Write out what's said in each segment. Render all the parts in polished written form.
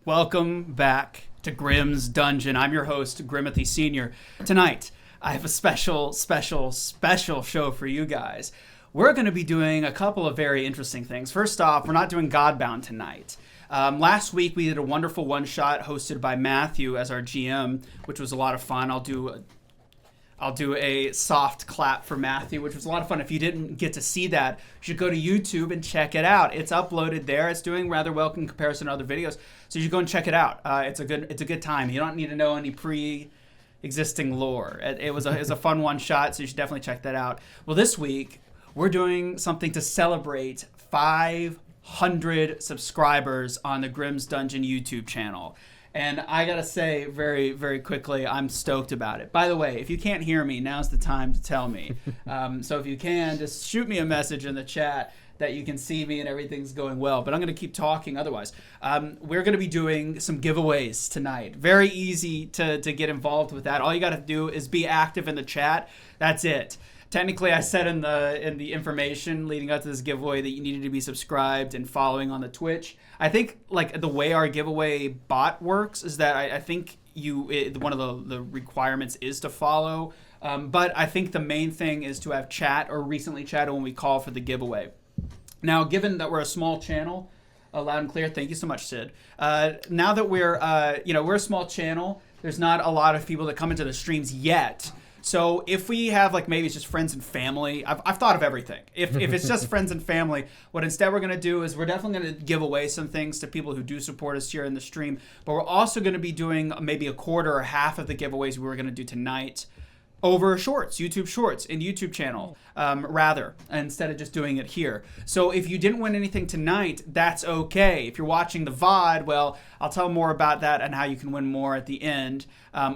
Welcome back to Grimm's Dungeon. I'm your host, Grimothy Sr. Tonight, I have a special show for you guys. We're going to be doing a couple of very interesting things. First off, we're not doing Godbound tonight. Last week, we did a wonderful one-shot hosted by Matthew as our GM, which was a lot of fun. I'll do a soft clap for Matthew, which was a lot of fun. If you didn't get to see that, you should go to YouTube and check it out. It's uploaded there. It's doing rather well in comparison to other videos, so you should go and check it out. It's a good time. You don't need to know any pre-existing lore. It was a fun one shot, so you should definitely check that out. Well, this week we're doing something to celebrate 500 subscribers on the Grimm's Dungeon YouTube channel. And I gotta say, very, very quickly, I'm stoked about it. By the way, if you can't hear me, now's the time to tell me. So if you can, just shoot me a message in the chat that you can see me and everything's going well. But I'm gonna keep talking otherwise. We're gonna be doing some giveaways tonight. Very easy to get involved with that. All you gotta do is be active in the chat. That's it. Technically, I said in the information leading up to this giveaway that you needed to be subscribed and following on the Twitch. I think like the way our giveaway bot works is that I think one of the requirements is to follow. But I think the main thing is to have chat or recently chatted when we call for the giveaway. Now, given that we're a small channel, loud and clear, thank you so much, Sid. Now that we're a small channel, there's not a lot of people that come into the streams yet. So if we have maybe it's just friends and family, I've thought of everything. If it's just friends and family, what instead we're going to do is we're definitely going to give away some things to people who do support us here in the stream. But we're also going to be doing maybe a quarter or half of the giveaways we were going to do tonight over shorts, YouTube shorts in YouTube channel, rather, instead of just doing it here. So if you didn't win anything tonight, that's okay. If you're watching the VOD, well, I'll tell more about that and how you can win more at the end,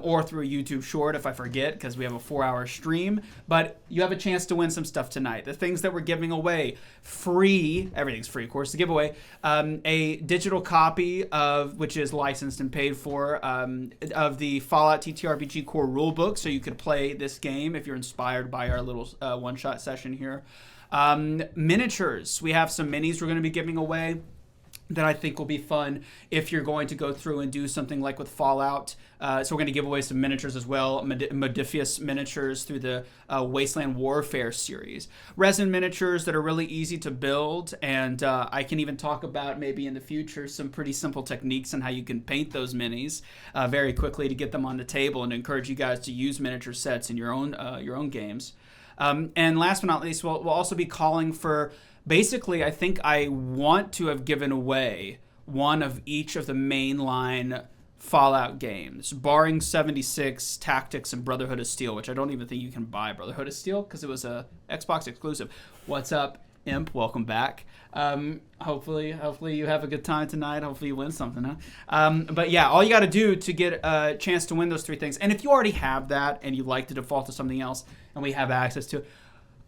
or through a YouTube short if I forget, because we have a 4-hour stream. But you have a chance to win some stuff tonight. The things that we're giving away, free, everything's free, of course, to give away, a digital copy which is licensed and paid for, of the Fallout TTRPG core rulebook, so you could play this game if you're inspired by our little one-shot session here. Miniatures. We have some minis we're going to be giving away that I think will be fun if you're going to go through and do something like with Fallout. So we're going to give away some miniatures as well, Modifius miniatures through the Wasteland Warfare series. Resin miniatures that are really easy to build, and I can even talk about maybe in the future some pretty simple techniques on how you can paint those minis very quickly to get them on the table and encourage you guys to use miniature sets in your own games. And last but not least, we'll also be calling for, basically, I think I want to have given away one of each of the mainline Fallout games, barring 76, Tactics, and Brotherhood of Steel, which I don't even think you can buy Brotherhood of Steel because it was a Xbox exclusive. What's up, Imp? Welcome back. Hopefully you have a good time tonight. Hopefully you win something, huh? But yeah, all you got to do to get a chance to win those 3 things, and if you already have that and you like to default to something else and we have access to it,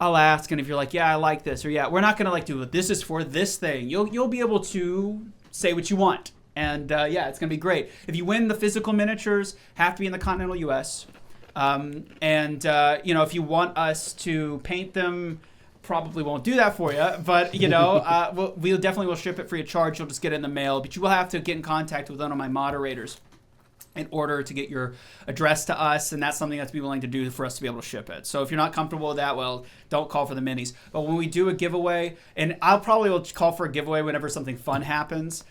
I'll ask, and if you're like, yeah, I like this, or yeah, we're not gonna do this is for this thing. You'll be able to say what you want, and yeah, it's gonna be great. If you win the physical miniatures, have to be in the continental U.S. If you want us to paint them, probably won't do that for you, but we'll definitely ship it free of charge. You'll just get it in the mail, but you will have to get in contact with one of my moderators in order to get your address to us, and that's something you have to be willing to do for us to be able to ship it. So if you're not comfortable with that, well, don't call for the minis. But when we do a giveaway, and I'll probably will call for a giveaway whenever something fun happens,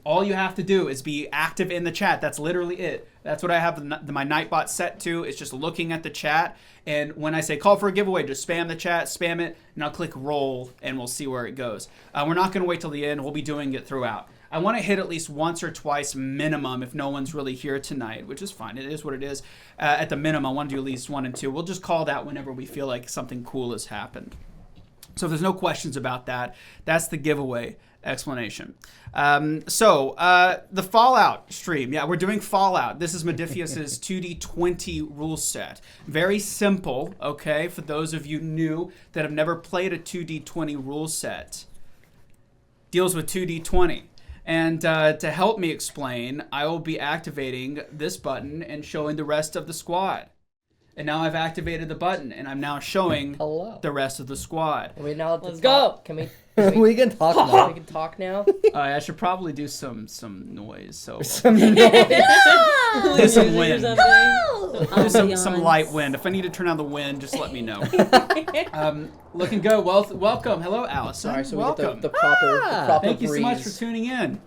all you have to do is be active in the chat. That's literally it. That's what I have my Nightbot set to. It's just looking at the chat, and when I say call for a giveaway, just spam the chat, spam it, and I'll click roll, and we'll see where it goes. We're not going to wait till the end. We'll be doing it throughout. I want to hit at least once or twice minimum if no one's really here tonight, which is fine. It is what it is. At the minimum, I want to do at least 1 and 2. We'll just call that whenever we feel like something cool has happened. So if there's no questions about that, that's the giveaway explanation. The Fallout stream. Yeah, we're doing Fallout. This is Modifius's 2D20 rule set. Very simple, okay, for those of you new that have never played a 2D20 rule set. Deals with 2D20. And to help me explain, I will be activating this button and showing the rest of the squad. And now I've activated the button, and I'm now showing the rest of the squad. Wait, now Let's go. Can we We can talk now. we can talk now? I should probably do some noise. So Some noise. do some wind. Do some Ambiance. light wind. If I need to turn on the wind, just let me know. Looking good. Welcome. Hello, Allison. Sorry, so welcome. we get the proper Thank you so much for breeze. tuning in.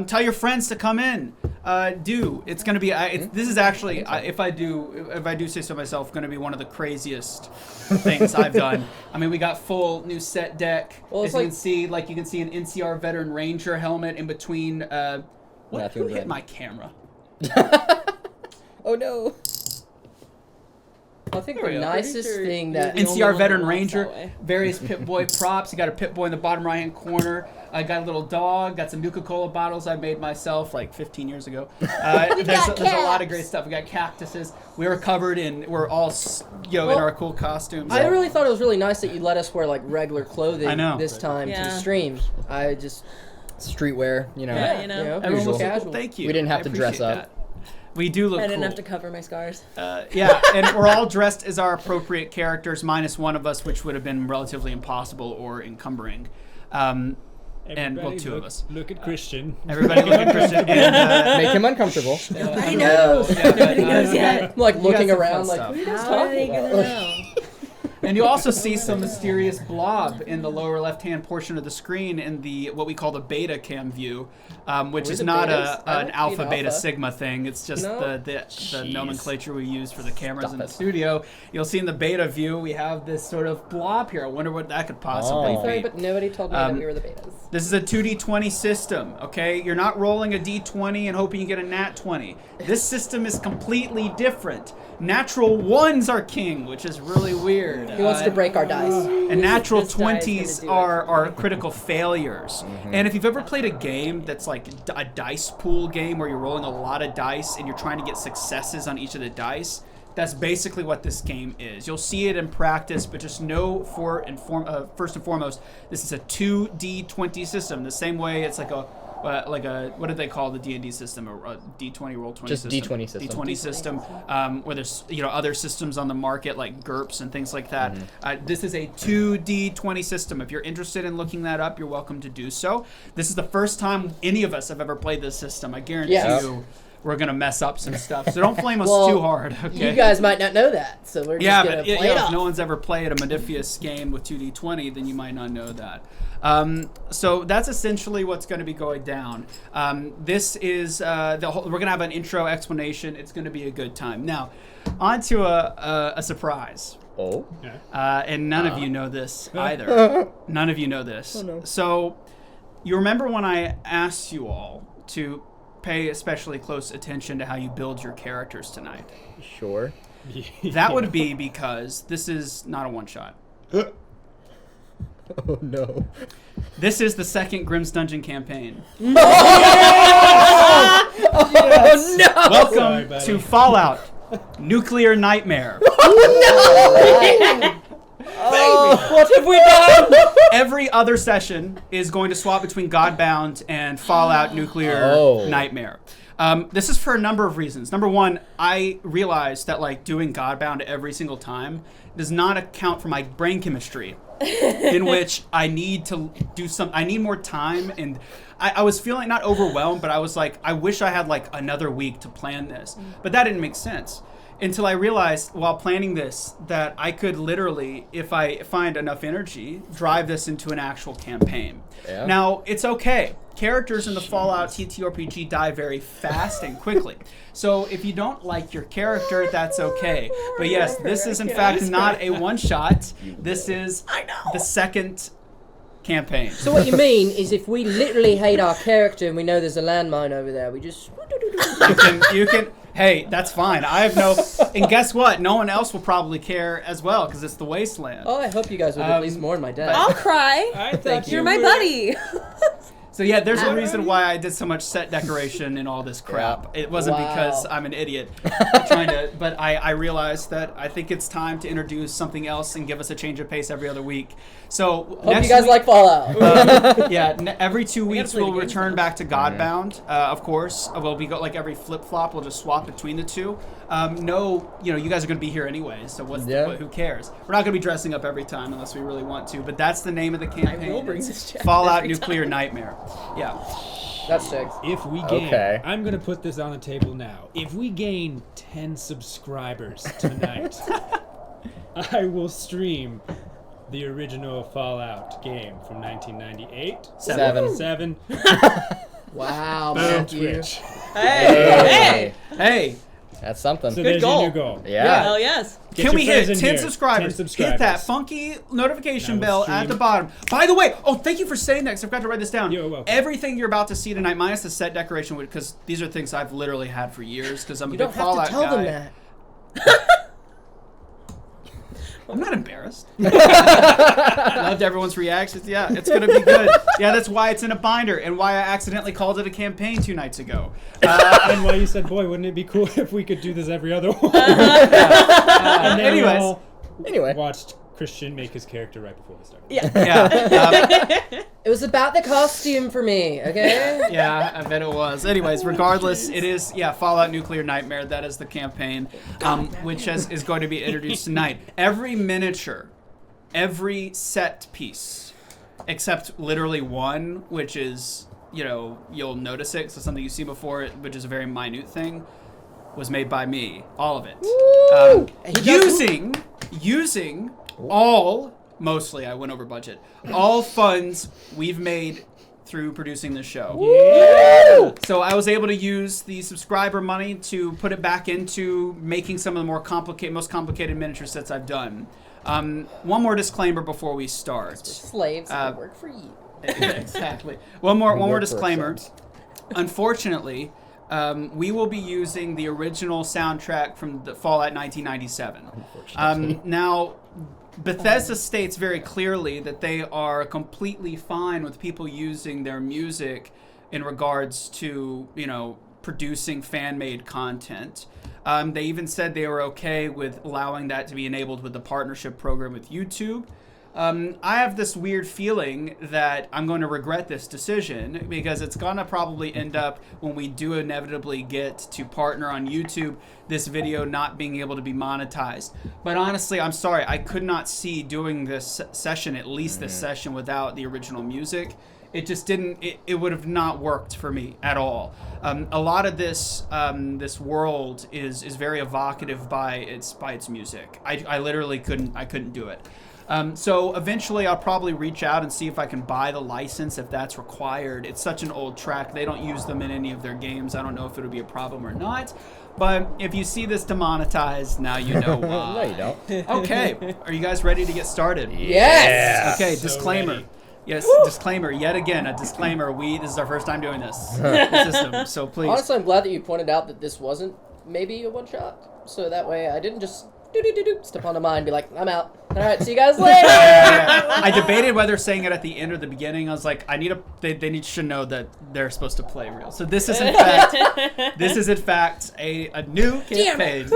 Tell your friends to come in. It's going to be. This is actually, if I do say so myself, going to be one of the craziest things I've done. I mean, we got full new set deck. Well, As you can see, an NCR veteran ranger helmet in between. Who hit my camera? Oh no. I think There we the go. nicest Pretty sure thing you're that the only NCR one veteran that walks ranger, that way. various Pip-Boy props. You got a Pip-Boy in the bottom right-hand corner. I got a little dog. Got some Nuka-Cola bottles I made myself like 15 years ago. There's a lot of great stuff. We got cactuses. We were covered in. We're all in our cool costumes. I really thought it was really nice that you let us wear like regular clothing I know. this time to the Yeah. stream. I just Streetwear, you know. Yeah, you know. Everyone was Usual. like, well, thank you. We didn't have I to dress appreciate up. that. We do look I didn't cool. have to cover my scars. Yeah, and we're all dressed as our appropriate characters, minus one of us, which would have been relatively impossible or encumbering. And well, two of us. Look at Christian. Everybody look at Christian. And, Make him uncomfortable. Nobody knows. Nobody knows yet. I'm like You looking got some around fun like, stuff. what are you guys How are they talking gonna about? know? And you also see some mysterious blob in the lower left-hand portion of the screen in the what we call the beta cam view, which we is the not betas? I an like alpha, being beta, alpha. sigma thing. It's just No. the nomenclature we use for the cameras Stop in the it. studio. You'll see in the beta view we have this sort of blob here. I wonder what that could possibly Oh. be. Sorry, but nobody told me that we were the betas. This is a 2d20 system, okay? You're not rolling a d20 and hoping you get a nat 20. This system is completely different. Natural ones are king, which is really weird. He wants to break our dice. And natural This die is 20s gonna do it. are critical failures. And if you've ever played a game that's like a dice pool game where you're rolling a lot of dice and you're trying to get successes on each of the dice, that's basically what this game is. You'll see it in practice, but just know first and foremost, this is a 2d20 system. The same way it's like a what do they call the D&D system? A D20 roll 20 Just system. D20 system. D20 system, where there's other systems on the market like GURPS and things like that. This is a 2D20 system. If you're interested in looking that up, you're welcome to do so. This is the first time any of us have ever played this system. I guarantee Yes. you we're gonna mess up some stuff. So don't flame us Well, too hard. Okay. You guys might not know that, so we're just Yeah, gonna but play it if off. no one's ever played a Modifius game with 2d20, then you might not know that. So that's essentially what's going to be going down. This is we're going to have an intro explanation. It's going to be a good time. Now, on to a surprise. Oh. And none of you know this either. None of you know this. Oh, no. So you remember when I asked you all to pay especially close attention to how you build your characters tonight? Sure. That would be because this is not a one-shot. Oh no. This is the second Grimm's Dungeon campaign. Oh no! Welcome Sorry, buddy. to Fallout Nuclear Nightmare. Oh, what have we done? Every other session is going to swap between Godbound and Fallout Nuclear Oh. Nightmare. This is for a number of reasons. Number one, I realized that like doing Godbound every single time does not account for my brain chemistry, in which I need to do some. I need more time, and I was feeling not overwhelmed, but I was like, I wish I had like another week to plan this. But that didn't make sense until I realized while planning this that I could literally, if I find enough energy, drive this into an actual campaign. Yeah. Now, it's okay. Characters in the Fallout TTRPG die very fast and quickly. So if you don't like your character, that's okay. But yes, this is in fact not a one-shot. This is the second campaign. So what you mean is if we literally hate our character and we know there's a landmine over there, we just... You can, hey, that's fine. I have no, and guess what? No one else will probably care as well because it's the wasteland. Oh, I hope you guys would at least mourn my death. I'll cry. I thought Thank you You're my were- buddy. So yeah, there's a reason why I did so much set decoration and all this crap. It wasn't because I'm an idiot but I realized that I think it's time to introduce something else and give us a change of pace every other week. So Hope you guys like Fallout. every 2 weeks play the we'll games return now. back to Godbound. Of course, we'll be like every flip flop. We'll just swap between the two. No, you guys are going to be here anyway, so who cares? We're not going to be dressing up every time unless we really want to. But that's the name of the campaign. I will bring It's this jacket Fallout every Nuclear time. Nightmare. Yeah. That's sick. If we gain, Okay. I'm gonna put this on the table now. If we gain 10 subscribers tonight, I will stream the original Fallout game from 1998. 7. Wow, On Matthew. Twitch. Hey! Hey, That's something. So there's goal. your new goal. Yeah. Hell yes. Get can your we hit friends in 10 here. subscribers? 10 subscribers. Hit that funky notification Now bell we'll at the stream. bottom. By the way, thank you for saying that because I forgot to write this down. You're welcome. Everything you're about to see tonight, minus the set decoration, because these are things I've literally had for years because I'm a You big don't have Fallout to tell guy. them that. I'm not embarrassed. Loved everyone's reactions. Yeah, it's going to be good. Yeah, that's why it's in a binder and why I accidentally called it a campaign 2 nights ago. And why you said, boy, wouldn't it be cool if we could do this every other one? And then we anyways. all Anyway. watched Christian make his character right before we started. Yeah. Yeah. It was about the costume for me, okay? Yeah, I bet it was. Anyways, regardless, it is, Fallout Nuclear Nightmare. That is the campaign, which is going to be introduced tonight. Every miniature, every set piece, except literally one, which is, you'll notice it, so something you've seen before, which is a very minute thing, was made by me. All of it. Using all, mostly I went over budget, all funds we've made through producing this show. Yeah. So I was able to use the subscriber money to put it back into making some of the most complicated miniature sets I've done. One more disclaimer before we start. Slaves that work for you. Exactly. One more work for disclaimer. ourselves. Unfortunately, we will be using the original soundtrack from the Fallout 1997. Now, Bethesda states very clearly that they are completely fine with people using their music in regards to, producing fan-made content. They even said they were okay with allowing that to be enabled with the partnership program with YouTube. I have this weird feeling that I'm going to regret this decision because it's going to probably end up, when we do inevitably get to partner on YouTube, this video not being able to be monetized. But honestly, I'm sorry, I could not see doing this session, at least this session, without the original music. It just didn't, it would have not worked for me at all. A lot of this world is very evocative by its music. I literally couldn't do it. So eventually I'll probably reach out and see if I can buy the license if that's required. It's such an old track. They don't use them in any of their games. I don't know if it'll be a problem or not. But if you see this demonetized, now you know why. No, you don't. Okay. Are you guys ready to get started? Yes! Okay, So disclaimer. ready. Yes, disclaimer. Yet again, a disclaimer. This is our first time doing this system, so please. Honestly, I'm glad that you pointed out that this wasn't maybe a one-shot. So that way I didn't just step on a mine and be like, I'm out. All right, see you guys later. Yeah. I debated whether saying it at the end or the beginning. I was like, they should know that they're supposed to play real. So this is in fact a new campaign.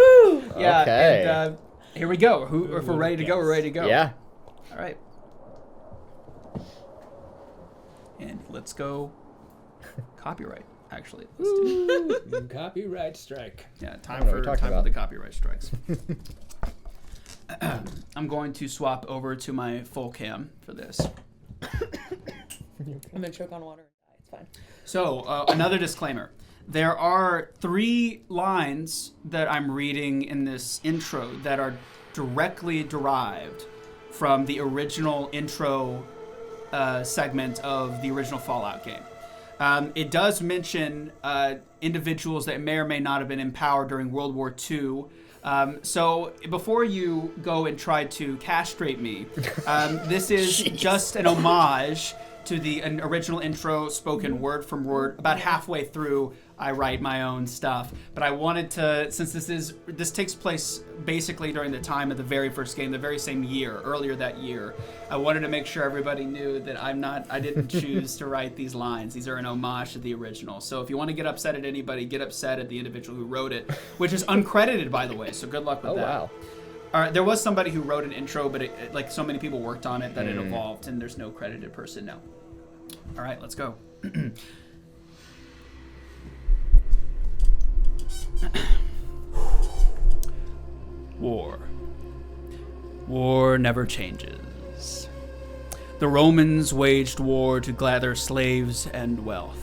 Yeah. Okay. And here we go. If we're ready to go, we're ready to go. Yeah. All right. And let's go. Copyright. Actually, let's do. Copyright strike. Yeah, I time don't know for what you're talking the about. copyright strikes. I'm going to swap over to my full cam for this. I'm gonna choke on water and die. It's fine. So, another disclaimer. There are 3 lines that I'm reading in this intro that are directly derived from the original intro segment of the original Fallout game. It does mention individuals that may or may not have been empowered during World War II. So before you go and try to castrate me, this is just an homage to the original intro, spoken word from word. About halfway through, I write my own stuff. But I wanted to, since this takes place basically during the time of the very first game, the very same year, earlier that year, I wanted to make sure everybody knew that I didn't choose to write these lines. These are an homage to the original. So if you want to get upset at anybody, get upset at the individual who wrote it, which is uncredited, by the way. So good luck with that. Oh, wow. There was somebody who wrote an intro, but like so many people worked on it that it evolved, and there's no credited person now. All right, let's go. War. War never changes. The Romans waged war to gather slaves and wealth.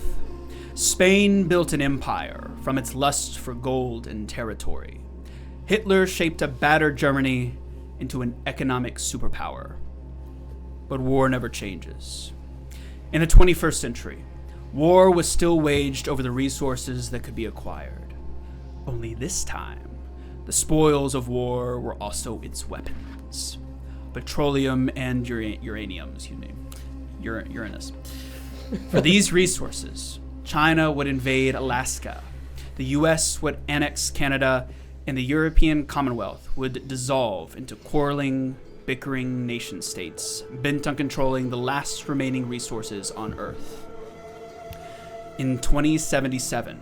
Spain built an empire from its lust for gold and territory. Hitler shaped a battered Germany into an economic superpower. But war never changes. In the 21st century, war was still waged over the resources that could be acquired. Only this time, the spoils of war were also its weapons. Petroleum and uranium, Uranus. For these resources, China would invade Alaska, the US would annex Canada, and the European Commonwealth would dissolve into quarreling, bickering nation-states, bent on controlling the last remaining resources on Earth. In 2077,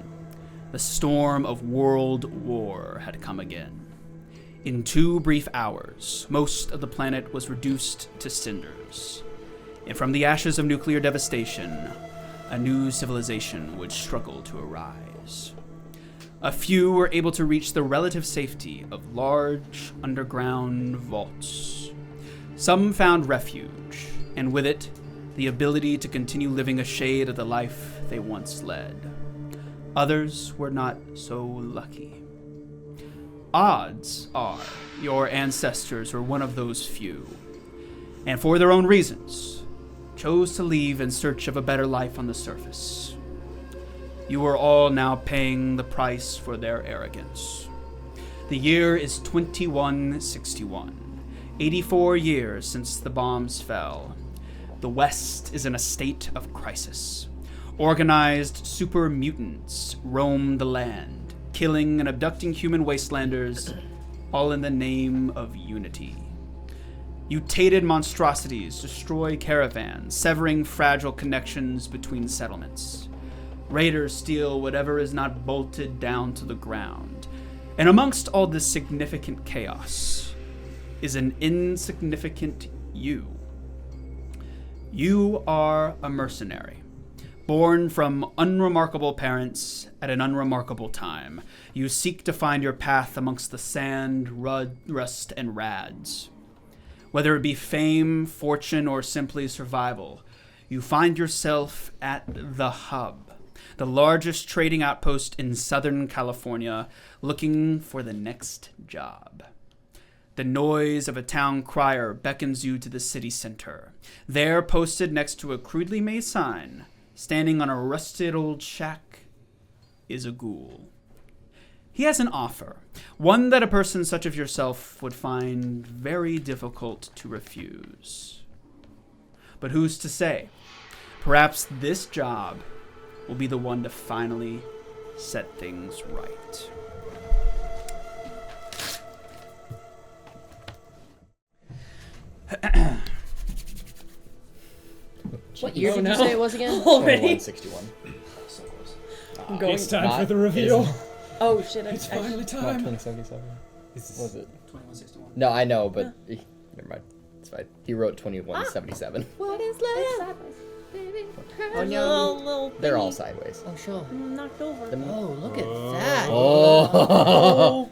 the storm of world war had come again. In 2 brief hours, most of the planet was reduced to cinders. And from the ashes of nuclear devastation, a new civilization would struggle to arise. A few were able to reach the relative safety of large underground vaults. Some found refuge, and with it, the ability to continue living a shade of the life they once led. Others were not so lucky. Odds are your ancestors were one of those few, and for their own reasons, chose to leave in search of a better life on the surface. You are all now paying the price for their arrogance. The year is 2161, 84 years since the bombs fell. The West is in a state of crisis. Organized super mutants roam the land, killing and abducting human wastelanders, all in the name of unity. Mutated monstrosities destroy caravans, severing fragile connections between settlements. Raiders steal whatever is not bolted down to the ground. And amongst all this significant chaos is an insignificant you. You are a mercenary, born from unremarkable parents at an unremarkable time. You seek to find your path amongst the sand, rust, and rads. Whether it be fame, fortune, or simply survival, you find yourself at the Hub, the largest trading outpost in Southern California, looking for the next job. The noise of a town crier beckons you to the city center. There, posted next to a crudely made sign, standing on a rusted old shack, is a ghoul. He has an offer, one that a person such as yourself would find very difficult to refuse. But who's to say? Perhaps this job will be the one to finally set things right. What year did you say it was again? Already? 2161. So close. I'm going. It's time Not- for the reveal. Oh shit! It's I finally Not time. 2077. What was it? 2161. No, I know, but never mind. It's fine. He wrote 2177. What is left? Oh, no. Little They're all thingy sideways. Oh, sure. knocked over. Oh, look at that. Oh! Oh,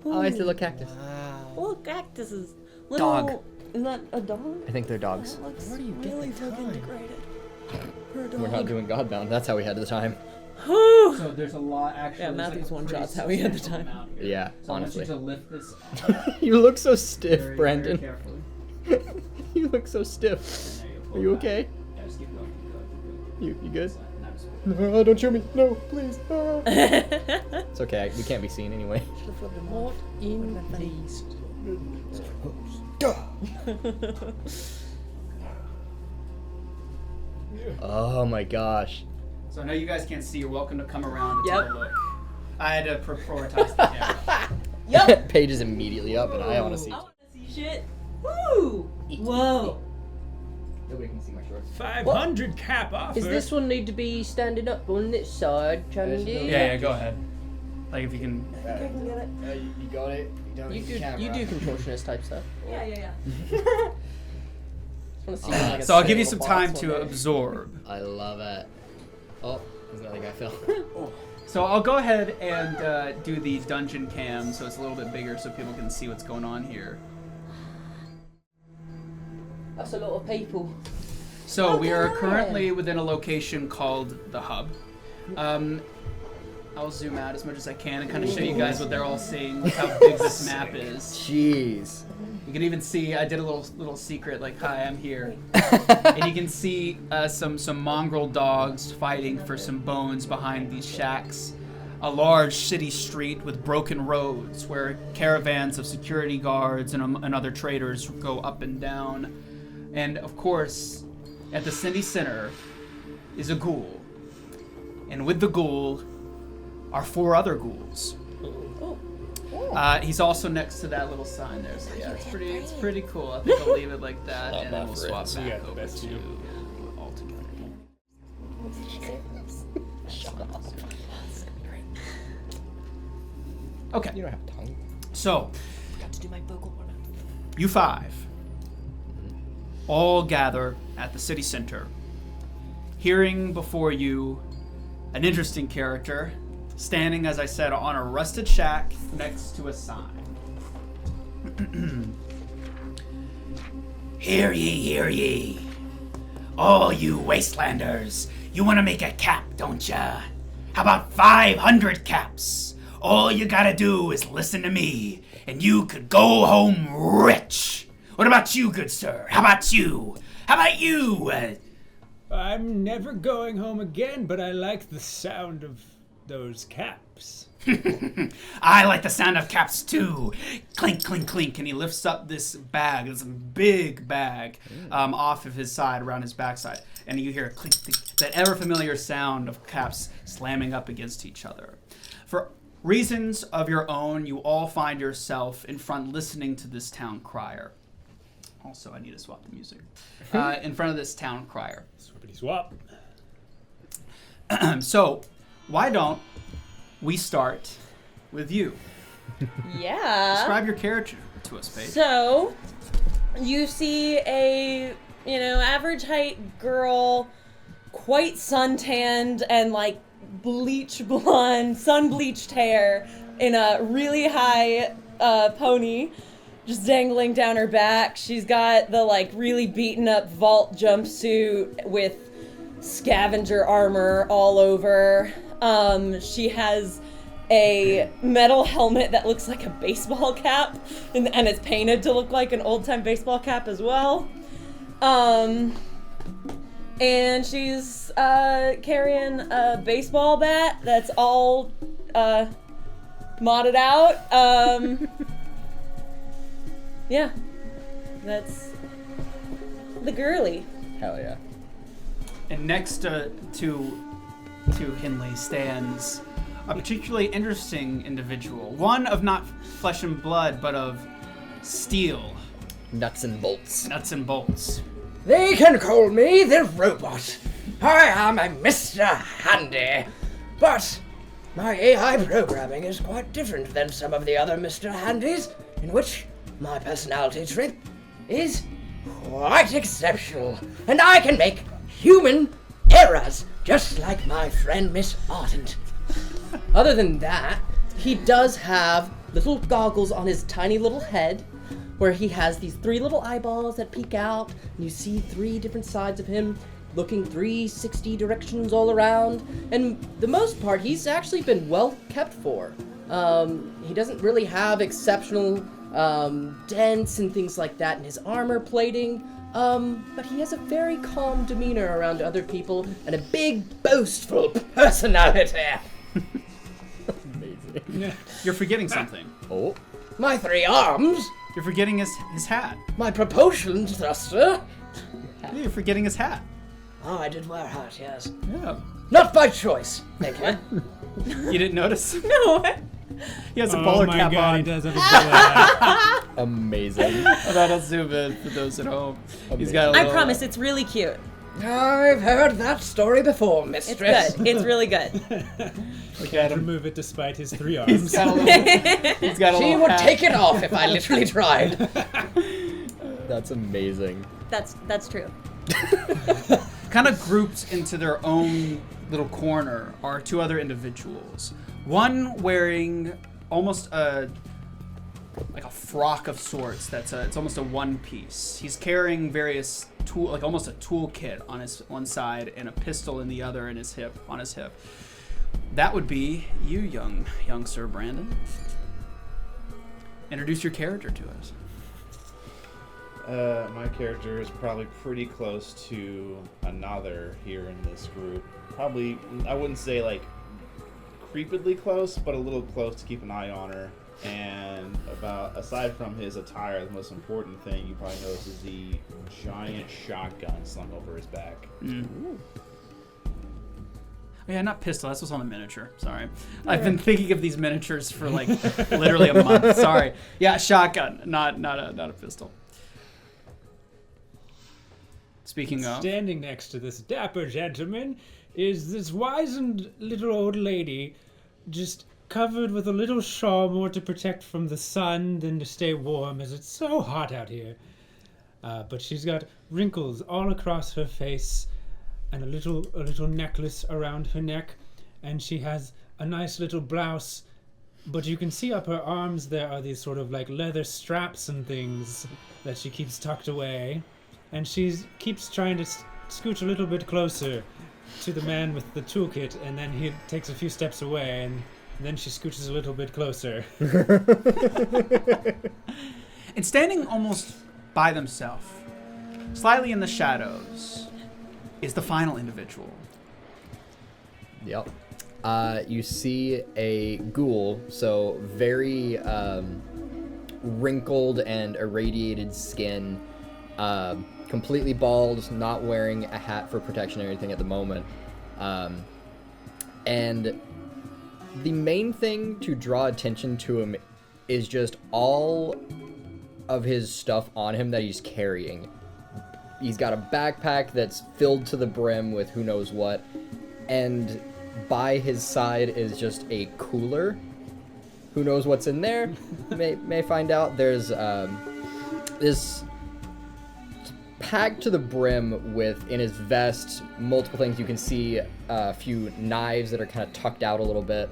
Oh, I see a little cactus. Wow. Look, cactuses. Little, Dog. Is that a dog? I think they're dogs. That looks Where do you get really the fucking time? degraded. For a dog. We're not doing Godbound. That's how we had the time. Whew. So there's a lot, actually. Yeah, there's Matthew's a one pretty shot's how we had the substantial time. amount here. Yeah, So honestly. I want you to lift this up You look so stiff, very, Brandon. very carefully. You look so stiff. And there you pull Are you back. okay? Yeah, just keep going, keep going, keep going. You good? Now just- No, don't show me. No, please. Ah. It's okay. We can't be seen anyway. Should've flipped him What off. in Would've been these? Oh my gosh. So I know you guys can't see. You're welcome to come around and Yep. take a look. I had to prioritize the camera. Yup. Page is immediately up, and I want to see. I want to see shit. Woo! Whoa. Nobody can see my shorts. 500 cap offer. Does this one need to be standing up on this side, Changin? Yeah, go ahead. Like if you can. I can get it. You got it. You don't You need do, the camera. you do contortionist type stuff. Yeah. Just wanna see like a So I'll give you sale some box time one to day. I absorb. love it. Oh, there's another guy fell. So I'll go ahead and do the dungeon cam so it's a little bit bigger so people can see what's going on here. That's a lot of people. So we are Okay. currently within a location called the Hub. I'll zoom out as much as I can and kind of show you guys what they're all seeing, how big this map is. Jeez. You can even see I did a little secret like, hi, I'm here. And you can see some mongrel dogs fighting for some bones behind these shacks. A large city street with broken roads where caravans of security guards and other traders go up and down. And of course, at the city center is a ghoul. And with the ghoul are 4 other ghouls. He's also next to that little sign there, so yeah, it's pretty cool. I think I'll leave it like that, and then we'll swap We back got the over best to view. all together. Okay, You don't have tongue. so Got to do my vocal warm-up. you 5 all gather at the city center, hearing before you an interesting character standing, as I said, on a rusted shack next to a sign. Hear ye, all you wastelanders. You want to make a cap, don't ya? How about 500 caps? All you gotta do is listen to me, and you could go home rich. What about you, good sir? How about you? How about you? I'm never going home again, but I like the sound of those caps. I like the sound of caps too. Clink, clink, clink. And he lifts up this bag, this big bag, off of his side, around his backside. And you hear a clink, clink, that ever familiar sound of caps slamming up against each other. For reasons of your own, you all find yourself in front listening to this town crier. Also, I need to swap the music. In front of this town crier. Swappity swap. So, why don't we start with you? Yeah. Describe your character to us, Paige. So, you see a, average height girl, quite suntanned and like bleach blonde, sun bleached hair in a really high pony, just dangling down her back. She's got the like really beaten up vault jumpsuit with scavenger armor all over. She has a metal helmet that looks like a baseball cap, and it's painted to look like an old-time baseball cap as well. And she's carrying a baseball bat that's all modded out. Yeah, that's the girly. Hell yeah. And next to Hinley stands a particularly interesting individual. One of not flesh and blood, but of steel, Nuts and bolts. nuts and bolts. They can call me the robot. I am a Mr. Handy. But my AI programming is quite different than some of the other Mr. Handys, in which my personality trait is quite exceptional. And I can make human errors, just like my friend Miss Ardent. Other than that, he does have little goggles on his tiny little head where he has these 3 little eyeballs that peek out, and you see 3 different sides of him looking 360 directions all around. And the most part, he's actually been well kept for. He doesn't really have exceptional dents and things like that in his armor plating, but he has a very calm demeanor around other people and a big boastful personality. Amazing. You're forgetting something. Oh. My 3 arms, You're forgetting his hat. my propulsion thruster. Yeah, you're forgetting his hat. Oh, I did wear a hat, yes. Yeah. Not by choice, thank you. You didn't notice? No. He has a bowler cap He on. does have a bowler hat. Amazing. That'll zoom in for those at home. He's got a I little, promise, it's really cute. I've heard that story before, It's mistress. good. It's really good. Look at him. Remove it despite his 3 He's arms. got a little, he's got a She little would hat. take it off if I literally tried. That's amazing. That's true. Kind of grouped into their own little corner are 2 other individuals. One wearing almost a frock of sorts. It's almost a one piece. He's carrying various almost a toolkit on his one side and a pistol in the other on his hip. That would be you, young Sir Brandon. Introduce your character to us. My character is probably pretty close to another here in this group. Probably, I wouldn't say like creepily close, but a little close to keep an eye on her. And aside from his attire, the most important thing you probably notice is the giant shotgun slung over his back. Oh, yeah, not pistol. That's what's on the miniature. Sorry. I've been thinking of these miniatures for like literally a month. Sorry. Yeah, shotgun, not a pistol. Speaking of, Standing next to this dapper gentleman is this wizened little old lady, just covered with a little shawl more to protect from the sun than to stay warm, as it's so hot out here. But she's got wrinkles all across her face, and a little necklace around her neck, and she has a nice little blouse. But you can see up her arms there are these sort of like leather straps and things that she keeps tucked away. And she keeps trying to scooch a little bit closer to the man with the toolkit, and then he takes a few steps away, and then she scooches a little bit closer. and standing almost by themselves, slightly in the shadows, is the final individual. Yep. You see a ghoul, so very wrinkled and irradiated skin, completely bald, not wearing a hat for protection or anything at the moment. And the main thing to draw attention to him is just all of his stuff on him that he's carrying. He's got a backpack that's filled to the brim with who knows what, and by his side is just a cooler. Who knows what's in there? may find out. There's this packed to the brim with, in his vest, multiple things. You can see a few knives that are kind of tucked out a little bit,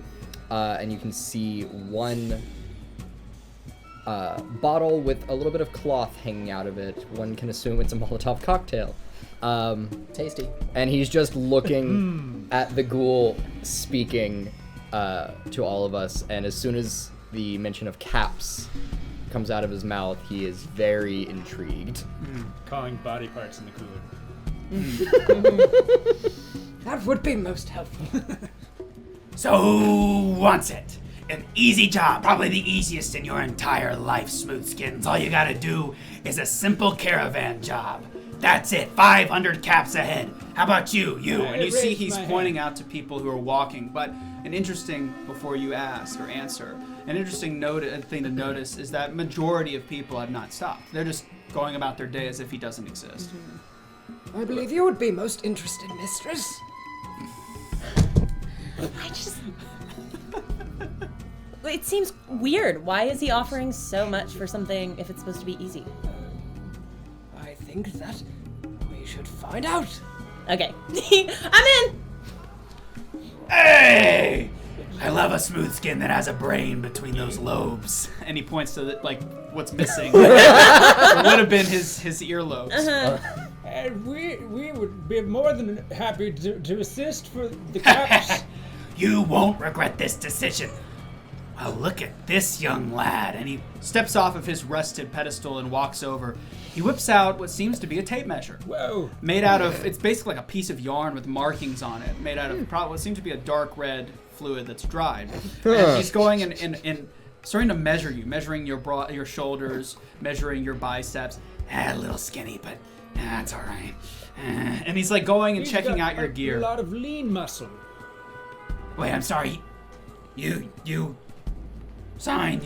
and you can see one bottle with a little bit of cloth hanging out of it. One can assume it's a Molotov cocktail. Tasty. And he's just looking at the ghoul, speaking to all of us, and as soon as the mention of caps comes out of his mouth, he is very intrigued. Calling body parts in the cooler. That would be most helpful. So who wants it? An easy job, probably the easiest in your entire life, Smoothskins. All you gotta do is a simple caravan job. That's it, 500 caps ahead. How about you? And you see he's my pointing out to people who are walking. But an interesting, before you ask or answer, an interesting thing to notice is that majority of people have not stopped. They're just going about their day as if he doesn't exist. I believe you would be most interested, mistress. I just. It seems weird. Why is he offering so much for something if it's supposed to be easy? I think that we should find out. Okay. I'm in! Hey! I love a smooth skin that has a brain between those lobes. And he points to what's missing. It would have been his earlobes. And we would be more than happy to assist for the caps. You won't regret this decision. Well, look at this young lad. And he steps off of his rusted pedestal and walks over. He whips out what seems to be a tape measure. Whoa. Made out of, it's basically like a piece of yarn with markings on it. Made out of what seems to be a dark red fluid that's dried. And he's going and starting to measure you, measuring your shoulders, measuring your biceps. A little skinny, but that's all right. And he's like going and He's checking got out your a gear. lot of lean muscle. Wait, I'm sorry. You sign.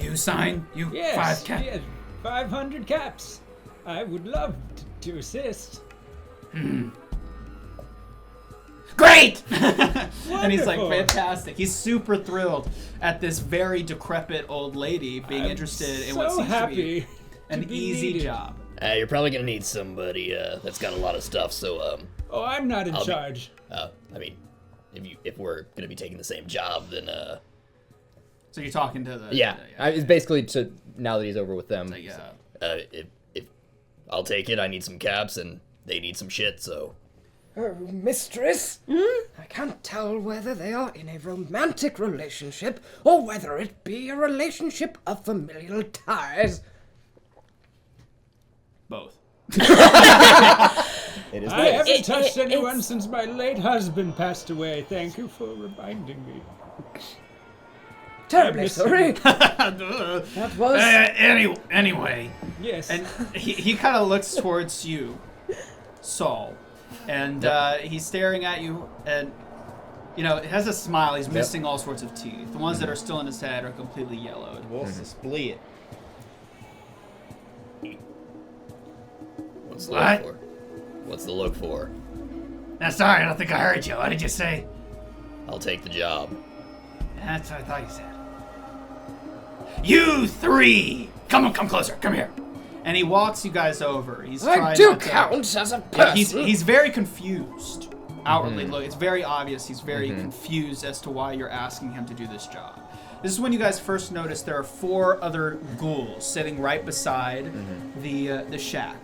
You Yes, 5 cap. yes, 500 caps. I would love to assist. Great! And he's like, Wonderful. fantastic. He's super thrilled at this very decrepit old lady being I'm interested in so what seems happy to be an to be easy needed. job. You're probably gonna need somebody that's got a lot of stuff. So, Oh, I'm not in I'll be- charge. I mean, if we're gonna be taking the same job, then So you're talking to the... Yeah, it's basically to now that he's over with them. Yeah. if I'll take it, I need some caps and they need some shit. So, Oh, mistress, I can't tell whether they are in a romantic relationship or whether it be a relationship of familial ties. Both. It is I nice. haven't touched anyone it's- since my late husband passed away. Thank you for reminding me. Terribly miss sorry. you. That was... Anyway, Yes. And he kind of looks towards you, Saul, and he's staring at you, and it has a smile. He's missing all sorts of teeth. The ones that are still in his head are completely yellowed. What's the split? what's the What? look for? What's the look for? now sorry, I don't think I heard you. What did you say? I'll take the job. That's what I thought you said. You 3! Come closer. Come here. And he walks you guys over. He's I trying do not to- count as a Yeah, person. he's very confused. Outwardly, look, it's very obvious he's very confused as to why you're asking him to do this job. This is when you guys first notice there are 4 other ghouls sitting right beside the shack.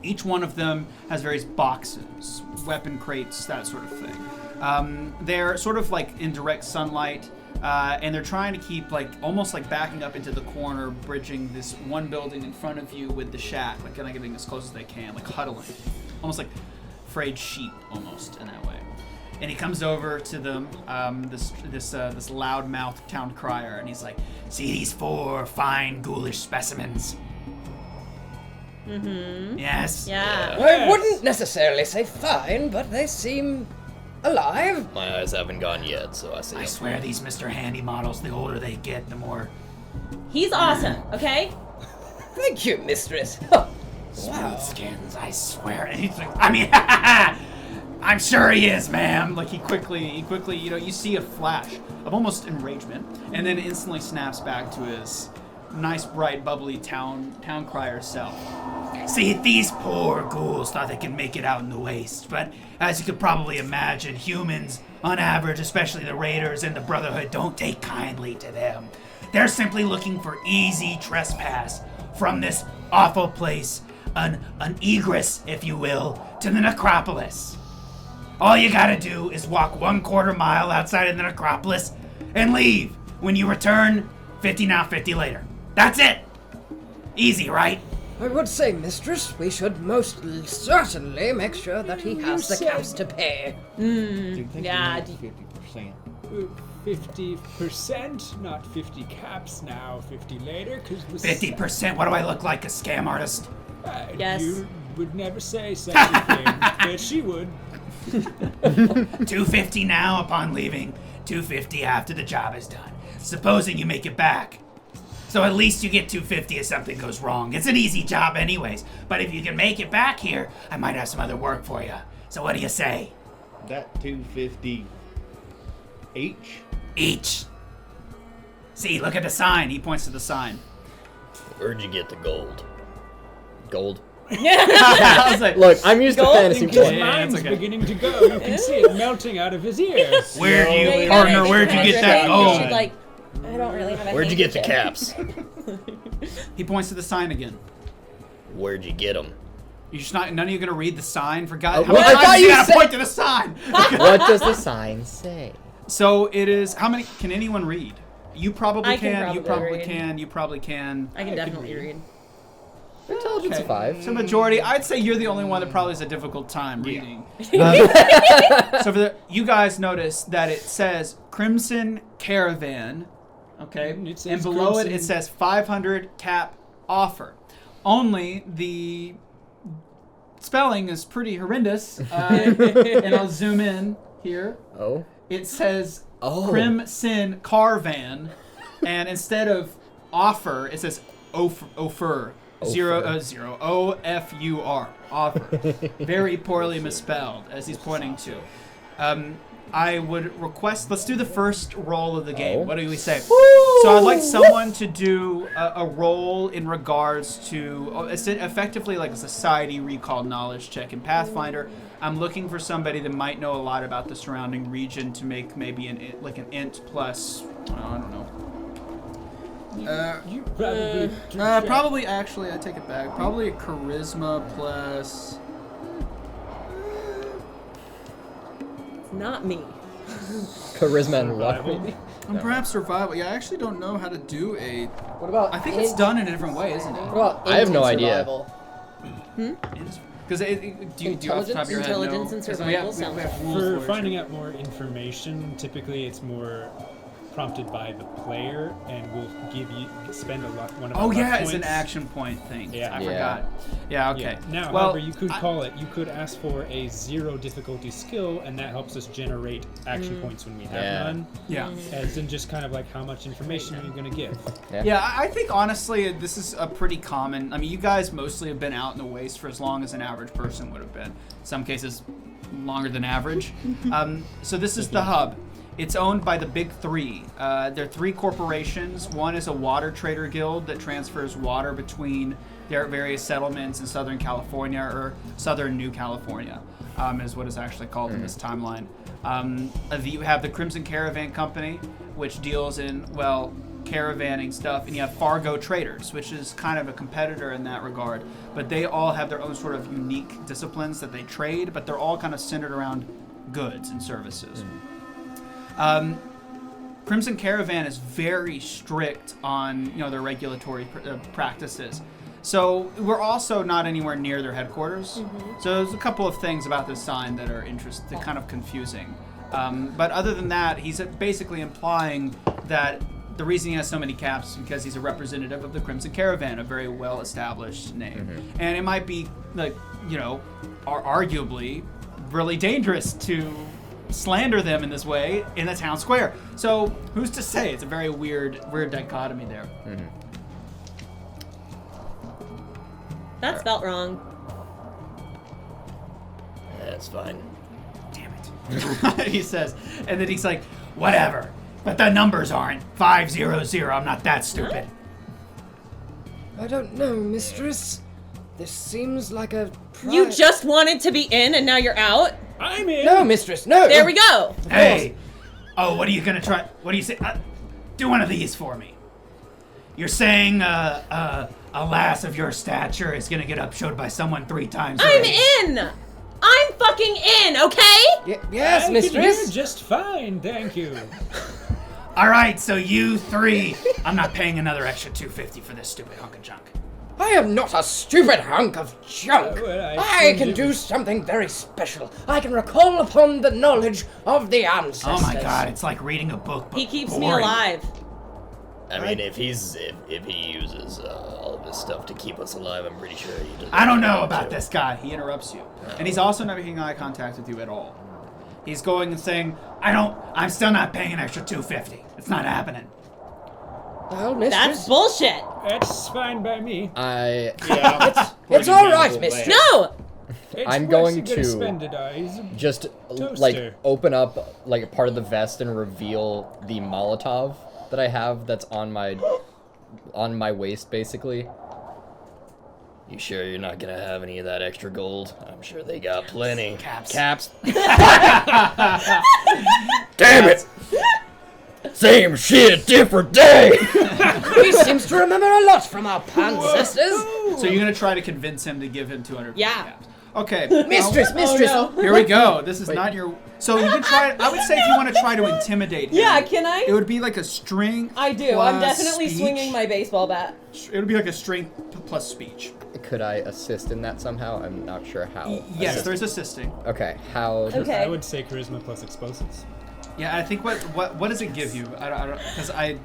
Each one of them has various boxes, weapon crates, that sort of thing. They're sort of like in direct sunlight, and they're trying to keep almost like backing up into the corner, bridging this one building in front of you with the shack, like kind of getting as close as they can, like huddling, almost like frayed sheep, almost in that way. And he comes over to them, this loud-mouthed town crier, and he's like, See these 4 fine ghoulish specimens? Mm-hmm. Yes? Yeah. I wouldn't necessarily say fine, but they seem alive. My eyes haven't gone yet, so I see. I 'em. swear these Mr. Handy models, the older they get, the more He's awesome, okay? Thank you, mistress. smooth skins, I swear. And he's like, I mean, I'm sure he is, ma'am. like he quickly, you see a flash of almost enragement, and then instantly snaps back to his nice, bright, bubbly town crier self. See, these poor ghouls thought they could make it out in the waste, but as you could probably imagine, humans, on average, especially the Raiders and the Brotherhood, don't take kindly to them. They're simply looking for easy trespass from this awful place, an egress, if you will, to the necropolis. All you gotta do is walk 1/4 mile outside of the necropolis and leave. When you return, 50 now, 50 later. That's it. Easy, right? I would say, mistress, we should most certainly make sure that he has the caps to pay. Yeah. 50%. 50%, not 50 caps now, 50 later, because 50%? What do I look like, a scam artist? Yes. You would never say such a thing, but she would. 250 now upon leaving, 250 after the job is done. Supposing you make it back. So at least you get 250 if something goes wrong. It's an easy job anyways, but if you can make it back here, I might have some other work for you. So what do you say? That 250 each? Each. See, look at the sign. He points to the sign. Where'd you get the gold? Gold? I was like, Look, I'm used to Gold? fantasy think his play. mind's it's okay. beginning to go. You can see it melting out of his ears. Where'd Yeah, you, you partner, gotta where'd you get that handkerchief. gold? Like, I don't really have a Where'd you get the handkerchief. caps? he points to the sign again. Where'd you get them? You just none of you gonna read the sign for God. How well, many I times thought you you gotta said- point to the sign? What does the sign say? So it is. How many? Can anyone read? You probably I can can. You probably probably read. can. You probably can. I can definitely read. Intelligence Okay. 5. So majority, I'd say you're the only one that probably has a difficult time reading. So for you guys notice that it says Crimson Caravan, okay, It says and below it Crimson- it says 500 cap offer. Only the spelling is pretty horrendous. And I'll zoom in here. Oh. It says Oh. Crimson Caravan, and instead of offer, it says offer. Zero O-F-U-R. Offer. Very poorly misspelled, as he's pointing to. I would request, let's do the first roll of the game. Oh. What do we say? So I'd like someone to do a roll in regards to, it's effectively like a society recall knowledge check in Pathfinder. I'm looking for somebody that might know a lot about the surrounding region to make maybe an int plus, I don't know. You probably. Probably, actually, I take it back. Probably a charisma plus. It's not me. Charisma and luck. Survival. maybe? And perhaps survival. Yeah, I actually don't know how to do a. What about? I think it's done in a different way, isn't it? What about I have no int and idea. survival? Because do you off the top of your head know? Intelligence and 'Cause survival we sounds have rules For it. finding out more information, typically it's more prompted by the player, and we'll spend one of our Oh luck yeah, points. it's an action point thing. Yeah. I Yeah. forgot. Yeah. Okay. Yeah. Now, well, however, you could call it. You could ask for a 0 difficulty skill, and that helps us generate action points when we have Yeah. none. Yeah. As in just kind of like how much information are you going to give? Yeah, I think honestly this is a pretty common. I mean, you guys mostly have been out in the waste for as long as an average person would have been. In some cases, longer than average. So this is the hub. It's owned by the big three. There are 3 corporations. One is a water trader guild that transfers water between their various settlements in Southern California, or Southern New California, is what it's actually called in this timeline. You have the Crimson Caravan Company, which deals in, well, caravanning stuff, and you have Fargo Traders, which is kind of a competitor in that regard. But they all have their own sort of unique disciplines that they trade, but they're all kind of centered around goods and services. Crimson Caravan is very strict on their regulatory practices. So we're also not anywhere near their headquarters. So there's a couple of things about this sign that are kind of confusing. But other than that, he's basically implying that the reason he has so many caps is because he's a representative of the Crimson Caravan, a very well-established name. And it might be, arguably really dangerous to slander them in this way in the town square. So who's to say? It's a very weird dichotomy there. That spelt wrong. That's fine. Damn it. He says, and then he's like, whatever. But the numbers aren't 500. I'm not that stupid. I don't know, mistress. This seems like a You just wanted to be in and now you're out? I'm in. No, mistress, no. There we go. Hey! Oh, what are you gonna try? What do you say? Do one of these for me. You're saying a lass of your stature is gonna get upshowed by someone 3 times I'm already. in! I'm fucking in, okay? Yes, I can mistress. hear just fine, thank you. All right, so you 3, I'm not paying another extra $250 for this stupid hunk of junk. I am not a stupid hunk of junk. Well, I assumed can it do was- something very special. I can recall upon the knowledge of the ancestors. Oh my God, it's like reading a book. But He keeps me boring. alive. I mean, if he uses all of this stuff to keep us alive, I'm pretty sure he does. I don't know about this guy. He interrupts you, and he's also not making eye contact with you at all. He's going and saying, I'm still not paying an extra $250. It's not happening. Well, mistress. That's bullshit. That's fine by me. Yeah. It's all right, mistress. No! It's I'm worse going get to spended, he's a just Toaster. like open up like a part of the vest and reveal the Molotov that I have that's on my waist basically. You sure you're not gonna have any of that extra gold? I'm sure they got plenty. Caps. Damn it! Same shit, different day. He seems to remember a lot from our ancestors. so you're going to try to convince him to give him 200 Yeah. caps. Okay. Mistress, mistress. Here we go. This is not your... So you can try... I would say if you want to try to intimidate him... Yeah, can I? It would be like a string I do. I'm plus definitely speech. swinging my baseball bat. It would be like a string plus speech. Could I assist in that somehow? I'm not sure how. Yes, there's assisting. Okay, how? Okay. I would say charisma plus explosives. Yeah, I think what does it give you? I don't because I've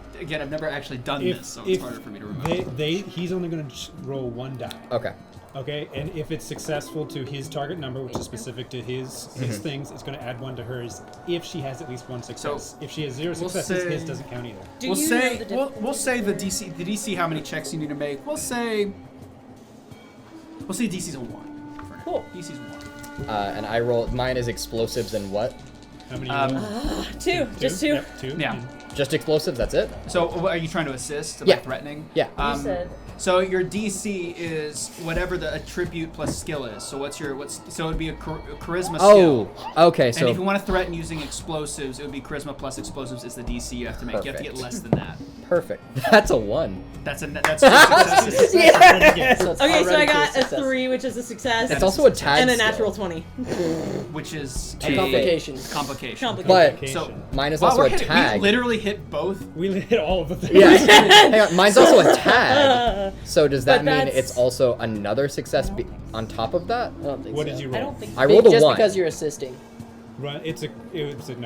never actually done this, so it's harder for me to remember. He's only going to roll 1 die. Okay. Okay, and if it's successful to his target number, which is specific to his things, it's going to add 1 to hers if she has at least 1 success. If she has 0 successes, his doesn't count either. We'll say the DC how many checks you need to make. We'll say DC's a 1. Cool. DC's 1. And I roll. Mine is explosives and what? How many? 2. Just 2. Yep, 2. Yeah. Just explosives. That's it. So are you trying to assist? Yeah. By threatening? Yeah. You said. So your DC is whatever the attribute plus skill is. So so it would be a charisma skill. Oh, okay. And So if you want to threaten using explosives, it would be charisma plus explosives is the DC you have to make. You have to get Perfect. less than that. perfect. That's a 1. That's 2 successes. So it's Okay, so I already got a success. 3, which is a success. It's also a tag and a skill. natural 20. Which is And complications. complication. But So mine is wow, also we're a hitting, tag. we literally hit both. We hit all of the things. Yeah, hang on, mine's also a tag. So does that But mean that's- it's also another success on top of that? I don't think What so. did you roll? I don't think. I rolled a just 1. because you're assisting. Run. It's a no.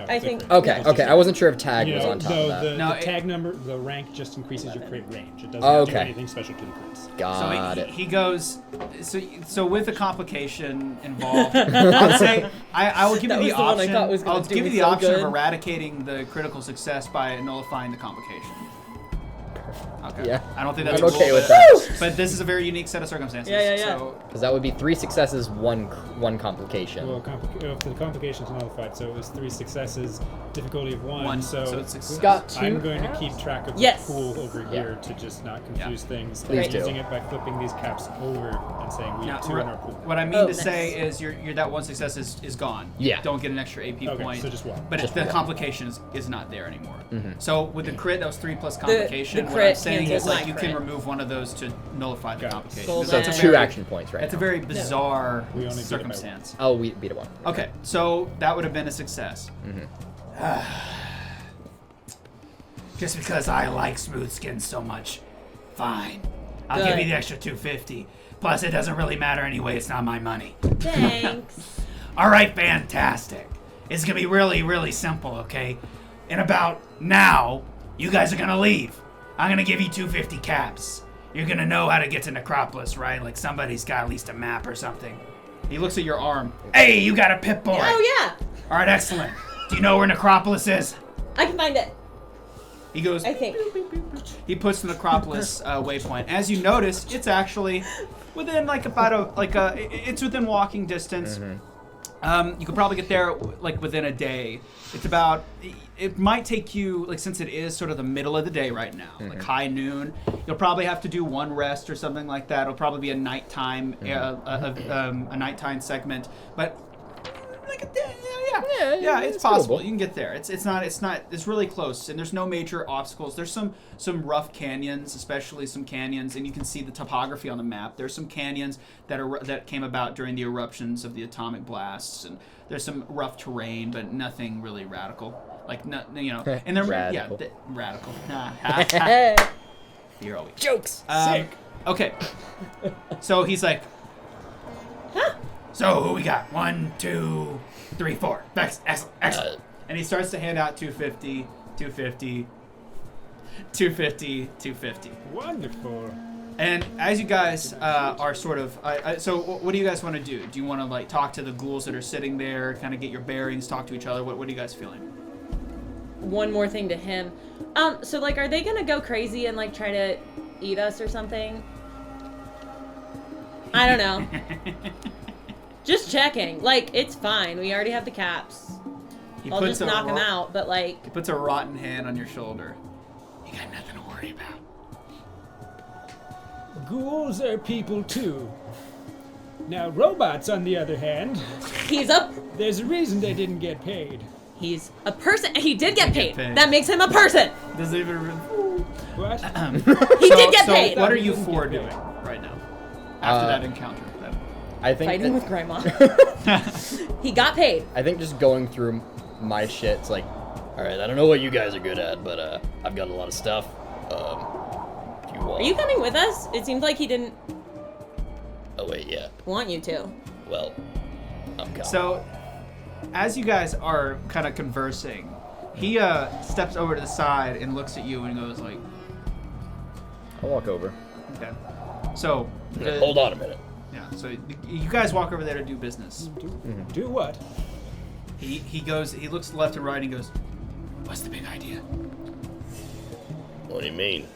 I it's a think- crit. Okay, It's okay. just- I wasn't sure if tag You was know, on top though of that. the No, it- tag number, the rank just increases your crit range. It doesn't Oh, do okay. anything special to the crits. Got So it. he goes. So with the complication involved, I'll say I will give That you was the the one I option. thought was gonna I'll do give you me the so option good. of eradicating the critical success by nullifying the complication. Okay. Yeah. I don't think that's I'm a okay rule, with but- that. But this is a very unique set of circumstances. Yeah. So Because that would be 3 successes, one complication. Well, if the complication's nullified, so it was 3 successes, difficulty of 1. 1. So So it's success. We've got 2. I'm going to keep track of Yes. the pool over Yeah. here to just not confuse things. Please I'm do. using it by flipping these caps over and saying we Now, have 2 in our pool. what I mean Oh, to nice. say is your that 1 success is gone. Yeah. Don't get an extra AP Okay, point. so just 1. But Just the 1. complication is not there anymore. So with the crit, that was 3 plus complication. the what I'm crit saying cancels is like my you crit. can remove one of those to nullify the Got it. complication. Gold So That's it's a 2 very- action points right It's a now. very bizarre We only beat it by circumstance. Oh, we beat a 1. Okay, so that would have been a success. Just because I like smooth skin so much. Fine. I'll Good. give you the extra 250. Plus, it doesn't really matter anyway. It's not my money. Thanks. All right, fantastic. It's gonna be really, really simple, okay? In about now, you guys are gonna leave. I'm gonna give you 250 caps. You're gonna know how to get to Necropolis, right? Like somebody's got at least a map or something. He looks at your arm. Hey, you got a Pip-Boy. Oh yeah, All right, excellent. Do you know where Necropolis is? I can find it. He goes. I think. He puts the Necropolis waypoint. As you notice, it's actually within it's within walking distance. You could probably get there like within a day. It's about. It might take you since it is sort of the middle of the day right now, like high noon. You'll probably have to do one rest or something like that. It'll probably be a nighttime, a nighttime segment, but. Yeah, it's possible. doable. You can get there. It's really close, and there's no major obstacles. There's some rough canyons, especially some canyons, and you can see the topography on the map. There's some canyons that came about during the eruptions of the atomic blasts, and there's some rough terrain, but nothing really radical. And they're Radical. radical. You're always Jokes. okay. So he's like, So, who we got? 1, 2, 3, 4. Excellent. and he starts to hand out 250, 250, 250, 250. Wonderful. And as you guys are sort of, so what do you guys want to do? Do you want to talk to the ghouls that are sitting there, kind of get your bearings, talk to each other? What are you guys feeling? One more thing to him. So are they gonna go crazy and try to eat us or something? I don't know. Just checking. It's fine. We already have the caps. I'll just knock them out. But He puts a rotten hand on your shoulder. You got nothing to worry about. Ghouls are people too. Now, robots, on the other hand, he's a there's a reason they didn't get paid. he's a person. He did get paid. paid. That makes him a person. Doesn't even. What? He did get so paid. what are you four doing right now? After that encounter with them. I think Fighting that- with Grandma. He got paid. I think just going through my shit, it's like, Alright, I don't know what you guys are good at, but I've got a lot of stuff. Do you want... Are you coming with us? It seems like he didn't Oh wait, yeah. want you to. Well, I'm coming. So, as you guys are kind of conversing, he steps over to the side and looks at you and goes I'll walk over. okay. So, Hold on a minute. Yeah. So you guys walk over there to do business. Do what? He goes. He looks left and right and goes, "What's the big idea? What do you mean?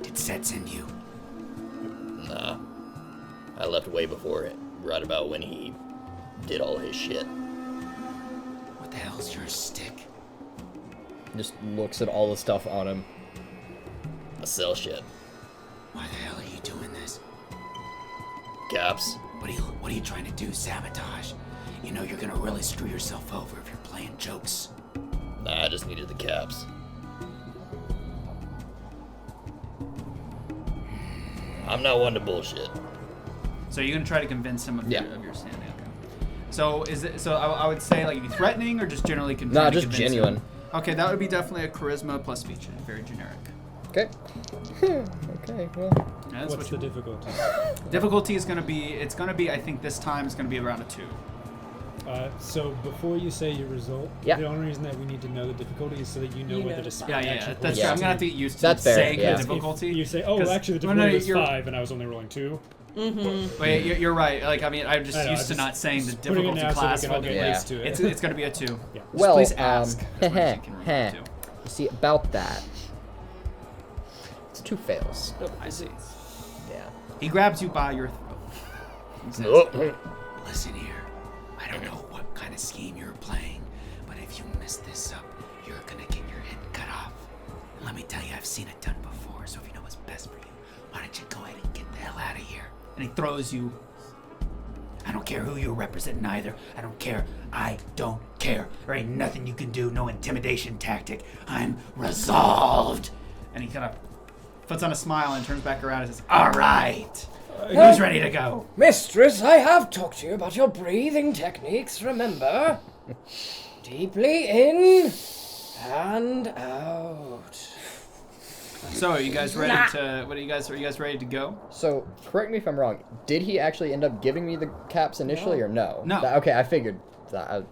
Did Set send you? Nah. I left way before it. Right about when he did all his shit. What the hell's your stick? Just looks at all the stuff on him. I sell shit. Why the hell are you doing this? Caps. What are you trying to do? Sabotage? You know you're gonna really screw yourself over if you're playing jokes. Nah, I just needed the caps. I'm not one to bullshit. So you're gonna try to convince him of Yeah. your standing. Okay. So is it? So I would say like, are you threatening or just generally Nah, trying to just convince genuine. him? Okay, that would be definitely a charisma plus feature. Very generic. Okay. Okay, well. Yeah, that's What's what the you, difficulty? difficulty is gonna be. It's gonna be. I think this time it's gonna be around a 2. So before you say your result, Yeah. the only reason that we need to know the difficulty is so that you know whether to spend Yeah. action That's points true. I'm to- gonna have to get used to That's fair, saying yeah. the If difficulty. you say, oh, 'Cause- actually, the no, difficulty no, was you're- 5 and I was only rolling 2. Wait, you're right. Like, I mean, I'm just I know, used I'm to just not saying the putting it difficulty now so we class. can all but get Yeah. used to it. it's going to be a 2. Yeah. Just Well, please ask. as much as you can remember, too. You see, about that. It's 2 fails. I see. Yeah. He grabs you by your throat. He says, Oh. Listen here. I don't know what kind of scheme you're playing, but if you mess this up, you're gonna get your head cut off. And let me tell you, I've seen it done before, so if you know what's best for you, why don't you go ahead and get the hell out of here? and he throws you. I don't care who you're representing either. I don't care. I don't care. There ain't nothing you can do, no intimidation tactic. I'm resolved. And he kind of puts on a smile and turns back around and says, "All right, Who's ready to go? Mistress, I have talked to you about your breathing techniques, remember? Deeply in and out. So, are you guys ready to? Are you guys ready to go? So, correct me if I'm wrong. Did he actually end up giving me the caps initially, or no? No. Okay, I figured that.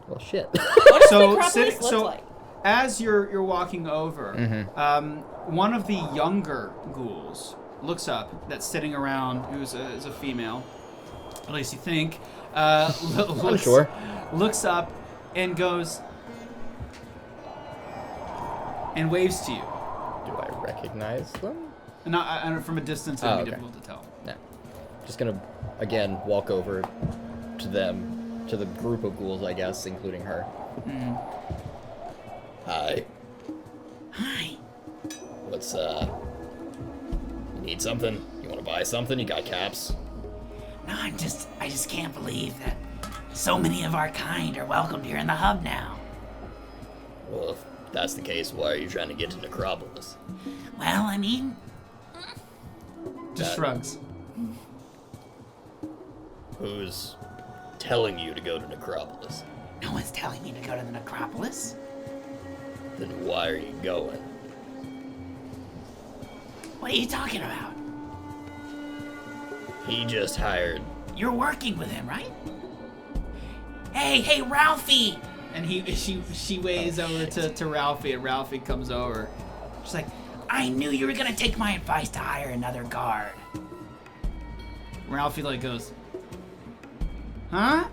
Well, shit. What does the So, Acropolis look like? as you're walking over, Mm-hmm. one of the younger ghouls looks up. That's sitting around. Who's a female, at least you think. Looks, sure. Looks up and goes and waves to you. Do I recognize them? Not from a distance. It'd be okay. difficult to tell. No. Just gonna again walk over to them, to the group of ghouls, I guess, including her. Hi. Hi. What's, you need something? You want to buy something? You got caps? No, I just can't believe that so many of our kind are welcomed here in the hub now. Well, if that's the case, why are you trying to get to Necropolis? Well, I mean, Just shrugs. Who's telling you to go to Necropolis? no one's telling me to go to the Necropolis. Then why are you going? What are you talking about? He just hired. You're working with him, right? Hey, Ralphie! And she waves over to Ralphie, and Ralphie comes over. She's like, I knew you were gonna take my advice to hire another guard. Ralphie goes, huh?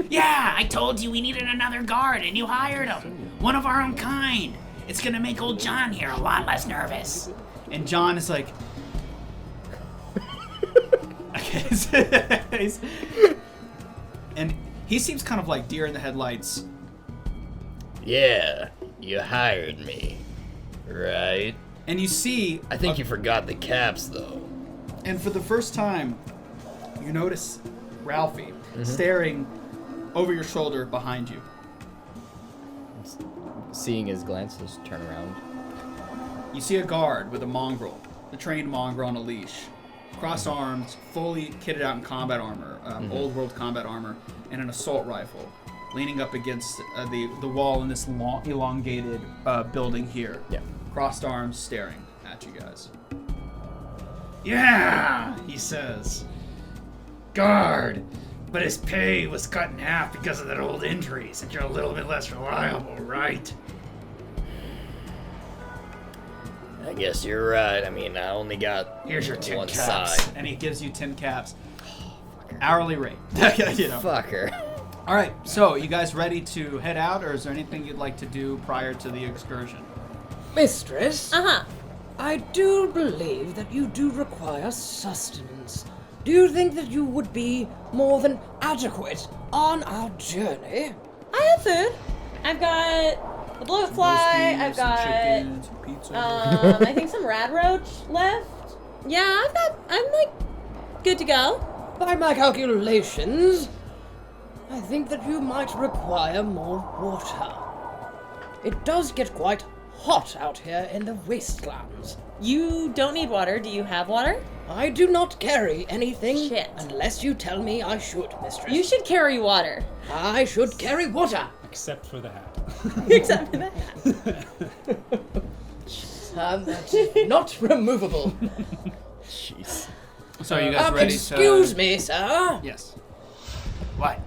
Yeah, I told you we needed another guard, and you hired him. One of our own kind. It's gonna make old John here a lot less nervous. And John is like, and he seems kind of like deer in the headlights. Yeah, you hired me. Right? And you see, I think you forgot the caps, though. and for the first time, you notice Ralphie staring over your shoulder behind you. Seeing his glances turn around. You see a guard with a mongrel, the trained mongrel on a leash, crossed arms, fully kitted out in combat armor, old world combat armor, and an assault rifle, leaning up against the wall in this long, elongated building here. Yeah. Crossed arms, staring at you guys. Yeah, he says. Guard, but his pay was cut in half because of that old injury, since you're a little bit less reliable, right? I guess you're right. I mean, I only got Here's your 10 one caps. side. And he gives you 10 caps. Hourly rate. You know. Fucker. All right, so you guys ready to head out, or is there anything you'd like to do prior to the excursion? Mistress, Uh-huh. I do believe that you do require sustenance. Do you think that you would be more than adequate on our journey? I have food. I've got the blowfly. I've got chicken, some pizza. I think some rad roach left. Yeah, I'm like good to go. By my calculations, I think that you might require more water. It does get quite hot out here in the wastelands. You don't need water. Do you have water? I do not carry anything Shit. unless you tell me I should, mistress. You should carry water. I should carry water. Except for the hat. Except for that. That's not removable. Jeez. So you guys ready to... Excuse me, sir. Yes. What?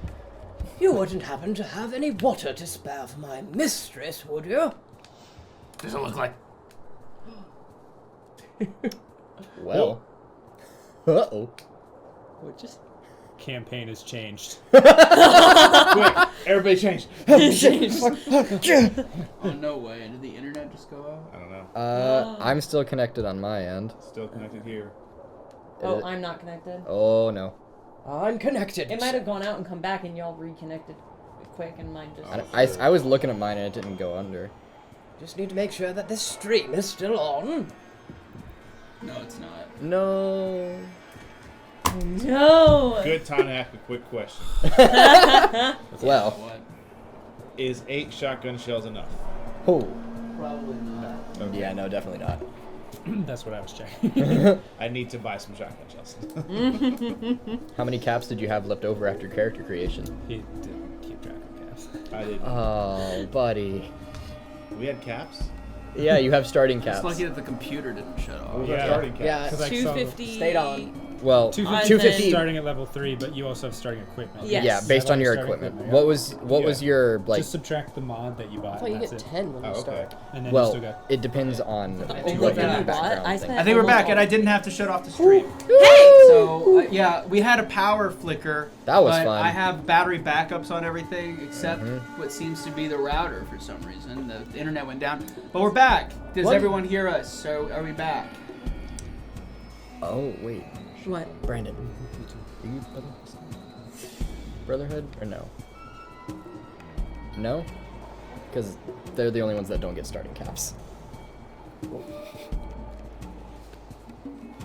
You wouldn't happen to have any water to spare for my mistress, would you? Does it look like... Well. Uh-oh. What just? Campaign has changed. Quick, everybody change. Oh, no way. Did the internet just go out? I don't know. I'm still connected on my end. Still connected here. Oh, I'm not connected. Oh, no. I'm connected. It might have gone out and come back, and y'all reconnected quick, and mine just. I was looking at mine and it didn't go under. Just need to make sure that this stream is still on. No, it's not. No. No. Good time to ask a quick question. Well. What? Is 8 shotgun shells enough? Oh. Probably not. Okay. Yeah, no, definitely not. That's what I was checking. I need to buy some shotgun shells. How many caps did you have left over after character creation? He didn't keep track of caps. I did. Oh, buddy. We had caps? Yeah, you have starting Just caps. lucky that the computer didn't shut off. What was Yeah. our starting cap? Yeah, 'Cause I saw the- 250. stayed on. Well, 250 starting at level 3, but you also have starting equipment. Yes. yeah, based Yeah, on your starting equipment. yeah. What was your like? Just subtract the mod that you bought. I thought you and get that's it. 10 when Oh, you okay. start. And then you Well, still got. it depends on only what thing your you bought, background I thing. spent- I think we're back, and I didn't have to shut off the stream. So, yeah, we had a power flicker. That was but fun. I have battery backups on everything except Mm-hmm. what seems to be the router for some reason. The internet went down. But we're back. Does What? everyone hear us? So, are we back? Oh wait, What? Brandon. Are you Brotherhood or no? No, because they're the only ones that don't get starting caps.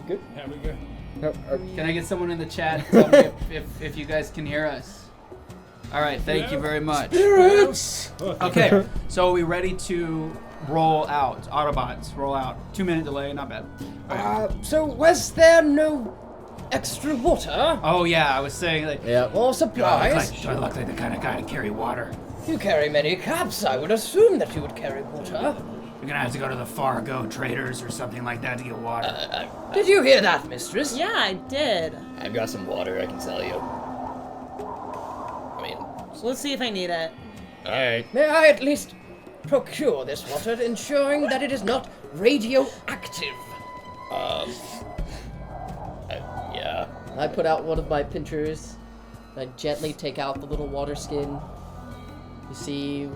Good. Yeah, we go. No, Can I get someone in the chat to tell me if you guys can hear us? All right, thank you very much. Spirits! Okay, so are we ready to roll out? Autobots, roll out. 2-minute delay, not bad. Okay. So was there no extra water Oh yeah, I was saying like yeah. or supplies? Do I look like the kind of guy to carry water? You carry many caps. I would assume that you would carry water. We're gonna have to go to the Fargo Traders or something like that to get water. Did you hear that, mistress? Yeah, I did. I've got some water I can sell you. I mean, So let's see if I need it. alright. May I at least procure this water, ensuring that it is not radioactive? Yeah. I put out one of my pinchers. I gently take out the little water skin. You see,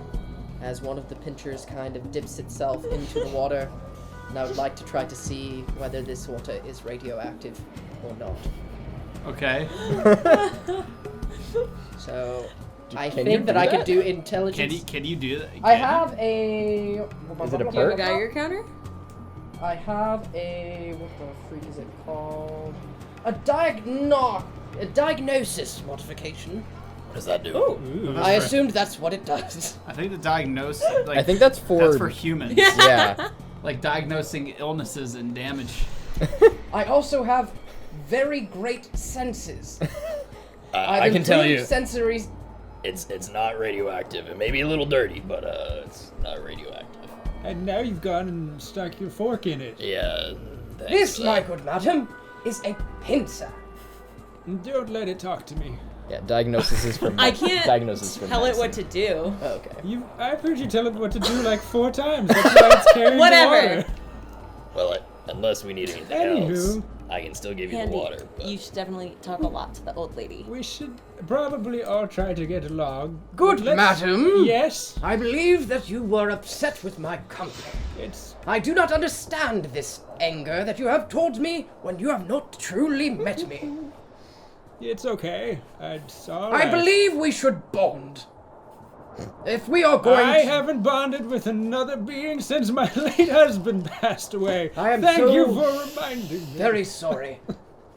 as one of the pinchers kind of dips itself into the water, and I would like to try to see whether this water is radioactive or not. okay. So, I Can you think that do I that? could do intelligence. Can you do that? I have a. Is it a Do you have a perk? Geiger counter? I have a. What the freak is it called? A diagnosis modification. What does that do? Ooh. I assumed that's what it does. I think the diagnosis. Like, I think that's for humans. yeah. Like diagnosing illnesses and damage. I also have very great senses. I can tell you, Sensory. it's not radioactive. It may be a little dirty, but it's not radioactive. And now you've gone and stuck your fork in it. Yeah. Thanks This, for my that. good madam, is a pincer. Don't let it talk to me. Yeah, diagnosis is for I can't diagnosis for tell it what medicine. to do. Okay. I've heard you tell it what to do like 4 times. That's why it's carrying Whatever. the water. Well, unless we need anything else, I can still give you Handy, the water. But you should definitely talk a lot to the old lady. We should probably all try to get along. Good, madam. Yes. I believe that you were upset with my company. I do not understand this anger that you have towards me when you have not truly met me. It's okay. It's all I right. believe we should bond. If we are going I to... haven't bonded with another being since my late husband passed away. I am Thank so you for reminding me. very sorry.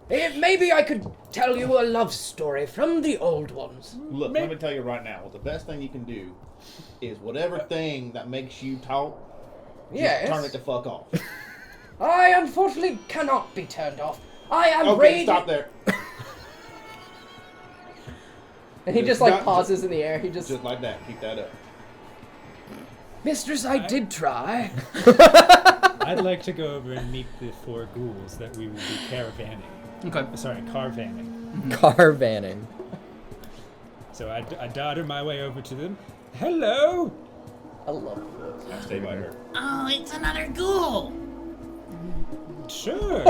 Maybe I could tell you a love story from the old ones. Look, let me tell you right now. Well, the best thing you can do is whatever thing that makes you talk, Yes. turn it the fuck off. I unfortunately cannot be turned off. I am Okay, stop there. And he just like pauses in the air. He Just like that. Keep that up. Mistress, I did try. I'd like to go over and meet the 4 ghouls that we will be caravanning. Okay. Sorry, carvanning. Carvanning. So I dodder my way over to them. Hello. I love I'll stay by her. Oh, it's another ghoul. Sure.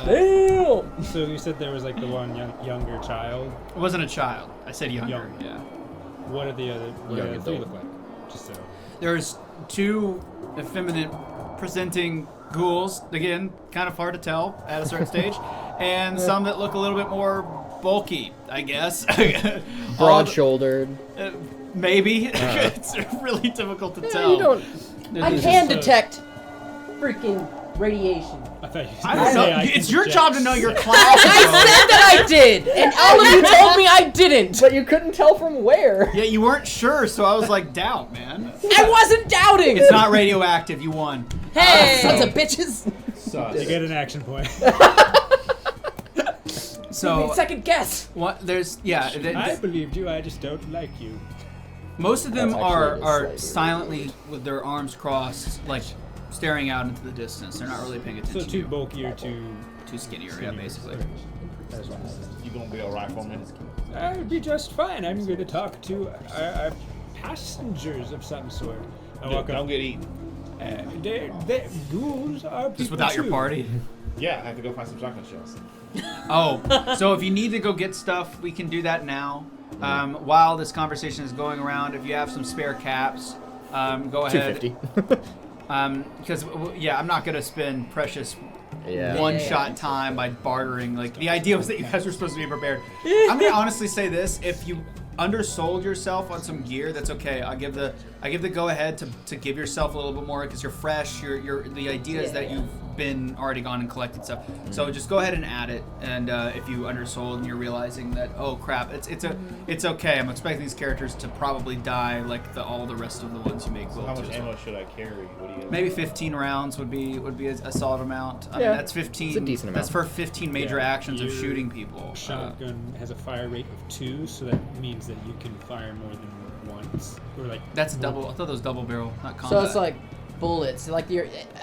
Damn. So you said there was like the one younger child. It wasn't a child. I said younger. Young. Yeah. What are the other? What Young do the other 3 adult. look like? Just so. There's 2 effeminate presenting ghouls, again, kind of hard to tell at a certain stage, and some that look a little bit more bulky, I guess. Broad-shouldered. Maybe. It's really difficult to tell. You don't. I There's can just- detect freaking radiation. I thought you I don't know. It's your job to know your class. I said that I did, and all of you told me I didn't. But you couldn't tell from where. Yeah, you weren't sure, so I was like, doubt, man. I wasn't doubting. It's not radioactive. You won. Hey, sons of bitches. Sus. You get an action point. So Second guess. what? There's I believed you. I just don't like you. most of them That's actually are slightly silently with their arms crossed, like staring out into the distance. They're not really paying attention. So to too you. bulkier, too. Too skinnier, yeah, basically. You gonna be alright for me? I'd be just fine. I'm going to talk to our passengers of some sort. I walk Don't up. get eaten. They ghouls are people Just without your too. party. Yeah, I have to go find some shotgun shells. Oh, so if you need to go get stuff, we can do that now. While this conversation is going around, if you have some spare caps, go ahead. 250. Because I'm not gonna spend precious Yeah. one-shot time by bartering. Like the idea was that you guys were supposed to be prepared. I'm gonna honestly say this: if you undersold yourself on some gear, that's okay. I give the go ahead to give yourself a little bit more because you're fresh. The idea is that you've been already gone and collected stuff. So just go ahead and add it. And if you undersold and you're realizing that, oh crap, it's okay. I'm expecting these characters to probably die like all the rest of the ones you make will How too. much as well. ammo should I carry? What do you guys Maybe 15 rounds would be a solid amount. I Yeah, mean, that's 15. it's a decent That's amount. for 15 major Yeah, actions of your shooting people. Shotgun has a fire rate of 2, so that means that you can fire more than once. Or like That's a more- double. I thought that was double barrel, not combat. So it's like bullets. Like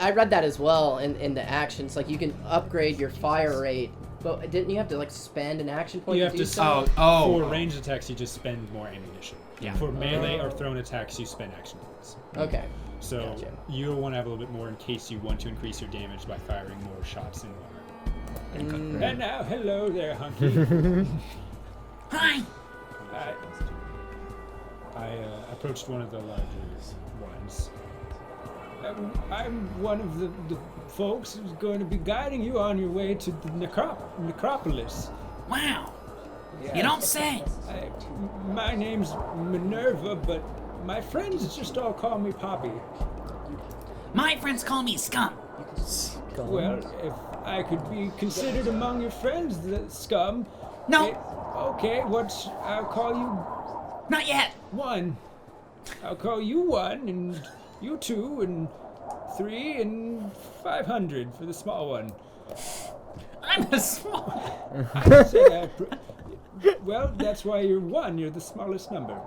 I read that as well in the actions. Like you can upgrade your fire rate, but didn't you have to like spend an action point You to have do to so? for ranged attacks, you just spend more ammunition. Yeah. For melee or thrown attacks, you spend action points. Okay. So Gotcha. you'll want to have a little bit more in case you want to increase your damage by firing more shots in one. And now, hello there, Hunky. Hi. I approached one of the larger ones. I'm one of the folks who's going to be guiding you on your way to the necropolis. Wow. You don't say. My name's Minerva, but my friends just all call me Poppy. My friends call me Scum. Well, if I could be considered among your friends, the scum. No. Okay, I'll call you Not yet. 1. I'll call you 1, and you 2, and 3, and 500 for the small one. I'm a small. I said well, that's why you're 1. You're the smallest number.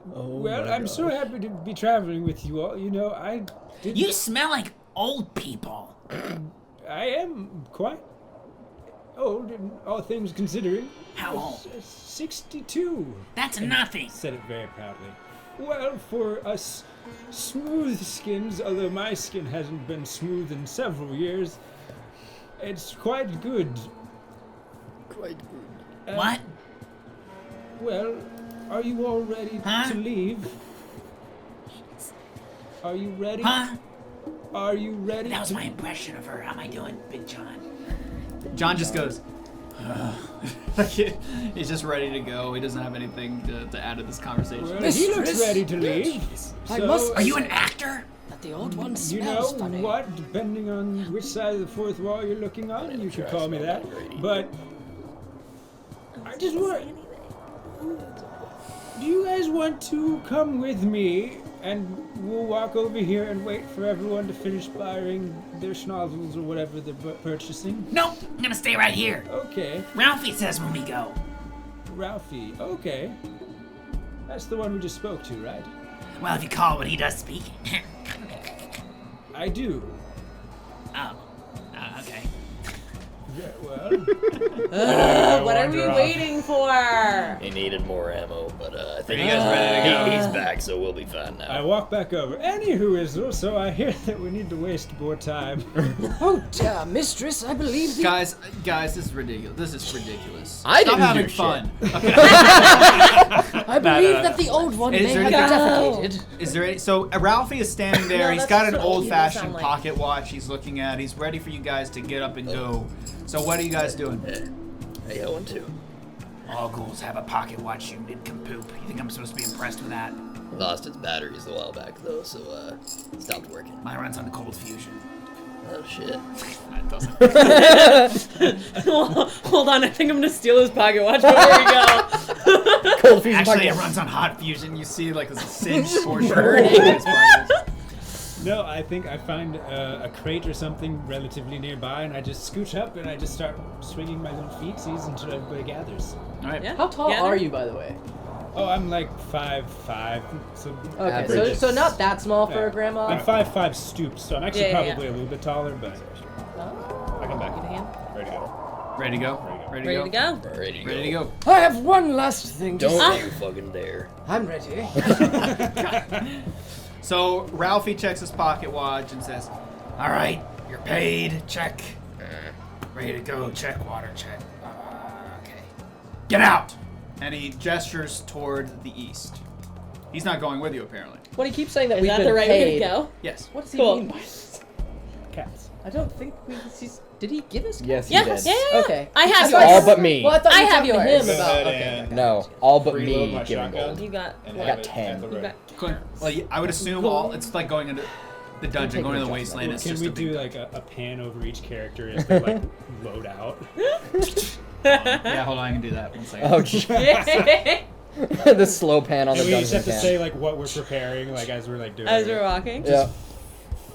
Well, I'm so happy to be traveling with you all. You know, You smell like old people. I am quite old, in all things considering. How old? 62. That's nothing. Said it very proudly. Well, for us smooth skins, although my skin hasn't been smooth in several years, it's quite good. Quite good. What? Well, are you all ready Huh? to leave? Are you ready? Huh? Are you ready? That was to- my impression of her. How am I doing, Big John? John just goes. He's just ready to go. He doesn't have anything to add to this conversation. Well, he looks Mistress. ready to leave. I So, must Are you an actor? But the old one you know smells funny. what? Depending on which side of the fourth wall you're looking on, you could call me that. But I just want. Do you guys want to come with me, and we'll walk over here and wait for everyone to finish buying their schnozzles or whatever they're purchasing? Nope. I'm gonna stay right here. Okay, Ralphie says when we go. Ralphie. Okay, that's the one we just spoke to, right? Well, if you call what he does speaking. I do. Oh. Okay. Yeah, well, What are we waiting for? He needed more ammo, but I think Are you guys ready to go? he's back, so we'll be fine I now. walk back over. Anywho, so I hear that we need to waste more time. Oh dear, mistress, I believe the... Guys, this is ridiculous. This is ridiculous. I Stop didn't having do fun. I believe that the old one Is may there have any- defecated. Is there any, so Ralphie is standing there. No, He's that's got just an what old people old-fashioned sound like. pocket watch. He's looking at. He's ready for you guys to get up and go. So what are you guys doing? I got one too. All ghouls have a pocket watch, you nincompoop. You think I'm supposed to be impressed with that? Lost its batteries a while back though, so it stopped working. Mine runs on cold fusion. Oh shit. It doesn't. Hold on, I think I'm gonna steal his pocket watch before we go. Cold fusion Actually, pocket. it runs on hot fusion. You see like this singed portion of his pockets. No, I think I find a crate or something relatively nearby, and I just scooch up and I just start swinging my little feetsies until everybody gathers. All right. Yeah. How tall Gather. are you, by the way? Oh, I'm like 5'5", so Okay, Average. so not that small for yeah. a grandma. I'm 5'5" stooped, so I'm actually Yeah, yeah, probably a little bit taller, but I come back. Need a hand? Ready to go. Ready to go? Ready to go? Ready to go. Ready to go. I have one last thing to Don't say. you fucking dare. I'm ready. So Ralphie checks his pocket watch and says, All right, you're paid. Check. Ready to go. Check. Water check. Okay. Get out. and he gestures toward the east. He's not going with you, apparently. When he keeps saying that Is we've that been the right way paid, to go? Yes. what does he Cool. mean by this? Cats. I don't think did he give us? Yes, Yeah, he yeah, did. yeah, yeah. Okay. I have thought- yours. All but me. Well, I thought I you were have talking to yours. him Go about. ahead Okay. and No, all but reload my me giving shotgun. gold. You got and what? got have it 10. at the You ready. got Well, I would assume all. It's like going into the dungeon, going to the wasteland. It's Can just we a big do like a pan over each character as they like load out? Yeah, hold on, I can do that. 1 second. Oh, jeez. The slow pan on And the we just dungeon have to pan. say like what we're preparing, like as we're like doing. As it. we're walking. Yeah.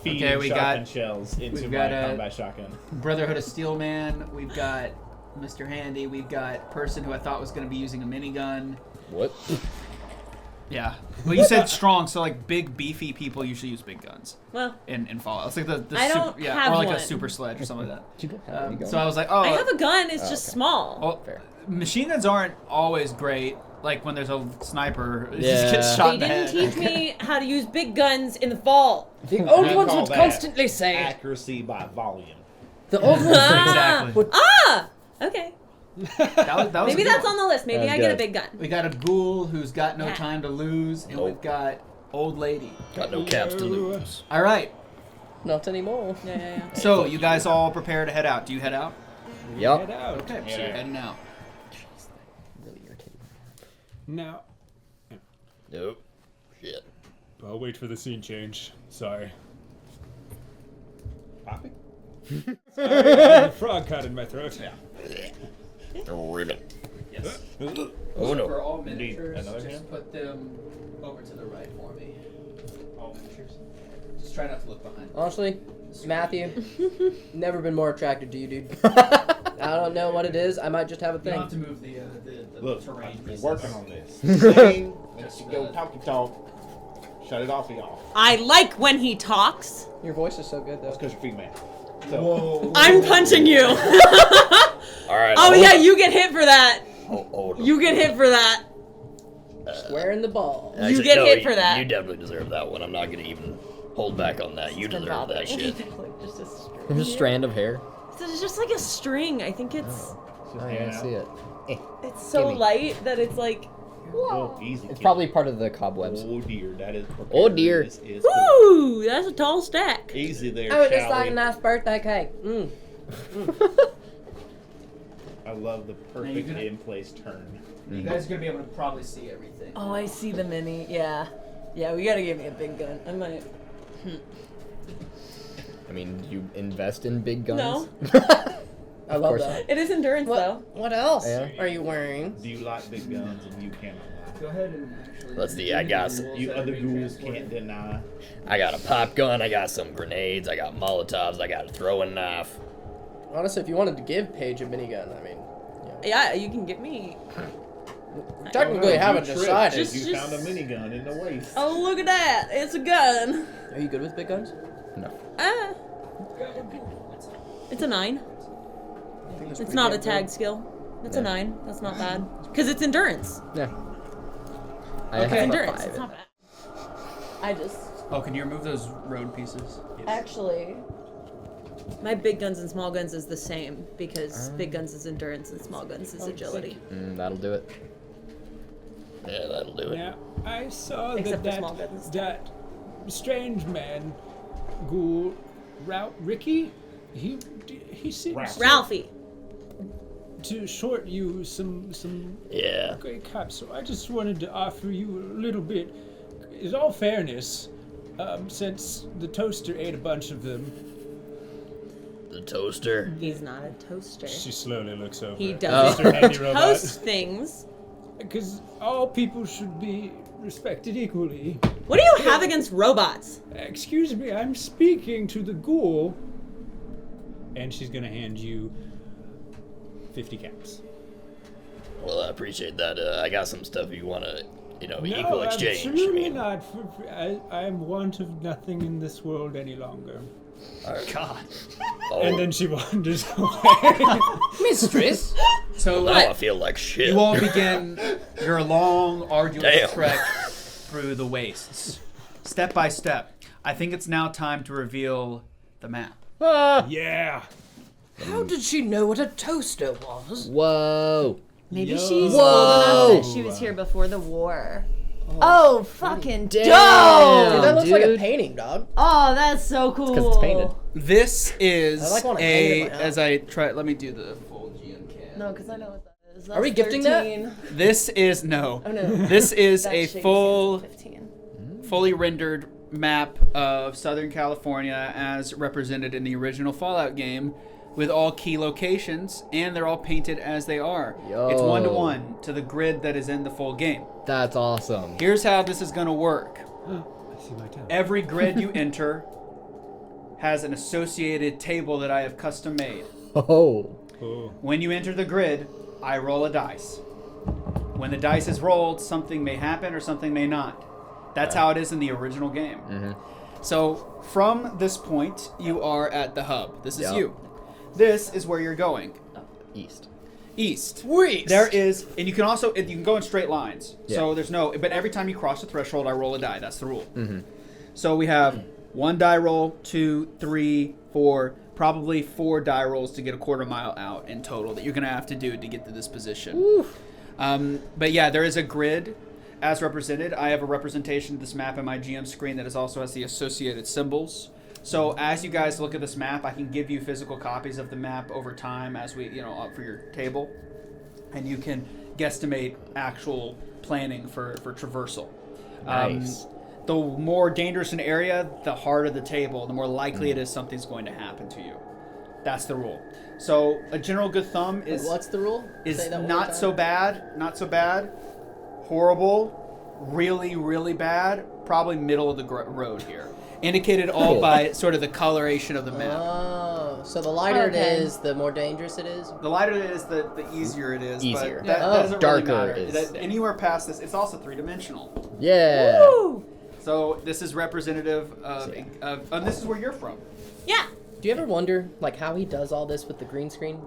Feed Okay, we shotgun got- shells into we've my got a- combat shotgun. Brotherhood of Steelman. We've got Mr. Handy. We've got person who I thought was going to be using a minigun. What? Yeah. Well, you said strong, so like big, beefy people usually use big guns Well, in Fallout. It's like the I super, don't yeah, have or like one. a super sledge or something like that. You don't have any So I was like, oh, I have a gun. It's just okay. small. well, Fair. machine guns aren't always great. Like when there's a sniper, it Yeah. just gets shot They in the didn't head. teach me how to use big guns in the fall. The old I ones call would that constantly say, accuracy by volume. the old ones Exactly. Ah! Okay. That was Maybe a good that's one. on the list. Maybe That was I get a good. big gun. We got a ghoul who's got no Yeah. time to lose, and we've got old lady. Got no caps to lose. All right. Not anymore. Yeah, yeah, yeah. So you guys all prepare to head out. Do you head out? Head Yep. out. Okay. So Yeah. you're heading out. Really irritating. Now, Nope. Shit. I'll wait for the scene change. Sorry. Poppy? The frog caught in my throat. Ribbon. Yes. Oh no. For all Need miniatures, another just hand? put them over to the right for me. All miniatures. Just try not to look behind. Honestly, Matthew, never been more attracted to you, dude. I don't know what it is. I might just have a You don't have thing. to move the Look, terrain. I've been working on this. Thing, let's go talky talk. Shut it off, y'all. I like when he talks. Your voice is so good, That's though. because you're female. So, I'm punching you. All right. Oh yeah, you get hit for that. Hold on. You get hit for that. Square in the ball. You get hit for that. You definitely deserve that one. I'm not gonna even hold back on that. You deserve that shit. Just a string. There's a strand of hair. It's just like a string. I think it's Oh, yeah, I see it. it's so Gimme. light that it's like, Oh, easy. It's kid. probably part of the cobwebs. Oh dear, that is. Oh, dear. This is woo! That's a tall stack. easy there. Oh, it's shall like we? a nice birthday cake. I love the perfect in place turn. You guys are gonna be able to probably see everything. Oh, I see the mini. Yeah, we gotta give me a big gun. I might. I mean, you invest in big guns? No. I love course that. It is endurance though. What else Yeah. are you wearing? Do you like big guns and you cannot lie? Go ahead and actually. Let's see, I got some, You other ghouls can't deny. I got a pop gun, I got some grenades, I got Molotovs, I got a throwing knife. Honestly, if you wanted to give Paige a minigun, I mean, Yeah, you can get me. technically haven't You tricked. decided. You found a minigun in the waste. Oh, look at that! It's a gun. Are you good with big guns? No. Ah. It's a 9. It's not a tag skill. It's a 9. That's not bad. Because it's endurance. Yeah. I It's have a endurance. 5. It's not bad. I just Oh, can you remove those road pieces? actually. My big guns and small guns is the same because big guns is endurance and small guns is agility. That'll do it. Yeah, that'll do it. Now, I saw Except for that small guns. that strange man, ghoul, Ricky, he seems Ralphie. to short you some Yeah. great cups. So I just wanted to offer you a little bit. In all fairness, since the toaster ate a bunch of them, The toaster. He's not a toaster. she slowly looks over. He at doesn't Mr. Handy Robot. toast things. Because all people should be respected equally. What do you have against robots? Excuse me, I'm speaking to the ghoul. And she's gonna hand you 50 caps. Well, I appreciate that. I got some stuff you wanna, equal No, exchange. absolutely not. I am want of nothing in this world any longer. God. Oh, And then she wanders away. Mistress? So now I feel like shit. you all begin your long, arduous Damn. trek through the wastes, step by step. I think it's now time to reveal the map. Yeah. How did she know what a toaster was? Whoa. Maybe Yo. she's Whoa. old enough that she was here before the war. Oh, fucking Damn. dope! Dude, that looks like a dude. painting, dog. Oh, that's so cool. Because it's painted. This is I like when I hang it in a. my house. As I try, let me do the full GM cam. No, because I know what that is. Are we That's gifting 13. that? This is no. Oh, no. This is That a shakes full, is 15. fully rendered map of Southern California as represented in the original Fallout game, with all key locations, and they're all painted as they are. Yo. It's 1-to-1 to the grid that is in the full game. That's awesome. Here's how this is going to work. I see my town. Every grid you enter has an associated table that I have custom made. Oh. Oh. When you enter the grid, I roll a dice. When the dice is rolled, something may happen or something may not. That's how it is in the original game. So from this point, you are at the hub. This is Yep. you. This is where you're going. East. East. East. There is, and you can also, you can go in straight lines. So Yeah. there's no, but every time you cross the threshold, I roll a die. That's the rule. So we have 1 die roll, 2, 3, 4, probably 4 die rolls to get a quarter mile out in total that you're going to have to do to get to this position. But yeah, there is a grid as represented. I have a representation of this map on my GM screen that also has the associated symbols. So as you guys look at this map, I can give you physical copies of the map over time as we, for your table. And you can guesstimate actual planning for traversal. Nice. The more dangerous an area, the harder the table, the more likely it is something's going to happen to you. That's the rule. So a general good thumb is What's the rule? is Say that one more not time. so bad, not so bad, horrible, really, really bad, probably middle of the road here. Indicated all Cool. by sort of the coloration of the map. Oh, so the lighter Okay. it is, the more dangerous it is? The lighter it is, the easier it is. Easier. But that doesn't Darker really matter. is- That anywhere past this, it's also 3-dimensional. Yeah. Woo! So this is representative of and this is where you're from. Yeah. Do you ever wonder, like, how he does all this with the green screen?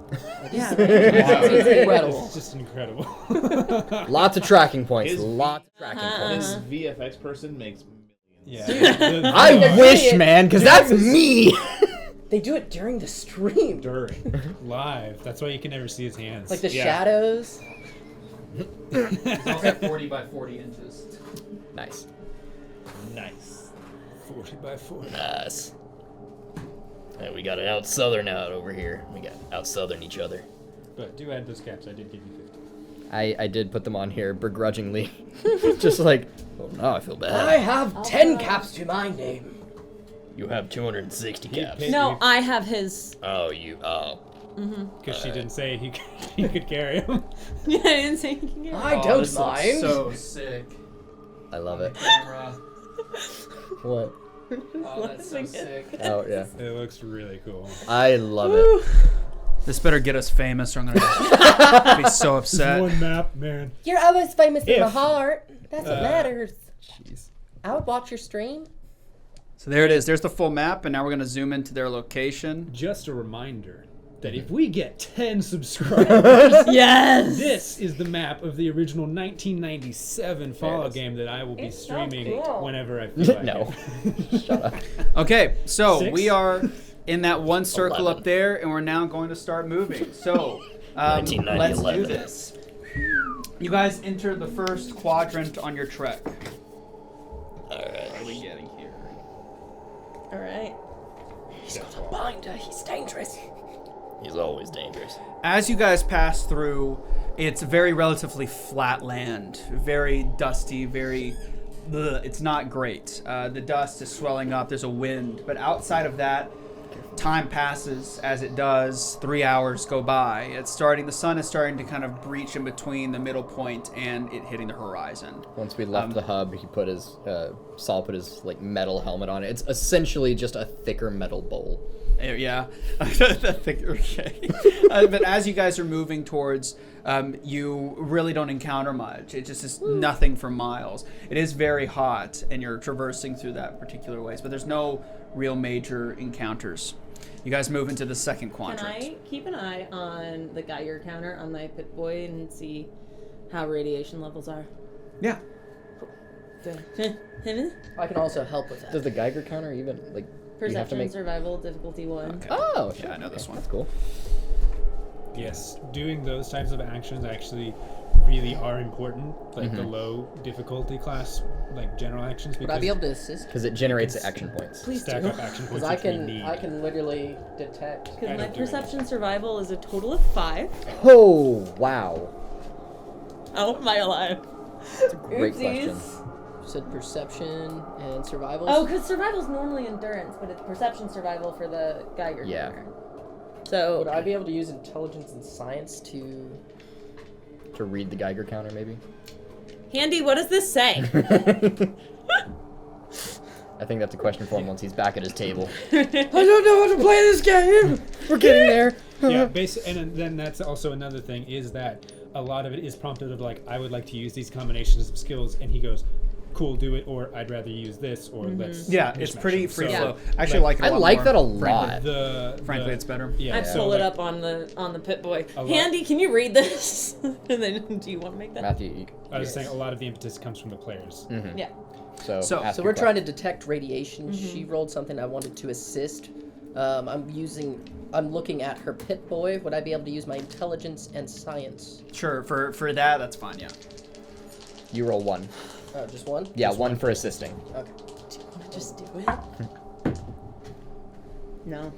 Like, Yeah. it's incredible. It's just incredible. Lots of tracking points. His- Lots of tracking points. This VFX person makes millions. Yeah. I they're wish, doing it man, because that's me. They do it during the stream. During live. That's why you can never see his hands. Like the Yeah. shadows. It's also 40 by 40 inches. Nice. Nice. 40 by 40. Nice. Hey, we got it out southern out over here. We got out southern each other. But do add those caps. I did give you 50. I did put them on here begrudgingly. Just like, oh, now I feel bad. I have 10 caps to my name. You have 260 caps. paid- No, I have his. Oh, you. Oh. Because she didn't say he could carry him. Yeah, I didn't say you can get it. I Oh, don't this looks mind. so sick. I love it. Camera. What? Oh, that's so sick. Oh, yeah. It looks really cool. I love it. This better get us famous or I'm gonna be so upset. One map, man. You're always famous in my If- heart. That's what matters. Jeez. I would watch your stream. So there it is. There's the full map, and now we're gonna zoom into their location. Just a reminder that if we get 10 subscribers, Yes. this is the map of the original 1997 Fallout is. game that I will be It's so streaming cool. whenever I feel like No. it. Shut up. Okay, so 6? we are in that one circle 11. up there, and we're now going to start moving. So let's do 1990-11. this. You guys enter the first quadrant on your trek. Alright. What are we getting here? All right. He's got a binder. He's dangerous. He's always dangerous. As you guys pass through, it's very relatively flat land, very dusty, very. Ugh, it's not great. The dust is swelling up. There's a wind, but outside of that, time passes as it does. 3 hours go by. It's starting. The sun is starting to kind of breach in between the middle point and it hitting the horizon. Once we left the hub, he put his Saul put his like metal helmet on it. It's essentially just a thicker metal bowl. Yeah, I think okay. But as you guys are moving towards, you really don't encounter much. It just is nothing for miles. It is very hot, and you're traversing through that particular ways, but there's no real major encounters. You guys move into the second Can quadrant. I keep an eye on the Geiger counter on my Pit Boy and see how radiation levels are? Yeah. I can also help with that. Does the Geiger counter even like? you have to Perception, make? survival, difficulty 1. Okay. Oh, Yeah, I know this one. That's cool. Yes, doing those types of actions actually really are important, like the low difficulty class, like general actions, Would I because be able to assist? Because it generates action points. Please stack do. up action Because points, which we need. I can literally detect. I Because my don't do perception survival is a total of 5. Oh wow, How am I alive? that's a great question. You said perception and survival. Oh, because survival is normally endurance, but it's perception survival for the Geiger Yeah. counter. So Would I be able to use intelligence and science to? To read the Geiger counter, maybe. Handy, what does this say? I think that's a question for him once he's back at his table. I don't know how to play this game. We're getting there. Yeah, and then that's also another thing is that a lot of it is prompted of like, I would like to use these combinations of skills, and he goes, cool, do it, or I'd rather use this, or let's Yeah, it's mishmash pretty them. free So, flow. I actually like it a I lot like more, that a frankly. lot. Frankly, the- it's better. Yeah, I so pull it like, up on the Pit Boy. lot- Handy, can you read this? And then, do you want to make that? Matthew, you, I was saying a lot of the impetus comes from the players. Yeah. so So- ask So your we're trying to question. detect radiation. She rolled something. I wanted to assist. I'm looking at her Pit Boy. Would I be able to use my intelligence and science? Sure, for that, that's fine. Yeah. You roll 1. Just one. Yeah, one for assisting. Okay. Do you want to just do it? No.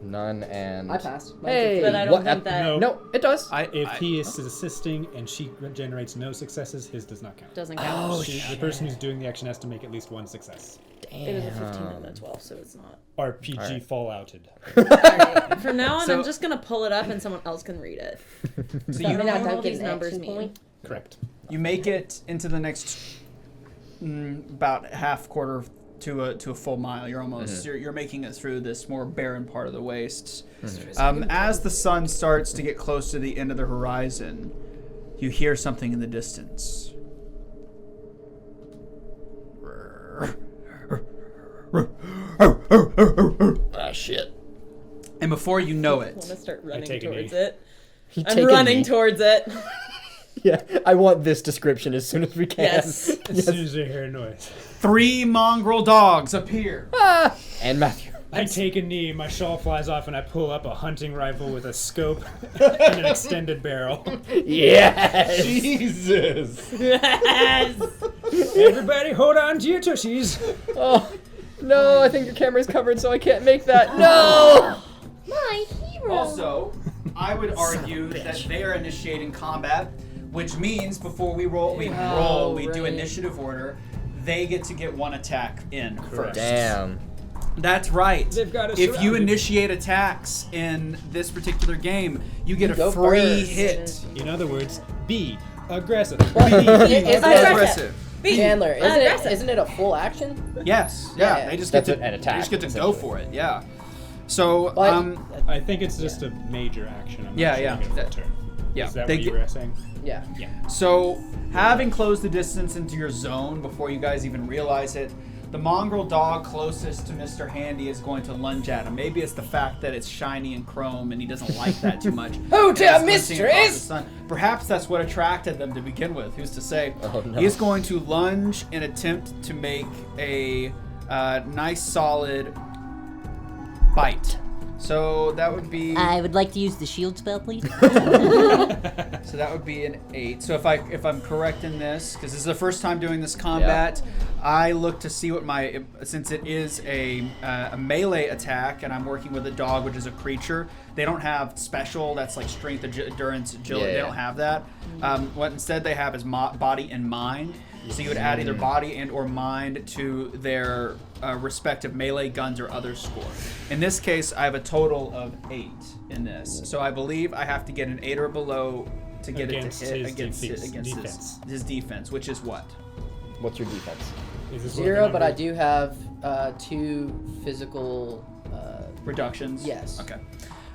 None and. I passed. Mine's a Hey, three. But I don't what? think that No. No, it does. If he is assisting and she generates no successes, his does not count. doesn't count. The person who's doing the action has to make at least one success. It was a 15 and a 12, so it's not. RPG Alright. fallouted. Alright, from now on, So- I'm just gonna pull it up and someone else can read it. So I you don't know what all get these an numbers action mean. point? Correct. You make it into the next about half quarter to a full mile. You're almost you're making it through this more barren part of the wastes. As the sun starts to get close to the end of the horizon, you hear something in the distance. Ah, shit. And before you know I want to it, start running take a towards knee. it. You I'm take a running knee. towards it. Yeah, I want this description as soon as we can. Yes. As soon as I hear a noise. 3 mongrel dogs appear. And Matthew. I take a knee, my shawl flies off, and I pull up a hunting rifle with a scope and an extended barrel. Yes! Jesus. Yes. Everybody hold on to your tushies. Oh, no, I think your camera's covered, so I can't make that. No! My hero. Also, I would argue that they are initiating combat, which means before we roll, we do right. initiative order. They get to get 1 attack in first. Damn. That's right. They've got us If you surrounded. initiate attacks in this particular game, you get a go free first. hit. In other words, be aggressive. Isn't it, Aggressive. Chandler, Aggressive. isn't it a full action? Yes. Yeah. Yeah. They just That's get to an attack, They just get to go essentially. for it. Yeah. So But, I think it's just a major action. I'm not Yeah, sure yeah. I get a full turn. yeah. Is that they what you get- were saying? yeah. So, having closed the distance into your zone before you guys even realize it, the mongrel dog closest to Mr. Handy is going to lunge at him. Maybe it's the fact that it's shiny and chrome and he doesn't like that too much. Oh, And dear it's glinting across the mistress! sun. Perhaps that's what attracted them to begin with. Who's to say? Oh, no. He is going to lunge and attempt to make a nice solid bite. So that would be. I would like to use the shield spell, please. So that would be an 8. So if I'm correct in this, because this is the first time doing this combat, I look to see what my, since it is a melee attack and I'm working with a dog, which is a creature, they don't have special. That's like strength, endurance, agility. Yeah. They don't have that. What instead they have is body and mind. So you would add either body and or mind to their respective melee guns or other score. In this case, I have a total of 8 in this. So I believe I have to get an 8 or below to get Against it to hit his against defense. his defense, which is what? What's your defense? Is this what 0, the but I number- do have 2 physical. Reductions? Yes. Okay.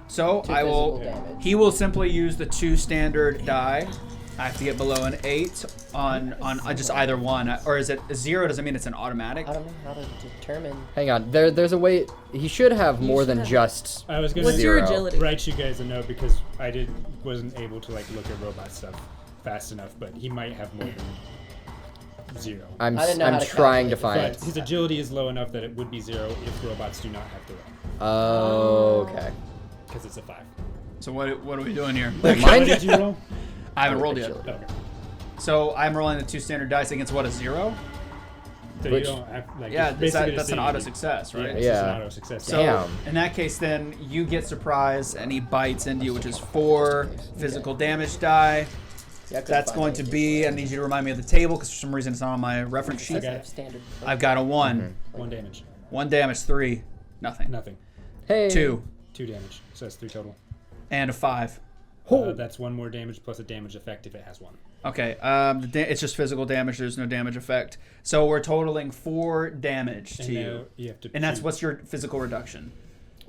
So 2 I will. physical damage. He will simply use the 2 standard die. I have to get below an 8 on just either one, or is it a 0? Does it mean it's an automatic? I don't know how to determine. Hang on. There's a way. He should have more than just. I was gonna What's your 0. agility? write you guys a note because I wasn't able to like look at robot stuff fast enough, but he might have more than 0. I'm I didn't know how to trying to calculate find But it. his agility is low enough that it would be 0 if robots do not have to roll, Oh, okay. because it's a 5. So what are we doing here? What Mine. did you roll? I haven't rolled yet. Agility. Okay. So I'm rolling the 2 standard dice against what, a 0? So Which- you don't have, like, Yeah, it's basically the that's an same. auto success, right? Yeah, it's just an Yeah. auto success. So Damn. in that case, then you get surprised and he bites into you, which is 4 physical damage die. Yeah, I couldn't That's find going to anything. be. I need you to remind me of the table because for some reason it's not on my reference sheet. Okay. Standard. I've got a 1. 1 damage. 1 damage, 3, nothing. Nothing. Hey. 2 2 damage. So that's 3 total. and a 5. That's 1 more damage plus a damage effect if it has 1. Okay, it's just physical damage. There's no damage effect. So we're totaling 4 damage to And now you. you have to. And that's choose- what's your physical reduction?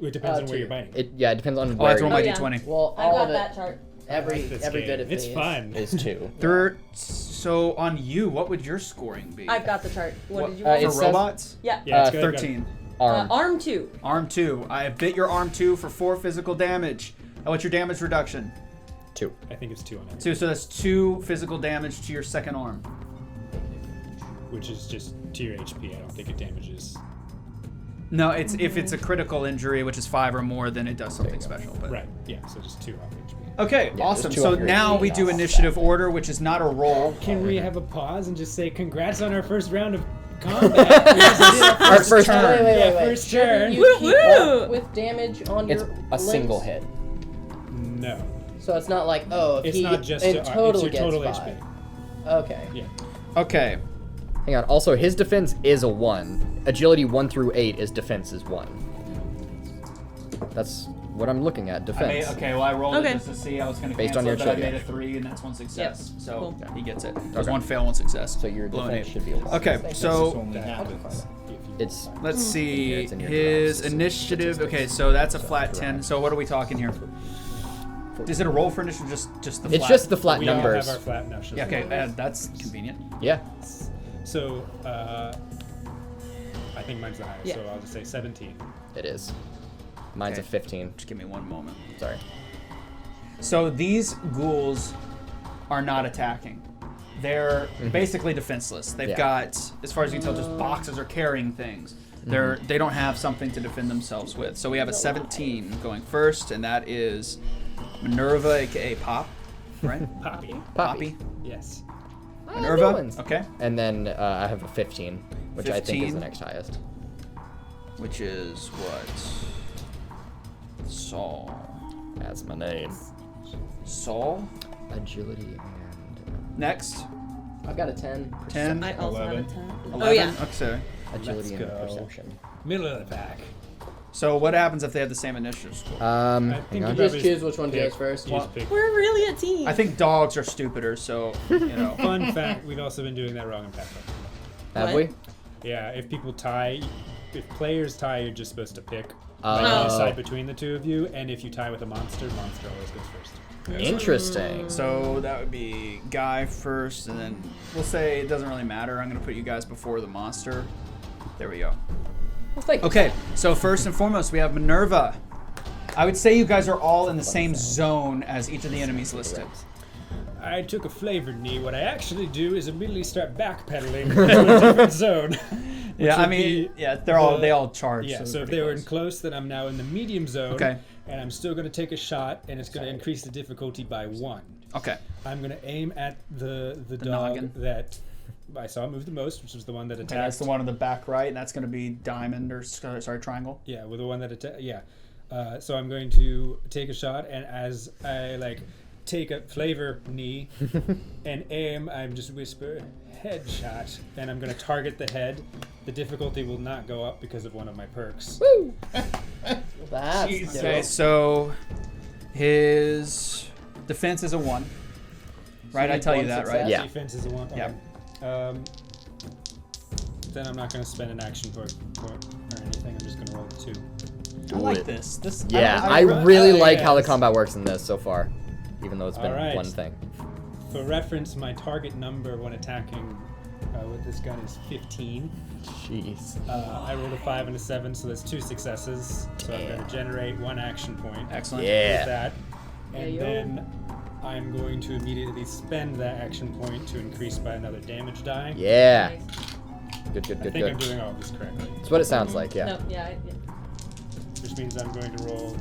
It depends on where 2. you're biting. It depends on Oh, I have where. to roll my yeah. d20. Well, I all got of it. that chart. Every This every game. bit of It's me fun. is 2. So on you, what would your scoring be? I've got the chart. What did you Uh, roll? For it says- robots? Yeah. Yeah, it's good. 13. Arm. Arm 2. Arm 2. I have bit your arm 2 for 4 physical damage. What's your damage reduction? 2. I think it's 2 on it. 2. So that's 2 physical damage to your second arm. Which is just to your HP. I don't think it damages. No, it's if it's a critical injury, which is 5 or more, then it does something special. But Right. Yeah. So just 2 off HP. Okay, Yeah, awesome. just 2 So off your now we do initiative order, which is not a roll. Can we have a pause and just say congrats on our first round of combat? Our first turn. Wait. first Shouldn't turn. you Woo keep woo! up with damage on It's your a single links? hit. No. So it's not like, oh, if It's he not just in it's total your gets total 5. HP. Okay. Yeah. Okay. Hang on. Also, his defense is a 1. Agility 1 through 8 is defense is 1. That's what I'm looking at. Defense. I rolled Okay. it just to see. I was going to Based cancel on your it, but I check. made a 3, and that's 1 success. Yep. So Cool. he gets it. There's Okay. 1 fail, 1 success. So your Below an defense 8. should be a 1. Okay, This so only happens. It's let's see. it's in your His drafts. initiative. Okay, so that's a flat 10. So what are we talking here? Is it a roll for initiative? Just the flat? It's just the flat We all numbers. have our flat numbers. Yeah, okay, that's convenient. Yeah. So, I think mine's the highest, Yeah. so I'll just say 17. It is. Mine's Okay. a 15. Just give me one moment. Sorry. So these ghouls are not attacking. They're basically defenseless. They've Yeah. got, as far as you can tell, just boxes or carrying things. They don't have something to defend themselves with. So we have a 17 going first, and that is Minerva, aka Pop, right? Poppy. Poppy. Yes. Minerva. ones. Okay. And then I have a 15, which I think is 15. the next highest. Which is what? Saul. That's my name. Saul. Agility and Next. I've got a 10. 10. I also have a 11. 10. 11. Oh yeah. Okay. agility Let's and go. perception. Middle of the pack. So what happens if they have the same initiative score? I Hang think on. you Just probably choose which one pick- goes first. you just pick. We're really a team. I think dogs are stupider, so you know. Fun fact: we've also been doing that wrong in Pathfinder. Have What? we? Yeah, if people tie, if players tie, you're just supposed to pick. Oh. Like, you decide between the two of you, and if you tie with a monster, monster always goes first. Interesting. So that would be Guy first, and then we'll say it doesn't really matter. I'm going to put you guys before the monster. There we go. Well, thank you. Okay, so first and foremost, we have Minerva. I would say you guys are all in the same zone as each of the enemies listed. I took a flavored knee. What I actually do is immediately start backpedaling to a different zone. Yeah, I would mean, be they all charge. Yeah, so so they're if pretty they were in close. close, then I'm now in the medium zone. Okay. And I'm still going to take a shot, and it's going to increase the difficulty by 1. Okay. I'm going to aim at the dog noggin. that I saw move the most, which was the one that attacked. Okay, that's the one on the back right, and that's going to be diamond or sorry, triangle. Yeah, with the one that attacked. Yeah. So I'm going to take a shot, and as I take a flavor knee and aim, I'm just whisper headshot, and I'm going to target the head. The difficulty will not go up because of one of my perks. That's Okay, dope. so his defense is a 1. Right, I need tell you one that, success? right? Yeah. Defense is a 1. Yeah. Okay. Then I'm not going to spend an action point or anything. I'm just going to roll a 2. I like this. Yeah, I I really oh, like how the yes. combat works in this so far, even though it's been Alright. one thing. For reference, my target number when attacking with this gun is 15. Jeez. I rolled a 5 and a 7, so that's 2 successes. So I'm going to generate 1 action point. Excellent. With Yeah. that. And yo. then I'm going to immediately spend that action point to increase by another damage die. Yeah. Good, good, I good, think I'm good. doing all of this correctly. That's what it sounds like, yeah. No, yeah. Which means I'm going to roll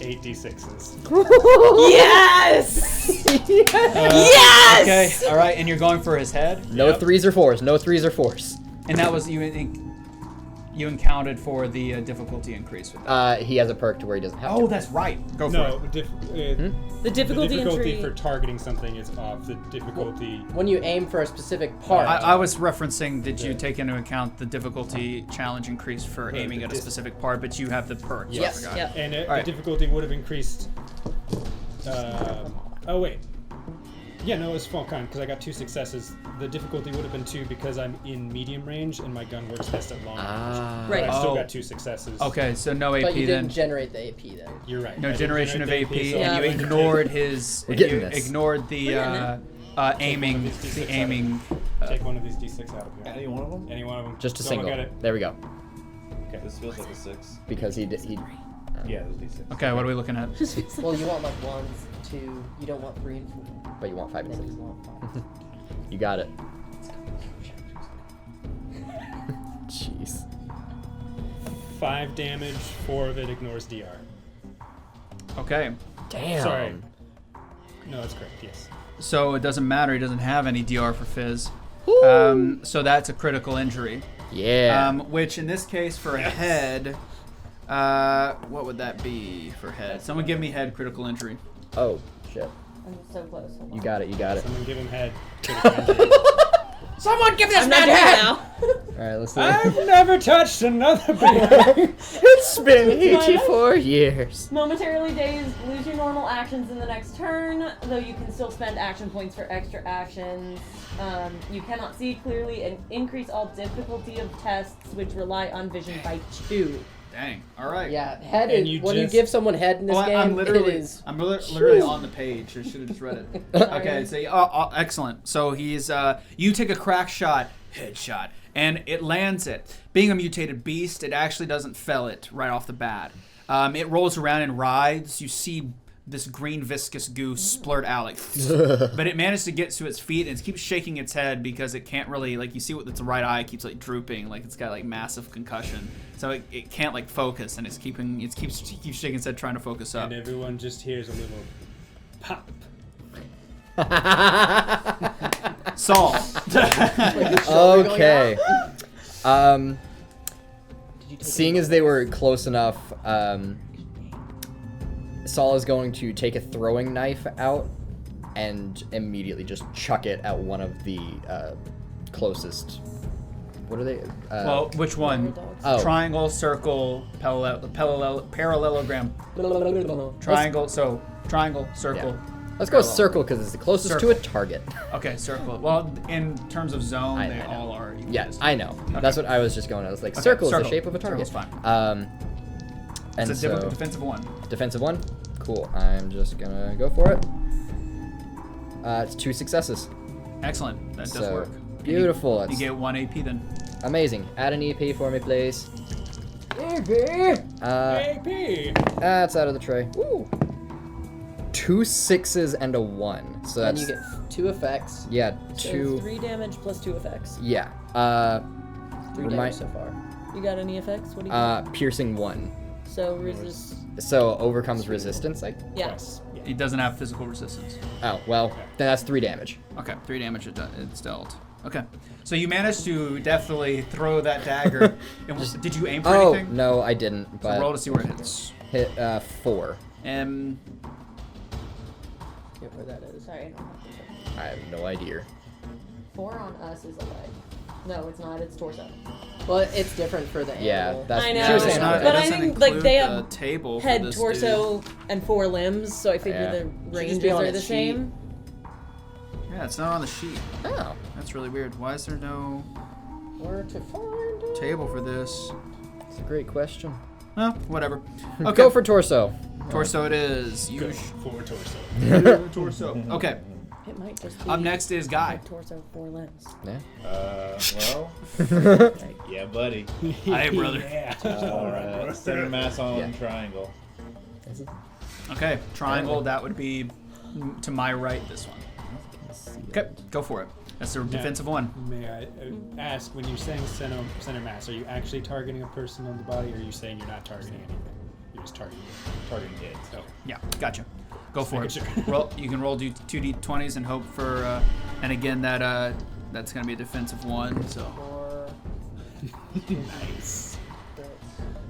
8 d6s. Yes! Yes! Okay, all right, and you're going for his head, No Yep. 3s or 4s. No 3s or 4s. and that was you encounted for the difficulty increase with that. He has a perk to where he doesn't have Oh, to. that's right. Go for No, it. The the difficulty difficulty entry. for targeting something is off. The difficulty. When you aim for a specific part. I was referencing, did you take into account the difficulty challenge increase for Right, aiming the at a dis- specific part, but you have the perk. so I Yes. forgot. Yep. And Alright. the difficulty would have increased. Oh wait. Yeah, no, it was full con because I got 2 successes. The difficulty would have been 2 because I'm in medium range and my gun works best at long range. Ah. Right. But I still Oh. got 2 successes. Okay, so no AP but you then. didn't generate the AP then. You're right. No I didn't generation of generate AP, the so and I'm you going to ignored his. We're and getting you this. ignored the aiming. these D6 The out. aiming. Take one of these d6 out of here. Any one of them? Any one of them. Just a Someone single. Got it. There we go. Okay. This feels like a 6. Because he Yeah, there's D6. Okay, what are we looking at? Well, you want like 1, 2. You don't want 3 and 4. but you want 5 and Then 6. you want 5. You got it. Jeez. 5 damage. 4 of it ignores DR. Okay, Damn. Sorry. No, that's correct. Yes. so it doesn't matter. He doesn't have any DR for Fizz. So that's a critical injury. Yeah. Which in this case for a head, what would that be for head? Someone give me head critical injury. Oh, shit. I'm so close. Hold You on. got it, you got it. Someone give him head. Critical injury. Someone give this I'm not man doing it head! now. Alright, let's see. I've never touched another beer. It's been 84 years. Momentarily dazed, lose your normal actions in the next turn, though you can still spend action points for extra actions. You cannot see clearly and increase all difficulty of tests which rely on vision by 2. Dang. All right. Yeah, head And is, you when you just- give someone head in this Oh, game, I'm literally, it is. I'm literally on the page. I should have just read it. Okay, so excellent. So he's you take a crack shot, headshot, and it lands it. Being a mutated beast, it actually doesn't fell it right off the bat. It rolls around and writhes. You see this green viscous goo splurt out, like, but it managed to get to its feet and it keeps shaking its head because it can't really, like, you see what its right eye keeps like drooping, like it's got like massive concussion, so it can't like focus, and it keeps shaking its head trying to focus up. And everyone just hears a little pop. Saul. Okay. Seeing as they were close enough, Saul is going to take a throwing knife out and immediately just chuck it at one of the closest. What are they? Well, which one? Oh. Triangle, circle, parallelogram. Triangle. So triangle, circle. Yeah. Let's go circle because it's the closest Circle. to a target. Okay, circle. Well, in terms of zone, I they know. all are. Yeah, I know. Okay. That's what I was just going. I was like, Okay, circle is the circle. shape of a target. Circle's fine. And It's a so defensive one. defensive one. Cool. I'm just gonna go for it. It's 2 successes. Excellent. That does So, work. Beautiful. You get 1 AP then. Amazing. Add an EP for me, please. AP! That's out of the tray. Woo. 2 6s and a 1. So And that's you get 2 effects. yeah, So 2. 3 damage plus 2 effects. Yeah. 3 Remind- damage so far. You got any effects? What do you got? Piercing 1. So resist. So overcomes resistance. Like, Yes. It doesn't have physical resistance. oh well, then that's 3 damage. Okay, 3 damage it's dealt. Okay, so you managed to definitely throw that dagger. And did you aim for Oh anything? no, I didn't. So But roll to see where it hits. hit 4. And Get where that is. Sorry, I don't have to. I have no idea. 4 on us is a leg. No, it's not. It's torso. Well, it's different for the Yeah, animal. that's I she know, was it's saying not- but it I doesn't think, like, include they the have table for Head, this torso, and 4 limbs. So I figure Yeah. the Should ranges just be on are its the sheet. same. Dude. Yeah, it's not on the sheet. Oh. That's really weird. Why is there no Where to find it? table for this? It's a great question. Well, whatever. Okay. Go for torso. torso. It is. Go You for torso. torso. Okay. It might just be Up next is Guy. head, torso, 4 limbs. Yeah. Well, yeah, buddy. Hi, brother. Yeah. Center mass on Yeah. triangle. Okay, triangle. That would be to my right. This one. Okay, go for it. That's the defensive one. May I ask, when you're saying center mass, are you actually targeting a person on the body, or are you saying you're not targeting anything? You're just targeting it. Oh. Yeah, gotcha. Go for it. Just making sure. Roll. You can roll 2d20s and hope for. And again, that's gonna be a defensive one. So Nice.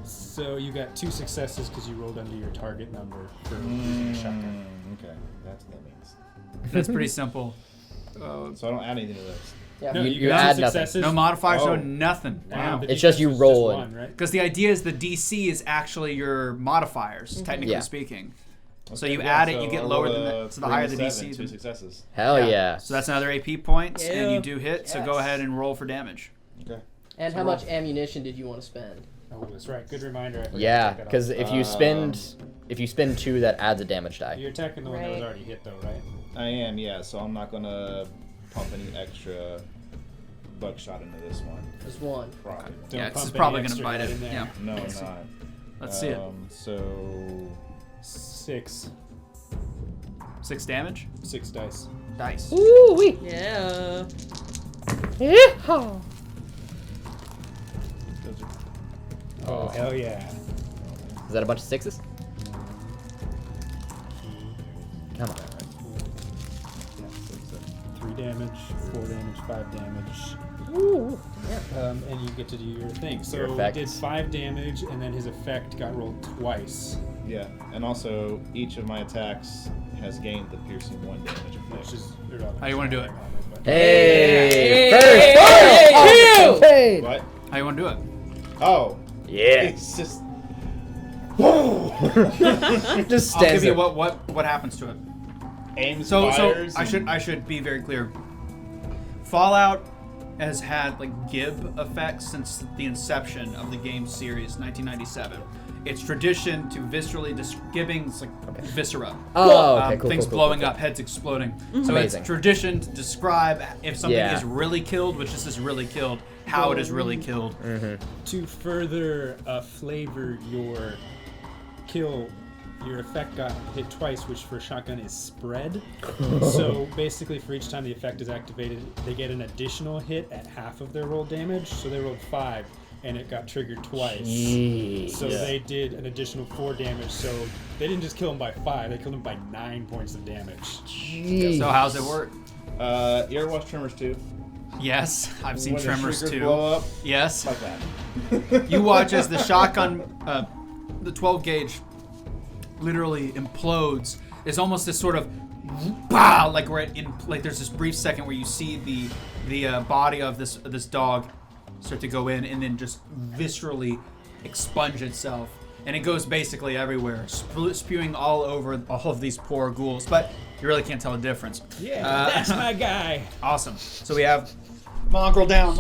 So you got 2 successes because you rolled under your target number for using a shotgun. Okay, that's what that means. that's pretty simple. So I don't add anything to this. Yeah. No, You got add 2 nothing. successes. No modifiers, no Oh. nothing. Wow, Wow. the It's just you defense is roll one, right? Because the idea is the DC is actually your modifiers, technically Yeah. speaking. So Okay, you yeah, add it, so you get I'll lower roll than a that. So the 3 higher to the 7, DC, 2 the successes. Hell yeah. So that's another AP point, and Yeah. you do hit. So go Yes. ahead and roll for damage. Okay. And how much ammunition did you want to spend? Oh, that's right. Good reminder. I forgot to Yeah, take that off. because if you spend 2, that adds a damage die. You're attacking the one that was Right. already hit, though, right? I am, yeah. So I'm not gonna pump any extra buckshot into this one. Just 1. Probably. Don't Yeah, this pump is any probably gonna extra bite lead it. in there. Yeah. No, I'm not. Let's see it. So 6 damage. 6 dice. Dice. Ooh wee. Yeah. Oh, hell yeah. Is that a bunch of 6s? Come on. 3 damage, 4 damage, 5 damage. And you get to do your thing. So Your he effect. did 5 damage, and then his effect got rolled twice, yeah, and also each of my attacks has gained the piercing 1 damage which effect. is irrelevant. How you wanna do it? Hey! Hey! First! Hey! What? How you want to do it? Oh, Yeah. it's just Just I'll give stands you there. what happens to it. aims, So fires. I should be very clear. Fallout has had like gib effects since the inception of the game series, 1997. It's tradition to viscerally gibbings like viscera. Oh, okay, cool. Things cool, blowing cool. up, heads exploding. So Amazing. it's tradition to describe if something Yeah. is really killed, which this is really killed, how it is really killed. To further flavor your kill, your effect got hit twice, which for shotgun is spread. So basically, for each time the effect is activated, they get an additional hit at half of their roll damage. So they rolled 5, and it got triggered twice. Jeez. So they did an additional 4 damage. So they didn't just kill him by 5; they killed him by 9 points of damage. Jeez. So how's it work? You ever watch Tremors 2? Yes, I've seen When the Tremors shriekers 2. blow up? Yes. Like that. You watch as the shotgun, the 12 gauge, literally implodes. There's almost this sort of, bah, like there's this brief second where you see the body of this dog start to go in and then just viscerally expunge itself, and it goes basically everywhere, spewing all over all of these poor ghouls. But you really can't tell the difference. Yeah, that's my guy. Awesome. So we have mongrel down.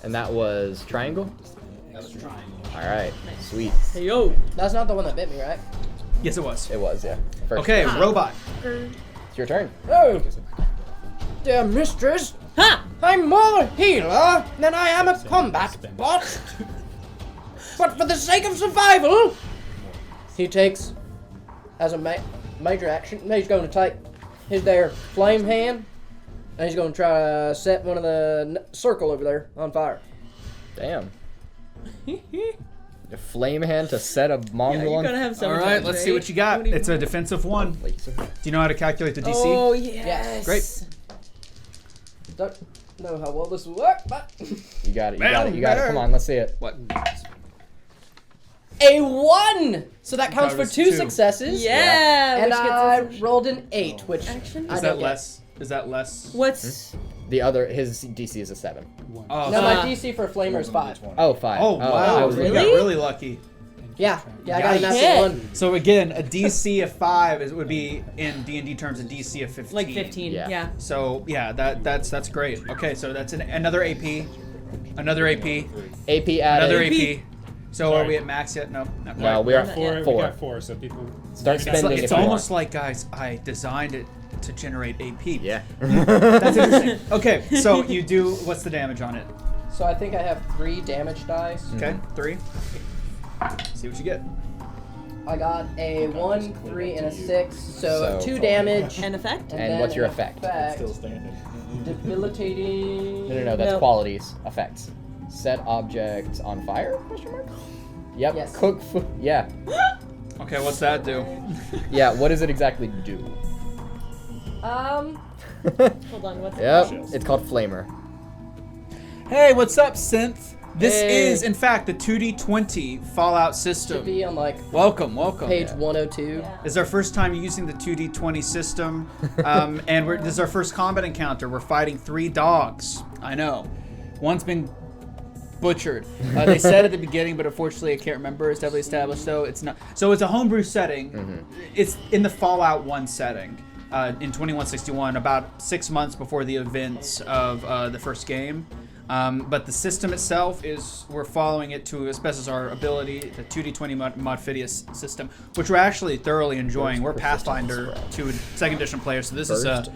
And that was triangle? That was triangle. Alright, sweet. Hey, yo. That's not the one that bit me, right? Yes, it was. It was, yeah. First. Okay, robot. It's your turn. Oh, dear mistress, I'm more a healer than I am a combat bot. But for the sake of survival, he takes, as a major action, he's going to take his there flame hand, and he's going to try to set one of the circle over there on fire. Damn. A flame hand to set a Yeah, mongrel you're on. gonna have so All much right, damage, let's see right? what you got. It's a defensive 1. Do you know how to calculate the DC? Oh yes. Great. Don't know how well this will work, but You got it. Come on, let's see it. What? A 1! So that counts That for was 2 2. successes. Yeah. And which gets I us rolled an 8, which action. I Is don't that get. less? Is that less? What's The other, his DC is a 7. Oh, No, my Uh, DC for Flamer is 5. Oh, 5. oh wow! I was You got Really? really lucky. Yeah, I got a Yikes. natural 1. So again, a DC of 5 would be in D&D terms a DC of 15. like 15? Yeah. Yeah. So yeah, that's great. Okay, so that's another AP, another AP, AP added. another AP. So are Sorry. we at max yet? No, not No, quite. we are Yeah. We four. got 4, so people Start It's, spending it's if you almost want. like, guys, I designed it to generate AP. Yeah. That's interesting. Okay, so you do, what's the damage on it? So I think I have 3 damage dice. Okay, 3. See what you get. I got a 1, 3, and a 6. So So- 2 damage. An effect? And And then what's your an effect? Still standing. Debilitating. No, that's No. qualities. Effects. Set objects on fire? Question mark? Yep. Yes. Cook food. Yeah. Okay, what's that do? Yeah. What does it exactly do? Hold on. What's Yep. it? It's called Flamer. Hey, what's up, Synth? This Hey. is, in fact, the 2D20 Fallout Should system. be on like Welcome. page Yeah. 102. Yeah. This is our first time using the 2D20 system, and this is our first combat encounter. We're fighting 3 dogs. I know. One's been butchered. They said at the beginning, but unfortunately I can't remember. It's definitely established, though. It's not. So it's a homebrew setting. It's in the Fallout 1 setting in 2161, about 6 months before the events of the first game. But the system itself is, we're following it to as best as our ability, the 2D20 Modfidius system, which we're actually thoroughly enjoying. We're persistent, Pathfinder spread. 2 second edition players, so this is Burst,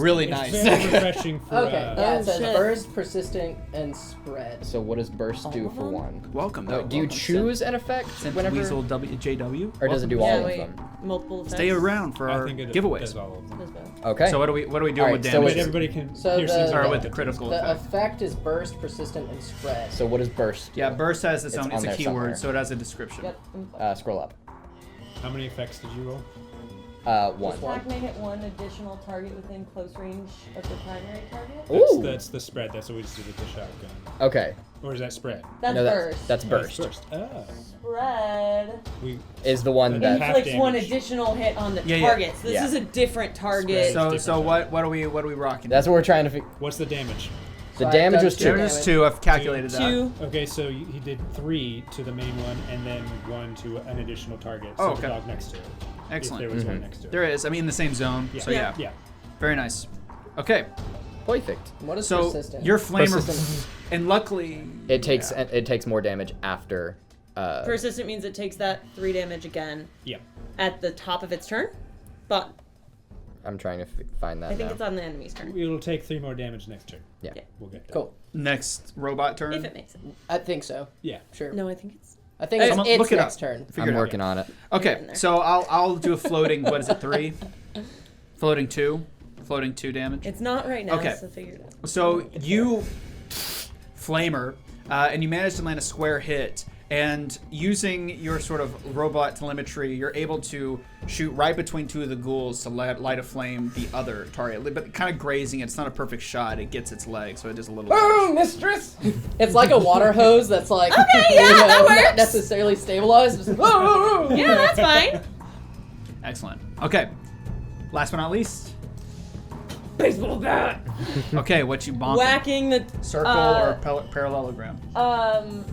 really It's nice. very refreshing for. Okay, yeah, it says shit. burst, persistent, and spread. So what does burst do for one? Welcome, Oh, though. do you choose an effect Synth whenever, Weasel JW? or does it do Yeah, all wait. of them? Multiple effects. Stay around for I our think it giveaways. does all of them. Does both. Okay. So what are we doing Alright, with so damage? But everybody can So hear the- Caesar. Or with the critical The effect. effect is burst, persistent, and spread. So what does burst? Yeah, burst has its It's own. on It's a there keyword, somewhere. so it has a description. Yep. Scroll up. How many effects did you roll? 1. Attack may hit one additional target within close range of the primary target. Ooh. That's the spread. That's what we just did with the shotgun. Okay. Or is that spread? That's No, burst. that's Oh, burst. it's Ah. Spread. We Is the one That- that. half Inflicts one damage. additional hit on the Yeah, yeah. target. So this Yeah. is a different target. So what are we rocking? That's what we're trying to figure. What's the damage? The So I've damage done was 2 2. Damage is 2. I've calculated that. 2. Okay, so he did 3 to the main one, and then 1 to an additional target. So Oh, okay. the dog next to it. Excellent. If there was one next to it. There is. I mean, in the same zone. Yeah. So yeah. Yeah. Very nice. Okay. Perfect. What is So persistent? your flamer, Persistent. and luckily It takes more damage after Persistent means it takes that 3 damage again. Yep. At the top of its turn. But I'm trying to find that I think now. it's on the enemy's turn. It'll take 3 more damage next turn. Yeah. We'll get there. Cool. Next robot turn. If it makes it. I think so. Yeah. Sure. No, I think it's. I think it's, Someone it's look it next up. turn. Figure I'm it out. working on it. Okay, in there. so I'll do a floating. What is it? 3. Floating 2. Floating 2 damage. It's not right now, Okay. so figure it out. So you flamer, and you manage to land a square hit. And using your sort of robot telemetry, you're able to shoot right between 2 of the ghouls to light a flame the other target. But kind of grazing it. It's not a perfect shot. It gets its leg, so it does a little Oh, mistress! It's like a water hose that's like Okay, yeah, that not works. necessarily stabilized. Just, whoa. Yeah, that's fine. Excellent. Okay. Last but not least. Baseball bat. Okay, what you bonking? Whacking the Circle or parallelogram?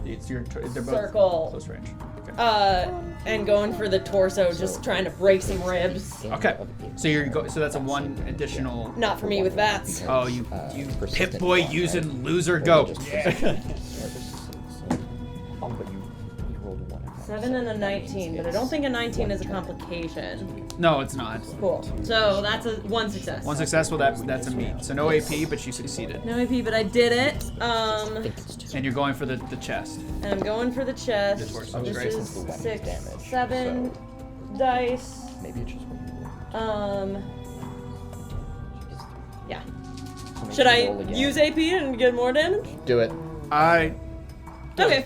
It's your. They're both circle. close range. Okay. And going for the torso, just trying to break some ribs. Okay. So so that's a 1 additional. Not for me with bats. Oh, you Pip Boy using loser go. 7 and a 19, but I don't think a 19 is a complication. No, it's not. Cool. So that's a 1 success. 1 successful. That's a meet. So no AP, but you succeeded. No AP, but I did it. And you're going for the chest. And I'm going for the chest. The torso, This great. is 6, 7 dice. Maybe it's just Yeah. Should I use AP and get more damage? Do it. Okay.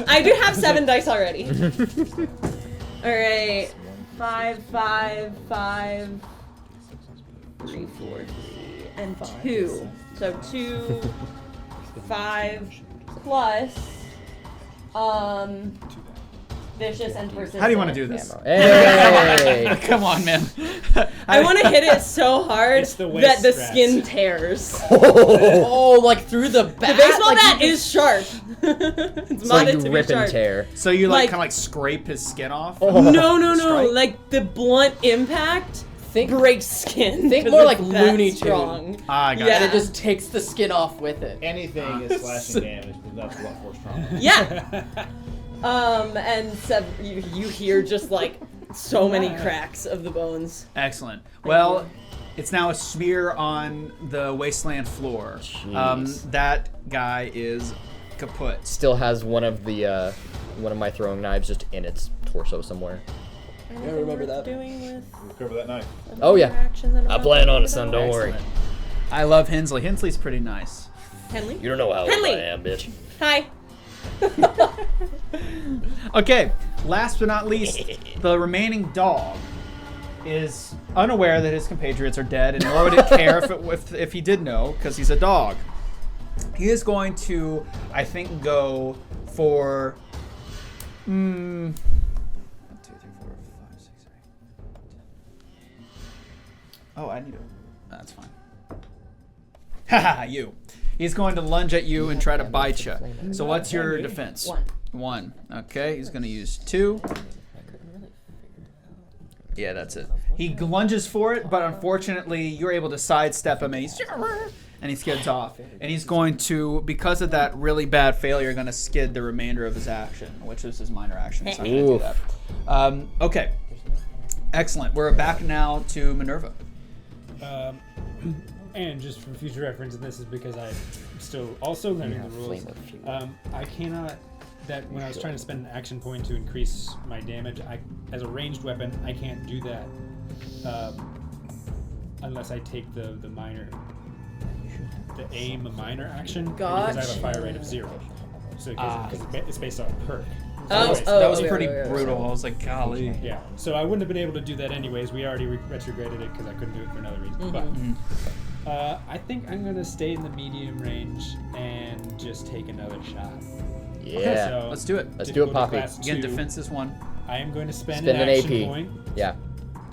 I do have 7 dice already. Alright. 5, 5, 5, 3, 4, 3, and 2. So 2, 5, plus, vicious and persistent. How do you want to do this? Hey! Come on, man. I want to hit it so hard It's the waist that the straps. skin tears. Oh, like through the bat. The baseball like bat you is sharp. It's So modded you to rip be and sharp. tear. So you Like- kind of like scrape his skin off? No. Strike? Like the blunt impact think breaks skin. Think 'cause more it's like that Looney Tune. strong. I got Yeah. and it just takes the skin off with it. Anything is slashing damage, but that's a lot more strong. Yeah. And you hear just like so many cracks of the bones. Excellent. Well, it's now a smear on the wasteland floor. Jeez. That guy is kaput. Still has one of my throwing knives just in its torso somewhere. Yeah, remember that. Doing with Cover that knife. Oh, yeah. action that I'm I about plan to on do it, son. about- Don't worry. I love Hensley. Hensley's pretty nice. Henley? You don't know how old Henley! I am, bitch. Hi. Okay, last but not least, the remaining dog is unaware that his compatriots are dead, and nor would it care if he did know, because he's a dog. He is going to, I think, go for 1, 2, 3, 4, 5, 6, 7, 8. Oh, I need to. That's fine. Haha, you. He's going to lunge at you and try to bite you. So what's your defense? 1. 1. Okay, he's going to use 2. Yeah, that's it. He lunges for it, but unfortunately, you're able to sidestep him, and he skids off. And he's going to, because of that really bad failure, going to skid the remainder of his action, which is his minor action. So I'm going to do that. Okay. Excellent. We're back now to Minerva. And just for future reference, and this is because I'm still also learning the rules. I cannot. That when I was trying to spend an action point to increase my damage, as a ranged weapon, I can't do that unless I take the aim minor action because I have a fire rate of 0. So because it's based on a perk. That was pretty brutal. I was like, golly. Yeah, so I wouldn't have been able to do that anyways. We already retrograded it because I couldn't do it for another reason. But I think I'm going to stay in the medium range and just take another shot. Yeah. So Let's do it. Let's do it, difficulty Poppy. class Again, 2. defense is 1. I am going to spend Spend an an action AP. point Yeah.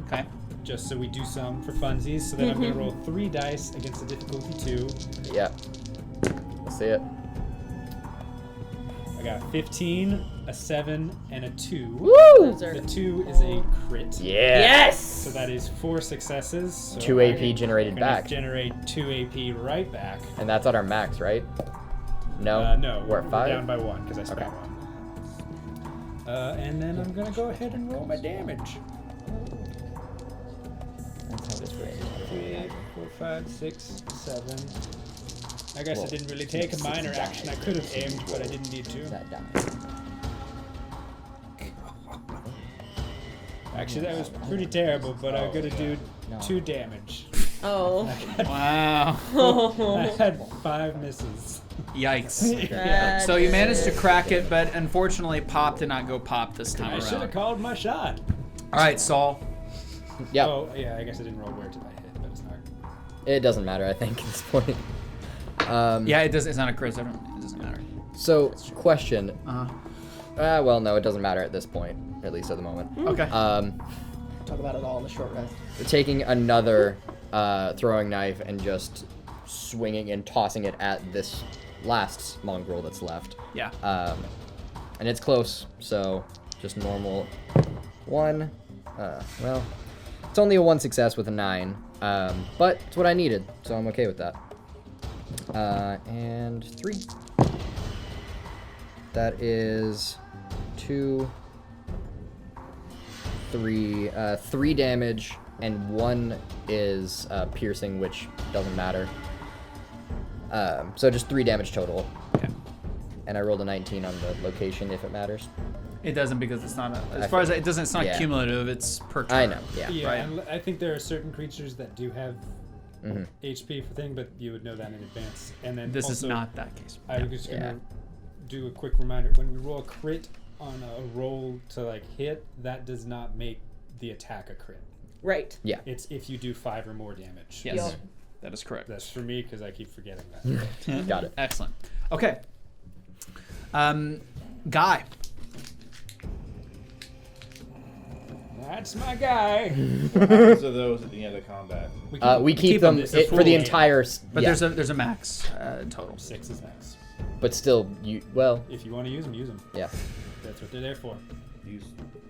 Okay. just so we do some for funsies. So then I'm going to roll 3 dice against the difficulty 2. Yeah. Let's see it. I got 15, a 7, and a 2. Woo! The 2 is a crit. Yeah. Yes! So that is 4 successes. So 2 I'm AP generated gonna back. Generate 2 AP right back. And that's at our max, right? No. No, We're at 5. down by 1 because I spent Okay. 1. And then I'm gonna go ahead and roll my damage. That's how this works. 3, 4, 5, 6, 7. I guess I didn't really take a minor action. I could have aimed, but I didn't need to. That die. Actually, that was pretty terrible, but I'm gonna do 2 damage. Oh. Wow. I had 5 misses. Yikes. That So you managed to is- crack it, but unfortunately, Pop did not go pop this time I should have around. called my shot. All right, Saul. Yep. Oh, yeah, I guess I didn't roll where did I hit, but it's not. It doesn't matter, I think, at this point. Yeah, it does. It's not a crit. So it doesn't matter. So, question. Uh-huh. Well, no, it doesn't matter at this point, at least at the moment. Okay. Talk about it all in the short rest. Taking another throwing knife and just swinging and tossing it at this last mongrel that's left. Yeah. And it's close, so just normal 1. Well, it's only a 1 success with a 9, but it's what I needed, so I'm okay with that. And 3. That is 2, 3, 3 damage, and 1 is piercing, which doesn't matter. So just 3 damage total. Okay. And I rolled a 19 on the location, if it matters. It doesn't because it's not. As far as it doesn't, it's not Yeah. cumulative. It's per turn. I know, yeah. Yeah, Right. and I think there are certain creatures that do have HP for thing, but you would know that in advance. And then This is also, not that case. I'm just gonna Yeah. do a quick reminder: when we roll a crit on a roll to like hit, that does not make the attack a crit. Right. Yeah. It's if you do 5 or more damage. Yes, Yup. that is correct. That's for me because I keep forgetting that. Got it. Excellent. Okay. Guy. That's my guy. What happens to those at the end of combat? We keep keep them them. It's a for full the game. entire. But Yeah. there's a max total. 6 is max. But still, well, If you want to use them, use them. yeah. That's what they're there for. Use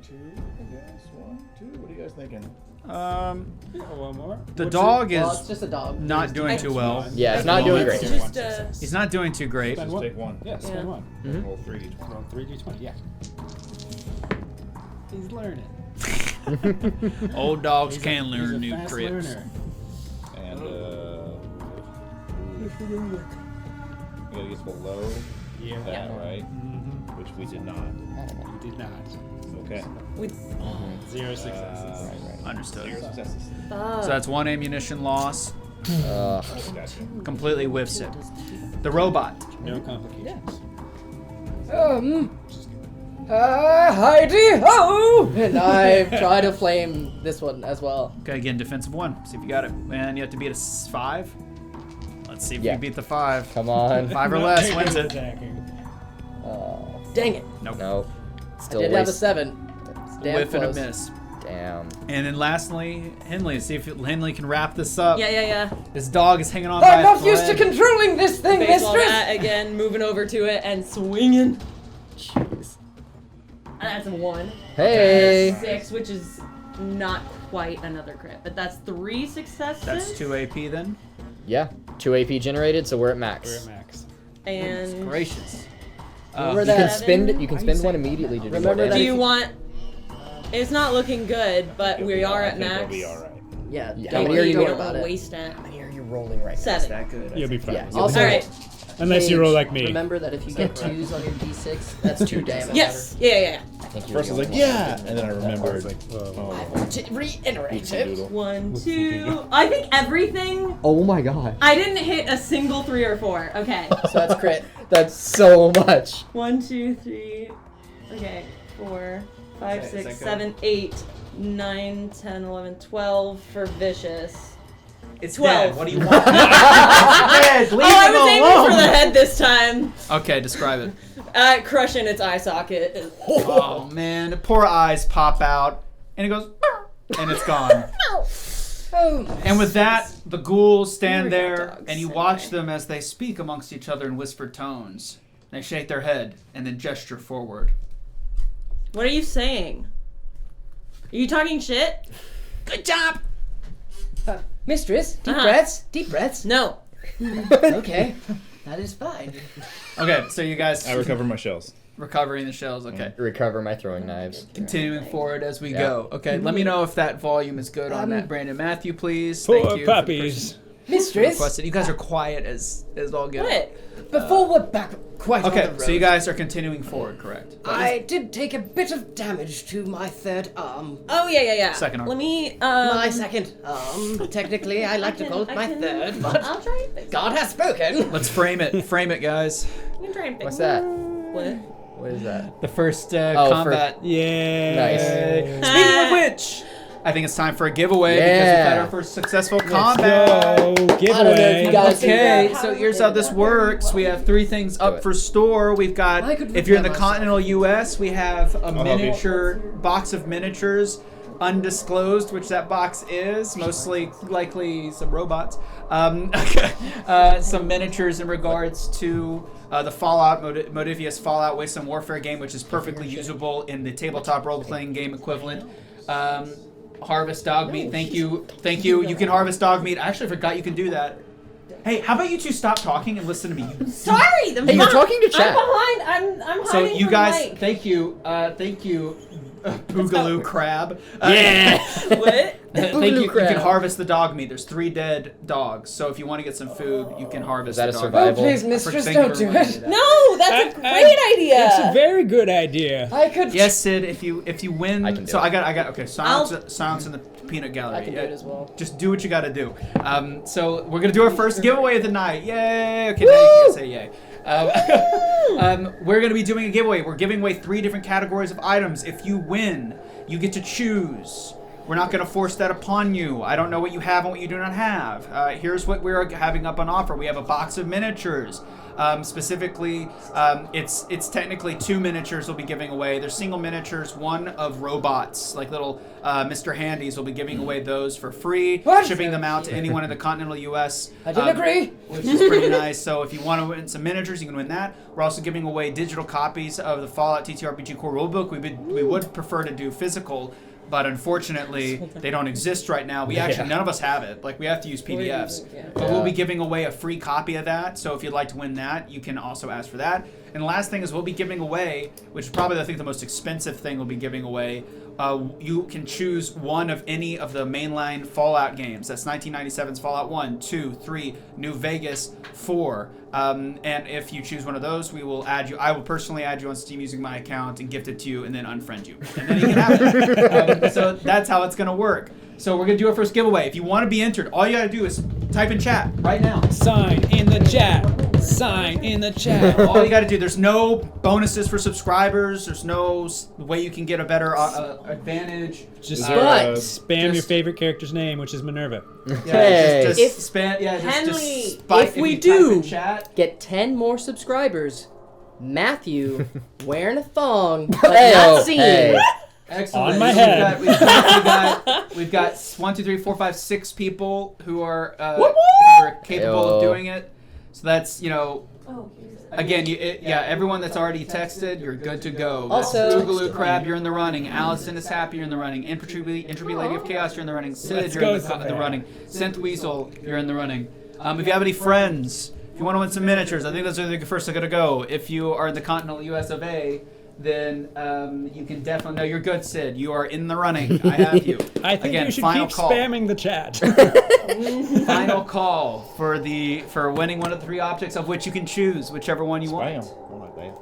2, I guess. 1, 2. What are you guys thinking? One more. The What's dog Well, is it's just a dog. not doing too well. Yeah, it's not doing It's great. just He's not doing too great. Spend Just one. take 1. Yeah, spend Yeah. one. Roll 3 d20. Roll 3d20. Yeah. He's learning. Old dogs He's can a learn new fast tricks. learner. And you gotta get below Yeah. that, right? Mm-hmm. Which we did not. You did not. Okay. with 0 successes. Understood. 0 successes. So that's 1 ammunition loss. Gotcha. Completely whiffs it. The robot. No complications. Heidi ho! And I try to flame this one as well. Okay, again, defensive 1. See if you got it. And you have to beat a 5. Let's see if Yeah. you beat the 5. Come on. 5 or less wins it. Attacking. Dang it! Nope. No. I Still did have a waste. 7. It's damn Whiff and a close. miss. Damn. And then lastly, Henley. See if Henley can wrap this up. yeah. This dog is hanging on by I'm a not used to thread. controlling this thing, Baseball mistress! bat again, moving over to it and swinging. Jeez. That's a 1. Hey. 6, which is not quite another crit, but that's 3 successes. That's 2 AP then. Yeah. 2 AP generated, so we're at max. We're at max. And Gracious. Remember You that? can spend. You can Why spend you one say- immediately to do Remember more that do damage. you want? It's not looking good, but we are I at think max. we'll be alright. Yeah, Yeah, don't, how many are you don't rolling? worry about it. Waste it. How many are you rolling right now? 7. That good. You'll be fine. Yeah. Also, All right. Unless you Paige, roll like me. Remember that if you get 2s on your d6, that's 2 damage. Yes. Yeah. I think First I was like, yeah, and then I remembered. To reiterate it. Doodle. 1, 2. I think everything. Oh my god. I didn't hit a single 3 or 4. Okay. So that's crit. That's so much. 1, 2, 3. Okay. 4, 5, Is 6, that good? 7, 8, 9, 10, 11, 12 for vicious. It's 12. dead. What do you want? Dead. Leave Oh, I him was aiming alone. for the head this time. Okay, describe it. Crushing its eye socket. Oh man, the poor eyes pop out, and it goes, and it's gone. And with that, the ghouls stand You're there, dogs, and you watch anyway. them as they speak amongst each other in whispered tones. They shake their head and then gesture forward. What are you saying? Are you talking shit? Good job. Mistress, deep Uh-huh. breaths, deep breaths. No. Okay, that is fine. Okay, so you guys. I recover my shells. Recovering the shells. Okay. Recover my throwing knives. Continuing forward as we Yeah. go. Okay. Let me know if that volume is good on that. Brandon Matthew, please. Poor Thank you. puppies. Mistress, You guys are quiet as all good. What? before we're back quite on the Okay, road, so you guys are continuing forward, correct? I did take a bit of damage to my third arm. Oh yeah. Second arm. Let me. My second arm. Technically, I like to call it my third, but I'll try and fix it. God has spoken. Let's frame it. Frame it, guys. I can try and fix What's it. that? What? What is that? The first for- combat. Yeah. Nice. Speaking of which, I think it's time for a giveaway because we've had Yeah. our first successful Let's combat. go. I don't know if Giveaway. you guys Okay, figured out so how here's to how do this that. works. We have 3 things Do up it. for store. We've got, I could if you're in the prepare myself. continental U.S., we have a help you. miniature box of miniatures, undisclosed, which that box is, mostly likely some robots. Some miniatures in regards to the Fallout, Modifius Fallout Wasteland Warfare game, which is perfectly usable in the tabletop role-playing game equivalent. Harvest dog meat. Thank you. You can harvest dog meat. I actually forgot you can do that. Hey, how about you two stop talking and listen to me? Sorry, the Hey, you're talking to chat. I'm behind. I'm So hiding you from guys, Mike. thank you, Boogaloo Crab. Yeah. What? Thank Boogaloo you. You crab. can harvest the dog meat. There's 3 dead dogs, so if you want to get some food, you can harvest. Is that the a dog survival? meat. Oh, please, mistress, Thank you don't for do reminding me it. of that. No, that's a great idea. It's a very good idea. I could. Yes, Sid. If you win, I can do so it. I got. Okay, silence in the peanut gallery. I can do it as well. Just do what you got to do. So we're gonna do our first giveaway of the night. Yay! Okay, now you can say yay. We're gonna be doing a giveaway. We're giving away 3 different categories of items. If you win, you get to choose. We're not going to force that upon you. I don't know what you have and what you do not have. Here's what we're having up on offer. We have a box of miniatures. Specifically, it's technically 2 miniatures we'll be giving away. They're single miniatures, 1 of robots, like little Mr. Handies. We'll be giving away those for free, What? shipping them out to anyone in the continental U.S. I didn't agree. Which is pretty nice. So if you want to win some miniatures, you can win that. We're also giving away digital copies of the Fallout TTRPG core rulebook. We would prefer to do physical, but unfortunately they don't exist right now. None of us have it. Like, we have to use PDFs. But we'll be giving away a free copy of that. So if you'd like to win that, you can also ask for that. And the last thing is we'll be giving away, which is probably I think the most expensive thing we'll be giving away. You can choose one of any of the mainline Fallout games. That's 1997's Fallout 1, 2, 3, New Vegas, 4. And if you choose one of those, we will add you. I will personally add you on Steam using my account and gift it to you and then unfriend you. And then you can have it. So that's how it's going to work. So we're going to do our first giveaway. If you want to be entered, all you got to do is type in chat right now. Sign in the chat. Sign in the chat. All you got to do, there's no bonuses for subscribers. There's no way you can get a better advantage. Just Spam your favorite character's name, which is Minerva. Yeah, just If- spam. Yeah, Henley, just spike if we you type do in chat. get 10 more subscribers, Matthew wearing a thong, but Hey-o, not seen. hey. Excellent. On my So head. We've got 1, 2, 3, 4, 5, 6 people who are capable of Heyo. doing it. So that's Oh, again, everyone that's already texted, you're good to go. Also- Boogaloo Crab, you're in the running. Allison is happy, you're in the running. Entropy Lady of Chaos, you're in the running. Sid, Let's you're go, in the Savannah. running. Synth Weasel, you're in the running. If you have any friends, if you want to win some miniatures, I think that's where the first are going to go. If you are in the continental US of A, then you can definitely. No, you're good, Sid. You are in the running. I have you. I think Again, you should final keep call. spamming the chat. Final call for winning one of the 3 objects of which you can choose whichever one you want. Spam. Oh, my bad.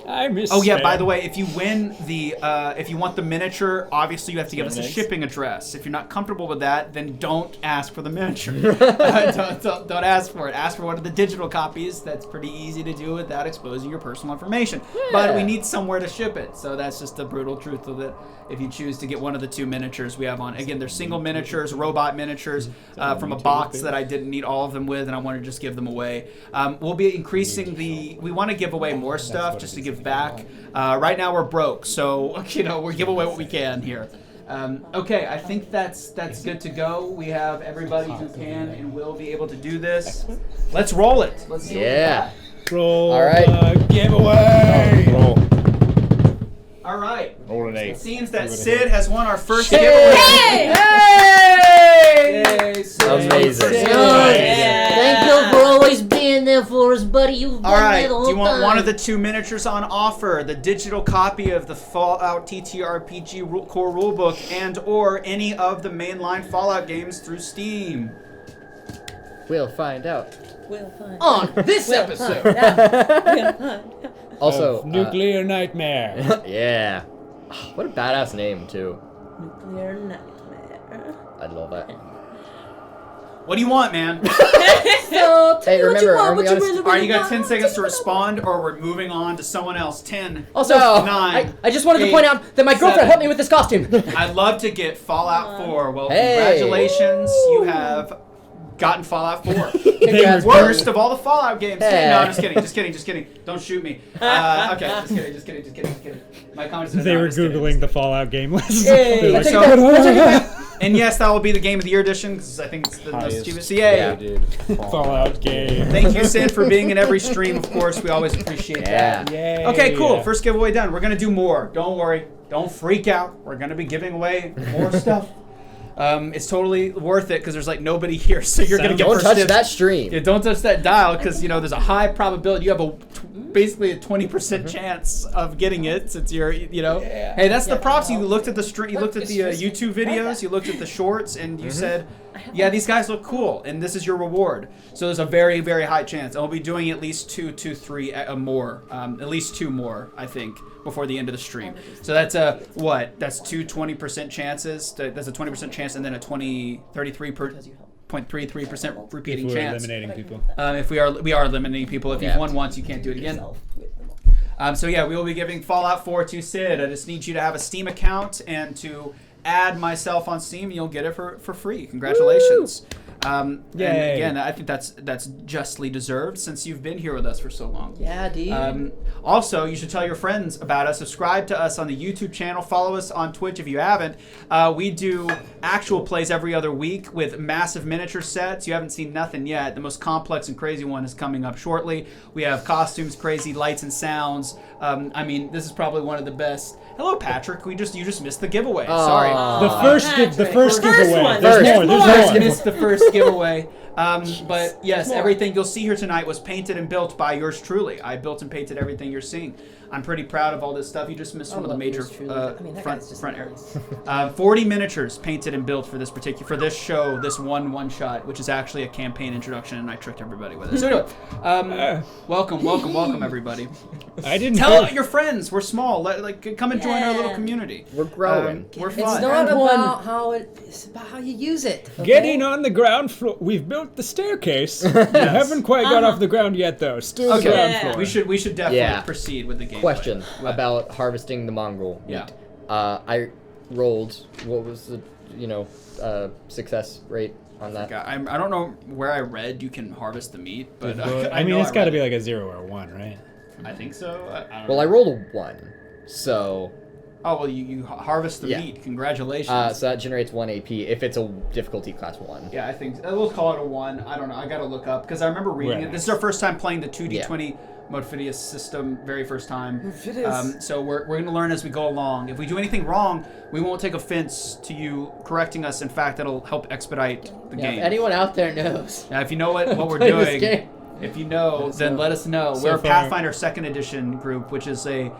I miss Oh yeah, spam. by the way, if you win if you want the miniature, obviously you have to give us a Eggs. shipping address. If you're not comfortable with that, then don't ask for the miniature. Don't ask for it. Ask for one of the digital copies. That's pretty easy to do without exposing your personal information. But we need somewhere to ship it, so that's just the brutal truth of it. If you choose to get one of the 2 miniatures we have on, again, they're single miniatures, robot miniatures from a box that I didn't need all of them with, and I wanted to just give them away. We'll be increasing we want to give away more stuff just to give back. Right now we're broke, so we'll give away what we can here. Okay, I think that's good to go. We have everybody who can and will be able to do this. Let's roll it. Let's see what we Yeah. Roll All right. the giveaway. Roll. got. All right. Roll an It 8. seems that Sid has won our first giveaway. Hey! Yay, Sid. Amazing. Sid. Thank you for always being hand there for us, buddy. You've been All right, there the whole do you want time. one of the 2 miniatures on offer, the digital copy of the Fallout TTRPG core rulebook, and or any of the mainline Fallout games through Steam? We'll find out. We'll find. On this episode. We'll find. Also, Of Nuclear Nightmare. yeah. What a badass name too. Nuclear nightmare. I love that. What do you want, man? So, Hey, remember, are we on? Alright, you got 10 seconds to respond, or we're moving on to someone else. 10. Also, No. 9. I just wanted to point out that my girlfriend 7. helped me with this costume. I'd love to get Fallout 4. Well, Hey. congratulations. You have gotten Fallout 4. Congrats, Worst buddy. of all the Fallout games. Hey. No, just kidding. Don't shoot me. Okay, just kidding. My comments are They no, were just kidding. Googling the Fallout game list. Yay, They're I like, take so- it back, I take it back. And yes, that will be the Game of the Year edition, because I think it's the most Highest achievement. So yay. rated Fallout game. Thank you, Sid, for being in every stream, of course. We always appreciate that. Yay. Okay, cool. First giveaway done. We're going to do more. Don't worry. Don't freak out. We're going to be giving away more stuff. It's totally worth it because there's like nobody here, so you're going to get Don't first touch dibs. that stream. Yeah, don't touch that dial because there's a high probability. You have basically a 20% chance of getting it since you're Hey, that's the props. You looked at the stream. You looked at the YouTube videos. You looked at the shorts, and you said, "Yeah, these guys look cool," and this is your reward. So there's a very, very high chance. And we'll be doing at least 2, 3 more, at least 2 more, I think, before the end of the stream. So that's That's 2 20% chances. That's a 20% chance, and then a 0.33% repeating If we're chance. eliminating people. If we are eliminating people. If you've won once, you can't do it again. So yeah, we will be giving Fallout 4 to Sid. I just need you to have a Steam account and to add myself on Steam. You'll get it for free. Congratulations. And Yay. again, I think that's justly deserved since you've been here with us for so long. Yeah, dude. Also, you should tell your friends about us. Subscribe to us on the YouTube channel. Follow us on Twitch if you haven't. We do actual plays every other week with massive miniature sets. You haven't seen nothing yet. The most complex and crazy one is coming up shortly. We have costumes, crazy lights and sounds. This is probably one of the best. Hello, Patrick. You just missed the giveaway. Sorry. The first giveaway. one. There's more. There's more. Missed the first giveaway. But yes, everything you'll see here tonight was painted and built by yours truly. I built and painted everything you're seeing. I'm pretty proud of all this stuff. You just missed one of the major front areas. 40 miniatures painted and built for this show, this one shot, which is actually a campaign introduction, and I tricked everybody with it. So anyway, welcome everybody. I didn't Tell your friends we're small. Come and join our little Yeah. community. We're growing. We're It's fun. not about how it's about how you use it. Okay? Getting on the ground floor. We've built the staircase. We haven't quite got off the ground yet, though. Still the Okay. ground Yeah. floor. We should definitely Yeah. proceed with the game. Question about harvesting the mongrel. Yeah. I rolled. What was the success rate on that? I don't know where I read you can harvest the meat, but I mean, it's got to be like a 0 or a 1, right? I think so. I don't Well, know. I rolled a 1, so. Oh well, you harvest the Yeah. meat. Congratulations. So that generates 1 AP if it's a difficulty class 1. Yeah, I think we'll call it a 1. I don't know. I gotta look up because I remember reading Right. it. This is our first time playing the 2d20 Modfidius system, very first time. So we're gonna learn as we go along. If we do anything wrong, we won't take offense to you correcting us. In fact, that'll help expedite the Yeah, game. if anyone out there knows. Now, if you know what we're Play this doing, game. if you know, then let us know. So We're a far- Pathfinder 2nd Edition group, which is a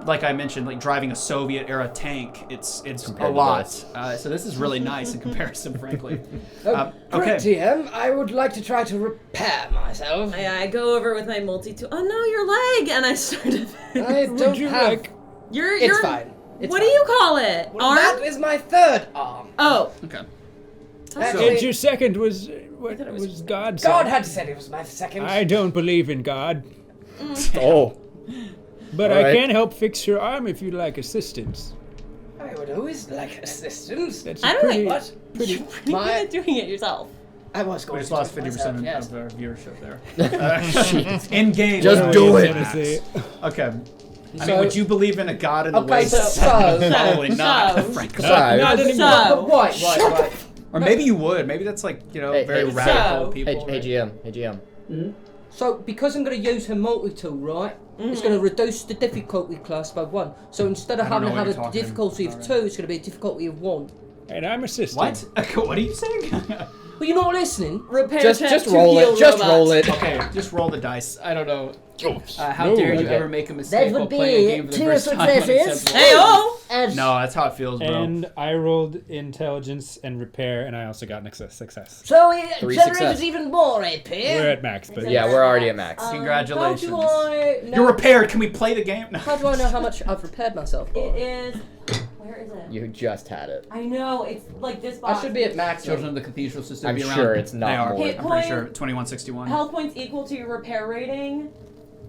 like I mentioned, like driving a Soviet era tank. It's a Compared to lot. this. So this is really nice in comparison, frankly. Great, Okay. TM. I would like to try to repair myself. I go over with my multi-tool. Oh no, your leg! And I started. I don't you have. like- You're. It's fine. It's what fine. do you call it? Well, Arm? that is my third arm. Oh. Okay. Actually, And your second was what was God? God said? had said it was my second. I don't believe in God, Oh. but All I right. can help fix your arm if you'd like assistance. I would always like assistance. That's I a don't pretty, like What? pretty. You're pretty My- good at doing it yourself. I was We going just to lost do it 50% myself, yes. of our viewership there. In game. Just what do are it. you Gonna say- Okay. I mean, So- would you believe in a god in the Okay, waste? so- Probably not, so- frankly. Sorry. Not anymore. So. Right. Or maybe you would. Maybe that's like, Hey, very hey, radical so- people. Hey GM. Hey GM. So, because I'm going to use her multi-tool, right, it's going to reduce the difficulty class by 1. So instead of I don't having to know have what a you're talking difficulty of about. 2, it's going to be a difficulty of 1. And I'm assisting. What? What are you saying? Well, you're not listening. Repair Just check to roll heal it. Just robots. roll it. Okay, just roll the dice. I don't know. How No, dare you okay. ever make a mistake That while would playing a be game for the 2 first time? successes. Unacceptable. Hey-oh! And No, that's how it feels, bro. And I rolled intelligence and repair, and I also got an success. so it 3 generates success. even more AP. We're at max, but Yeah, we're already at max. Congratulations. How do I know? You're repaired. Can we play the game? No. How do I know how much I've repaired myself? It is. Where is it? You just had it. I know, it's like this box. I should be at max. Children of the Cathedral System. I'm be around. sure it's not They are. more. Hit I'm pretty sure. point. 2161. Health points equal to your repair rating.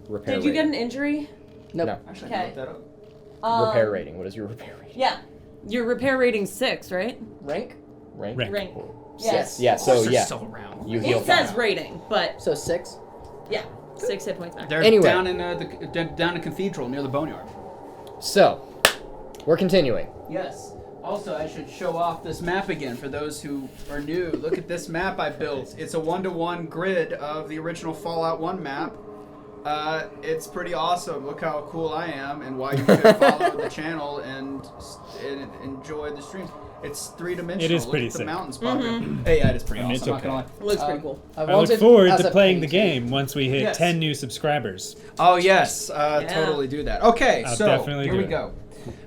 Repair Did you get rating. an injury? Nope. No. Actually, Okay. I can look that up. Repair rating. What is your repair rating? Yeah. Your repair rating's 6, right? Rank? Rank? Rank. Yes. Yeah, so They're yeah. still around. You heal It says fast. rating, but So 6. yeah, 6 hit points back. They're Anyway. down in down in Cathedral near the Boneyard. So, we're continuing. Yes. Also, I should show off this map again for those who are new. Look at this map I built. It's a 1-to-1 grid of the original Fallout 1 map. It's pretty awesome. Look how cool I am and why you should follow the channel and enjoy the streams. It's 3-dimensional. It is Look pretty at the sick. mountains behind Hey, yeah, it is pretty And awesome. it's I'm not gonna okay. lie. Looks pretty cool. I look wanted forward as to a playing the painting. game once we hit Yes. 10 new subscribers. Oh yes, totally do that. Okay, I'll so definitely here do we it. go.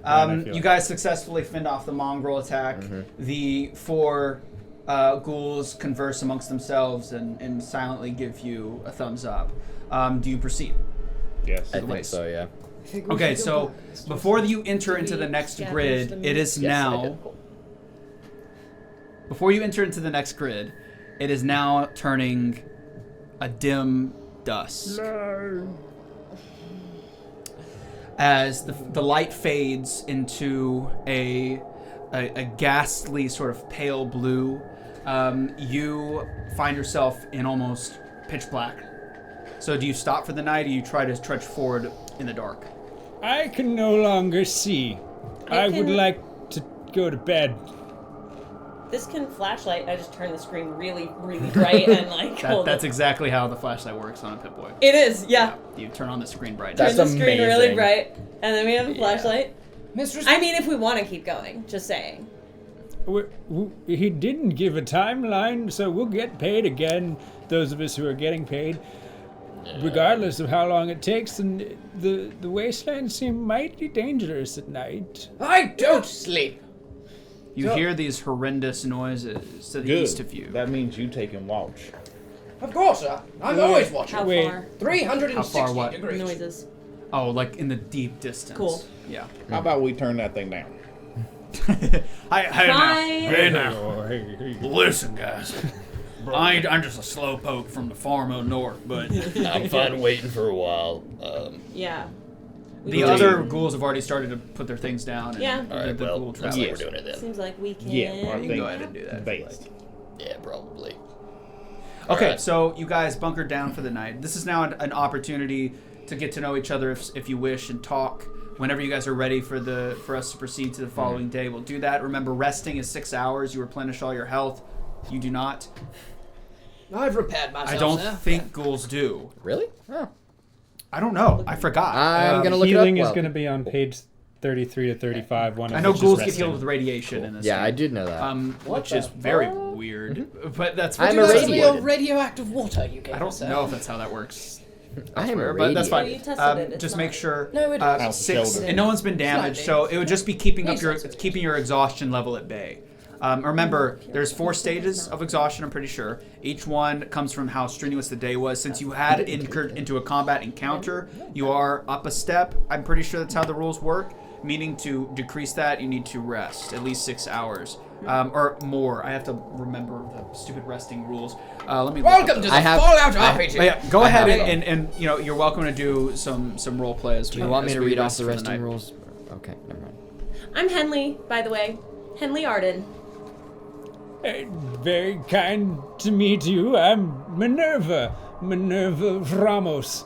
I feel You it. guys successfully fend off the mongrel attack. The 4 ghouls converse amongst themselves and silently give you a thumbs up. Do you proceed? Yes. I think so, yeah. Okay, so before you enter into the next grid, it is Yes, I now. did. Before you enter into the next grid, it is now turning a dim dusk. As the light fades into a ghastly sort of pale blue, you find yourself in almost pitch black. So do you stop for the night or you try to trudge forward in the dark? I can no longer see. I would can- like to go to bed. This can flashlight. I just turn the screen really, really bright and like hold That's it. exactly how the flashlight works on a Pip-Boy. It is, yeah. You turn on the screen bright. That's Turn the screen really amazing. bright, and then we have a flashlight. Mistress, I mean, if we want to keep going, just saying. He didn't give a timeline, so we'll get paid again, those of us who are getting paid, regardless of how long it takes. And the wastelands seem mighty dangerous at night. I don't sleep. You hear these horrendous noises to the Good. east of you. That means you taking watch. Of course, sir. I'm always watching. How Wait. far? 360 How far what? degrees. Noises. Oh, like in the deep distance. Cool. Yeah. How about we turn that thing down? Hey Fine. now. Oh, hey. Listen, guys. I'm just a slowpoke from the far more north, but I'm fine waiting for a while. Yeah. the other ghouls have already started to put their things down. And Yeah. the, All right, the well, ghoul looks travelers. like we're doing it then. Seems like we can. Yeah, well, I You can think go ahead and do that. based. Yeah, probably. Okay, Alright. so you guys bunkered down for the night. This is now an opportunity to get to know each other if you wish and talk. Whenever you guys are ready for us to proceed to the following day, we'll do that. Remember, resting is 6 hours. You replenish all your health. You do not. I've repaired myself, I don't sir. think ghouls do. Really? Oh. I don't know. I forgot. I'm gonna look it up. Healing is Well, going to be on page 33 to 35. One of I know which is ghouls get resting. healed with radiation in this Yeah, game. I did know that. Which is very weird. But that's I'm Do that with irradiated. your radioactive water you gave I us, don't sir. know if that's how that works. I am But that's Oh, fine. you tested it. It's Just not. make sure. No, it Out is. 6, shoulder. and no one's been damaged, Slightly. so it would just be keeping up Yes, your that's it. keeping your exhaustion level at bay. Remember, there's 4 stages of exhaustion. I'm pretty sure each one comes from how strenuous the day was. Since you had incurred into a combat encounter, you are up a step. I'm pretty sure that's how the rules work. Meaning to decrease that, you need to rest at least 6 hours or more. I have to remember the stupid resting rules. Let me. look Welcome up to the- the I have- Fallout I- RPG. But yeah, go ahead have and you know you're welcome to do some role play as Do you want me as to we read off rest the for resting night. rules? Okay, never mind. I'm Henley, by the way. Henley Arden. Very kind to meet you. I'm Minerva Ramos.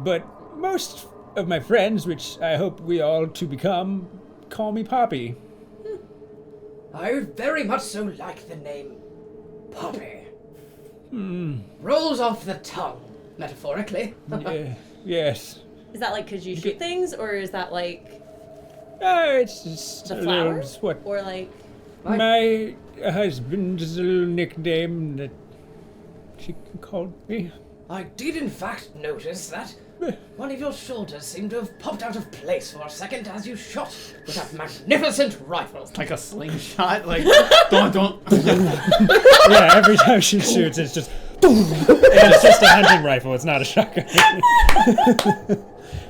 But most of my friends, which I hope we all to become, call me Poppy. I very much so like the name Poppy. Rolls off the tongue, metaphorically. Yes. Is that like because you shoot things, or is that like It's just the a little- flower? it's what Or like. My husband's little nickname that she called me. I did in fact notice that one of your shoulders seemed to have popped out of place for a second as you shot with that magnificent rifle. Like a slingshot, like don't. Yeah, every time she shoots, it's just. And it's just a hunting rifle. It's not a shotgun.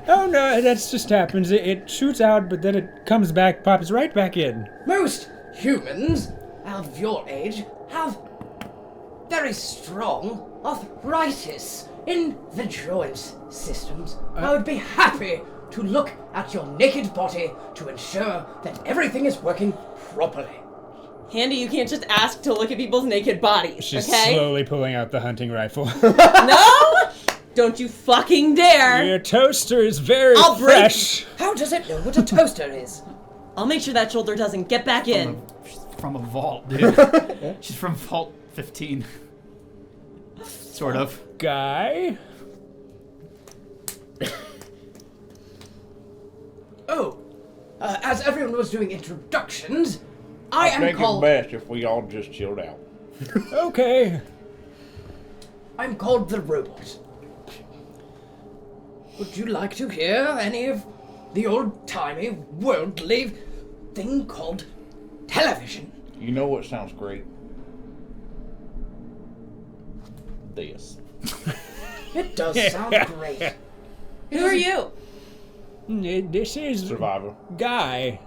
Oh no, that just happens. It shoots out, but then it comes back, pops right back in. Most humans of your age have very strong arthritis in the joint systems. I would be happy to look at your naked body to ensure that everything is working properly. Handy, you can't just ask to look at people's naked bodies, She's okay? slowly pulling out the hunting rifle. No! Don't you fucking dare! Your toaster is very I'll break- fresh. How does it know what a toaster is? I'll make sure that shoulder doesn't get back in. She's from a vault, dude. She's from Vault 15. Sort of. Guy? As everyone was doing introductions, I am think called... it's best if we all just chilled out. Okay. I'm called the Robot. Would you like to hear any of the old-timey, worldly thing called television? You know what sounds great? This. It does sound great. Who are you? This is Survivor. Guy.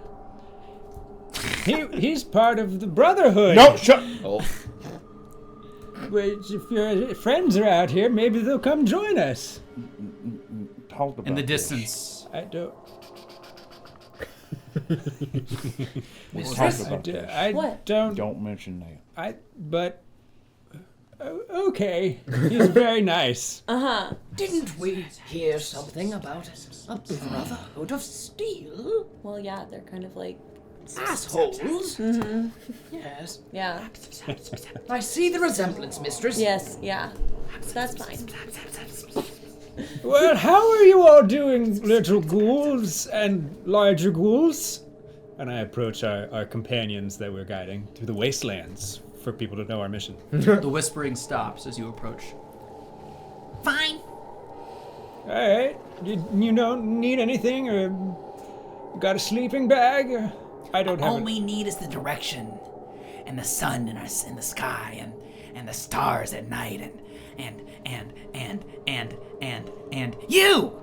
He's part of the Brotherhood. No, shut. Oh, Wait, if your friends are out here, maybe they'll come join us. Talk about In the this. distance. I don't. Talk about this. I What? don't. Don't mention that. But. Okay. He's very nice. Uh-huh. Didn't we hear something about a brotherhood of steel? Well, yeah, they're kind of like... Assholes? Mm-hmm. Yes. Yeah. I see the resemblance, mistress. Yes, yeah. That's fine. Well, how are you all doing, little ghouls and larger ghouls? And I approach our companions that we're guiding through the wastelands for people to know our mission. The whispering stops as you approach. Fine. All right. You don't need anything, or got a sleeping bag? Or I don't have. All we need is the direction, and the sun in the sky, and the stars at night, and you.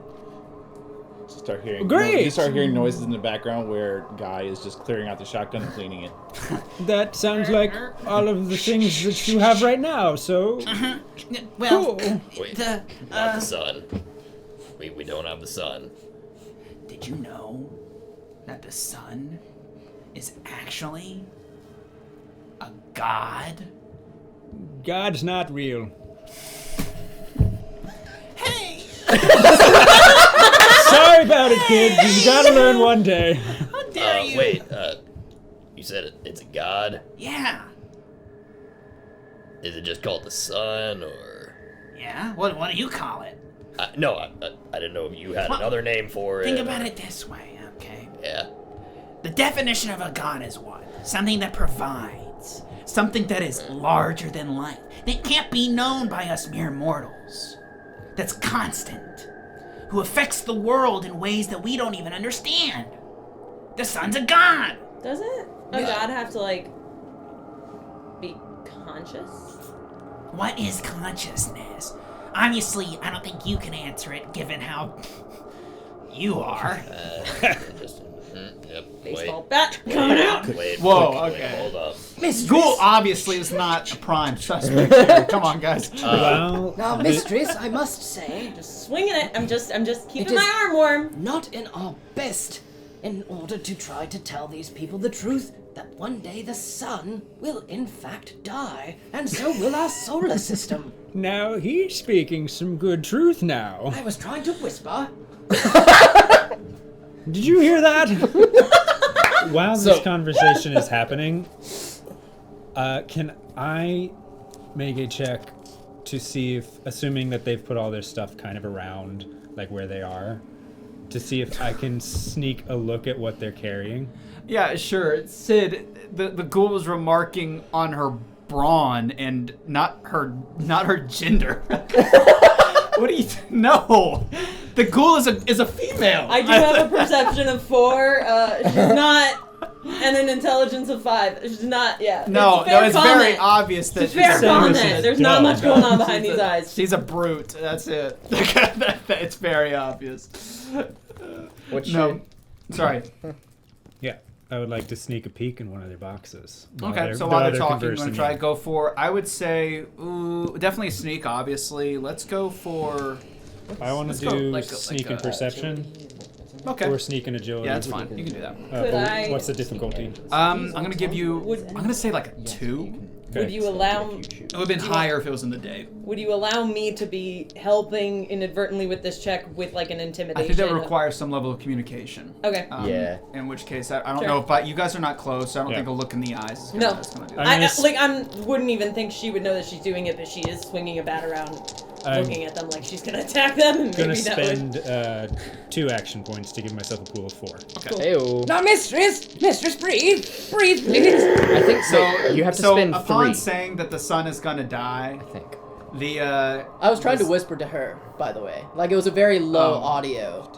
Start hearing. Great! You start hearing noises in the background where Guy is just clearing out the shotgun and cleaning it. That sounds like all of the things that you have right now. So Well, cool. Wait, the not the sun. We don't have the sun. did you know that the sun is actually a god? God's not real. Hey, Sorry about it, kids. You gotta learn one day. how dare you? Wait, you said it's a god? Yeah. Is it just called the sun, or? Yeah. What do you call it? No, I didn't know if you had Well, another name for it. Think about it this way, okay? Yeah. The definition of a god is what? Something that provides. Something that is larger than life. That can't be known by us mere mortals. That's constant. Who affects the world in ways that we don't even understand. The sun's a god. Doesn't a god have to, like, be conscious? What is consciousness? Obviously, I don't think you can answer it given how you are. Yep. Baseball bat coming out. Wait. Whoa, wait, okay. Hold up. Ghoul obviously is not a prime suspect here. Come on, guys. Well, Now, mistress, I must say, Just swinging it. I'm just keeping It is- my arm warm. not in our best in order to try to tell these people the truth that one day the sun will in fact die, and so will our solar system. now he's speaking some good truth now. I was trying to whisper. Did you hear that? While this conversation is happening, can I make a check to see if, assuming that they've put all their stuff kind of around, like where they are, to see if I can sneak a look at what they're carrying? Yeah, sure. Sid, the ghoul was remarking on her brawn and not her gender. What do you no? The ghoul is a female. I do have a perception of 4. She's not, and an intelligence of 5. She's not. Yeah. No, it's very obvious that It's fair she's a comment. she's There's not dumb. much going on behind these eyes. She's a brute. That's it. It's very obvious. What's No, sorry. Yeah, I would like to sneak a peek in one of their boxes. while Okay, they're- so while they're talking, you conversing. want to try go for? I would say, definitely a sneak. Obviously, let's go for. I want let's to go do like sneak a- and perception Okay. or sneak and agility. Yeah, that's fine. You can do that. Could I- What's the difficulty? I'm gonna give you. Would- I'm gonna say like a 2. Would you allow? It would have been higher if it was in the day. Would you allow me to be helping inadvertently with this check with like an intimidation? I think that would require some level of communication. Okay. Yeah. In which case, I don't Sure. know if you guys are not close. So I don't Yeah. think a look in the eyes is No. gonna do that. I'm I gonna s- like I wouldn't even think she would know that she's doing it, but she is swinging a bat around, I'm looking at them like she's gonna attack them. And gonna maybe that would. spend 2 action points to give myself a pool of 4. Heyo. Now, mistress, breathe, please. I think so. You have to so spend upon 3. saying that the sun is gonna die, I think. the I was trying to whisper to her, by the way. Like, it was a very low Oh. audio.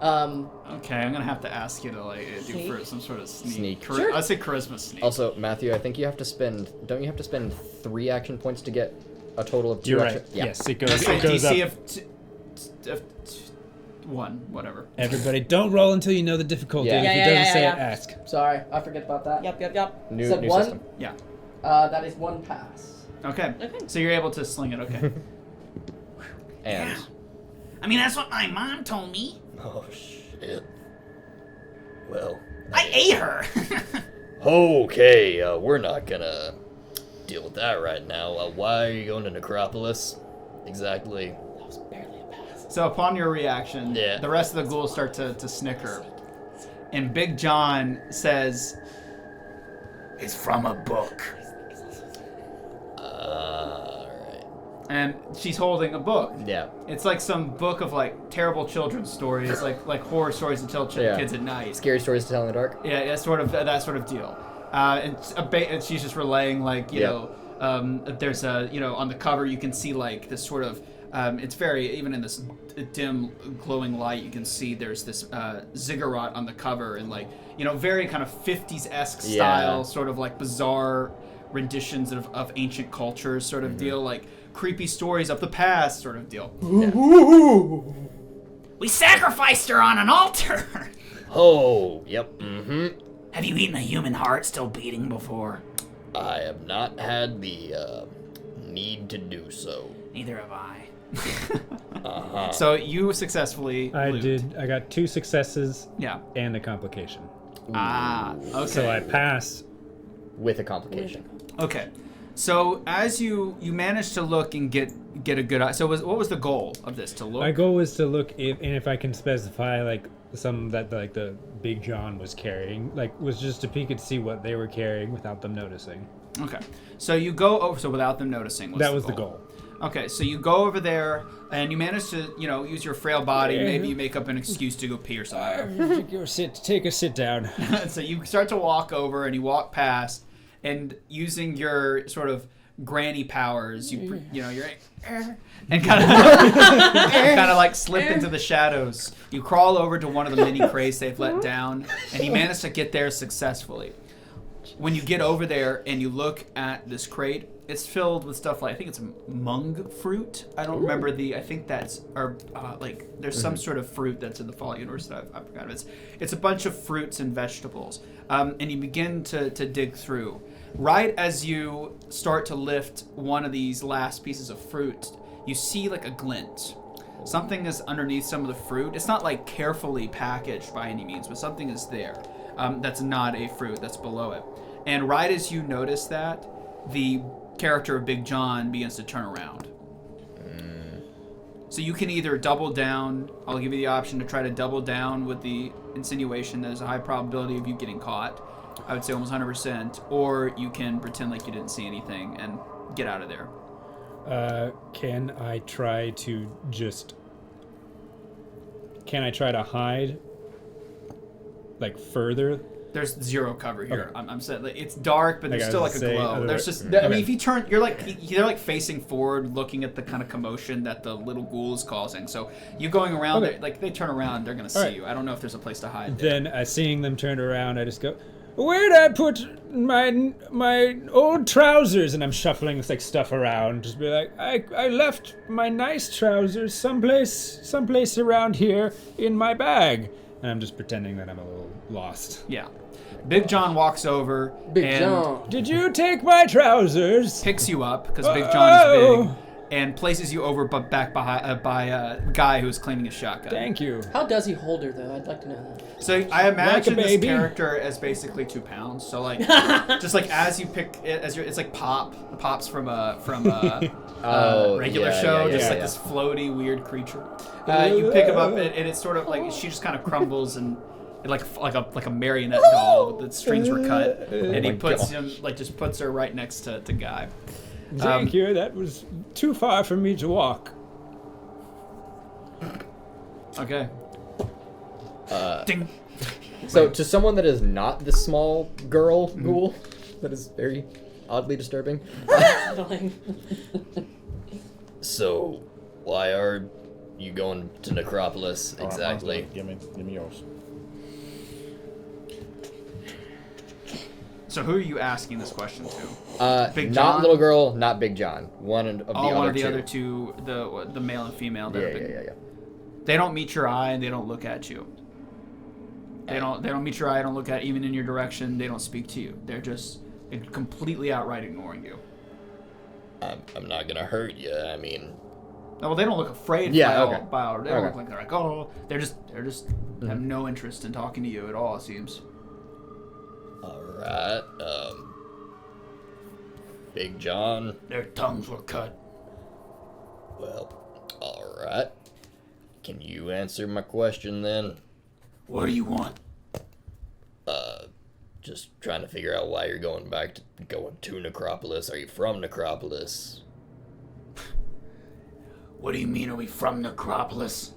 Okay, I'm gonna have to ask you to do Sneak? for some sort of sneak. Sneak. Sure. I'd say charisma sneak. Also, Matthew, I think you have to spend. Don't you have to spend 3 action points to get a total of 2 You're action? right. Yeah. Yes, it goes, Let's say it goes DC up. of 1, whatever. Everybody, don't roll until you know the difficulty. Yeah. If Yeah, he yeah, doesn't yeah, say yeah. it, ask. Sorry, I forget about that. Yep. New, Said new 1? system. Yeah. That is 1 pass. Okay. Okay. So you're able to sling it. Okay. And I mean, that's what my mom told me. Oh shit. Well. I ate her. Okay, we're not gonna deal with that right now. Why are you going to Necropolis? Exactly. So upon your reaction, Yeah. the rest of the ghouls start to snicker, and Big John says, It's from a book. Alright. and she's holding a book. yeah. It's like some book of like terrible children's stories, like horror stories to tell Yeah. kids at night. Scary stories to tell in the dark. Yeah, that sort of deal. And she's just relaying like you Yeah. know, there's a on the cover you can see like this sort of it's very even in this dim glowing light you can see there's this ziggurat on the cover and like very kind of 50s-esque Yeah. style, sort of like bizarre renditions of ancient cultures sort of deal, like creepy stories of the past sort of deal. We sacrificed her on an altar. Oh, yep. Have you eaten a human heart still beating before? I have not had the need to do so. Neither have I. So you successfully I loot. did. I got 2 successes Yeah. and a complication. Okay. So I pass. With a complication. Okay. So as you managed to look and get a good eye. So what was the goal of this? To look. My goal was to look if I can specify like some that like the Big John was carrying, like was just a peek and see what they were carrying without them noticing. Okay. So you go over. So without them noticing. That was the goal. Okay. So you go over there and you manage to use your frail body. Yeah. Maybe you make up an excuse to go pee or something. Take a sit down. So you start to walk over and you walk past, and using your sort of granny powers, you're and kind of like slip into the shadows. You crawl over to one of the mini crates they've let down, and you manage to get there successfully. When you get over there and you look at this crate, it's filled with stuff like I think it's mung fruit. I don't remember I think that's there's some sort of fruit that's in the Fallout universe that I forgot. It's a bunch of fruits and vegetables, and you begin to dig through. Right as you start to lift one of these last pieces of fruit, you see like a glint. Something is underneath some of the fruit. It's not like carefully packaged by any means, but something is there. That's not a fruit, that's below it. And right as you notice that, the character of Big John begins to turn around. So you can either double down, I'll give you the option to try to double down with the insinuation that there's a high probability of you getting caught. I would say almost 100%. Or you can pretend like you didn't see anything and get out of there. Can I try to just can I try to hide, like, further? There's zero cover here. I'm saying like, it's dark, but there's Like I still was like a saying, glow. otherwise- There's just. Okay. I mean, if you turn, they're like facing forward, looking at the kind of commotion that the little ghoul is causing. So you going around, Okay. like they turn around, they're gonna see Alright. you. I don't know if there's a place to hide. There. Then, seeing them turned around, I just go, "Where'd I put my old trousers?" And I'm shuffling this like stuff around. Just be like, I left my nice trousers someplace around here in my bag. And I'm just pretending that I'm a little lost. Yeah. Big John walks over Big and John. Did you take my trousers? picks you up because Big John is big Oh. and places you over but back by a guy who's cleaning a shotgun. Thank you. How does he hold her though? I'd like to know that. So I imagine this baby. character as basically 2 pounds. So like, just like as you pick it, it's like pops from a regular yeah, show, yeah, just yeah, like yeah. this floaty weird creature. You pick him up and it's sort of like she just kind of crumbles and like a marionette doll. The strings were cut, and he puts him just puts her right next to Guy. Thank you. That was too far for me to walk. Okay. Ding. So, to someone that is not the small girl ghoul, that is very oddly disturbing. So, why are you going to Necropolis exactly? Give me yours. So who are you asking this question to? Big Not John? little girl, not Big John. One of the other One of the two. other two, the male and female. That Yeah, have been, yeah. They don't meet your eye and they don't look at you. They don't meet your eye. Don't look at even in your direction. They don't speak to you. They're completely outright ignoring you. I'm not gonna hurt you. I mean, No, well, they don't look afraid. Yeah, they okay. don't Okay. look like they're like, oh, they're just have no interest in talking to you at all. It seems. alright, Big John, Their tongues were cut. well, alright. Can you answer my question then? What do you want? Just trying to figure out why you're going to Necropolis. Are you from Necropolis? What do you mean, are we from Necropolis?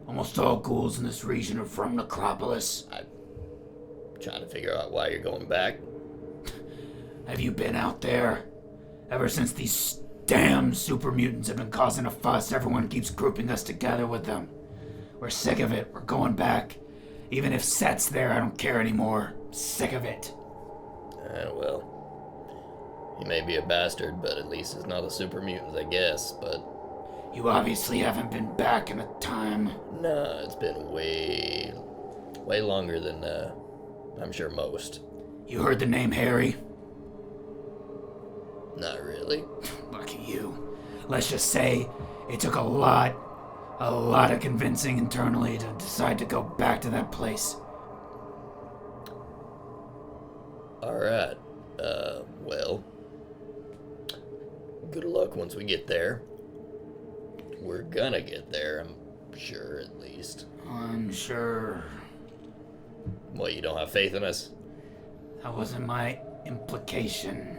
Almost all ghouls in this region are from Necropolis. Trying to figure out why you're going back. Have you been out there? Ever since these damn super mutants have been causing a fuss, everyone keeps grouping us together with them. We're sick of it. We're going back. Even if Set's there, I don't care anymore. Sick of it. Well, he may be a bastard, but at least it's not the super mutants, I guess, but... You obviously haven't been back in a time. No, it's been way longer than, I'm sure most. You heard the name Harry? Not really. Look at you. Let's just say it took a lot of convincing internally to decide to go back to that place. Alright, well... Good luck once we get there. We're gonna get there, I'm sure, at least. I'm sure What, you don't have faith in us? that wasn't my implication.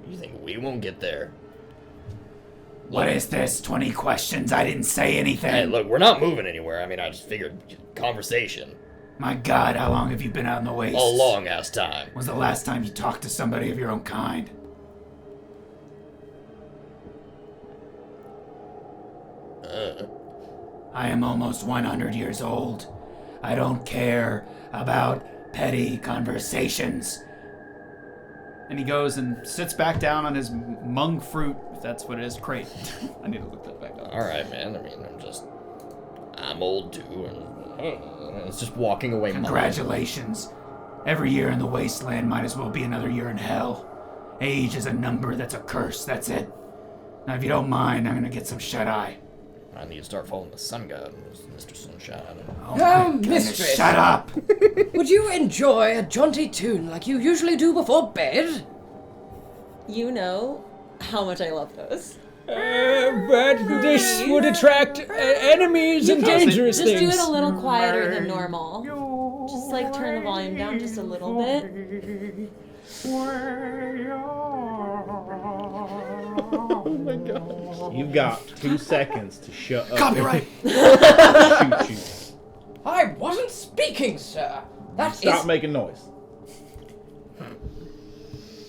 You think we won't get there? What is this? 20 questions? I didn't say anything. Hey, look, we're not moving anywhere. I mean, I just figured conversation. My God, how long have you been out in the waste? A long-ass time. When's the last time you talked to somebody of your own kind? I am almost 100 years old. I don't care about petty conversations. And he goes and sits back down on his monk fruit, if that's what it is, crate. I need to look that back up. Alright, man. I mean, I'm old too, and It's just walking away. Congratulations. Every year in the wasteland might as well be another year in hell. Age is a number that's a curse, that's it. Now if you don't mind, I'm gonna get some shut-eye. I need to start following the sun god, Mr. Sunshine. Oh my goodness, mistress. shut up! Would you enjoy a jaunty tune like you usually do before bed? You know how much I love those. But this would attract enemies and dangerous Just do things. it a little quieter than normal. Just like turn the volume down just a little bit. Oh my gosh. You've got 2 seconds to shut up. Copyright. Shoot you. I wasn't speaking, sir. That Stop is... making noise.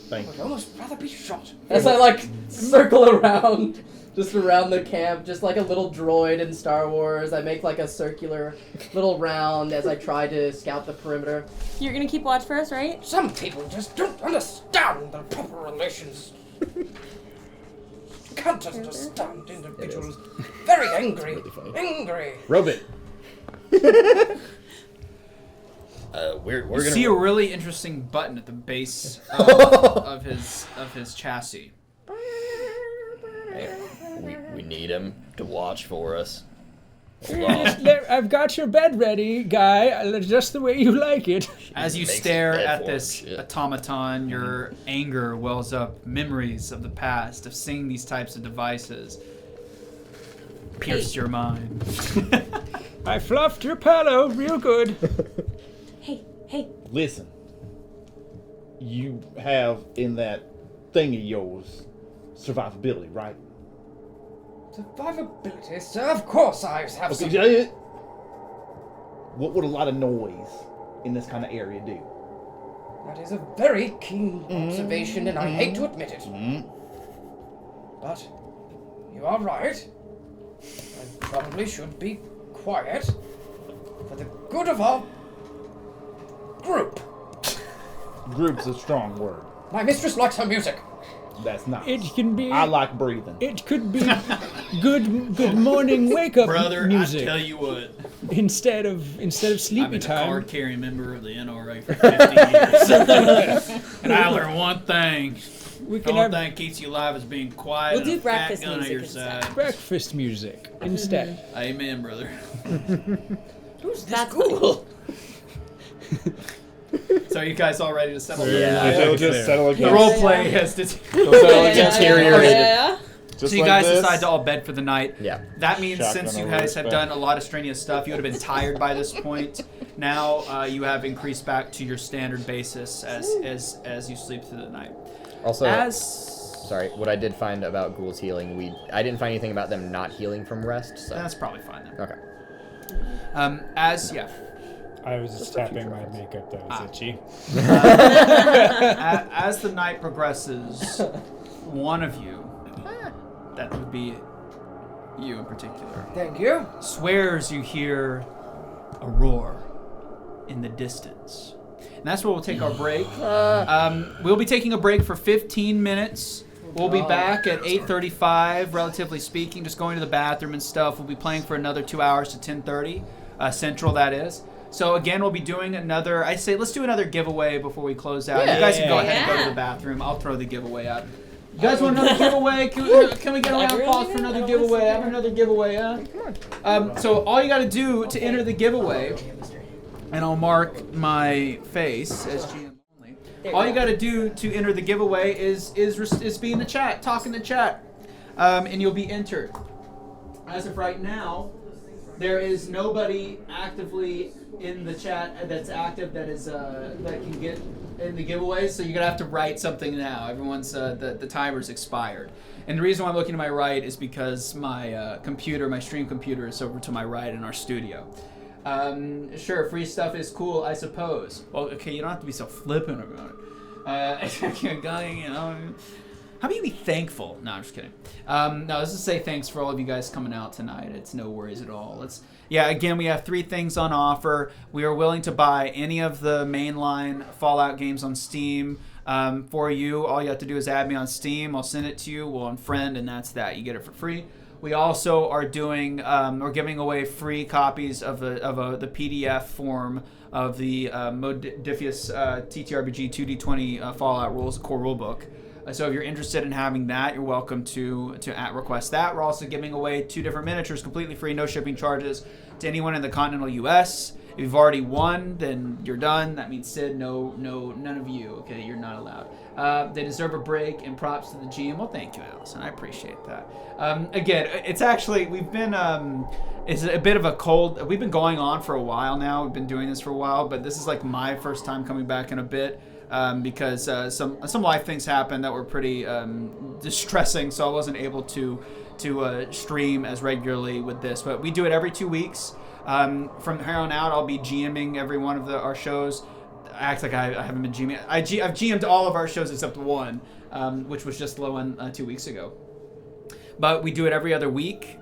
Thank I'd you. almost rather be shot. As I like circle around, just around the camp, just like a little droid in Star Wars, I make like a circular little round as I try to scout the perimeter. You're gonna keep watch for us, right? Some people just don't understand the proper relations. Can't understand individuals. Very angry. Angry. Robot. We're You gonna see a really interesting button at the base of his chassis. we need him to watch for us. I've got your bed ready, guy, just the way you like it. As you Makes stare it bad at for him, this shit. automaton, your anger wells up. Memories of the past, of seeing these types of devices, pierce your mind. I fluffed your pillow real good. Hey. Listen. You have in that thing of yours survivability, right? Survivability, sir. Of course I have some... Okay, what would a lot of noise in this kind of area do? That is a very keen observation, and I hate to admit it. But you are right. I probably should be quiet for the good of our group. Group's a strong word. My mistress likes her music. That's nice. It can be. I like breathing. It could be good morning wake up Brother, music I tell you what, instead of I've sleepy been a time. card-carrying member of the NRA for 50 years. And I learned one thing. We The can only have thing that keeps you alive is being quiet We'll and do a fat breakfast gun on music your instead. side. breakfast music instead. Amen, brother. Who's this That's ghoul? So are you guys all ready to settle Yeah. down? It'll just settle The again. role play has deteriorated. Yeah. Just So you like guys this. decide to all bed for the night. Yeah. That means Shotgun since you over guys have respect. done a lot of strenuous stuff, you would have been tired by this point. Now you have increased back to your standard basis as you sleep through the night. Also, As sorry, what I did find about ghouls healing, I didn't find anything about them not healing from rest. So that's probably fine then. okay. I was just tapping my makeup that was itchy. As the night progresses, one of you, that would be you in particular, Thank you. swears you hear a roar in the distance. And that's where we'll take our break. We'll be taking a break for 15 minutes. We'll be back at 8:35, relatively speaking, just going to the bathroom and stuff. We'll be playing for another 2 hours to 10:30, Central, that is. So again, we'll be doing another, I say let's do another giveaway before we close out. You guys can go ahead and go to the bathroom. I'll throw the giveaway out. You guys want another giveaway? Can we get a round of applause for another giveaway? I have another giveaway, huh? So all you got to do to enter the giveaway, and I'll mark my face as GM only. All you got to do to enter the giveaway is be in the chat, talk in the chat, and you'll be entered. As of right now, there is nobody actively in the chat that's active that is that can get in the giveaway. So you're gonna have to write something now. Everyone's the timer's expired, and the reason why I'm looking to my right is because my computer, my stream computer, is over to my right in our studio. Sure, free stuff is cool, I suppose. Well, okay, you don't have to be so flippant about it. You know. How about you be thankful? No, I'm just kidding. No, let's just say thanks for all of you guys coming out tonight. It's no worries at all. Again, we have 3 things on offer. We are willing to buy any of the mainline Fallout games on Steam for you. All you have to do is add me on Steam. I'll send it to you. We'll unfriend, and that's that. You get it for free. We also are doing, we're giving away free copies of the PDF form of the Modifius TTRPG 2D20 Fallout rules core rulebook. So if you're interested in having that, you're welcome to request that. We're also giving away 2 different miniatures completely free, no shipping charges, to anyone in the continental U.S. If you've already won, then you're done. That means Sid, no, none of you. Okay, you're not allowed. They deserve a break, and props to the GM. Well, thank you, Allison. I appreciate that. Again, it's actually, we've been, it's a bit of a cold, we've been going on for a while now. We've been doing this for a while, but this is like my first time coming back in a bit. because some life things happened that were pretty distressing, so I wasn't able to stream as regularly with this. But we do it every 2 weeks. From here on out, I'll be GMing every one of our shows. I act like I haven't been GMing. I've GM'd all of our shows except one, which was just Lowen 2 weeks ago. But we do it every other week.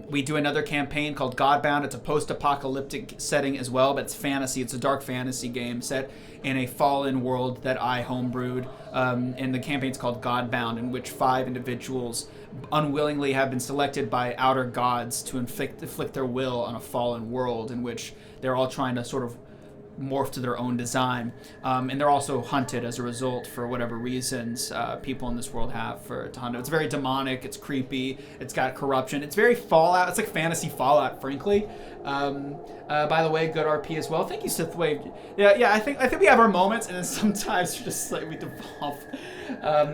We do another campaign called Godbound. It's a post-apocalyptic setting as well, but it's fantasy. It's a dark fantasy game set in a fallen world that I homebrewed. And the campaign's called Godbound, in which 5 individuals unwillingly have been selected by outer gods to inflict their will on a fallen world, in which they're all trying to sort of morph to their own design, and they're also hunted as a result for whatever reasons people in this world have to hunt. It's very demonic, it's creepy, it's got corruption, it's very Fallout, it's like fantasy Fallout, frankly. By the way, good RP as well. Thank you, Sithwave. Yeah, I think we have our moments, and then sometimes just like we devolve.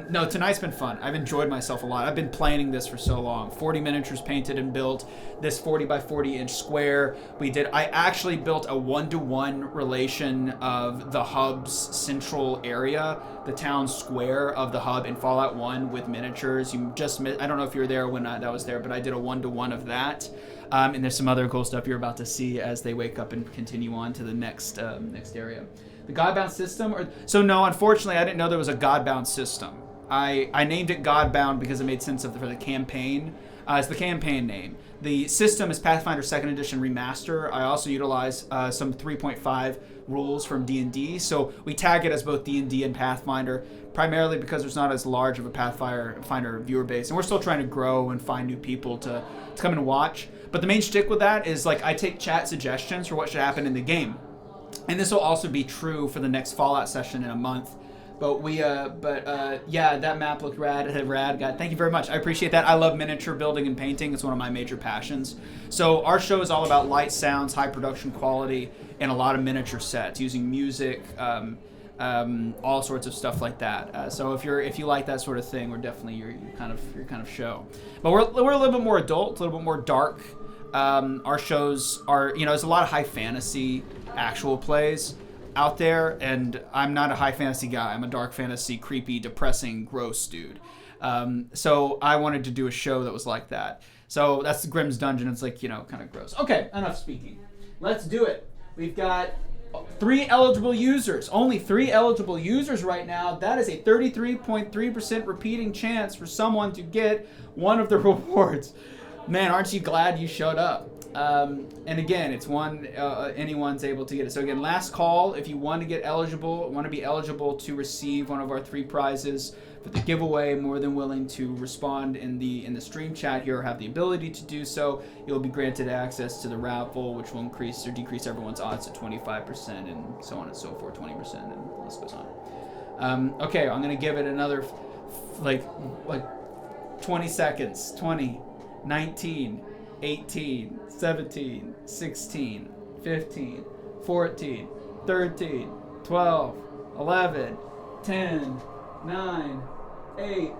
No, tonight's been fun. I've enjoyed myself a lot. I've been planning this for so long. 40 miniatures painted and built. This 40 by 40 inch square. I actually built a 1-to-1 relation of the hub's central area, the town square of the hub in Fallout 1 with miniatures. I don't know if you were there when that was there, but I did a 1-to-1 of that. And there's some other cool stuff you're about to see as they wake up and continue on to the next area. The Godbound system? No, unfortunately, I didn't know there was a Godbound system. I named it Godbound because it made sense for the campaign. It's the campaign name. The system is Pathfinder 2nd Edition Remaster. I also utilize some 3.5 rules from D&D, so we tag it as both D&D and Pathfinder, primarily because there's not as large of a Pathfinder viewer base, and we're still trying to grow and find new people to come and watch. But the main shtick with that is I take chat suggestions for what should happen in the game. And this will also be true for the next Fallout session in a month. But yeah, that map looked rad. God, thank you very much. I appreciate that. I love miniature building and painting. It's one of my major passions. So our show is all about light, sounds, high production quality, and a lot of miniature sets using music, all sorts of stuff like that. So if you like that sort of thing, we're definitely your kind of show. But we're a little bit more adult, a little bit more dark. Our shows are, there's a lot of high fantasy actual plays out there, and I'm not a high fantasy guy. I'm a dark fantasy, creepy, depressing, gross dude. So I wanted to do a show that was like that. So that's the Grimm's Dungeon. It's kind of gross. Okay, enough speaking. Let's do it. We've got 3 eligible users. Only 3 eligible users right now. That is a 33.3% repeating chance for someone to get one of the rewards. Man, aren't you glad you showed up? And again, it's one, anyone's able to get it. So again, last call, if you want to be eligible to receive one of our 3 prizes for the giveaway, more than willing to respond in the stream chat here, or have the ability to do so. You'll be granted access to the raffle, which will increase or decrease everyone's odds to 25% and so on and so forth, 20%, and the list goes on. Okay, I'm gonna give it another like 20 seconds. 20, 19, 18, 17, 16, 15, 14, 13, 12, 11, 10, 9, 8,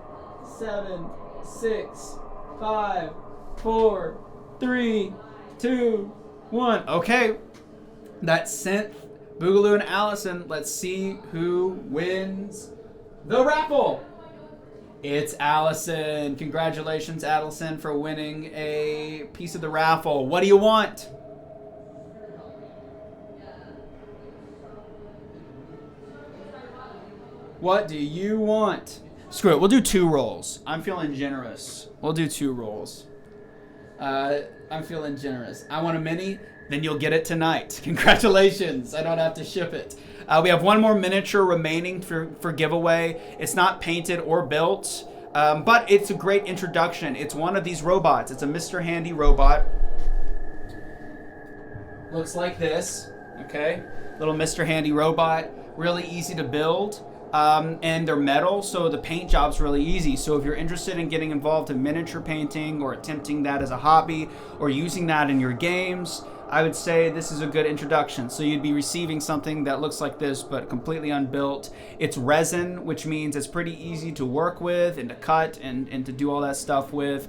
7, 6, 5, 4, 3, 2, 1. Okay, that's Synth, Boogaloo, and Allison. Let's see who wins the raffle. It's Allison. Congratulations, Allison, for winning a piece of the raffle. What do you want? What do you want? Screw it. We'll do 2 rolls. I'm feeling generous. We'll do 2 rolls. I'm feeling generous. I want a mini. Then you'll get it tonight. Congratulations. I don't have to ship it. We have 1 more miniature remaining for giveaway. It's not painted or built, but it's a great introduction. It's one of these robots. It's a Mr. Handy robot. Looks like this. Okay. Little Mr. Handy robot. Really easy to build. And they're metal, so the paint job's really easy. So if you're interested in getting involved in miniature painting or attempting that as a hobby or using that in your games, I would say this is a good introduction. So you'd be receiving something that looks like this, but completely unbuilt. It's resin, which means it's pretty easy to work with and to cut and to do all that stuff with.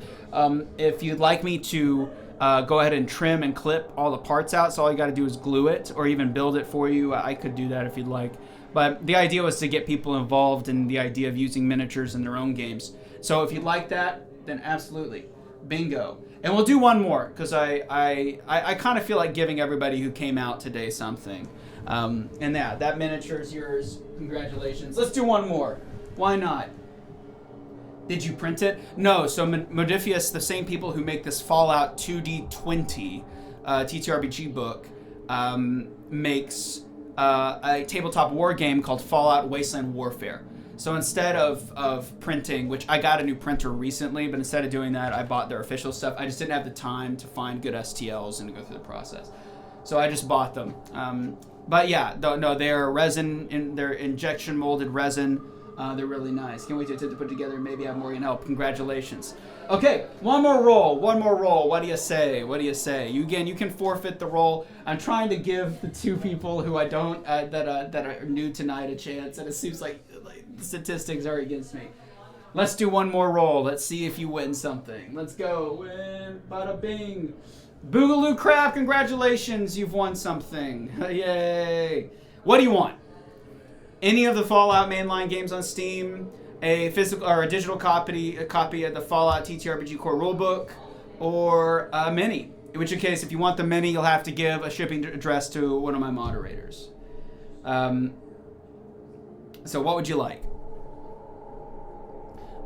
If you'd like me to go ahead and trim and clip all the parts out, so all you got to do is glue it or even build it for you, I could do that if you'd like. But the idea was to get people involved in the idea of using miniatures in their own games. So if you like that, then absolutely. Bingo. And we'll do one more, because I kind of feel like giving everybody who came out today something. And yeah, that miniature is yours. Congratulations. Let's do one more. Why not? Did you print it? No. So Modifius, the same people who make this Fallout 2D20 TTRPG book, makes a tabletop war game called Fallout Wasteland Warfare. So instead of printing, which I got a new printer recently, but instead of doing that, I bought their official stuff. I just didn't have the time to find good STLs and to go through the process. So I just bought them. But yeah, no, they're resin, they're injection molded resin. They're really nice. Can't wait to put together. Maybe have Morgan help. Congratulations. Okay, one more roll. What do you say? You can forfeit the roll. I'm trying to give the two people who I don't that are new tonight a chance, and it seems like the statistics are against me. Let's do one more roll. Let's see if you win something. Let's go. Win. Bada bing. Boogaloo Crab, congratulations. You've won something. Yay. What do you want? Any of the Fallout mainline games on Steam, a physical or a digital copy of the Fallout TTRPG core rulebook, or a mini. In which case, if you want the mini, you'll have to give a shipping address to one of my moderators. So what would you like?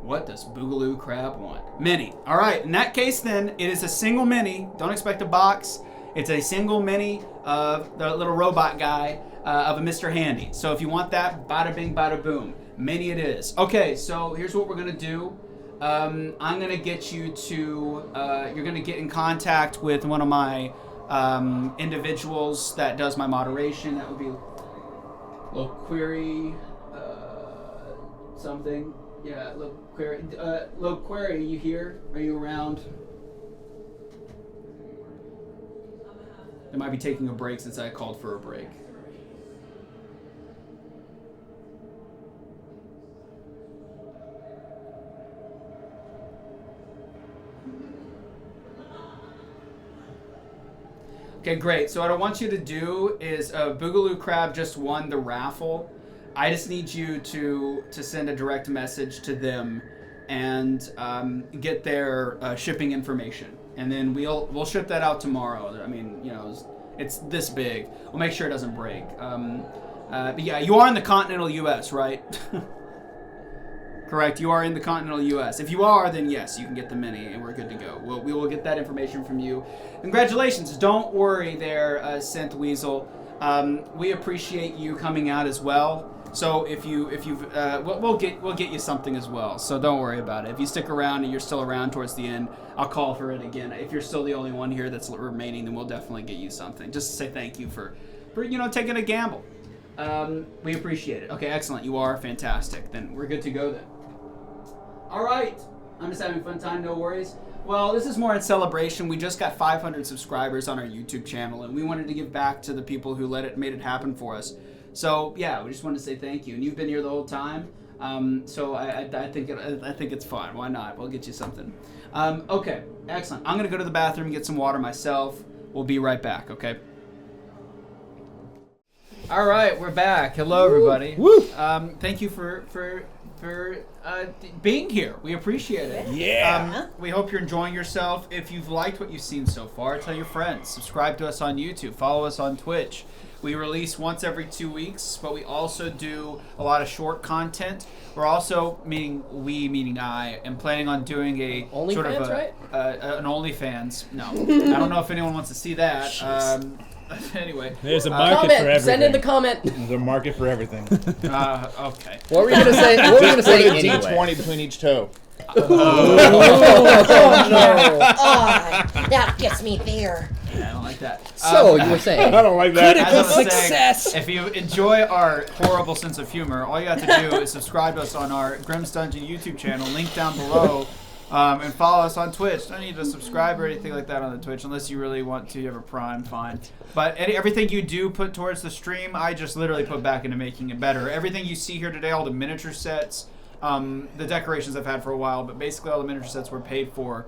What does Boogaloo Crab want? Mini. All right. In that case, then, it is a single mini. Don't expect a box. It's a single mini of the little robot guy of a Mr. Handy. So if you want that, bada bing, bada boom. Mini it is. Okay, so here's what we're going to do. I'm going to get you to, you're going to get in contact with one of my individuals that does my moderation. That would be Loquery something. Yeah, Loquery, you here? Are you around? They might be taking a break since I called for a break. Okay, great. So what I want you to do is Boogaloo Crab just won the raffle. I just need you to send a direct message to them and get their shipping information, and then we'll ship that out tomorrow. I mean, you know, it's this big. We'll make sure it doesn't break. But yeah, you are in the continental U.S., right? Correct. You are in the continental U.S. If you are, then yes, you can get the mini, and we're good to go. We will get that information from you. Congratulations. Don't worry there, Synth Weasel. We appreciate you coming out as well. So if you've we'll get you something as well. So don't worry about it. If you stick around and you're still around towards the end, I'll call for it again. If you're still the only one here that's remaining, then we'll definitely get you something. Just to say thank you for taking a gamble. We appreciate it. Okay, excellent. You are fantastic. Then we're good to go then. All right. I'm just having a fun time. No worries. Well, this is more in celebration. We just got 500 subscribers on our YouTube channel, and we wanted to give back to the people who made it happen for us. So yeah, we just wanted to say thank you, and you've been here the whole time. So I think it's fun. Why not? We'll get you something. Okay, excellent. I'm gonna go to the bathroom and get some water myself. We'll be right back. Okay. All right, we're back. Hello, everybody. Woo! Thank you for being here. We appreciate it. Yeah. We hope you're enjoying yourself. If you've liked what you've seen so far, tell your friends. Subscribe to us on YouTube. Follow us on Twitch. We release once every 2 weeks, but we also do a lot of short content. We're also, meaning I, am planning on doing a OnlyFans, sort of right? An OnlyFans. No, I don't know if anyone wants to see that. Anyway, There's a market Comment. for everything. Send in the comment. There's a market for everything. okay. What were you gonna say? What were you gonna say Put a anyway? D20 between each toe. That gets me there. Yeah, I don't like that. So you were saying? I don't like that. As I was saying, success. if you enjoy our horrible sense of humor, all you have to do is subscribe to us on our Grimm's Dungeon YouTube channel, link down below, and follow us on Twitch. Don't need to subscribe or anything like that on the Twitch unless you really want to. You have a Prime, fine. But everything you do put towards the stream, I just literally put back into making it better. Everything you see here today, all the miniature sets, the decorations I've had for a while, but basically all the miniature sets were paid for.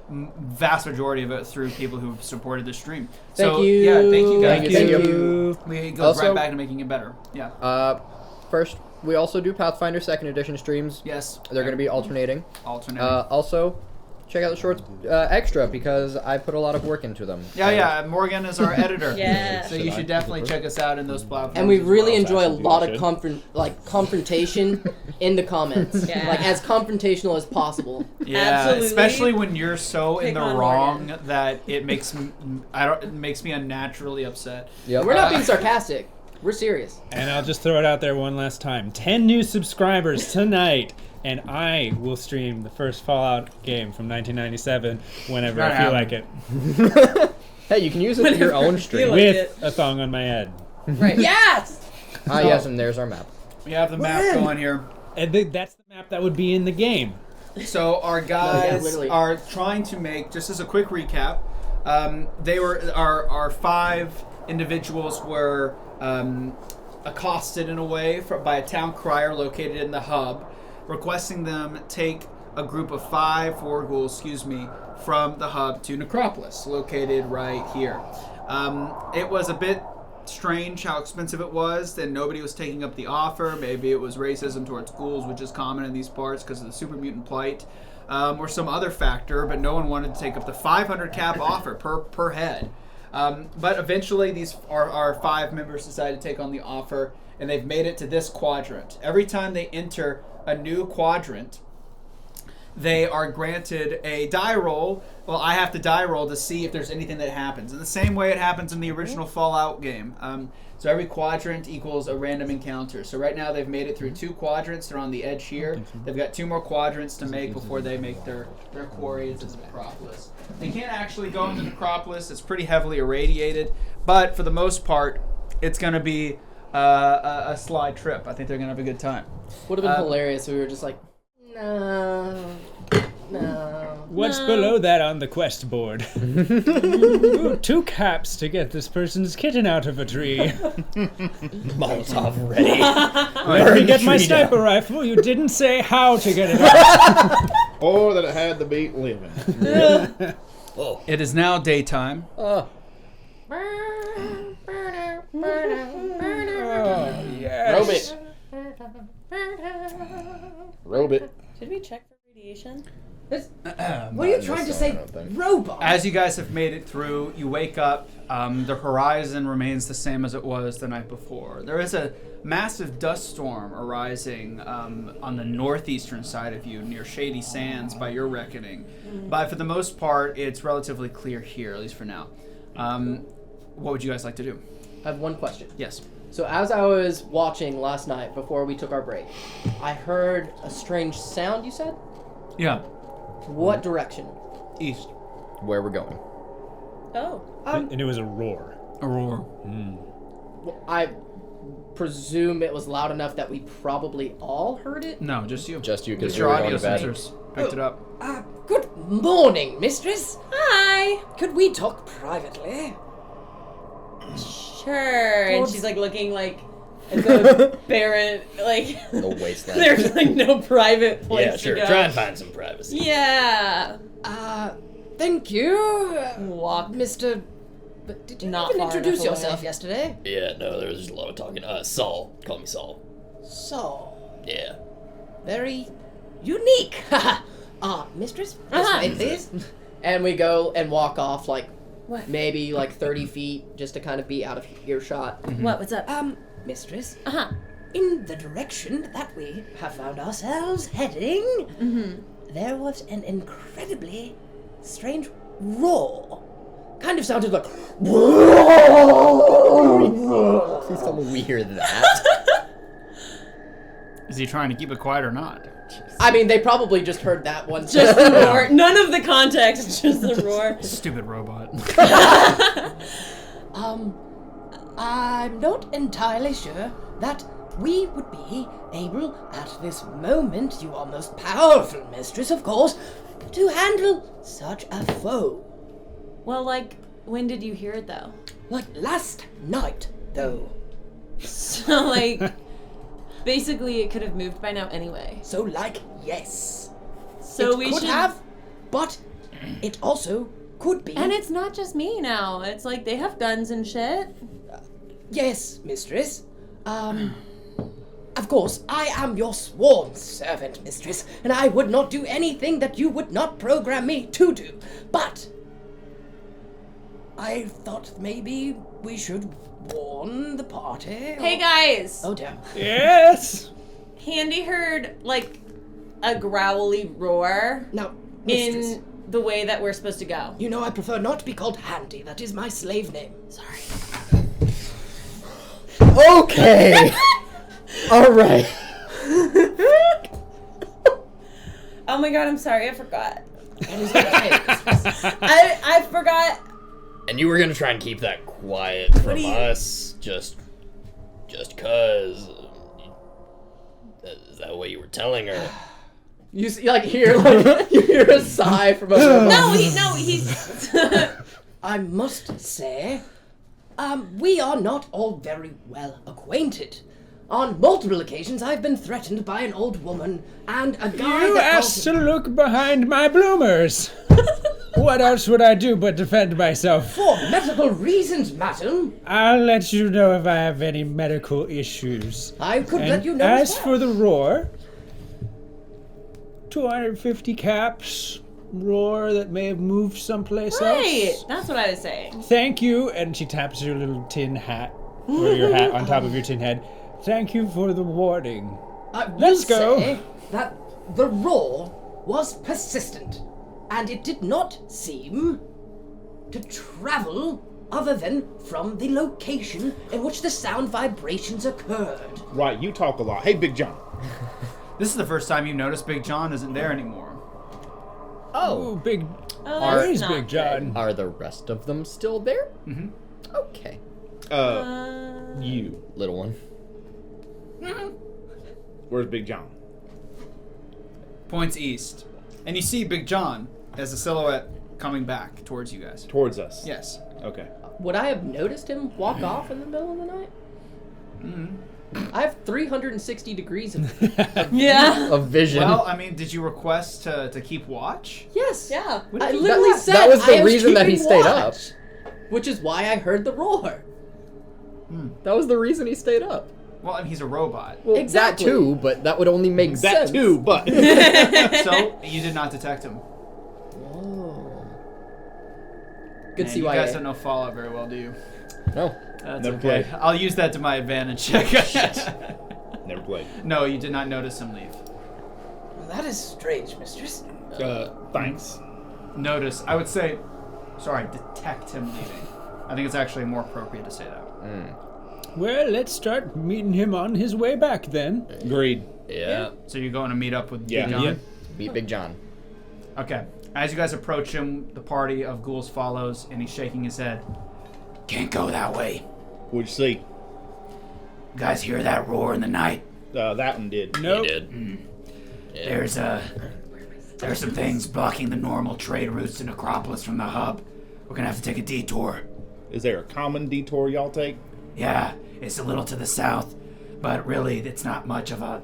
Vast majority of it through people who've supported the stream. Thank So you. yeah, thank you guys. Thank you. We go right back to making it better. Yeah. first, we also do Pathfinder 2nd Edition streams. Yes. They're going to be alternating. Also, check out the shorts extra because I put a lot of work into them. Yeah. Morgan is our editor. Yeah. So you should definitely check us out in those platforms. And we as really well. enjoy a lot of confrontation in the comments. Yeah. Like, as confrontational as possible. Yeah, Absolutely. especially when you're so in Pick the on wrong Morgan. that it makes me, it makes me unnaturally upset. Yep. We're not being sarcastic. We're serious. And I'll just throw it out there one last time. 10 new subscribers tonight, and I will stream the first Fallout game from 1997 whenever I feel like it. Hey, you can use it for your own stream. like With a thong on my head. Right. Yes! Yes, and there's our map. We have the map going here. And that's the map that would be in the game. So our guys literally. are trying to make, just as a quick recap, they were our 5 individuals were accosted in a way by a town crier located in the hub, requesting them take a group of 4 ghouls, from the hub to Necropolis, located right here. It was a bit strange how expensive it was, and nobody was taking up the offer. Maybe it was racism towards ghouls, which is common in these parts because of the super mutant plight, or some other factor, but no one wanted to take up the 500 cap offer per head. But eventually these our 5 members decided to take on the offer, and they've made it to this quadrant. Every time they enter a new quadrant, they are granted a die roll. Well, I have to die roll to see if there's anything that happens. In the same way it happens in the original Fallout game. So every quadrant equals a random encounter. So right now they've made it through 2 quadrants. They're on the edge here. They've got 2 more quadrants to make before they make their quarry into the Necropolis. They can't actually go into Necropolis. It's pretty heavily irradiated. But for the most part, it's going to be a slide trip. I think they're going to have a good time. Would have been hilarious if we were just like, no. What's below that on the quest board? Ooh, 2 caps to get this person's kitten out of a tree. Molotov ready. Let me get my sniper rifle. You didn't say how to get it out. Or that it had to be living. Oh, It is now daytime. Oh, yes. Robot. Did we check for radiation? What are you trying to say? Robot? As you guys have made it through, you wake up. The horizon remains the same as it was the night before. There is a massive dust storm arising on the northeastern side of you, near Shady Sands, by your reckoning. But for the most part, it's relatively clear here, at least for now. What would you guys like to do? I have one question. Yes. So as I was watching last night before we took our break, I heard a strange sound, you said? Yeah. What direction? East. Where we're going. Oh. And it was a roar. Aurora. I presume it was loud enough that we probably all heard it? No, just you. Just you, because Just you're your going audio to bed. sensors picked it up. Good morning, mistress. Hi. Could we talk privately? Sure. And she's like looking like as a barren, like the wasteland. there's like no private place Yeah, sure. to go. Try and find some privacy. Yeah. Thank you, Walk. Mr. But did you Not even far introduce enough yourself away. yesterday? Yeah, no, there was just a lot of talking. Saul. Call me Saul. So, Yeah. very unique. Mistress, this way, please. And we go and walk off like What? maybe like 30 feet just to kind of be out of earshot. What? What's up? Mistress, Uh-huh. in the direction that we have found ourselves heading, there was an incredibly strange roar. Kind of sounded like. Please tell me we hear that. Is he trying to keep it quiet or not? I mean, they probably just heard that one. Just the roar. None of the context. Just the roar. Stupid robot. I'm not entirely sure that we would be able, at this moment, you are most powerful mistress, of course, to handle such a foe. Well, like, when did you hear it though? Like last night, though. So, like, basically, it could have moved by now anyway. So, like, yes. So it we could should. have, but it also could be. And it's not just me now. It's like they have guns and shit. Yes, mistress. Of course, I am your sworn servant, mistress, and I would not do anything that you would not program me to do. But I thought maybe we should warn the party. Hey guys! Oh dear. Yes. Handy heard like a growly roar Now, mistress, in the way that we're supposed to go. you know I prefer not to be called Handy. That is my slave name. Sorry. Okay. All right. Oh my god, I'm sorry, I forgot. That is okay. I forgot. And you were gonna try and keep that quiet from do you- us, just cause. Is that what you were telling her? You see, you hear a sigh from a He's. I must say, we are not all very well acquainted. On multiple occasions, I've been threatened by an old woman and a guy You that asked to look behind my bloomers. What else would I do but defend myself? For medical reasons, madam. I'll let you know if I have any medical issues. I could And let you know as well. for the roar, 250 caps, roar that may have moved someplace Right, else. that's what I was saying. Thank you, and she taps your little tin hat, or your hat on top of your tin head. Thank you for the warning. I will Let's go. say that the roar was persistent, and it did not seem to travel other than from the location in which the sound vibrations occurred. Right, you talk a lot. Hey, Big John. This is the first time you've noticed Big John isn't there anymore. Oh, Big. Oh, Where that's is not Big John? Are the rest of them still there? Mm-hmm. Okay. You. Little one. Where's Big John? Points east. And you see Big John as a silhouette coming back towards you guys. Towards us. Yes. Okay. Would I have noticed him walk off in the middle of the night? I have 360 degrees of... Yeah. Of vision. Well, I mean, did you request to keep watch? Yes. Yeah. I literally said that was the I reason that he keeping stayed watch, which is why I heard the roar. That was the reason he stayed up. Well, I mean, he's a robot. Well, Exactly. that too, but that would only make sense. That too, but. So, you did not detect him. Oh. Good Man, you guys don't CYA. know Fallout very well, do you? No. That's Never okay. played. I'll use that to my advantage. Never played. No, you did not notice him leave. Well, that is strange, mistress. Thanks. Notice, I would say, sorry, detect him leaving. I think it's actually more appropriate to say that. Well, let's start meeting him on his way back then. Agreed. Yeah. So you're going to meet up with Yeah. Big John? Yeah. Beat Big John. Okay. As you guys approach him, the party of ghouls follows, and he's shaking his head. Can't go that way. What'd you see? You guys hear that roar in the night? That one did. Nope. He did. Yeah. There's some things blocking the normal trade routes to Necropolis from the hub. We're gonna have to take a detour. Is there a common detour y'all take? Yeah, it's a little to the south, but really it's not much of a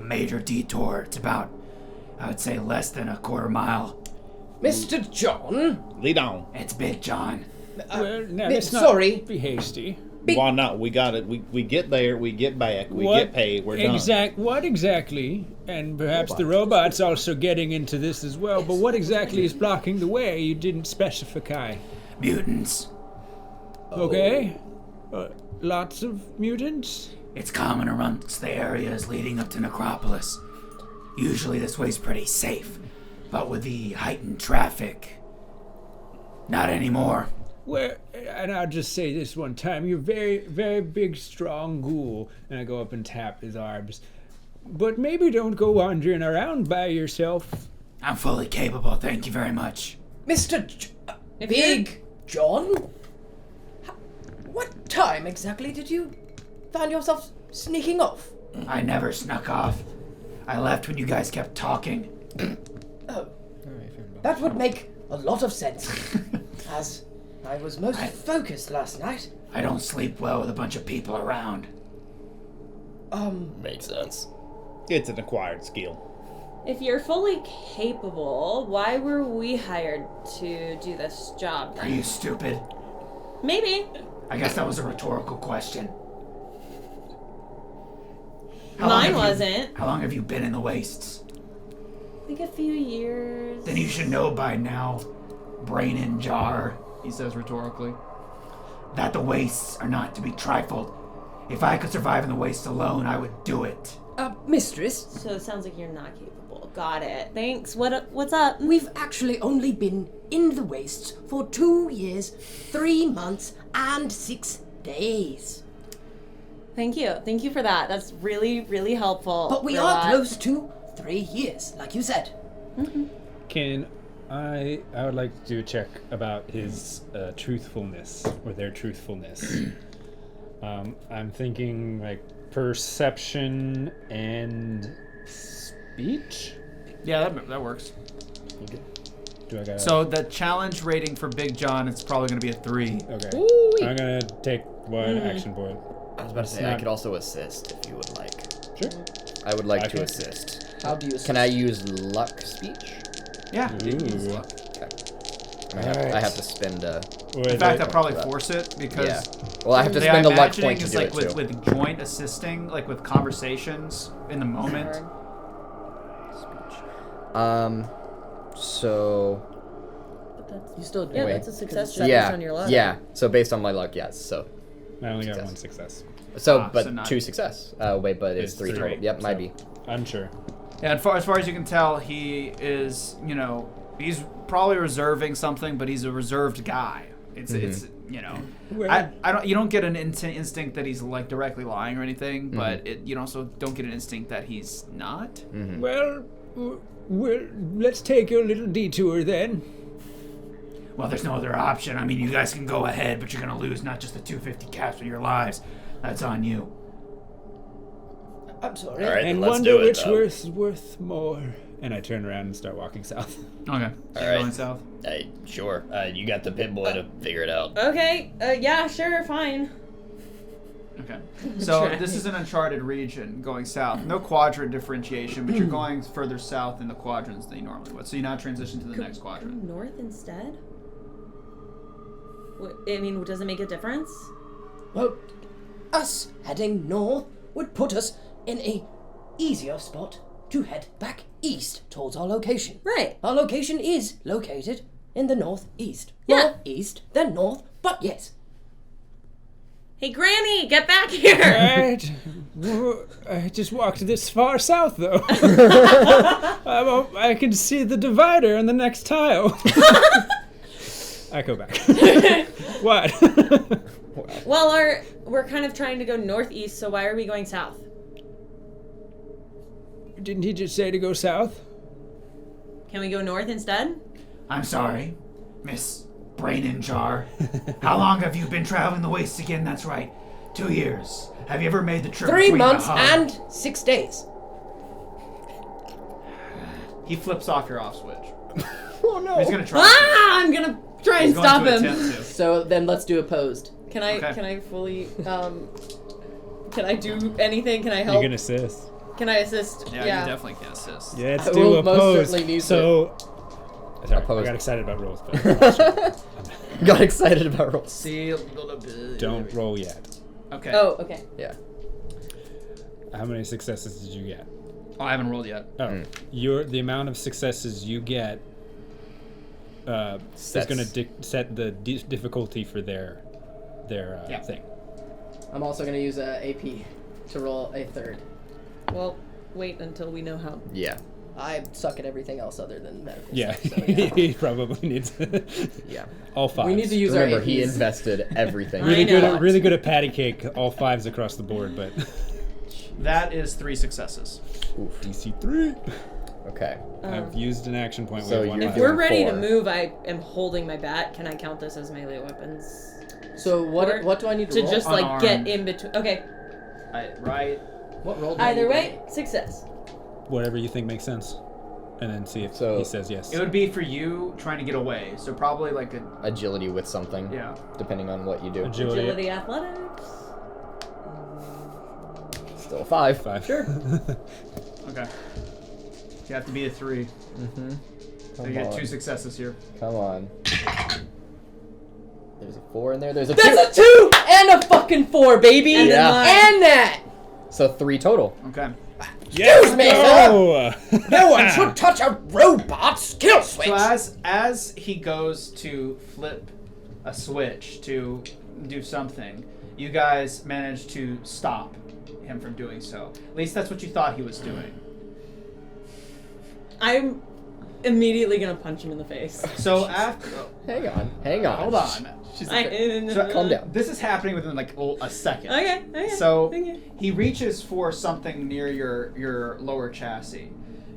major detour. It's about, I would say, less than a quarter mile. Mr. John? Lead on. It's Big John. Well, now mi- let's not sorry. be hasty. Why not? We got it. We get there. We get back. We get paid. We're done. What exactly, and perhaps the robots also getting into this as well, but what exactly is blocking the way? You didn't specify. Mutants. Okay. Lots of mutants? It's common amongst the areas leading up to Necropolis. Usually this way's pretty safe, but with the heightened traffic, not anymore. Well, and I'll just say this one time, you're very, very big, strong ghoul. And I go up and tap his arms. But maybe don't go wandering around by yourself. I'm fully capable, thank you very much. Mr. Big John? What time exactly did you find yourself sneaking off? I never snuck off. I left when you guys kept talking. Oh. That would make a lot of sense. As I was most focused last night. I don't sleep well with a bunch of people around. Makes sense. It's an acquired skill. If you're fully capable, why were we hired to do this job Are then? you stupid? Maybe. I guess that was a rhetorical question. Mine wasn't. How long have you been in the wastes? I think a few years. Then you should know by now, brain in jar, He says rhetorically. that the wastes are not to be trifled. If I could survive in the wastes alone, I would do it. Mistress, So it sounds like you're not capable. Got it. Thanks. What's up? we've actually only been in the wastes for 2 years, 3 months, and 6 days. Thank you. Thank you for that. That's really, really helpful. But we for are that. close to 3 years, like you said. Can I would like to do a check about his truthfulness, or their truthfulness. I'm thinking like perception and speech. Yeah, that works. Do I got So the challenge rating for Big John is probably going to be a 3. Okay. I'm gonna take one action point. I was about to say, I could also assist if you would like. Sure. I would like to Okay. assist. How do you assist? Can I use luck speech? Yeah. Ooh. Okay. I have to spend In fact, I'll probably force it because yeah. Well, I have to the spend a luck imagining point to is do like it with, too. with joint assisting, like with conversations in the moment. So You still Yeah, Wait. that's a success Because check. it's yeah, on your luck. yeah. So based on my luck, yes. So I only got Success. one success. but so not- 2 success. Wait, but it's It's 3 three, total. Yep, might so- be. I'm sure. Yeah, as far as you can tell, he is, he's probably reserving something, but he's a reserved guy. It's you don't get an instinct that he's like directly lying or anything, but you also don't get an instinct that he's not. Well, let's take a little detour then. Well, there's no other option. I mean, you guys can go ahead, but you're gonna lose not just the 250 caps, but your lives. That's on you. I'm sorry. All right, And let's wonder do it. which though. is worth more. And I turn around and start walking south. Okay, so All you're right. going south. Hey, sure. You got the pit boy to figure it out. Okay. Yeah. Sure. Fine. Okay. So Try. this is an uncharted region going south. No quadrant differentiation, but you're going further south in the quadrants than you normally would. So you now transition to the next quadrant. North instead. I mean, does it make a difference? Well, us heading north would put us in a easier spot to head back east towards our location. Right. Our location is located in the northeast. Yeah. More east than north, but yes. Hey, Granny, get back here. Right. I just walked this far south, though. I can see the divider on the next tile. I go back. What? Well, we're kind of trying to go northeast, so why are we going south? Didn't he just say to go south? Can we go north instead? I'm sorry, Miss Brain in Jar. How long have you been traveling the wastes again? That's right, 2 years. Have you ever made the trip 3 between months the hub? and 6 days. He flips off your off switch. Oh no! He's gonna try. Ah! I'm gonna try and He's going stop to him. attempt to. So then let's do opposed. Can I? Okay. Can I fully? Can I do anything? Can I You help? can assist. Can I assist? Yeah, you definitely can assist. Yeah, let's I do will most oppose. certainly need So, sorry, I Oppose. got excited about rolls, but Got excited about rolls. See. don't roll yet. Okay. Oh, okay. Yeah. How many successes did you get? Oh, I haven't rolled yet. Oh, the amount of successes you get is Sets. going to set the difficulty for their Yeah. thing. I'm also going to use a AP to roll a third. Well, wait until we know how. Yeah. I suck at everything else other than medical Yeah, stuff. So, yeah. he probably needs Yeah. all five. We need to use Remember, our he APs. invested everything. really I good, know. at, really good at patty cake. All fives across the board, but That is 3 successes. Oof. DC 3. Okay. I've used an action point. So with one you're left. If we're doing ready to 4. move, I am holding my bat. Can I count this as melee weapons? So Or what do I need to roll? just like get Unarmed. in between? Okay. Right. What roll do I Either need to way, make? success. Whatever you think makes sense, and then see if So- he says yes. It would be for you trying to get away. So probably like a Agility with something. yeah. Depending on what you do. Agility. Agility, athletics. Still 5. 5. Sure. Okay. You have to be a 3. Mm-hmm. So you get 2 successes here. Come on. There's a 4 in there. There's a 2. That's a 2 and a fucking 4, baby. And Yeah. then mine. And that. So 3 total. Okay. Yes, me, go! No one should touch a robot's kill switch. So as he goes to flip a switch to do something, you guys manage to stop him from doing so. At least that's what you thought he was doing. I'm immediately gonna punch him in the face. So after, Hang on. hold on. She's Calm down. This is happening within like a second. Okay. So Thank you. he reaches for something near your lower chassis.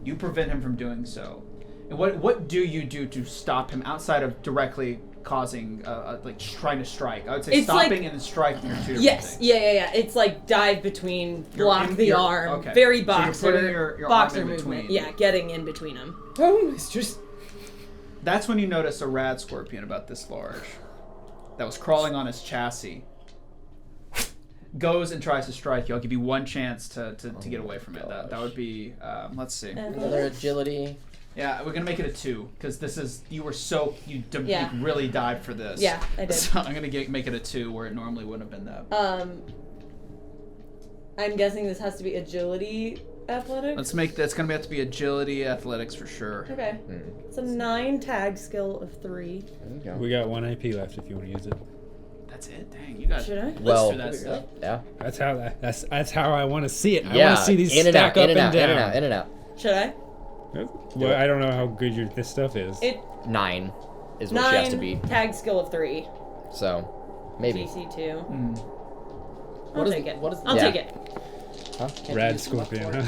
You prevent him from doing so. And what do you do to stop him outside of directly causing like trying to strike? I would say It's stopping like- and then striking are two different Yes, things. yeah. It's like dive between, block the arm, okay. very So you're boxer, putting your arm boxer in movement. between. Yeah, getting in between them. Oh, mistress. That's when you notice a rad scorpion about this large that was crawling on his chassis. Goes and tries to strike you. I'll give you one chance to get away from it. That would be let's see. Another agility. Yeah, we're gonna make it a 2 because this is you Yeah. you really died for this. Yeah, I did. So I'm gonna make it a 2 where it normally wouldn't have been that. I'm guessing this has to be agility athletics. Let's make that's gonna have to be agility athletics for sure. Okay. It's a 9 tag skill of 3. There you go. We got 1 AP left if you want to use it. That's it. Dang, you guys. Should I? Well, through that stuff. yeah. That's how I want to see it. I Yeah. want to see these in and stack out, up in and out, down. in and out, in and out. Should I? Well, I don't know how good this stuff is. 9 is what she has to 9 beat. tag skill of 3. So, maybe. DC 2. What I'll is- take it. what is- I'll Yeah. take it. Can't you Rad use luck scorpion, for it,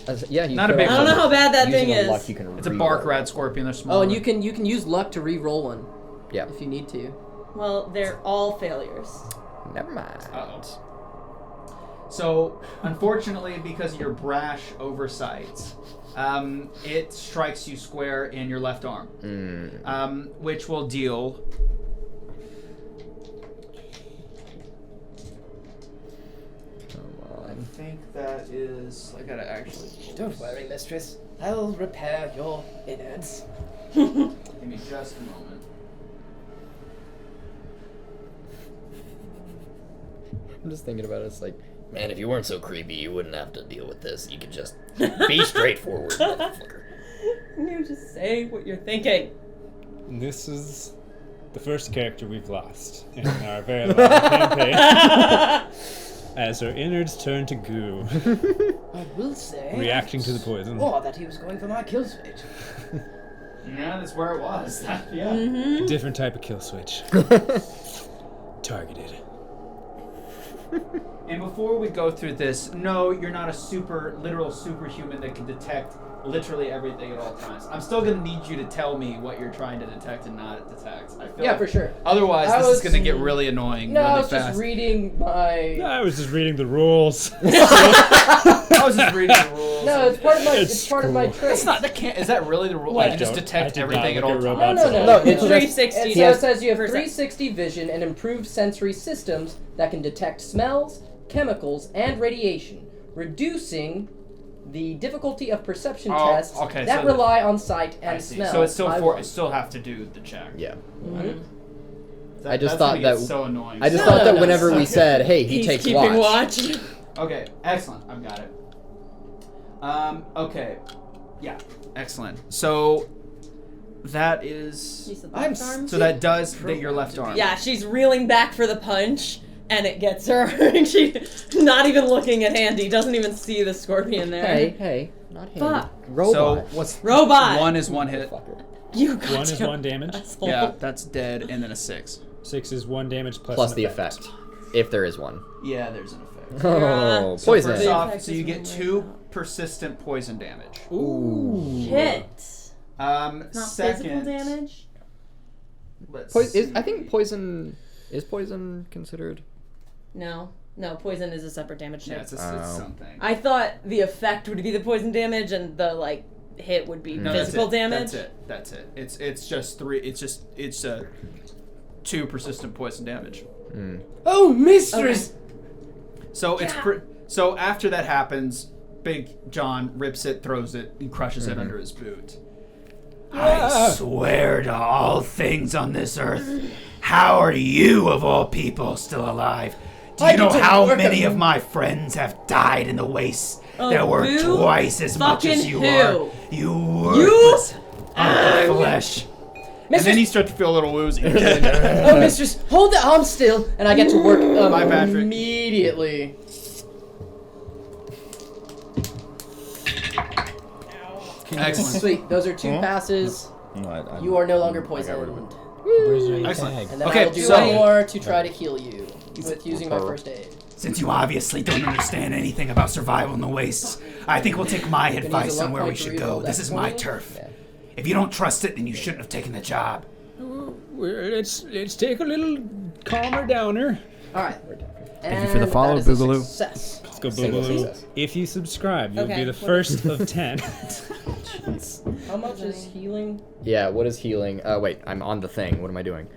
huh? too? Yeah, you Not a could big I don't know how bad that using thing a is. luck, you can It's a re-roll bark it. rad scorpion. They're small. Oh, and you can use luck to re-roll one Yeah. if you need to. Well, they're all failures. Never mind. Uh-oh. So, unfortunately, because of your brash oversight, it strikes you square in your left arm, which will deal. I think that is. I gotta actually. Don't worry, mistress. I'll repair your innards. Give me just a moment. I'm just thinking about it. It's like, Man, if you weren't so creepy, you wouldn't have to deal with this. You could just be straightforward, motherfucker. You just say what you're thinking. This is the first character we've lost in our very long campaign. As our innards turn to goo, I will say. reacting to the poison. Or that he was going for my kill switch. Yeah, that's where it was. Yeah. Different type of kill switch. Targeted. And before we go through this, no, you're not a literal superhuman that can detect literally everything at all times. I'm still gonna need you to tell me what you're trying to detect and not detect. I feel Yeah, like for sure. Otherwise, I this is was- gonna get really annoying No, really I was fast. just reading my. I was just reading the rules. I was just reading the rules. No, it's part of my. It's It's part of my cool. trait. That's not. That can't. Is that really the rule? What? I can just I detect did everything not at all look at times. robots. No, No, it's 360. And He so has- it says you have Percent. 360 vision and improved sensory systems that can detect smells, chemicals, and radiation, reducing the difficulty of perception Oh, tests okay, that so rely on sight and I see. smell. So it's still I you won. still have to do the check. yeah. That, I just that's thought gonna get that- so annoying. I just No, thought no, that no, whenever we okay. said, "Hey, he He's takes keeping watch," watch. Okay, excellent. I've got it. Okay. Yeah, excellent. So that is. Use the I'm left arm. So that does that your left arm. Yeah, she's reeling back for the punch, and it gets her. She's not even looking at Handy. Doesn't even see the scorpion there. Hey, not him. Fuck. Robot. So what's Robot. one is one hit. Fucker. You One is goddamn 1 damage. asshole. Yeah, that's dead, and then a 6. 6 is 1 damage Plus an the effect, if there is one. Yeah, there's an effect. Oh, So poison. first The off, effect so is you get one 2 right persistent poison damage. Shit. Not Second, physical damage. Let's I see. think poison is poison considered. No, poison is a separate damage type. Yeah, it's Oh. something. I thought the effect would be the poison damage, and the hit would be No, that's physical it. damage. That's it. It's just 3. It's 2 persistent poison damage. Oh, mistress! So it's so after that happens, Big John rips it, throws it, and crushes it under his boot. I swear to all things on this earth, how are you, of all people, still alive? Do you know how many of my friends have died in the wastes? There were who? twice as much as Fucking you who? are. You worthless hunk of flesh. And Mistress, then you start to feel a little woozy. oh, mistress, hold the arm still, and I get to work Bye, Patrick. immediately. Excellent. Sweet, those are 2 passes. No, You are no longer I got rid of poisoned. Where's your Excellent. tag? And then Okay, I will do so- one more to try to heal you with using my first aid. Since you obviously don't understand anything about survival in the wastes, I think we'll take my use advice a on luck where we point to should reroll go. This that is for my me. turf. If you don't trust it, then you shouldn't have taken the job. Well, let's take a little calmer downer. All right. Thank you for the follow, that is a Boogaloo. Success. Let's go, Single Boogaloo. success. If you subscribe, you'll Okay, be the what first of 10. How much is healing? Yeah, what is healing? Wait, I'm on the thing. What am I doing?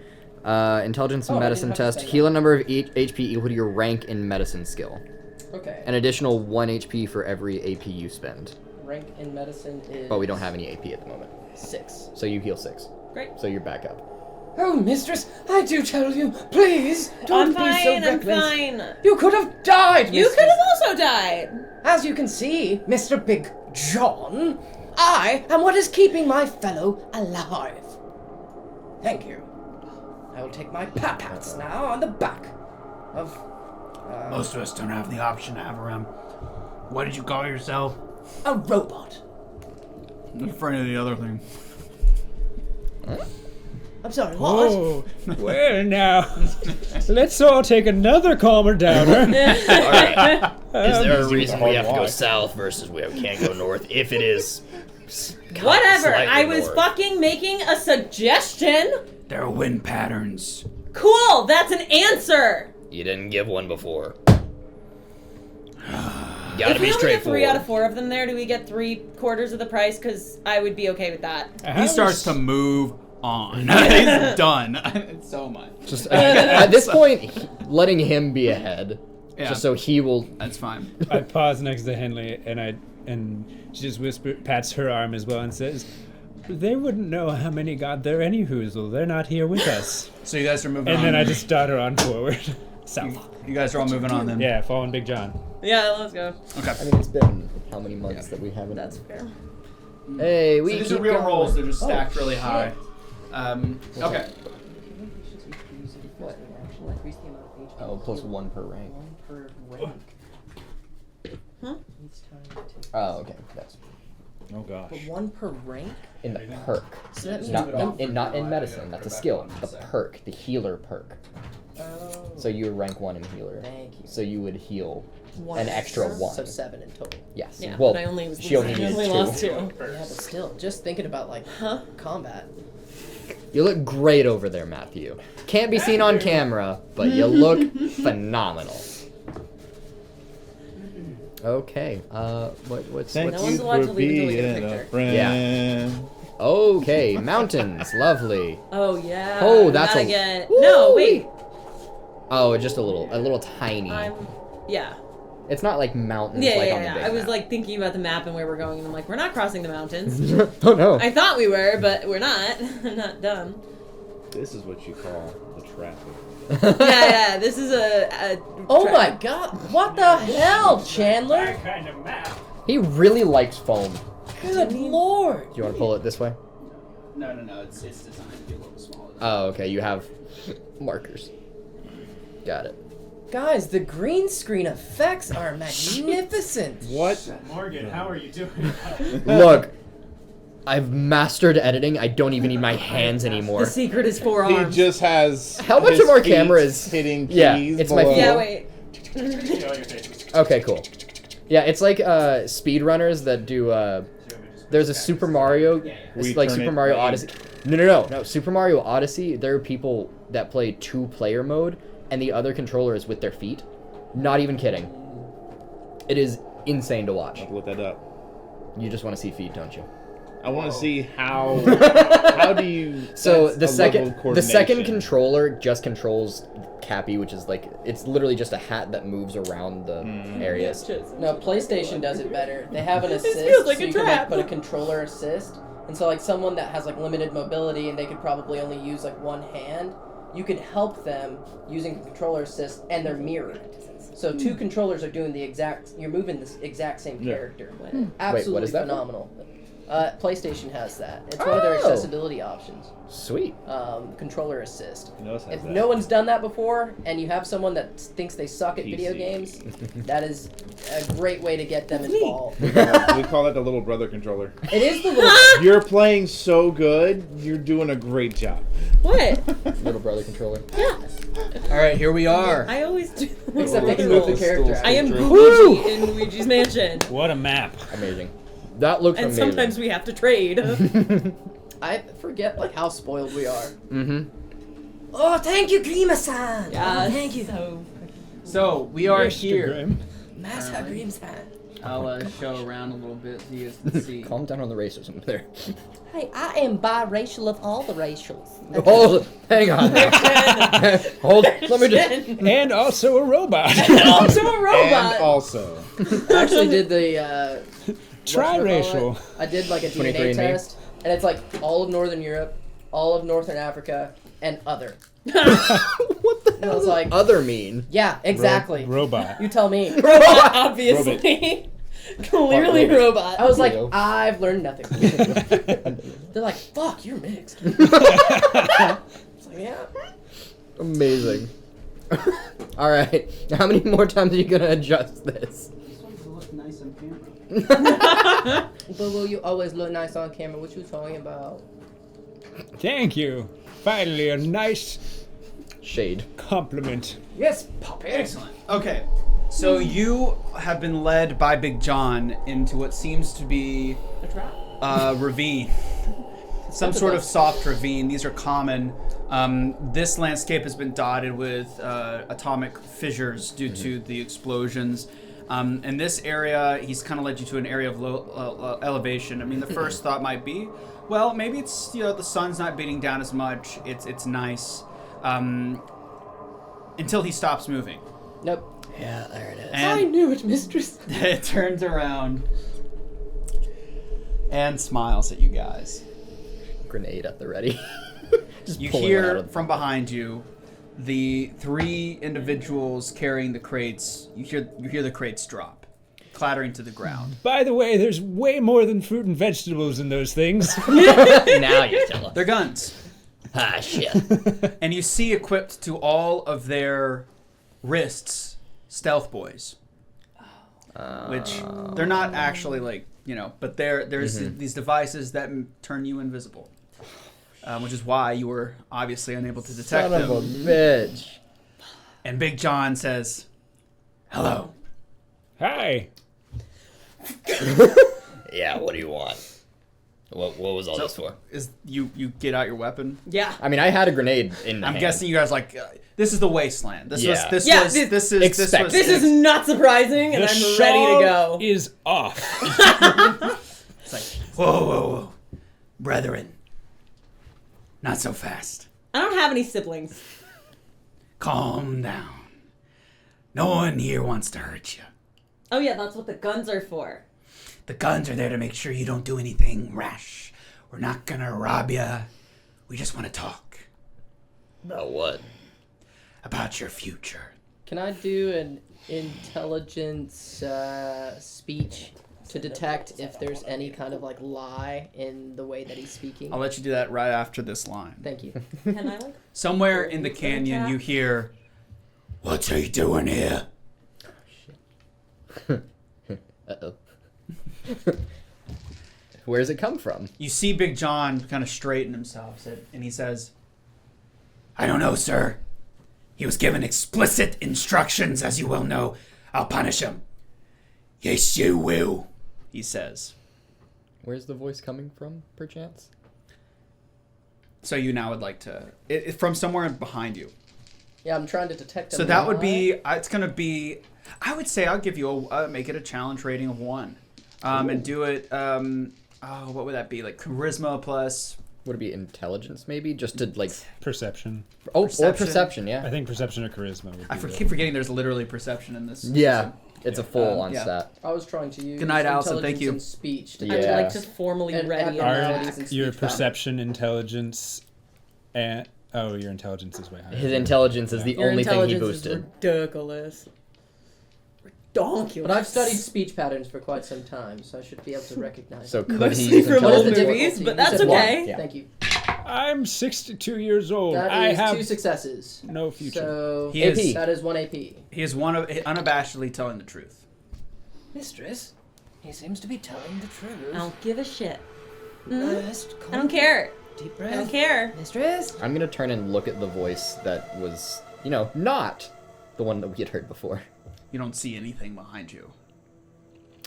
Intelligence and Oh, I medicine didn't have to test. spend Heal a number of HP equal to your rank in medicine skill. Okay. An additional 1 HP for every AP you spend. Rank in medicine is. But we don't have any AP at the moment. 6. So you heal 6. Great. So you're back up. Oh, mistress, I do tell you, please, don't I'm be so fine, I'm reckless. fine. You could have died, You mistress. could have also died. As you can see, Mr. Big John, I am what is keeping my fellow alive. Thank you. I will take my pats now on the back of... Most of us don't have the option to have around. What did you call yourself? a robot. I'm afraid of the other thing. I'm sorry, what? Oh, well now, let's all take another calmer downer. Is there a Easy reason with we a have to hard go walk. south versus we can't go north? If it is Whatever. slightly I was north. fucking making a suggestion. There are wind patterns. Cool. That's an answer. You didn't give one before. If Gotta we be only get 3 out of straightforward. 4 of them there, do we get 3/4 of the price? Because I would be okay with that. He starts to move on. He's done. It's so much. Just at this point, letting him be ahead, Yeah. just so he will. That's fine. I pause next to Henley and she just pats her arm as well and says, "They wouldn't know how many got there any whoozle. They're not here with us." So you guys are moving on. And then I just start her on forward. South. You guys are all moving on then. Yeah, following Big John. Yeah, let's go. Okay. I mean, it's been how many months that we haven't. That's fair. Hey, we So these keep are real going. rolls. They're just stacked really shit. high. Okay. What? Increase the amount of HP. Oh, plus 1 per rank. 1 per rank. Huh? Each time you take. Oh, okay. That's Oh gosh. But 1 per rank? in the perk. So that means Not in medicine. That's a skill. The perk, the healer perk. Oh. So you're rank 1 in healer. Thank you. So you would heal One an extra extra? 1. So 7 in total. Yes. Yeah, Well, but I only was she only losing. I needs only 2. lost 2. Yeah, but still, just thinking about like combat. You look great over there, Matthew. Can't be seen on camera, but you look phenomenal. Okay. What's Thank No you one's allowed for to leave until we get a being a picture. friend. okay? Mountains, lovely. Oh yeah. Oh, that's Gotta a- get. No, wait. Oh, just a little tiny. Yeah. It's not like mountains Yeah, like yeah, on the yeah. big I was map. like thinking about the map and where we're going, and I'm like, we're not crossing the mountains. oh no. I thought we were, but we're not. I'm not dumb. This is what you call the traffic. Yeah. This is a Oh my god! What the hell, Chandler? kind of map. He really likes foam. Good lord! Do you want to pull it this way? No. It's designed to be a little smaller. Oh, okay. You have markers. Got it. Guys, the green screen effects are magnificent. What? Morgan, how are you doing? Look, I've mastered editing. I don't even need my hands the anymore. secret is He 4 arms. just has. How much his of our feet camera is- hitting keys? Yeah, it's my below. feet. Yeah, wait. Okay, cool. Yeah, it's like speedrunners that do. There's a Super Mario, it's We like turn Super it Mario green. Odyssey. No. Super Mario Odyssey. There are people that play 2-player mode, and the other controller is with their feet. Not even kidding. It is insane to watch. I'll have to look that up. You just want to see feet, don't you? I want to see how. How do you? So that's the a level of second coordination. controller just controls Cappy, which is like it's literally just a hat that moves around the areas. No, PlayStation does it better. They have an assist, feels like so a you can trap. like put a controller assist, and so like someone that has like limited mobility and they could probably only use like one hand, you can help them using a controller assist, and they're mirrored. So 2 controllers are doing you're moving the exact same character. Absolutely what is that for? phenomenal. PlayStation has that. It's one of their accessibility options. Sweet. Controller assist. Windows has If that. no one's done that before, and you have someone that thinks they suck at video games, that is a great way to get them involved. We call it the little brother controller. It is the little. You're playing so good. You're doing a great job. What? Little brother controller. All right, here we are. I always do. Except they can move the character. I am Luigi in Luigi's Mansion. What a map. Amazing. That looks And amazing. sometimes we have to trade. I forget how spoiled we are. Mm-hmm. Oh, thank you, Grima-san. Yeah, Thank you. So we are Mr. here. Grimm. Master Grima-san. I'll show around a little bit so you guys can see. Calm down on the racism there. Hey, I am biracial of all the racials. Hold, hang on. Hold, let me just. And also a robot. Also a robot. And also, I actually did the Triracial. I did like a 23andMe. DNA test, and it's like all of Northern Europe, all of Northern Africa, and other. What the And I hell was does like, other mean? yeah, exactly. Robot. You tell me. Robot, obviously. Clearly robot. I was like, Leo. I've learned nothing. They're like, fuck, you're mixed. It's like, yeah. Amazing. All right. How many more times are you gonna adjust this? This one's look nice on camera. But will you always look nice on camera? What you talking about? Thank you. Finally, a nice Shade. compliment. Yes, Poppy. Excellent. Okay, so you have been led by Big John into what seems to be A trap. a ravine. Some sort of soft ravine. These are common. This landscape has been dotted with atomic fissures due to the explosions. In this area, he's kind of led you to an area of low elevation. I mean, the first thought might be, well, maybe it's the sun's not beating down as much. It's nice until he stops moving. Nope. Yeah, there it is. I And knew it, mistress. it turns around and smiles at you guys. Grenade at the ready. Just You pulling it out hear of- from behind you the 3 individuals carrying the crates. You hear the crates drop, clattering to the ground. By the way, there's way more than fruit and vegetables in those things. Now you tell us. They're guns. Ah, shit. And you see equipped to all of their wrists stealth boys. Which they're not actually but there's these devices that turn you invisible. Which is why you were obviously unable to detect Son of them. a bitch. And Big John says, "Hello." Hi. Yeah, what do you want? What was all this for? Is you get out your weapon? Yeah. I mean, I had a grenade in my I'm hand. guessing you guys this is the wasteland. This Yeah. was Yeah, this is expect- This is not surprising, and The I'm ready to go. is off. It's like, Whoa. Brethren. Not so fast. I don't have any siblings. Calm down. No one here wants to hurt you. Oh yeah, that's what the guns are for. The guns are there to make sure you don't do anything rash. We're not gonna rob you. We just want to talk About what? about your future. Can I do an intelligence speech to detect if there's any kind of lie in the way that he's speaking? I'll let you do that right after this line. Thank you. Can I Somewhere in the canyon, you hear, What's he doing here? Uh-oh. Where does it come from? you see Big John kind of straighten himself, and he says, I don't know, sir. He was given explicit instructions, as you well know. I'll punish him. Yes, you will. he says. Where's the voice coming from, perchance? So you now would like to, from somewhere behind you. Yeah, I'm trying to detect. So that would be, it's going to be, I would say I'll give you make it a challenge rating of 1. And do it, what would that be? Like charisma plus, Would it be intelligence, maybe? Just to, Perception. Oh, or Perception. perception, I yeah. think perception or charisma would be I the- keep forgetting there's literally perception in this. Yeah, it's a full-on yeah. stat. I was trying to use Good night, Allison. intelligence Thank you. and speech to Yeah. I'm like just formally And ready. abnormalities And and Your speech perception, intelligence, and Oh, your intelligence is way higher. His intelligence is the Your only thing he intelligence is boosted. ridiculous. Donkulous. But I've studied speech patterns for quite some time, so I should be able to recognize So it. could Mostly he use from What is old the intelligence? movies, difficulty? but You that's said one. okay. Yeah. Thank you. I'm 62 years old. That I is have 2 successes. no future. So He is- that is 1 AP. He is unabashedly telling the truth. Mistress, he seems to be telling the truth. I don't give a shit. Rest, I don't care. Deep I breath. don't care. Mistress? I'm gonna turn and look at the voice that was, not the one that we had heard before. You don't see anything behind you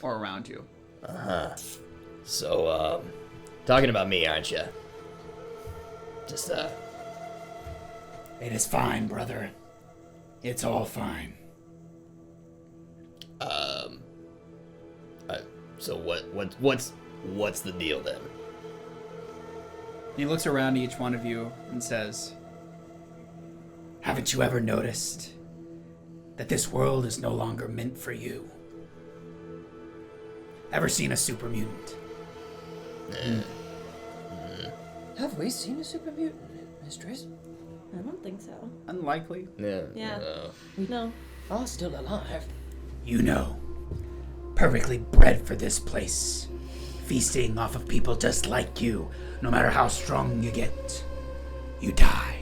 or around you. So, talking about me, aren't you? Just, It is fine, brother. It's all fine. so what's the deal then? He looks around each one of you and says, Haven't you ever noticed that this world is no longer meant for you? Ever seen a super mutant? Have we seen a super mutant, mistress? I don't think so. unlikely. Yeah. Yeah. We No. are still alive. You know, perfectly bred for this place, feasting off of people just like you. No matter how strong you get, you die.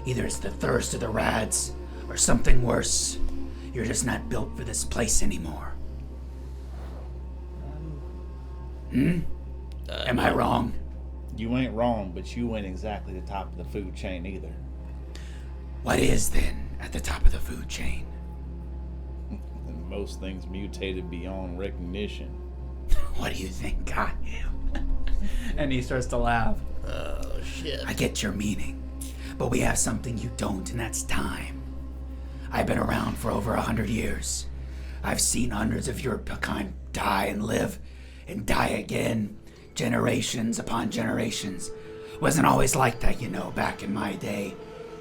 Either it's the thirst of the rads or something worse. You're just not built for this place anymore. Am I wrong? You ain't wrong, but you ain't exactly the top of the food chain either. What is then at the top of the food chain? And most things mutated beyond recognition. What do you think I am? And he starts to laugh. Oh, shit. I get your meaning, but we have something you don't, and that's time. I've been around for over 100 years. I've seen hundreds of your kind die and live, and die again, generations upon generations. Wasn't always like that, back in my day.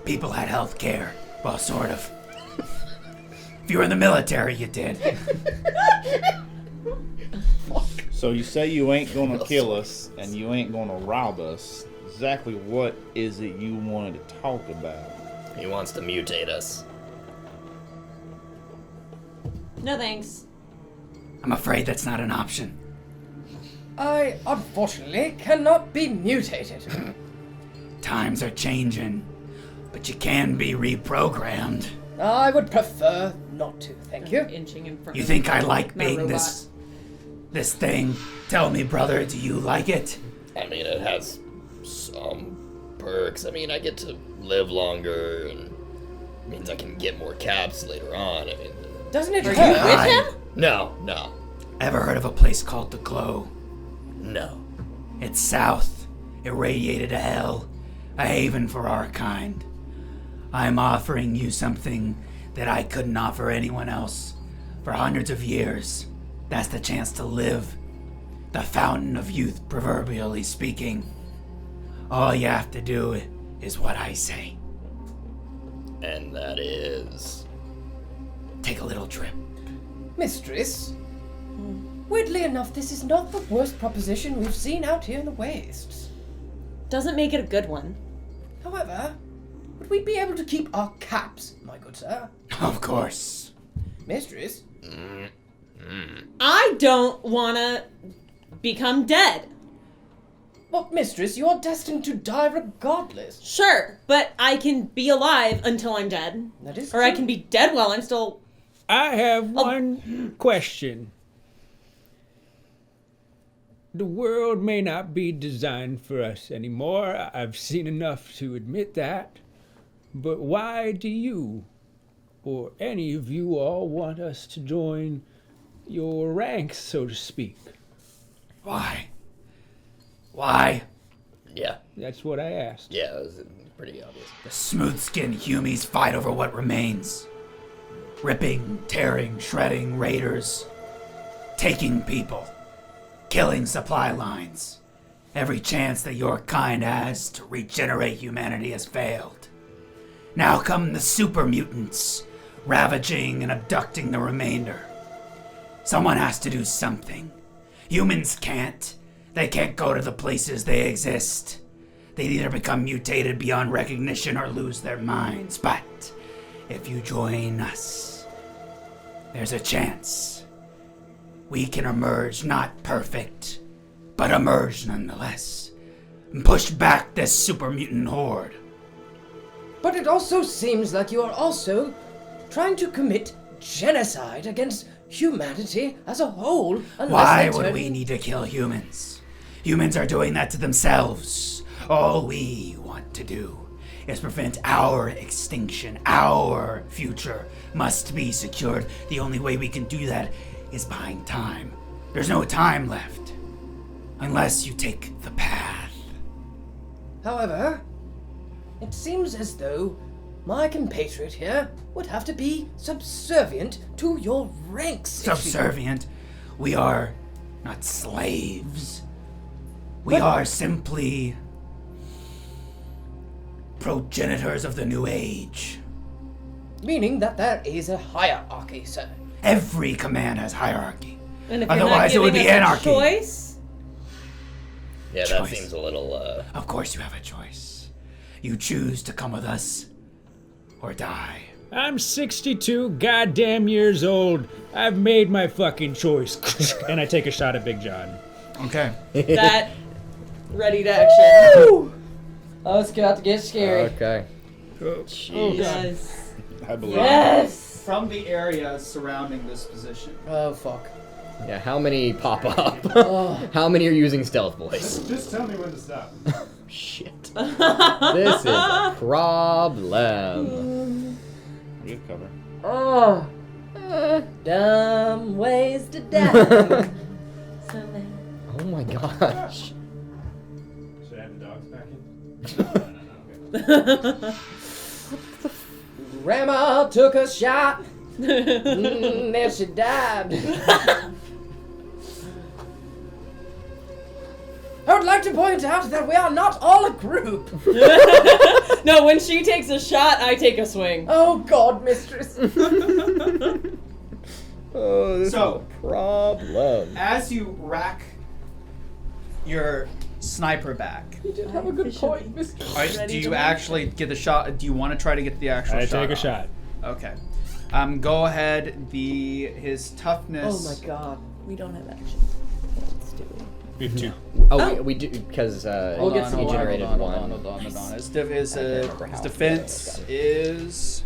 People had health care. Well, sort of. If you were in the military, you did. So you say you ain't gonna kill us, and you ain't gonna rob us. Exactly what is it you wanted to talk about? He wants to mutate us. No thanks. I'm afraid that's not an option. I, unfortunately, cannot be mutated. Times are changing, but you can be reprogrammed. I would prefer not to, thank you. Inching in front You of think me. I like My being robot. this thing? Tell me, brother, do you like it? I mean, it has some perks. I mean, I get to live longer, and means I can get more caps later on. I mean, Doesn't it Are hurt? you with him? no. Ever heard of a place called the Glow? No. It's south, irradiated to hell, a haven for our kind. I'm offering you something that I couldn't offer anyone else for hundreds of years. That's the chance to live. The fountain of youth, proverbially speaking. All you have to do is what I say. And that is... Take a little trip. Mistress, weirdly enough, this is not the worst proposition we've seen out here in the wastes. Doesn't make it a good one. However, would we be able to keep our caps, my good sir? Of course. Mistress? I don't wanna become dead. But mistress, you are destined to die regardless. Sure, but I can be alive until I'm dead. That is Or I true. can be dead while I'm still... I have one question. The world may not be designed for us anymore. I've seen enough to admit that. But why do you, or any of you all, want us to join your ranks, so to speak? Why? Why? Yeah. That's what I asked. Yeah, it was pretty obvious. The smooth-skinned humies fight over what remains. Ripping, tearing, shredding raiders. Taking people. Killing supply lines. Every chance that your kind has to regenerate humanity has failed. Now come the super mutants, ravaging and abducting the remainder. Someone has to do something. Humans can't. They can't go to the places they exist. They either become mutated beyond recognition or lose their minds. But if you join us, there's a chance we can emerge not perfect, but emerge nonetheless, and push back this super mutant horde. But it also seems like you are also trying to commit genocide against humanity as a whole. Why would we need to kill humans? Humans are doing that to themselves. All we want to do is prevent our extinction. Our future must be secured. The only way we can do that is buying time. There's no time left. Unless you take the path. However, it seems as though my compatriot here would have to be subservient to your ranks. Subservient? We are not slaves. We are simply progenitors of the new age. Meaning that there is a hierarchy, sir. Every command has hierarchy. And if Otherwise, it you're would not be giving us anarchy. a choice, Yeah, that Choice. seems a little, Of course you have a choice. You choose to come with us or die. I'm 62 goddamn years old. I've made my fucking choice. And I take a shot at Big John. Okay. that ready to action. Oh, it's about to get scary. Okay. Oh, Yes. I believe. Yes. From the area surrounding this position. Oh, fuck. Yeah, how many pop up? Oh. How many are using stealth voice? Just tell me when to stop. Shit. This is a problem. We have cover. Oh. Dumb ways to die. Oh my gosh. Should I have the dogs back in? No. Grandma took a shot. Then she died. I would like to point out that we are not all a group. No, when she takes a shot, I take a swing. Oh God, mistress. Oh, this So- is a problem. As you rack your sniper back, You did have a good point, Mr. do you actually get the shot? Do you want to try to get the actual I shot? take a off? shot. Okay. Go ahead. His toughness. Oh my God. We don't have action. Let's do it. We have two. Oh, we do, because We'll get some he more. generated hold one. on. His, can't remember his how. defense is.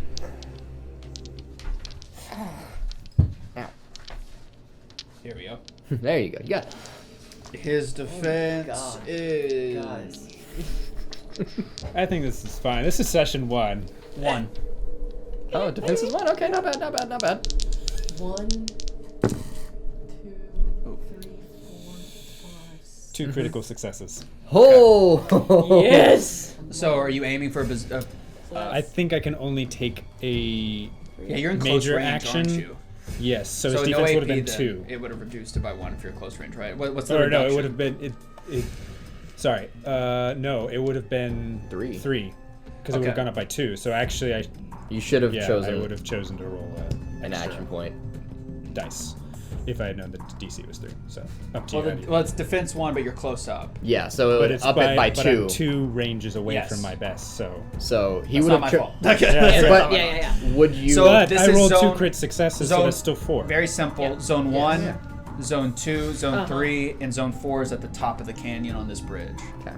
Ow. Here we go. There you go. You got it. His defense God. is Guys. I think this is fine. This is session 1. 1. Oh, defense is one. Okay, not bad, not bad, not bad. 1, 2, 3, 4, 5, 6. 2 critical successes. Oh! Yes. So, are you aiming for a? I think I can only take a Yeah, you're in close major range, action. aren't you? Yes, so his no defense AP would have been then. 2. It would have reduced it by 1 if you're close range, right? What's the Or no, it reduction? would have been sorry. No, it would have been 3. 3. Because it would have Okay. gone up by 2. So actually You should have I chosen would have chosen to roll an extra action point. dice if I had known that DC was 3. So up to Well, you. how do you- well, it's defense 1, but you're close up. Yeah, so but it's up it by but 2. I'm 2 ranges away Yes. from my best. So So he That's would not my have. fault. Okay. Yeah, That's right. not my Yeah, fault. yeah. Would you? So- but this I is rolled 2 zone- crit successes, so zone- that's still 4. Very simple. Yeah. Zone Yes. 1, Yeah. Zone 2, Zone Uh-huh. 3, and Zone 4 is at the top of the canyon on this bridge. Okay.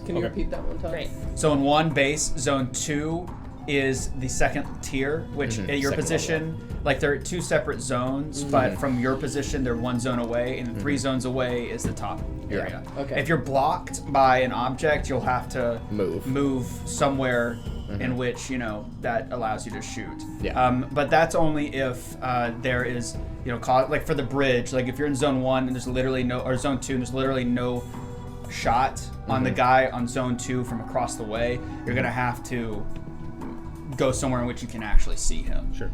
Can you Okay. repeat that one time? Great. Zone 1 base, Zone 2 is the second tier, which Mhm, at your second position, like they're 2 separate zones, but from your position they're 1 zone away, and then 3 zones away is the top area. Okay. If you're blocked by an object, you'll have to Move. somewhere in which that allows you to shoot. Yeah. But that's only if there is like for the bridge, like if you're in Zone 1 and there's literally no, or Zone 2 and there's literally no shot on the guy on Zone 2 from across the way, you're gonna have to go somewhere in which you can actually see him. Sure.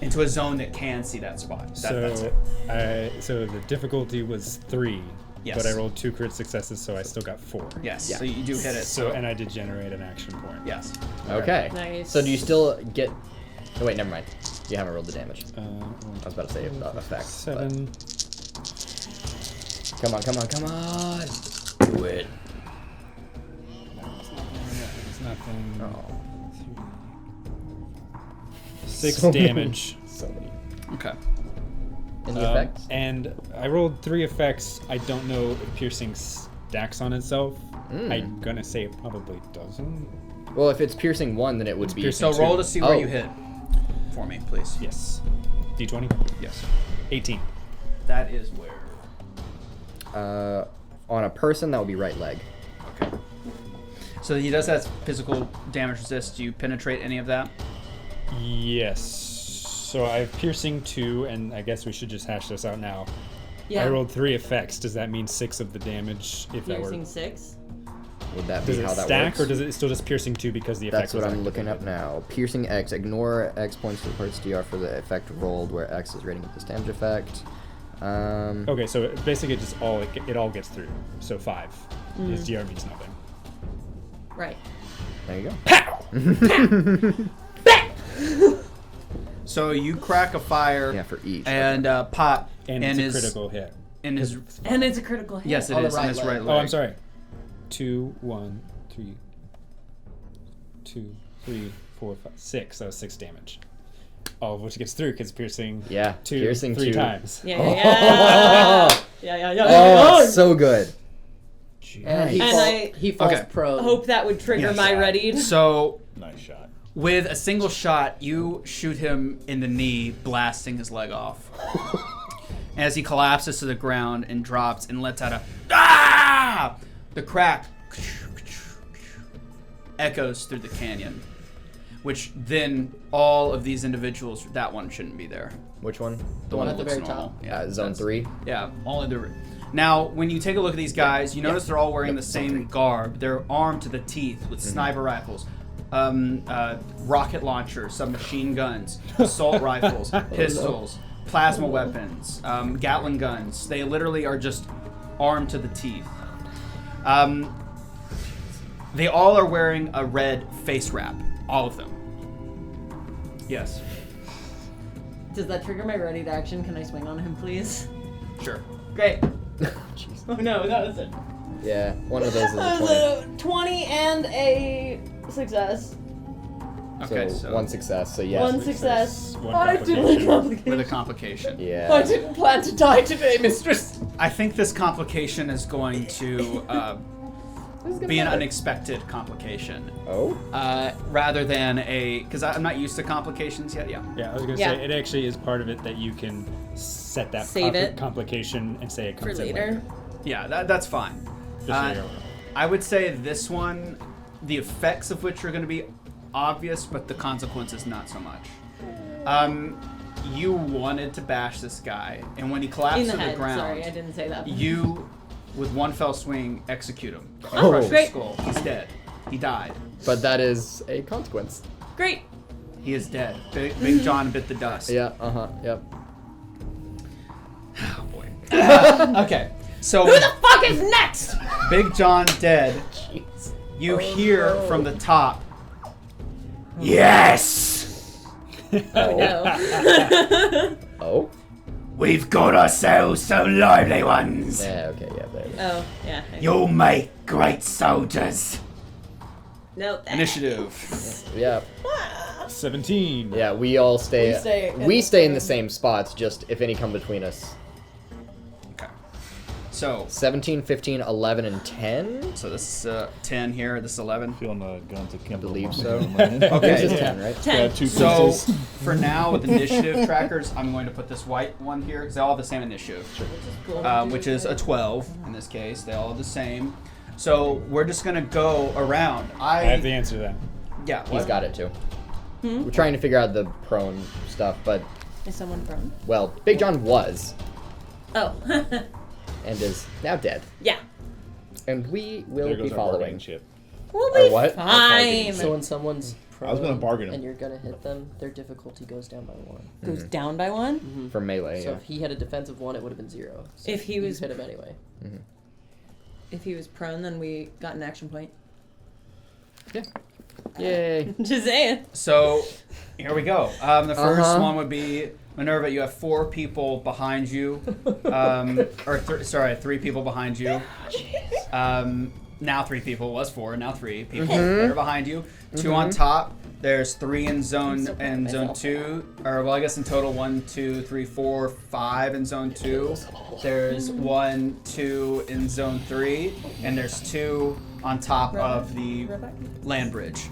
Into a zone that can see that spot. That's it. So the difficulty was 3. Yes. But I rolled 2 crit successes, so I still got 4. Yes. Yeah. So you do hit it. So and I did generate an action point. yes. Okay. Nice. So do you still get? Oh wait, never mind. You haven't rolled the damage. Uh, I was about to say effect. but- 7. Come on, come on, come on. do it. nothing. Oh. 6 So many. damage. So many. Okay. And the effects? And I rolled 3 effects. I don't know if piercing stacks on itself. I'm gonna say it probably doesn't. Well, if it's piercing 1, then it would be. piercing. So roll to see where Oh. you hit for me, please. Yes. D20? Yes. 18. That is where. On a person, that would be right leg. Okay. So he does have physical damage resist. Do you penetrate any of that? Yes. So I have piercing 2, and I guess we should just hash this out now. Yeah. I rolled 3 effects. Does that mean 6 of the damage if that were... Piercing 6. Would that Does be it how that stack, works? or does it still just piercing 2 because the effect That's what was I'm looking activated? up now. Piercing X. Ignore X points to the parts DR for the effect rolled, where X is rating of this damage effect. Okay, so basically it all gets through. So 5. His DR means nothing. Right. There you go. So you crack a fire. Yeah, for each. And pot. And it's a critical hit. In his. And it's a critical hit. Yes, it On the is. right In his leg. right leg. Oh, I'm sorry. 2, 1, 3, 2, 3, 4, 5, 6. That was 6 damage. All of which gets through because piercing Yeah, 2, piercing 3 2. times. Yeah. Oh, so good. And he, And he falls Okay. prone. Hope that would trigger Yes, my I- ready. So Nice shot. with a single shot, you shoot him in the knee, blasting his leg off. As he collapses to the ground and drops and lets out a ah! The crack echoes through the canyon, which then all of these individuals, that one shouldn't be there. Which one? The one at that the looks very normal. top. Yeah, Zone that's- 3. Yeah, only the. Now, when you take a look at these guys, you notice they're all wearing the same garb. They're armed to the teeth with sniper rifles, rocket launchers, submachine guns, assault rifles, pistols, plasma weapons, Gatling guns. They literally are just armed to the teeth. They all are wearing a red face wrap. All of them. Yes. Does that trigger my ready to action? Can I swing on him, please? Sure. Great. Jeez. Oh no, that was it. Yeah, one of those is a That 20. was a 20 and a success. Okay, so, so one success, so yes. One success. One I didn't complication. with a complication. complication. Yeah. I didn't plan to die today, mistress. I think this complication is going to be an unexpected complication, Oh? rather than because I'm not used to complications yet. Yeah. Yeah, I was gonna Yeah. say it actually is part of it that you can set that Save it. complication and say it For comes in later. Yeah, that's fine. Just so you're aware. I would say this one, the effects of which are going to be obvious, but the consequences not so much. You wanted to bash this guy, and when he collapsed In the to head. the ground, Sorry, I didn't say that. you, with one fell swing, execute him. Oh. Crush his Great. skull. He's dead. He died. But that is a consequence. Great. He is dead. Big John bit the dust. Yeah, yep. Oh boy. Okay. So Who the fuck is next? Big John dead. You hear from the top. Yes! Oh no. Oh? We've got ourselves some lively ones. Yeah, okay, yeah, there it is. Oh, yeah. You'll make great soldiers. No. Initiative. Yeah. 17. Yeah, we all stay. We stay in the same spots, just if any come between us. Okay. So 17, 15, 11, and 10? this is 10 here. This is 11. Feeling the guns of Kimber. believe so. Okay. This is 10, right? 10. Two So pieces. for now, with initiative trackers, I'm going to put this white one here because they all have the same initiative, which is a 12 in this case. They all have the same. So we're just gonna go around. I have the answer to that. Yeah. He's got it too. We're trying to figure out the prone stuff, but, Is someone prone? well, Big John was, Oh. and is now dead. Yeah. And we will There be goes our following. bargaining chip. We'll Or be what? fine. So when someone's prone I was gonna bargain him. and you're gonna hit them, their difficulty goes down by 1. Goes down by 1? For melee, So yeah. if he had a defense of 1, it would have been 0. So If he you was- hit him anyway. If he was prone, then we got an action point. Yay. Just saying. So here we go. The first Uh-huh. one would be Minerva. You have 4 people behind you, or 3 people behind you. now 3 people. It was 4, now 3 people that are behind you. 2 on top. There's 3 in zone 2. Or well, I guess in total 1, 2, 3, 4, 5 in zone 2. There's 1, 2 in zone 3, and there's 2 on top of the land bridge.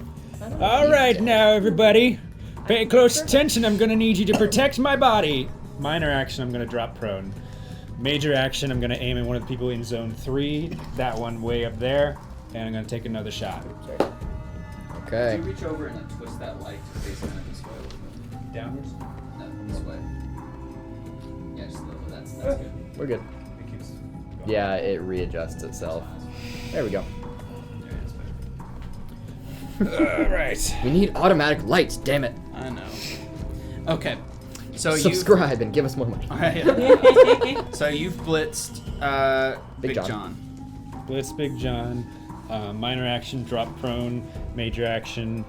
All right, now everybody, pay close attention. I'm gonna need you to protect my body. Minor action, I'm gonna drop prone. Major action, I'm gonna aim at one of the people in zone 3. That one way up there, and I'm gonna take another shot. Okay. Can you reach over and then twist that light to face kind of this way? Downwards. No, this way. Yeah, just a little. That's good. We're good. It keeps going. Yeah, it readjusts itself. There we go. All right. We need automatic lights, damn it. I know. Okay. So Subscribe and give us more money. So you've blitzed Big John. Blitz Big John. Minor action, drop prone. Major action,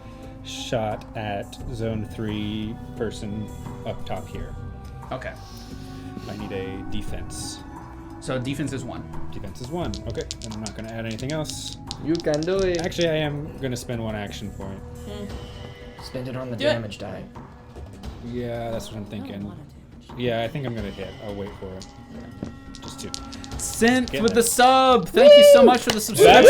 shot at zone 3 person up top here. Okay. I need a defense. So defense is 1. Defense is 1. Okay. And I'm not going to add anything else. You can do it. Actually, I am going to spend 1 action point. Spend it on the Do it. damage die. Yeah, that's what I'm thinking. Yeah, I think I'm going to hit. I'll wait for it. Just 2. Synth Get with there. the sub. Thank you so much for the subscription.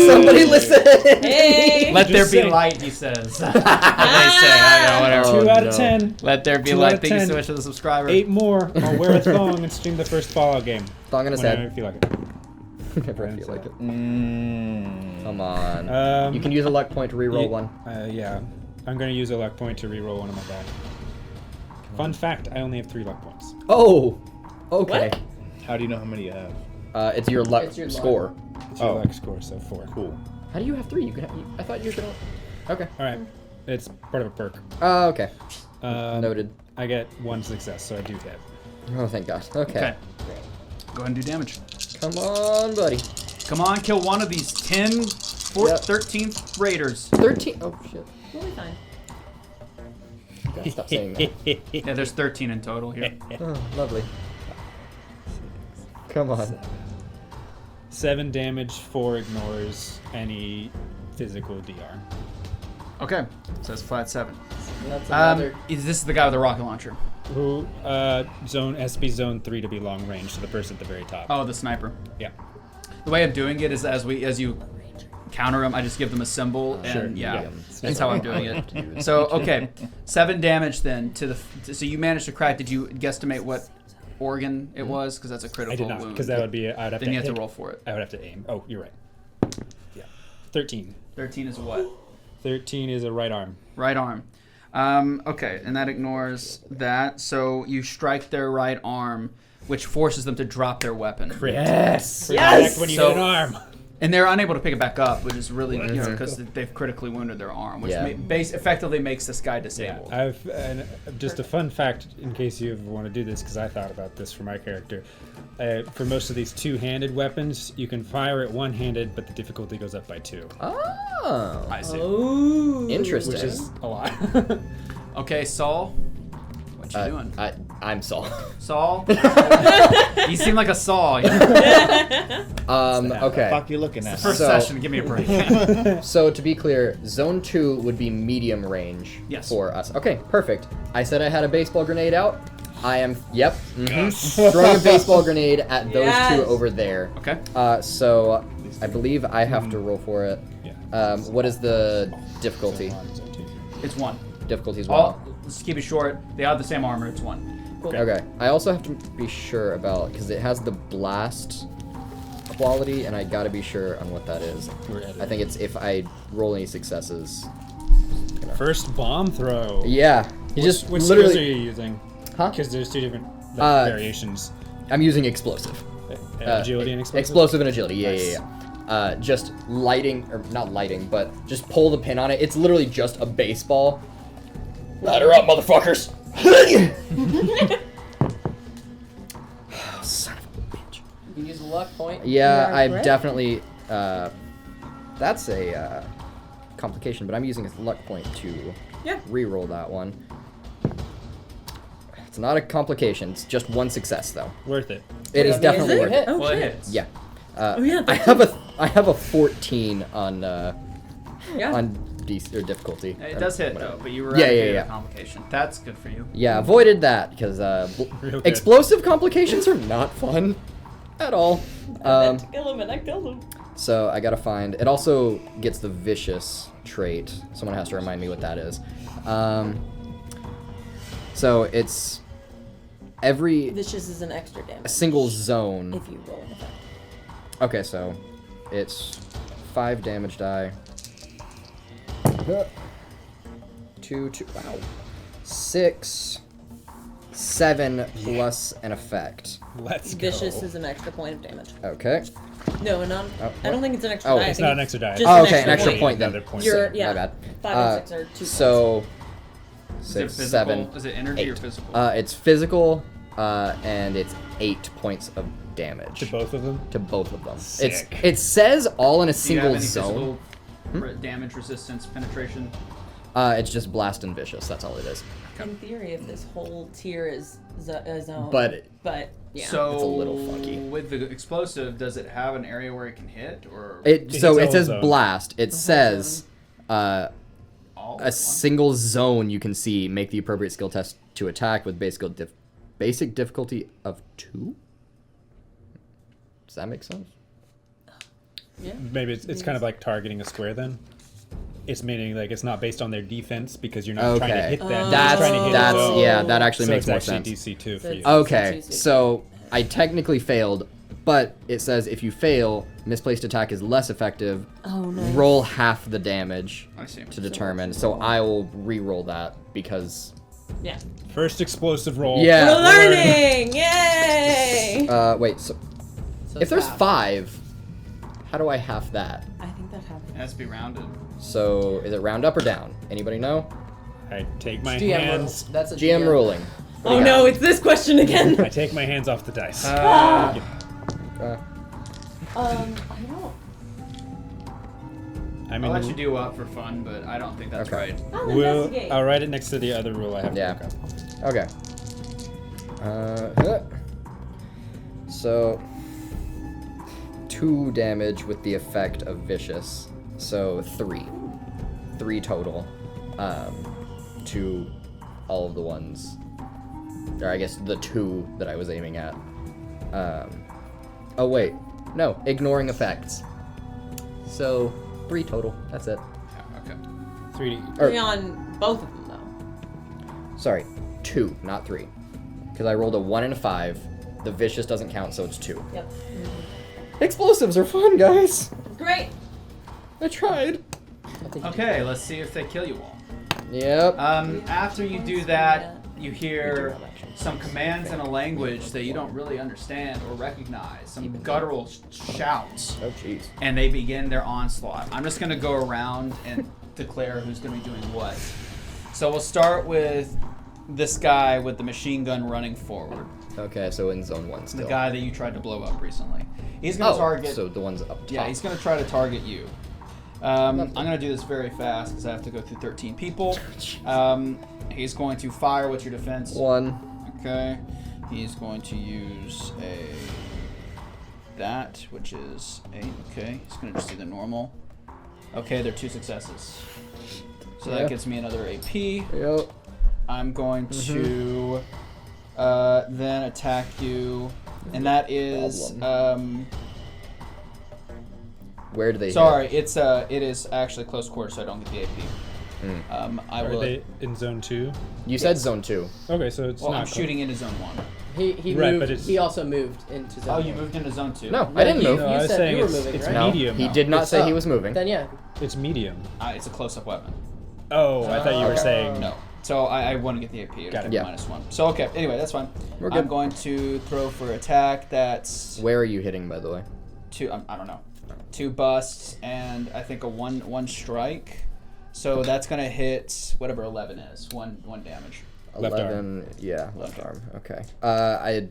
Somebody listen! Hey! Let there Just be saying. light, he says. They say, I know, whatever. 2 out of 10. Let there be 2 light. out of Thank you 10. so much for the subscriber. 8 more. I'll wear a thong and stream the first Fallout game. Thong in his Whenever I head. feel like it. Whenever I feel like it. Mm. Come on. You can use a luck point to reroll one. Yeah. I'm going to use a luck point to reroll one of my die. Fun fact, I only have 3 luck points. Oh! Okay. What? How do you know how many you have? It's your luck It's your luck. score. It's your Oh. luck score, so 4. Cool. How do you have 3? You can have, I thought you were gonna... Okay. Alright. It's part of a perk. Okay. Noted. I get 1 success, so I do hit. Oh, thank God. Okay. Okay. Go ahead and do damage. Come on, buddy. Come on, kill one of these 10, 4, Yep. 13 raiders. 13. Oh, shit. We'll be fine. Gotta stop saying that. Yeah, there's 13 in total here. Oh, lovely. Come on. 7 damage, 4 ignores any physical DR. Okay, so it's flat 7. That's another. Is this the guy with the rocket launcher? Who, SP zone 3 to be long range, so the person at the very top. Oh, the sniper. Yeah. The way I'm doing it is as you counter them, I just give them a symbol, and Sure, yeah, yeah. that's how I'm doing it. So okay, 7 damage then to the. So you managed to crack. Did you guesstimate what organ it was? Because that's a critical I did not, wound. because that would be, I would have Then to you have to hit- roll for it. I would have to aim. Oh, you're right. Yeah. 13. 13 is what? 13 is a right arm. Right arm. Okay, and that ignores that. So you strike their right arm, which forces them to drop their weapon. Crit. Yes! Protect when you So- hit an arm. And they're unable to pick it back up, which is really, because they've critically wounded their arm, which Yeah. effectively makes this guy Yeah, disabled. just a fun fact in case you ever want to do this, because I thought about this for my character. For most of these 2-handed weapons, you can fire it one-handed, but the difficulty goes up by 2, Oh. I see. Ooh. Interesting. which is a lot. Okay, Saul. What you doing? I'm Saul. Saul? You seem like a Saul. You know? Okay. Fuck you looking at? First So- session, give me a break. So to be clear, zone 2 would be medium range Yes. for us. Okay, perfect. I said I had a baseball grenade out. I am, yep, throwing a baseball grenade at those 2 Yes. over there. Okay. So I believe I have to roll for it. Yeah. What is the difficulty? It's 1. Difficulty is 1. All, let's keep it short. They have the same armor. It's 1. Okay. I also have to be sure about, because it has the blast quality, and I gotta be sure on what that is. I think it's if I roll any successes. First bomb throw. Yeah. You just Which skills are literally. you using? Huh? Because there's 2 different variations. I'm using explosive. Agility and explosive? Explosive and agility. Yeah, Nice. yeah. Just lighting, or not lighting, but just pull the pin on it. It's literally just a baseball. Ladder up, motherfuckers! Son of a bitch. You can use a luck point. Yeah, You are I'm correct. definitely. That's a complication, but I'm using his luck point to Yeah. re-roll that one. It's not a complication. It's just 1 success, though. Worth it. It is definitely it? worth it. Oh, Well, it shit. hits. Yeah. Oh, yeah, I have a I have a 14 on Yeah. on difficulty. It does hit Whatever. though, but you were Yeah. complication. That's good for you. Yeah, avoided that because Okay. explosive complications are not fun at all. I meant to kill him and I killed him. So I gotta find. It also gets the vicious trait. Someone has to remind me what that is. So it's every Vicious is an extra damage. a single zone. If you roll an effect. Okay, so it's 5 damage die. 2, wow. 6, 7 plus an effect. Let's go. Vicious is an extra point of damage. Okay. No, not. Oh, I don't think it's an extra Oh, die. I It's think not an extra die. just Oh, okay, an extra point then. Another point. You're, My yeah. bad. 5 and 6 are 2 points. So Is it 6, physical? 7, Is it energy 8. or physical? It's physical, and it's 8 points of damage To both of them? to both of them. Sick. It says all in a Do you have single any zone. physical damage, resistance, penetration? It's just blast and vicious. That's all it is. In theory, if this whole tier is zone. But yeah. So It's a little funky. with the explosive, does it have an area where it can hit, or it It's so all it says zone. blast. It says all a at once? single zone you can see. Make the appropriate skill test to attack with basic difficulty of 2. Does that make sense? Yeah. Maybe it's kind of like targeting a square then. It's meaning like it's not based on their defense because you're not trying to Okay. hit them. you're That's trying to hit that's a zone. yeah. That actually So makes it's more actually sense. DC 2 for So you. it's- Okay, It's so I technically failed, but it says if you fail, misplaced attack is less effective. Oh, nice. Roll half the damage I see. to determine. So I will re-roll that because Yeah. First explosive roll. Yeah. We're learning! Yay! wait. So So if there's half. 5, how do I half that? I think that happened. It has to be rounded. So is it round up or down? Anybody know? I take my GM hands. rules. That's a GM ruling. What do Oh you no, got? it's this question again. I take my hands off the dice. Uh, I don't. I I'll mean, let you do up for fun, but I don't think that's Okay. right. I'll we'll, investigate. I'll write it next to the other rule I have Yeah. to look up. Okay. So 2 damage with the effect of vicious. So 3 total. To all of the ones, or I guess the 2 that I was aiming at. Oh wait, no, ignoring effects. So 3 total. That's it. Okay. 3D. Or, 3 on both of them, though. sorry, 2, not 3, because I rolled a 1 and a 5. The vicious doesn't count, so it's 2. Yep. Explosives are fun, guys. Great. I tried. Okay, let's see if they kill you all. Yep. After you do that, you hear some commands in a language that you don't really understand or recognize. Some guttural shouts. Oh, jeez. And they begin their onslaught. I'm just going to go around and declare who's going to be doing what. So we'll start with this guy with the machine gun running forward. Okay, so in zone 1 still. The guy that you tried to blow up recently. He's going to target... so the one's up top. Yeah, he's going to try to target you. I'm going to do this very fast because I have to go through 13 people. He's going to fire. What's your defense? 1. Okay. He's going to use that, which is 8. Okay. He's going to just do the normal. Okay, they're 2 successes. So Yeah. that gets me another AP. Yep. I'm going to then attack you, and that is Where do they sorry, hit? it is actually close quarters, so I don't get the AP. I Are will. they in zone 2? You said zone 2. Okay, so it's Well, not I'm shooting into zone 1. He Right, moved. but it's- He also moved into zone. Oh, you one. moved into zone 2. No, I didn't you- move. No, I You was said saying you were it's- moving, it's right? No, medium. he now. did not say he Oh, was moving. Then yeah. It's medium. It's a close-up weapon. Oh, I thought you were okay. saying. No. So I wouldn't get the AP. It'd Got it. be Yeah. -1. So okay. Anyway, that's fine. We're I'm good. going to throw for attack. That's Where are you hitting, by the way? 2. I don't know. 2 busts and I think a one strike. So that's gonna hit whatever 11 is. One damage. Left arm. 11. Yeah, left arm. Okay. I had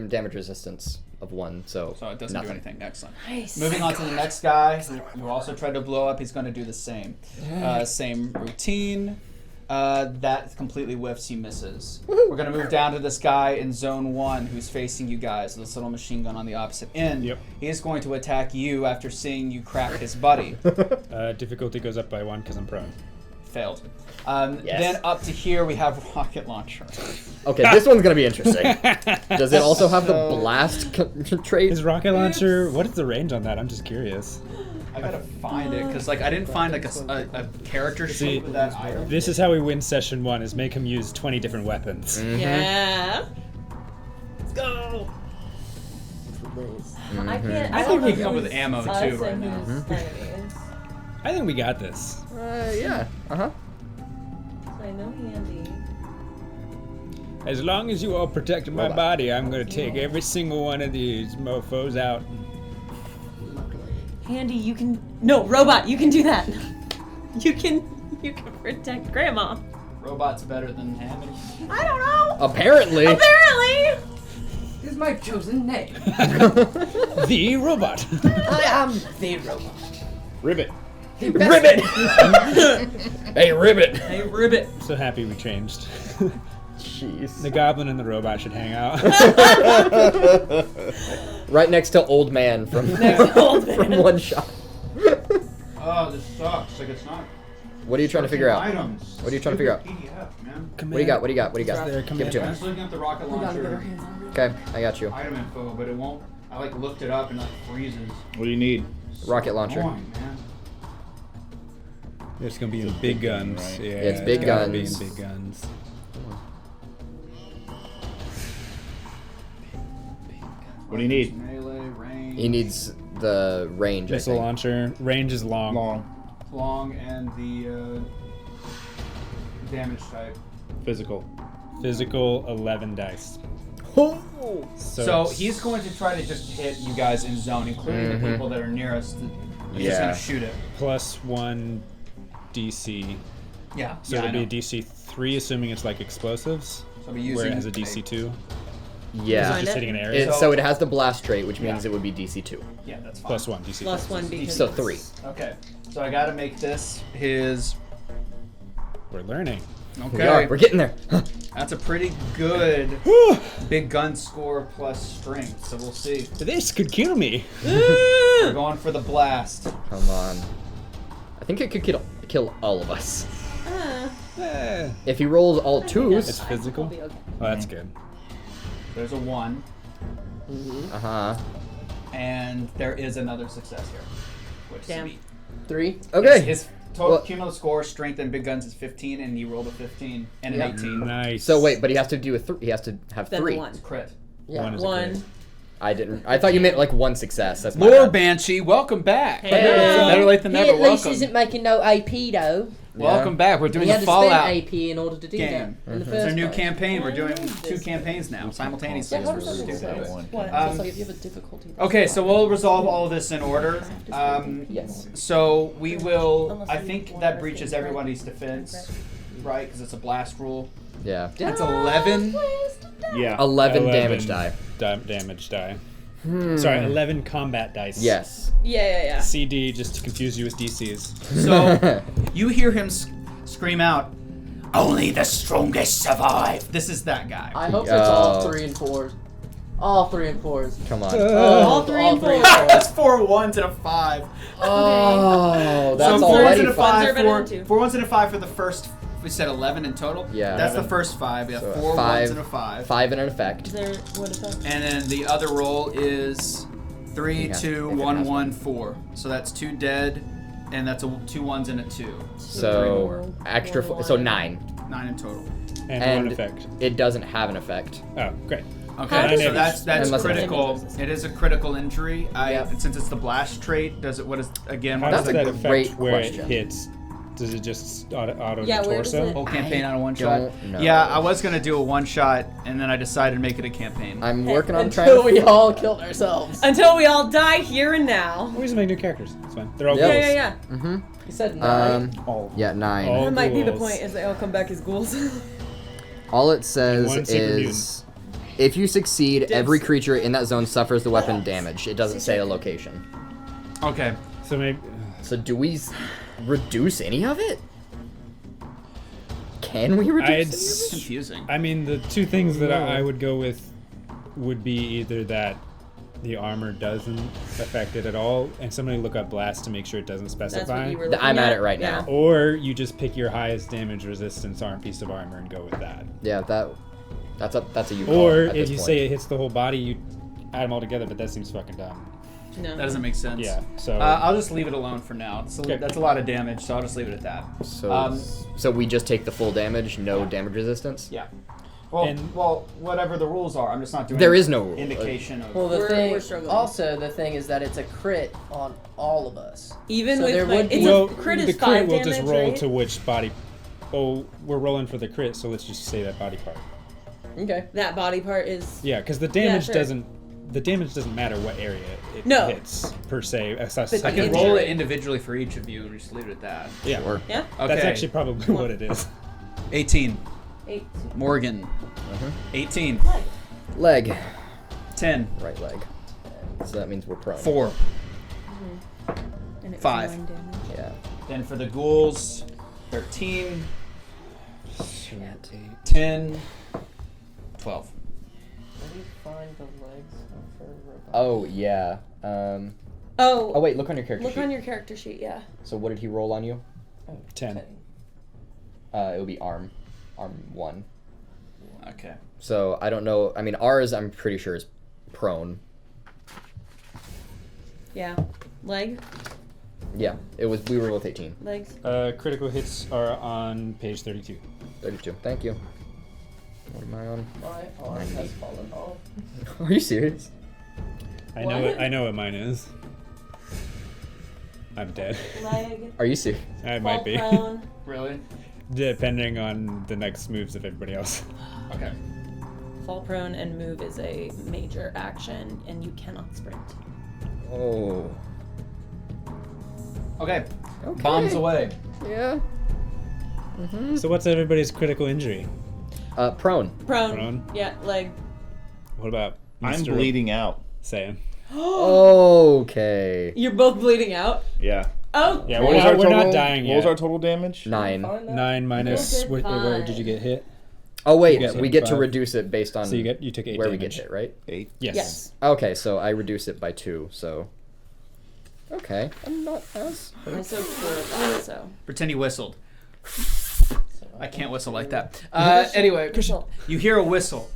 damage resistance of 1, so. So it doesn't nothing. do anything. Excellent. Nice. Moving on to the next guy who also tried to blow up. He's going to do the same. Same routine. That completely whiffs. He misses. We're gonna move down to this guy in zone 1 who's facing you guys. This little machine gun on the opposite end. Yep. He is going to attack you after seeing you crack his buddy. Difficulty goes up by 1 because I'm prone. Failed. Yes. Then up to here we have rocket launcher. Okay, this one's gonna be interesting. Does it also have the blast trait? Is rocket launcher? What is the range on that? I'm just curious. I gotta find it because like I didn't find like a character See, sheet with that item. This is how we win session 1: is make him use 20 different weapons. Yeah. Let's go. I can't. I don't think we know can come with who's ammo, us too, and right now. who's enemies. I think we got this. Yeah. Uh-huh. So I know Handy. As long as you all protect my Robot. body, I'm gonna take every single one of these mofos out. Handy, you can. No, robot, you can do that. You can protect Grandma. Robot's better than Hammond. I don't know. Apparently. Apparently. Is my chosen name. The robot. I am the robot. Ribbit. Ribbit! Hey, Ribbit! Hey, Ribbit. So happy we changed. Jeez. The goblin and the robot should hang out. Right next to Old Man from, from One Shot. Oh, this sucks. Like it's not. What are you trying to figure out? Items. What are you trying to figure out? PDF, man. What do you got? What do you got? What do you got? There, Give it to I'm me. just looking at the rocket launcher Okay, I got you. item info, but it won't. I like looked it up and it freezes. What do you need? Rocket launcher. Annoying, man. It's gonna be in big guns. right? Yeah, It's big gotta be in guns. big guns. What do you need? Melee, range, He needs the range, I Missile think. launcher. Range is long. long, and the damage type. Physical. Physical 11 dice. Oh! So he's going to try to just hit you guys in zone, including the people that are nearest. He's just Yeah. gonna shoot it. +1 DC. Yeah. So it'll be a DC 3, assuming it's like explosives. So I'll be using Where it has a DC 2. Yeah. Is it just hitting an area? So it has the blast trait, which means it would be DC 2. Yeah, that's fine. +1 DC. +1 because. So 3. Okay. So I gotta make this his. We're learning. Okay. We are. We're getting there. That's a pretty good big gun score plus strength. So we'll see. This could kill me. We're going for the blast. Come on. I think it could kill all of us. Eh, If he rolls all it's twos. physical. Be okay. Oh, that's good. There's a 1, Uh-huh. and there is another success here. Which Damn. is me. 3. Okay. His total Well- cumulative score, strength and big guns is 15, and he rolled a 15 and an Yeah. 18. Nice. So wait, but he has to do he has to have Then 3. 1. Crit. Yeah. One is a One. crit. I thought you meant like 1 success. That's my Lore bad. Banshee, welcome back. Hey. Better late than He never. at least Welcome. isn't making no AP though. Welcome back. We're doing He had the to spend Fallout AP in order to do game. that in the It's first our new place. campaign. We're doing What is 2 this? campaigns now simultaneously. Yeah, how It's does really that stupid. work? What? It's like if you have a difficulty. Okay, so we'll resolve all of this in order. Yes. So we will. I think that breaches everybody's defense, right? Because it's a blast rule. Yeah. That's 11. Yeah. 11 damage die. Damage die. Sorry, 11 combat dice. Yes. Yeah. CD, just to confuse you with DCs. So you hear him scream out, Only the strongest survive. "This is that guy." I hope it's all Yo. 3 and 4s. All 3 and 4s. Come on. All 3 and 4. That's 4 1s and a 5. Oh, that's so 4 ones already and a 5. Ones are better than 2. 4 1s and a 5 for the first. We said 11 in total. Yeah. That's the first 5. Yeah, So 4 1s and a 5. 5 and an effect. Is there what is that? And then the other roll is 3, Yeah, 2, if it 1, has 1, 4. So that's 2 dead, and that's 2 1s and a 2. So extra. So 9. 9 in total. And, And one effect. it doesn't have an effect. Oh, great. Okay, How so does that's Unless it's- critical. It is a critical injury. Yeah. Since it's the blast trait, does it? What is again? How What does is That's that a affect great where question. it hits? Does it just auto Yeah, the where does torso? it- whole campaign on a one shot? don't know. Yeah, I was gonna do a one shot, and then I decided to make it a campaign. I'm working on trying Until to. we all killed ourselves. Until we all die here and now. We just make new characters. It's fine. They're all Yeah. ghouls. Yeah. Mm-hmm. He said 9. Yeah, 9. All That might be the ghouls. point, is they all come back as ghouls. All it And says one super is, if you succeed, every creature in that zone suffers the weapon damage. It doesn't say a location. Okay. So maybe. So do we reduce any of it? Can we reduce It's confusing. I mean, the two things that I would go with would be either that the armor doesn't affect it at all, and somebody look up blast to make sure it doesn't That's what specify. you were looking I'm at it right Yeah. now. Or you just pick your highest damage resistance piece of armor and go with that. Yeah, that's a you call Or at if this you point. say it hits the whole body, you add them all together, but that seems fucking dumb. No. That doesn't make sense. Yeah, so I'll just leave it alone for now. Okay. That's a lot of damage, so I'll just leave it at that. So, so we just take the full damage, no damage resistance? Yeah. Well, And- whatever the rules are, I'm just not doing. There is no rule. indication of. Well, We're struggling. Also, the thing is that it's a crit on all of us. Even So with there like, would be- it's well, a crit is the 5 crit will damage, just roll right? to which body. Oh, we're rolling for the crit, so let's just say that body part. Okay. That body part is. Yeah, because the damage sure. doesn't. The damage doesn't matter what area it No. hits per se. But I can Injury. roll it individually for each of you and just leave it at that. Yeah, Sure. Yeah. Okay. that's actually probably what it is. 18. 8. Morgan. 18. Leg. 10. Right leg. So that means we're prone. 4. And it was 5. 9 damage. Yeah. Then for the ghouls, 13. Shit. 10. 12. Where do you find the legs for robots? Oh, yeah. Oh. Oh, wait, look on your character Look sheet. on your character sheet. Yeah. So what did he roll on you? 10. It would be arm. Arm 1. Okay. So I don't know. I mean, ours, I'm pretty sure, is prone. Yeah. Leg. Yeah, it was. We were both 18. Legs. Critical hits are on page 32. 32. Thank you. What am I on? My arm has fallen off. Are you serious? I know what mine is. I'm dead. Leg. Are you serious? I might be, Prone. Really? depending on the next moves of everybody else. Okay. Fall prone and move is a major action, and you cannot sprint. Oh. Okay. Okay. Bombs away. Yeah. So what's everybody's critical injury? Prone. Prone. Prone? Yeah. Leg. What about I'm Mr. bleeding out. Sam? Okay. You're both bleeding out. Yeah. Oh. Yeah, What was we're our not total- dying What was yet. our total damage? 9. 9 minus You did where did fine. you get hit? Oh wait, You got we get to 5. reduce it based on So you took 8 where we damage. get hit, right? 8. Yes. Yes. Okay, so I reduce it by 2. So. Okay, I'm not as. I soaked through that, so. Pretend he whistled. I can't whistle like that. Anyway, Whistle. you hear a whistle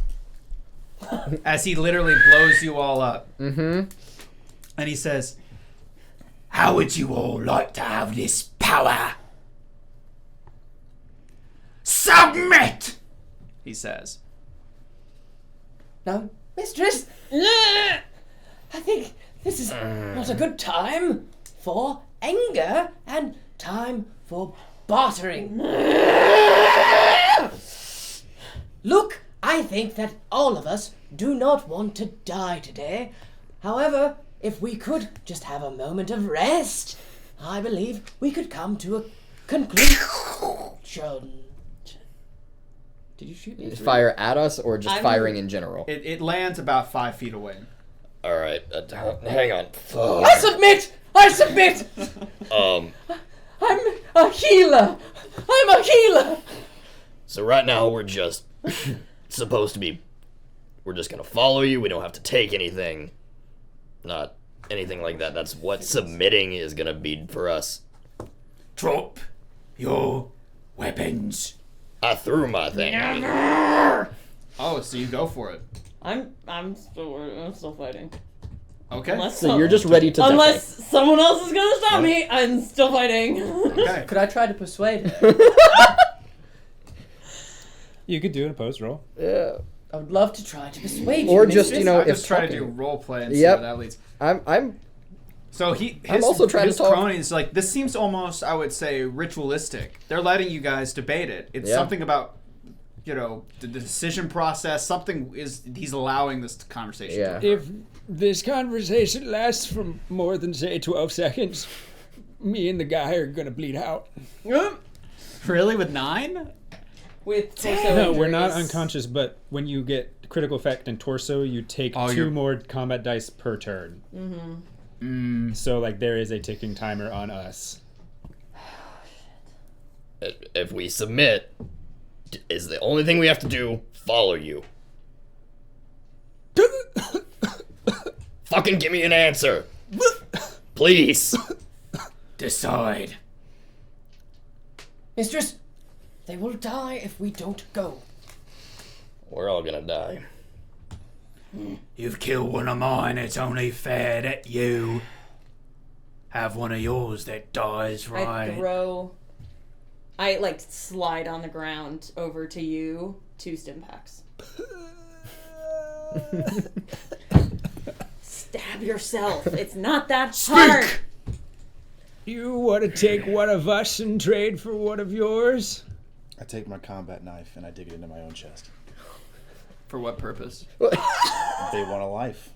as he literally blows you all up. Mm-hmm. And he says, How would you all like to have this power? Submit! he says. Now, mistress, I think this is not a good time for anger and time for bartering. Look, I think that all of us do not want to die today. However, if we could just have a moment of rest, I believe we could come to a conclusion. Did you shoot me? Fire at us or just I'm- firing in general? It lands about 5 feet away. All right, hang on. I submit! I submit! I'm a healer! I'm a healer! So right now we're just supposed to be. We're just gonna follow you. We don't have to take anything. Not anything like that. That's what submitting is gonna be for us. Drop your weapons. I threw my thing. Oh, so you go for it. I'm still fighting. Okay. Unless So you're just ready to unless someone else is gonna stop me, I'm still fighting. Okay. Could I try to persuade him? You could do an opposed roll. Yeah. I would love to try to persuade you, Or just, mistress. you know, I'll if just try to do talking- role play and see Yep. where that leads. I'm So his also trying to talk. cronies, like, this seems almost, I would say, ritualistic. They're letting you guys debate it. It's Yeah. something about, the decision process. Something is, he's allowing this conversation. Yeah. If this conversation lasts for more than, say, 12 seconds, me and the guy are gonna bleed out. Really? With 9? With torso No, we're not injuries. unconscious, but when you get critical effect and torso, you take Oh, 2 you're- more combat dice per turn. Mm-hmm. So, like, there is a ticking timer on us. If we submit, is the only thing we have to do. Follow you. Fucking give me an answer. Please. Decide. Mistress, they will die if we don't go. We're all gonna die. You've killed one of mine, it's only fair that you have one of yours that dies, right? I like slide on the ground over to you, 2 stim packs. Stab yourself. It's not that hard. You want to take one of us and trade for one of yours? I take my combat knife and I dig it into my own chest. For what purpose? They want a life.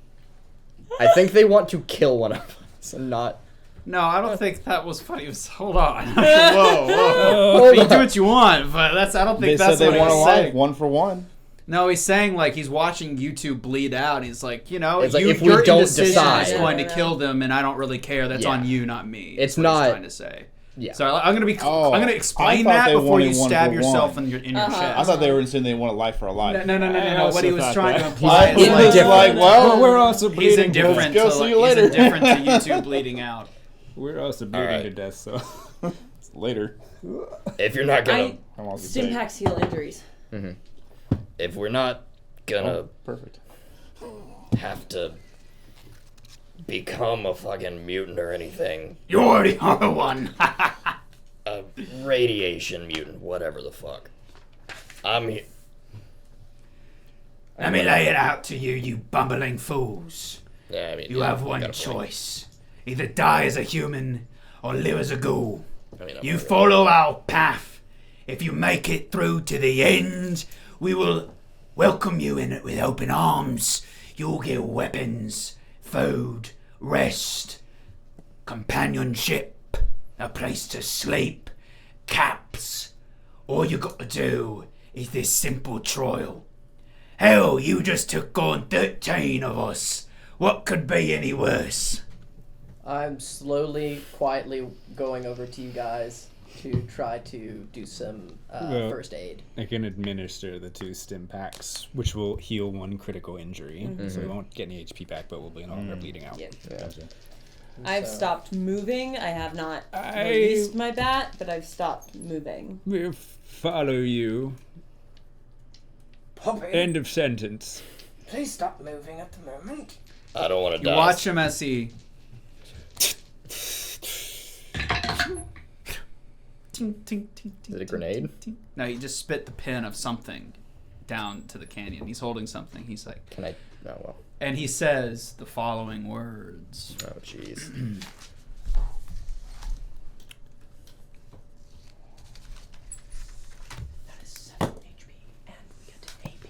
I think they want to kill one of us and not. No, I don't think that was funny. Hold on. Whoa. You do what you want, but I don't think They that's said what they want a he's life, saying. 1 for 1. No, he's saying like he's watching YouTube bleed out. He's like, It's like, if we your don't indecision decide. is going to kill them, and I don't really care. That's on you, not me. It's is what not- he's trying to say. Yeah. So I'm gonna Oh, I'm gonna I explain thought that they before you wanted 1 stab for yourself 1. in your I chest. thought they were saying they want a life for a life. No. I What he also was thought trying that. to imply is He's like, indifferent. well, we're also he's bleeding. indifferent. Go To, see like, you he's later. indifferent to YouTube bleeding out. We're also bleeding Alright. to death, so. It's later. If you're not gonna, I'm also Stim saying. packs heal injuries. if we're not gonna Perfect. have to become a fucking mutant or anything, You already are one. a radiation mutant, whatever the fuck. I'm here. Let me lay it out to you, you bumbling fools. Yeah, I mean, You yeah, have one got a point. choice. Either die as a human or live as a ghoul. I mean, I'm You not follow our path. If you make it through to the end, we will welcome you in it with open arms. You'll get weapons, food, rest, companionship, a place to sleep, caps. All you got to do is this simple trial. Hell, you just took on 13 of us. What could be any worse? I'm slowly, quietly going over to you guys to try to do some Well, first aid. I can administer the 2 stim packs, which will heal 1 critical injury. So we won't get any HP back, but we'll be no longer bleeding out. Yeah. Gotcha. I've So- stopped moving. I have not released my bat, but I've stopped moving. We'll follow you. Poppy, End of sentence. please stop moving at the moment. I don't want to You die. watch him as he. Ting, ting, ting, ting, Is it a ting, grenade? ting, ting. No, he just spit the pin of something down to the canyon. He's holding something. He's like, Can I? Oh well. and he says the following words. Oh jeez. That is 7 HP, and we get an AP.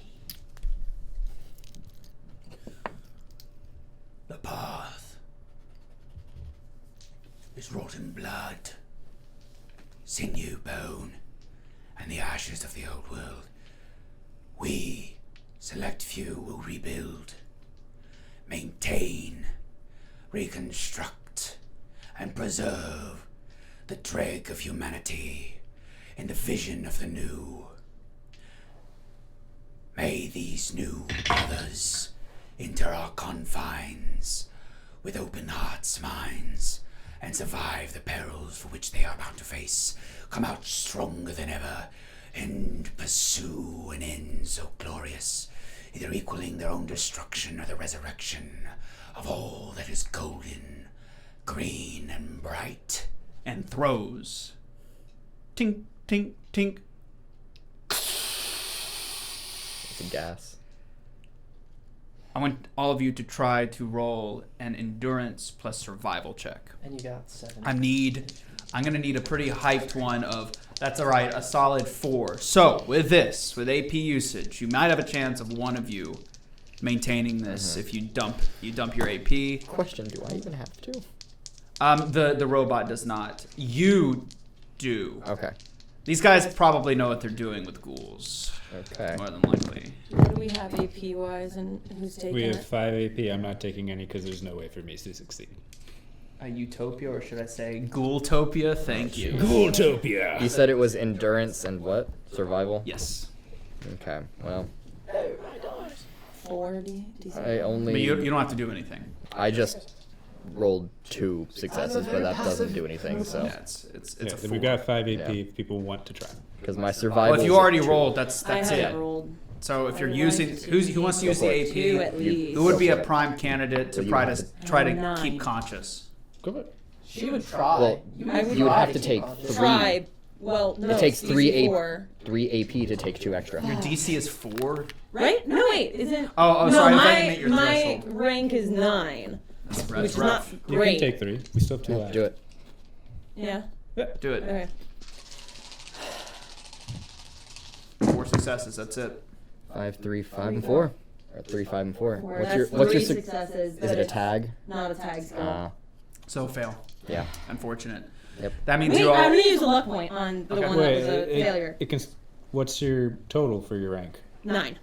The path is rotten blood, sinew, bone, and the ashes of the old world. We, select few, will rebuild, maintain, reconstruct, and preserve the dreg of humanity in the vision of the new. May these new brothers enter our confines with open hearts, minds, and survive the perils for which they are about to face, come out stronger than ever, and pursue an end so glorious, either equaling their own destruction or the resurrection of all that is golden, green, and bright. And throws. Tink, tink, tink. It's a gas. I want all of you to try to roll an endurance plus survival check. And you got 7. I'm gonna need a pretty hyped one of, that's all right, a solid 4. So with this, with AP usage, you might have a chance of one of you maintaining this if you dump your AP. Question: do I even have to? The robot does not. You do. Okay. These guys probably know what they're doing with ghouls. Okay. More than likely. What do we have AP wise, and who's taking We have it? 5 AP. I'm not taking any because there's no way for me to succeed. A utopia, or should I say ghoultopia? Thank you. Ghoultopia! You said it was endurance and what? Survival? Yes. Okay, well, 40. I only... But you don't have to do anything. I just rolled 2 successes, but that doesn't do anything, so... Yeah, it's Yeah, a 4. we've got 5 AP Yeah. if people want to try. Because my survival... Well, if you already rolled, that's I it. haven't rolled. So if you're I using, like to who wants to use the Two at AP? least. Who would be Go a for it. prime candidate to Well, you try have to to- try to Nine. keep conscious? Go for it. She would try. Well, I would you would try have to take 3... Try. Well, no. It takes 3 4. 3 AP to take 2 extra. Your DC is 4. Right? No, wait. Isn't. Oh, no, sorry. I thought my, you meant your my threshold. rank is 9. That's Which is rough. not You great. can take 3. We still have 2 left. Do it. Yeah. Do it. Okay. 4 successes. That's it. 5, 3, 5, and 4. Or 3, 5, and 4. What's That's your... What's your... 3 suc- successes. Is but it a it's tag? Not a tag skill. So fail. Yeah. Unfortunate. Yep. That means Wait, you I'm all. gonna use a luck point on the Okay. one Wait, that was a failure. it can. What's your total for your rank? 9.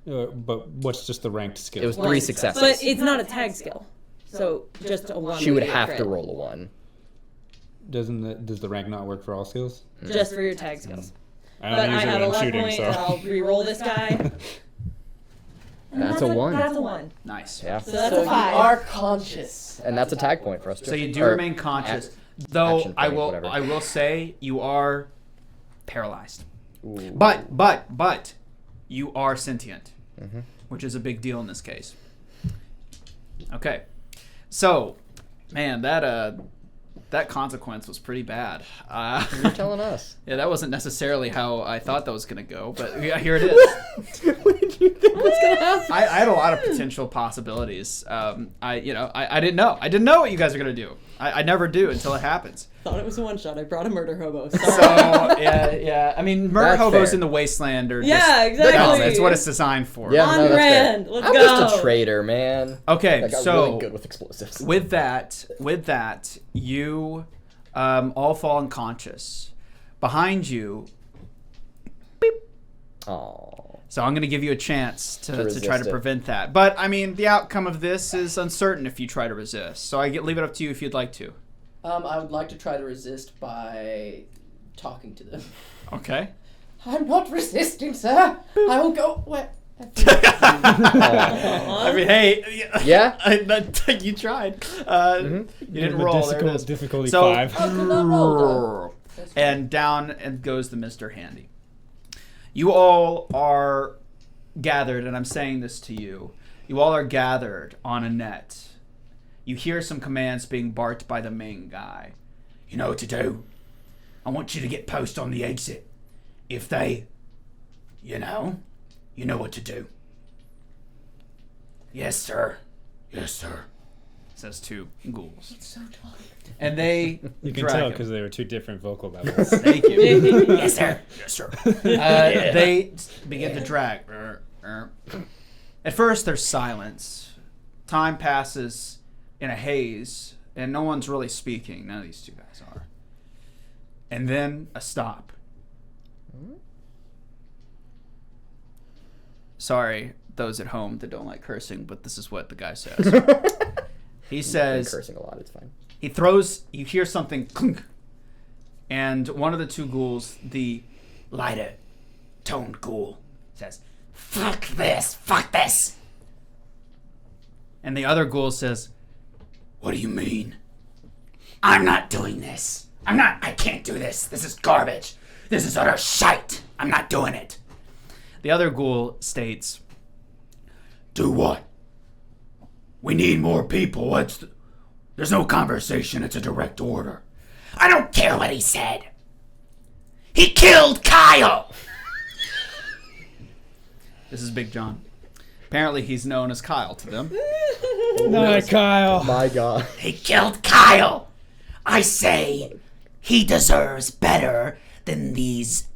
But what's just the ranked skill? It was 3 One. successes. But it's not a tag skill. So just a 1. She would with your have to crit. roll a 1. Does the rank not work for all skills? Just for your tag skills. I But don't I use it have when a I'm luck shooting, point, so. and I'll re-roll this guy. And That's a 1. That's a 1. Nice. Yeah. So that's So a you 5. are conscious. And that's a tag point for us, too. So you do Or remain conscious, though. action I point, will. whatever. I will say you are paralyzed. Ooh. But you are sentient, Mm-hmm. which is a big deal in this case. Okay, so man, that consequence was pretty bad. You're telling us. Yeah, that wasn't necessarily how I thought that was gonna go, but yeah, here it is. What did you think was gonna happen? I had a lot of potential possibilities. I didn't know. I didn't know what you guys are gonna do. I never do until it happens. Thought it was a one shot. I brought a murder hobo. So Sorry. yeah. I mean, murder That's hobos fair. in the wasteland are Yeah, just, exactly. That's what it's designed for. Yeah, On no, that's fair. brand. Let's I'm go. just a trader, man. Okay, I got so really good with explosives. with that, you all fall unconscious. Behind you, Aww. so I'm going to give you a chance to try resist to it. prevent that. But I mean, the outcome of this is uncertain if you try to resist. So leave it up to you if you'd like to. I would like to try to resist by talking to them. Okay. I'm not resisting, sir. I will go. Where? I mean, hey, Yeah? you tried. You didn't Give roll. the There it is. difficulty So- 5. How could I roll And down and goes the Mr. Handy. You all are gathered, and I'm saying this to you. You all are gathered on a net. You hear some commands being barked by the main guy. You know what to do. I want you to get post on the exit. If they, you know what to do. Yes, sir. Yes, sir. Says two ghouls. It's so dark. And they You can drag tell him. because they were 2 different vocal levels. Thank you. Yes, sir. Yes, sir. They begin to drag. At first, there's silence. Time passes in a haze, and no one's really speaking. None of these two guys are. And then a stop. Sorry, those at home that don't like cursing, but this is what the guy says. He I'm says, cursing a lot, it's fine. he throws, you hear something clunk, and one of the two ghouls, the Lighter toned ghoul says, fuck this. Fuck this. and the other ghoul says, What do you mean? I'm not doing this. I can't do this. This is garbage. This is utter shite. I'm not doing it. the other ghoul states, Do what? We need more people. There's no conversation. It's a direct order. I don't care what he said. He killed Kyle. this is Big John. Apparently he's known as Kyle to them. Not Kyle. My god. He killed Kyle. I say he deserves better than these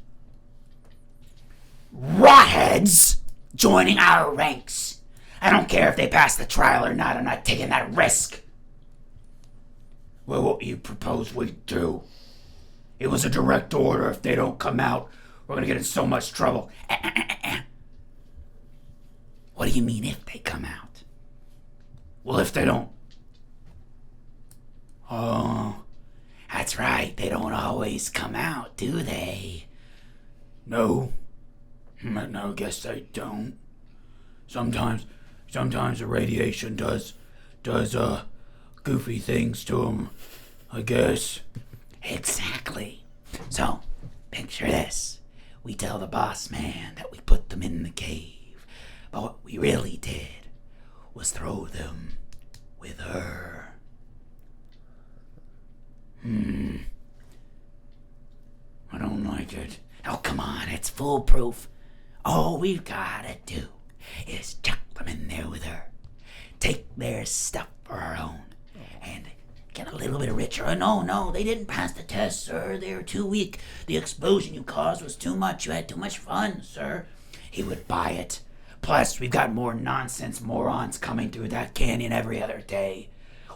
rotheads joining our ranks. I don't care if they pass the trial or not. I'm not taking that risk. Well, what you propose we do? It was a direct order. If they don't come out, we're gonna get in so much trouble. What do you mean if they come out? Well, if they don't. Oh, that's right. They don't always come out, do they? No. No, guess I don't. Sometimes the radiation does goofy things to them, I guess. Exactly. So, picture this. We tell the boss man that we put them in the cave, but what we really did was throw them with her. I don't like it. Oh, come on, it's foolproof. All we've gotta do is chuck them in there with her. Take their stuff for our own. And get a little bit richer. Oh, no, they didn't pass the test, sir. They were too weak. The explosion you caused was too much. You had too much fun, sir. He would buy it. Plus, we've got more nonsense morons coming through that canyon every other day.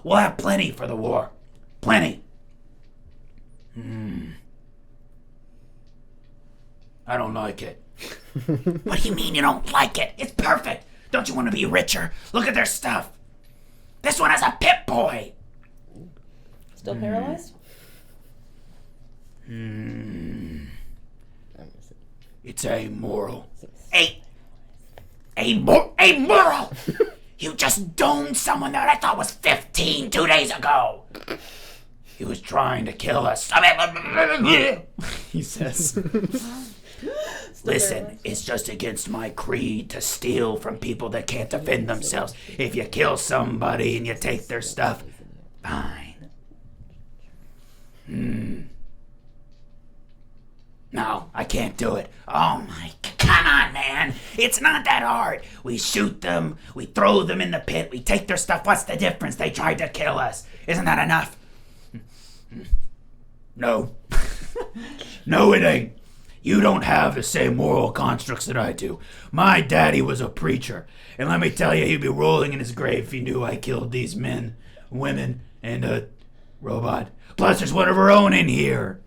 We'll have plenty for the war. Plenty. I don't like it. What do you mean you don't like it? It's perfect. Don't you want to be richer? Look at their stuff. This one has a Pip-Boy. Still paralyzed? It's amoral. Amoral! You just domed someone that I thought was 15 2 days ago. He was trying to kill us. He says. Listen, it's just against my creed to steal from people that can't defend themselves. If you kill somebody and you take their stuff, fine. No, I can't do it. Oh my, come on, man. It's not that hard. We shoot them, we throw them in the pit, we take their stuff. What's the difference? They tried to kill us. Isn't that enough? No. No, it ain't. You don't have the same moral constructs that I do. My daddy was a preacher, and let me tell you, he'd be rolling in his grave if he knew I killed these men, women, and a robot. Plus, there's one of our own in here.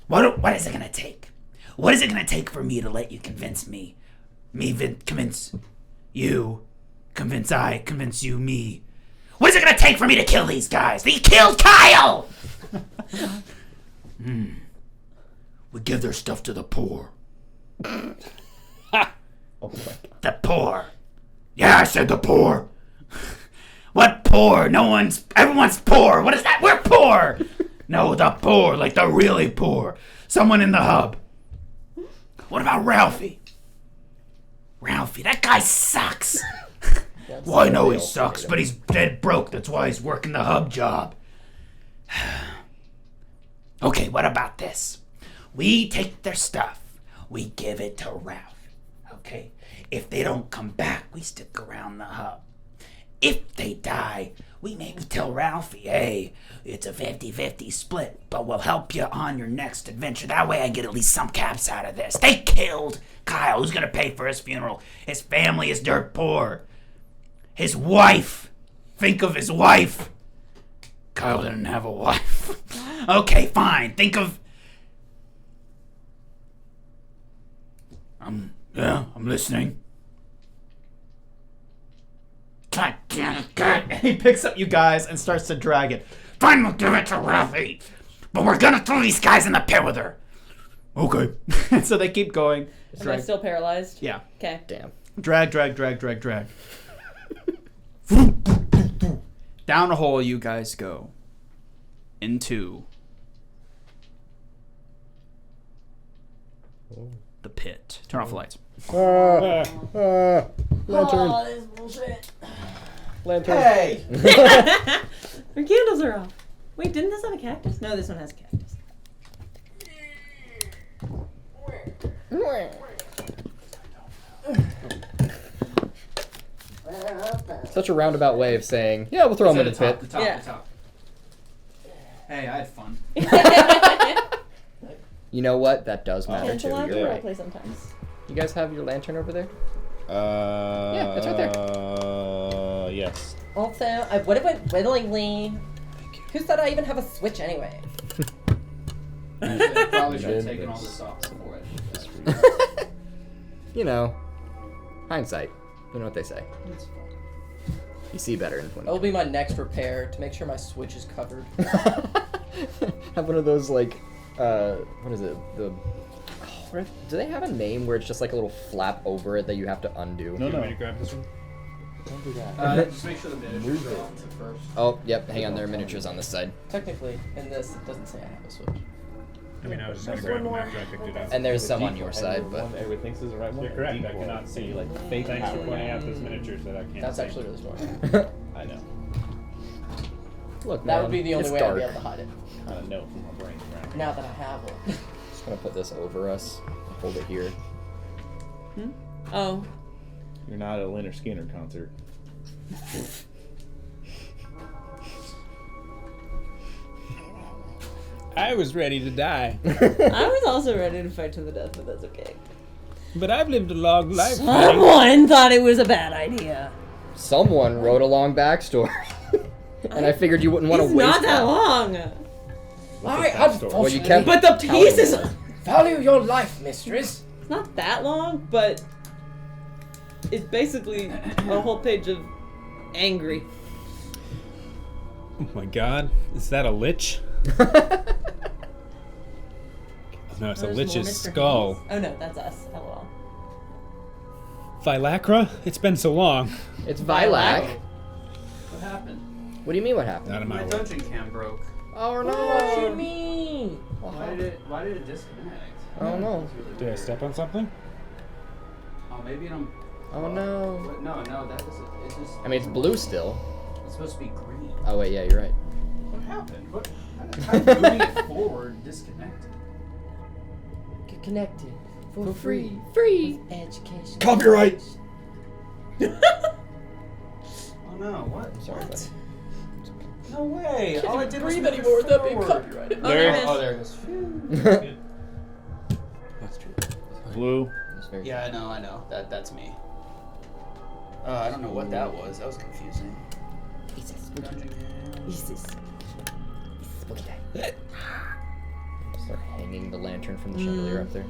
What is it gonna take? What is it gonna take for me to let you convince me? Convince you, convince you, me. What is it gonna take for me to kill these guys? They killed Kyle! We give their stuff to the poor. Oh my God. The poor. Yeah, I said the poor. What poor? Everyone's poor. What is that? We're poor. No, the poor, like the really poor. Someone in the hub. What about Ralphie? Ralphie, that guy sucks. Well, I know he sucks, but he's dead broke. That's why he's working the hub job. Okay, what about this? We take their stuff. We give it to Ralph. Okay? If they don't come back, we stick around the hub. If they die, we maybe tell Ralphie, hey, it's a 50-50 split, but we'll help you on your next adventure. That way I get at least some caps out of this. They killed Kyle. Who's going to pay for his funeral? His family is dirt poor. His wife. Think of his wife. Kyle didn't have a wife. Okay, fine. Think of... I'm listening. God damn it, God. He picks up you guys and starts to drag it. Fine, we'll give it to Ralphie. But we're gonna throw these guys in the pit with her. Okay. So they keep going. Am I still paralyzed? Yeah. Okay. Damn. Drag. Down a hole you guys go. Into the pit. Turn off the lights. Lantern. Oh, this is bullshit. Lantern. Hey! Our candles are off. Wait, didn't this have a cactus? No, this one has a cactus. Such a roundabout way of saying, yeah, we'll throw him in the pit. The top, Yeah. the top. Hey, I had fun. You know what? That does matter It's too. allowed to You're right. roleplay sometimes. You guys have your lantern over there? Yeah, it's right there. Yes. Also, I would have went willingly. Who said I even have a switch anyway? I probably should have taken all this off before I You know, hindsight. You know what they say. You see better in 20. That'll be my next repair to make sure my switch is covered. Have one of those like, what is it? What Do they have a name where it's just like a little flap over it that you have to undo? No, You no. want me to grab this one? Don't do that. Just make sure the miniatures are on first. Oh, yep. Hang on, there are miniatures on this side. Technically, in this, it doesn't say I have a switch. I mean, I was just gonna grab them after I picked it up. And there's some on your side, but Everybody thinks is the right one. You're correct. I Decoy. cannot see. Like fake Thanks for power. pointing out those miniatures that I can't That's see. actually really smart. I know. look, That man, would be the only it's way dark. I'd be able to hide it. Kind of know from my brain. Right? Now that I have one. Just gonna put this over us. Hold it here. Oh. You're not at a Leonard Skinner concert. I was ready to die, I was also ready to fight to the death, but that's okay. but I've lived a long life. Someone thought it was a bad idea. Someone wrote a long backstory, and I figured you wouldn't want to It's waste not that long. I backstory? unfortunately Well, you kept But the telling pieces. me. value your life, mistress. It's not that long, but it's basically a whole page of angry. Oh my god, is that a lich? No, it's a There's lich's more Mr. skull. Hayes. Oh no, that's us. LOL. Phylacra? It's been so long. It's Vilac. What happened? What do you mean? What happened? Out of my My way. dungeon cam broke. Oh no! What you mean? Why did it disconnect? Oh no! That's really Did I weird. step on something? Oh, maybe I'm. Oh no! What? No, that doesn't. It's just. I mean, it's blue still. It's supposed to be green. Oh wait, yeah, you're right. What happened? What? How did moving it forward disconnected? Get connected for free. Free. Education. Copyright. Oh no! What? Sorry, What? buddy. No way! All I did was breathe move it anymore without being forward. copyrighted. Oh, there it is. Oh, there it goes. That's true. Blue. That's very Yeah, I know. That's me. I don't know what that was. That was confusing. Start hanging the lantern from the chandelier up there.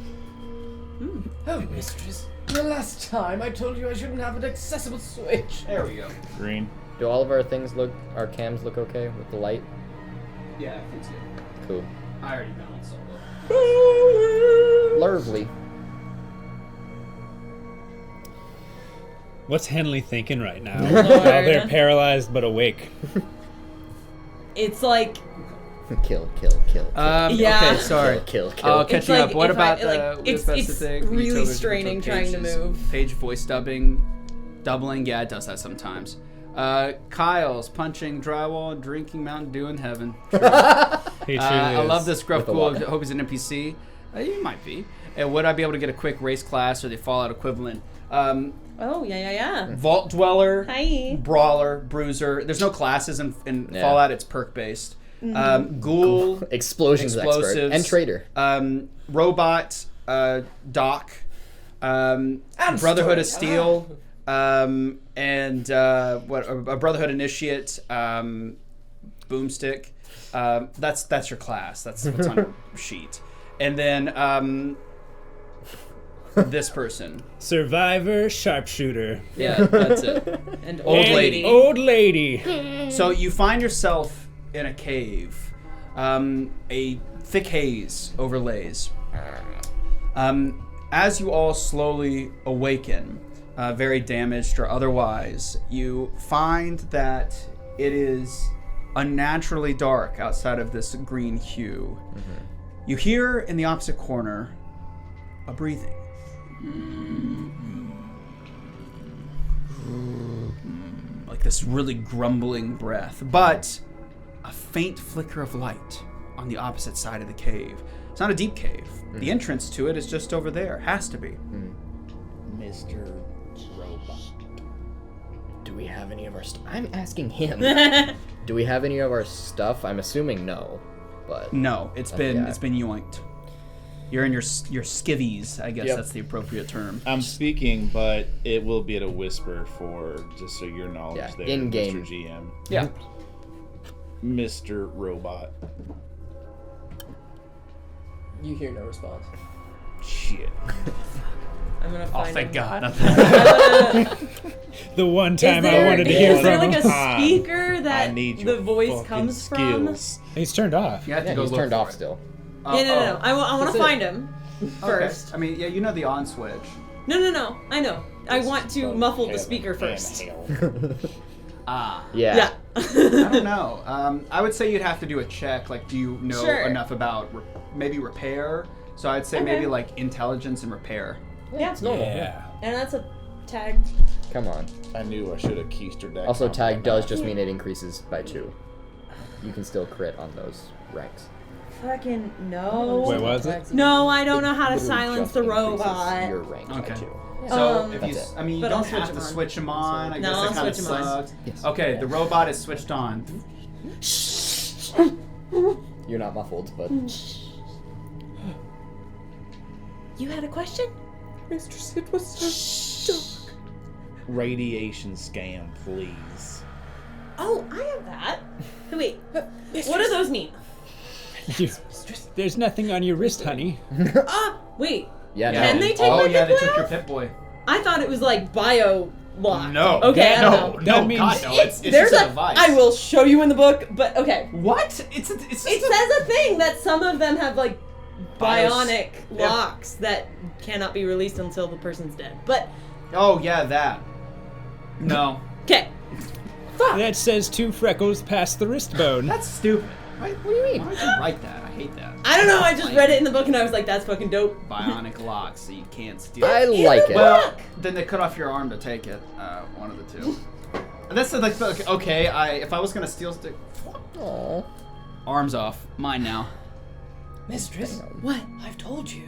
Oh, mistress. The last time I told you I shouldn't have an accessible switch. There we go. Green. Do all of our things look, our cams look okay with the light? Yeah, I think so. Cool. I already balanced all of Lovely. What's Henley thinking right now? Lord. While they're paralyzed but awake. It's like Kill, kill, kill. Yeah. Okay, sorry. Kill, kill. I'll It's catch you like up. What if I- about like, the it's best of thing? really You told us straining to trying to pages. move. Page voice doubling. Yeah, it does that sometimes. Kyle's punching drywall and drinking Mountain Dew in heaven. He truly I is. love this gruff With a cool. walk. I hope he's an NPC. You might be. And would I be able to get a quick race class or the Fallout equivalent? oh yeah. Vault Dweller, Hi. Brawler, Bruiser. There's no classes in Yeah. Fallout. It's perk based. Ghoul, Explosions explosives, expert and trader. Robot, Doc, Brotherhood of Steel, and what? A Brotherhood Initiate, Boomstick. That's your class. That's what's on your sheet. And then this person. Survivor, sharpshooter. Yeah, that's it. And Old lady. Old lady. So you find yourself in a cave. A thick haze overlays. As you all slowly awaken, very damaged or otherwise, you find that it is unnaturally dark outside of this green hue. You hear in the opposite corner a breathing. Like this really grumbling breath, but a faint flicker of light on the opposite side of the cave. It's not a deep cave. The entrance to it is just over there. Has to be. Mr. Robot. Do we have any of our I'm asking him. Do we have any of our stuff? I'm assuming no, but No, it's been yeah. it's been yoinked. You're in your skivvies, I guess Yep. that's the appropriate term. I'm speaking, but it will be at a whisper for just so your knowledge Yeah, there, in-game. Mr. GM. Yeah. Mr. Robot. You hear no response. Shit. I'm gonna Oh, find thank him. God. The one time I Is wanted to hear there from like him. a speaker that I need the your voice fucking comes skills. He's turned off. You have yeah, to go he's look turned for off it. still. from? Yeah, no. I want That's to it. find him. first. I mean, yeah, you know the on switch. No. I know. I want to muffle the Hail, speaker hail, first. hail. Yeah. I don't know. I would say you'd have to do a check. Like, do you know Sure. enough about maybe repair? So I'd say maybe Okay. like intelligence and repair. Yeah. It's normal. Yeah. And that's a tag. Come on. I knew I should have keistered that. Also, tag compliment does off. just mean it increases by 2. You can still crit on those ranks. Fucking no. Wait, what was it? No, I don't know how to Literally silence just the increases robot. Your rank by Okay. 2. So if you, That's it. I mean, you But don't I'll switch have to them on. switch them on. I No, guess I'll it kind of switch 'em on. sucks. Yes. Okay, the robot is switched on. You're not muffled, but You had a question? Mistress, it was so dark. Radiation scan, please. Oh, I have that. Wait, what do those mean? There's nothing on your wrist, honey. Wait. yeah. Can no. they take Oh my yeah, Pip-Boy they took your off? Pip-Boy. I thought it was like bio locked. No. Okay, I don't no, know. no, That means- God, no. It's There's just a a. device. I will show you in the book, but okay. What? It's It just says a thing that some of them have like Bios- bionic Yep. locks that cannot be released until the person's dead. But Oh yeah, that. No, okay. Fuck. That says 2 freckles past the wrist bone. that's stupid. What do you mean? Why would you write that? I hate that. I don't know. I just read it in the book and I was like, "That's fucking dope." Bionic locks, so you can't steal. I it. like it. Well, then they cut off your arm to take it. One of the two. And that's like okay. If I was gonna steal, Aw. arms off. Mine now. Mistress, What? I've told you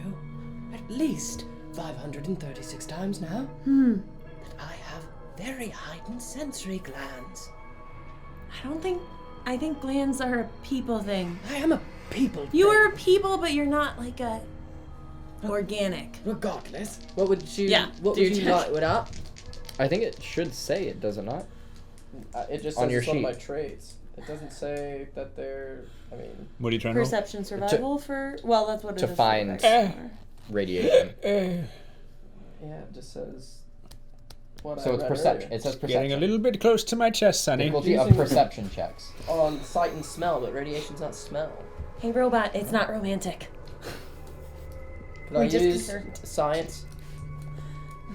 at least 536 times now that I have very heightened sensory glands. I think glands are a people thing. I am a people. You thing. are a people, but you're not like a organic. Regardless, what would you? Yeah, What do would your you check. like? Would up? I think it should say it, does it not? It just On says your it's one of my sheet. traits. It doesn't say that they're. I mean, What are you trying to roll? Perception survival for well, that's what it to is. find- For Radiation. yeah, it just says. What So I it's read perception. earlier. It says Getting a perception. little bit close to my chest, sonny. Difficulty of Using- perception checks. On sight and smell, but radiation's not smell. Hey robot, it's not romantic. Can I We're just use concerned. science?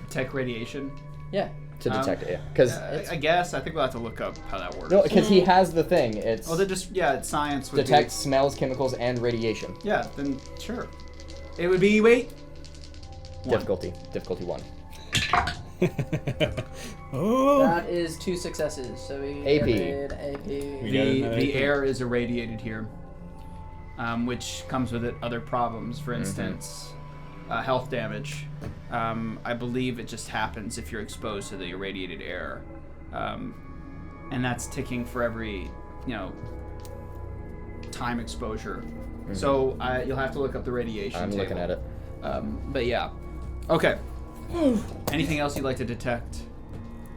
Tech radiation. Yeah. To detect it, yeah. Because I guess I think we'll have to look up how that works. no, because he has the thing. It's Oh, they just it's science. Would detect smells, chemicals, and radiation. Be, yeah, then sure. It would be One. Difficulty 1. Oh. That is 2 successes. So we AP. did AP. We got The another the thing. air is irradiated here, which comes with it other problems. For instance, health damage. I believe it just happens if you're exposed to the irradiated air, and that's ticking for every time exposure. So you'll have to look up the radiation. I'm looking at it. But yeah, okay. Anything else you'd like to detect?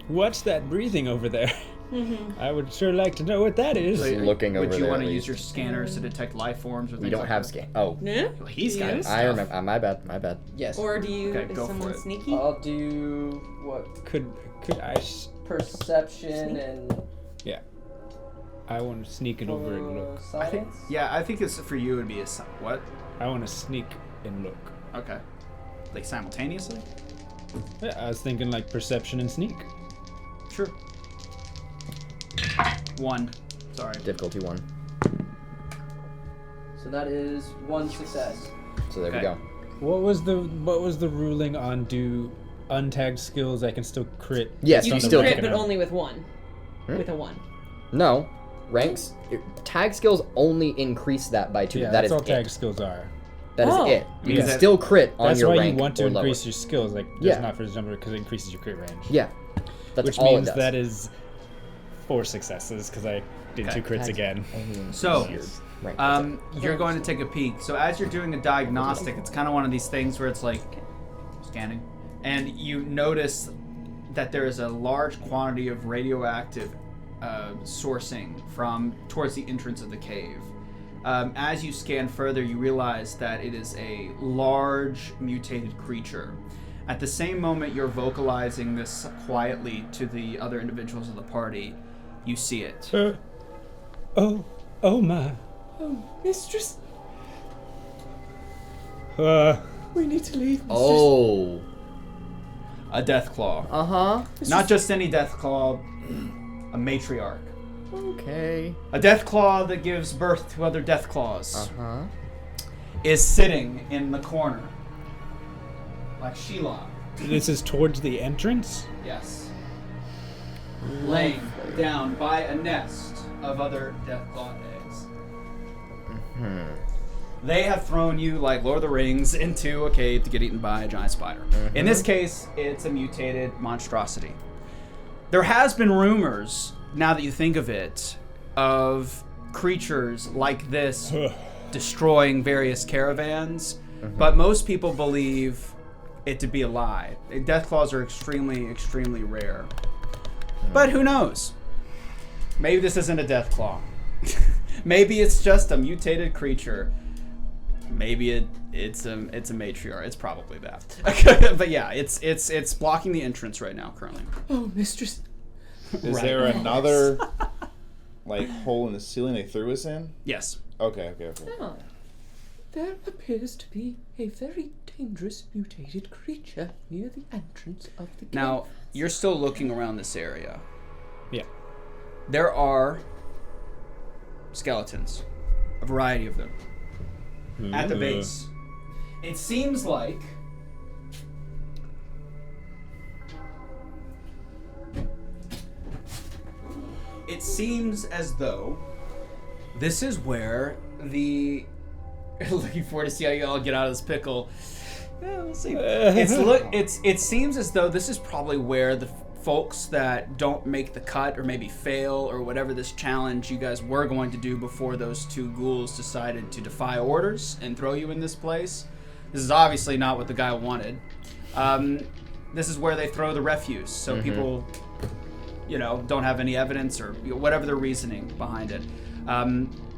What's that breathing over there? I would sure like to know what that is. Just looking Would over you there want to at use least. your scanners to detect life forms or things We don't like have that? scan. Oh, Yeah. Well, he's got his I stuff. remember. My bad. Yes. Or do you? Okay, is go for someone it. sneaky? I'll do what? Could I? Perception Sneak? and I want to sneak it over and look. I think, science. yeah, I think it's for you. It'd be what? I want to sneak and look. Okay, like simultaneously. Yeah, I was thinking like perception and sneak. Sure. 1. Sorry. difficulty 1. So that is 1 success. So there we Okay. go. What was the ruling on do untagged skills? I can still crit. Yes, You you can still crit, can. but only with 1. With a 1. No, ranks. Tag skills only increase that by 2. Yeah, that that's is all it. tag skills are. That is Oh. it. You Because can that- still crit on That's your why rank you want to or lower. increase your skills, like just Yeah. not for the jumper, because it increases your crit range. Yeah, that's Which all means it does. that is 4 successes because I did Okay. 2 crits Tags again. only So, increase your rank. You're going to take a peek. So as you're doing a diagnostic, it's kind of one of these things where it's like scanning, and you notice that there is a large quantity of radioactive sourcing from towards the entrance of the cave. As you scan further, you realize that it is a large mutated creature. At the same moment you're vocalizing this quietly to the other individuals of the party, you see it. Oh my. Mistress. We need to leave, mistress. Oh. A death claw. Uh-huh. Not just any death claw, a matriarch. Okay. A death claw that gives birth to other death claws Uh-huh. is sitting in the corner. Like Sheila. This is towards the entrance? Yes. Laying down by a nest of other death claw eggs. They have thrown you, like Lord of the Rings, into a cave to get eaten by a giant spider. In this case, it's a mutated monstrosity. There has been rumors, now that you think of it, of creatures like this destroying various caravans, but most people believe it to be a lie. Death claws are extremely, extremely rare. But who knows? Maybe this isn't a death claw. Maybe it's just a mutated creature. Maybe it's a matriarch. It's probably that. But yeah, it's blocking the entrance right now currently. Oh, mistress. Is there another like hole in the ceiling they threw us in? Yes. Okay. Oh. There appears to be a very dangerous mutated creature near the entrance of the cave. Now, you're still looking around this area. Yeah. There are skeletons, a variety of them, at the base. It seems like as though this is where the looking forward to see how you all get out of this pickle. Yeah, we'll see. It seems as though this is probably where the folks that don't make the cut or maybe fail or whatever this challenge you guys were going to do before those two ghouls decided to defy orders and throw you in this place. This is obviously not what the guy wanted. This is where they throw the refuse, so people, don't have any evidence or whatever the reasoning behind it.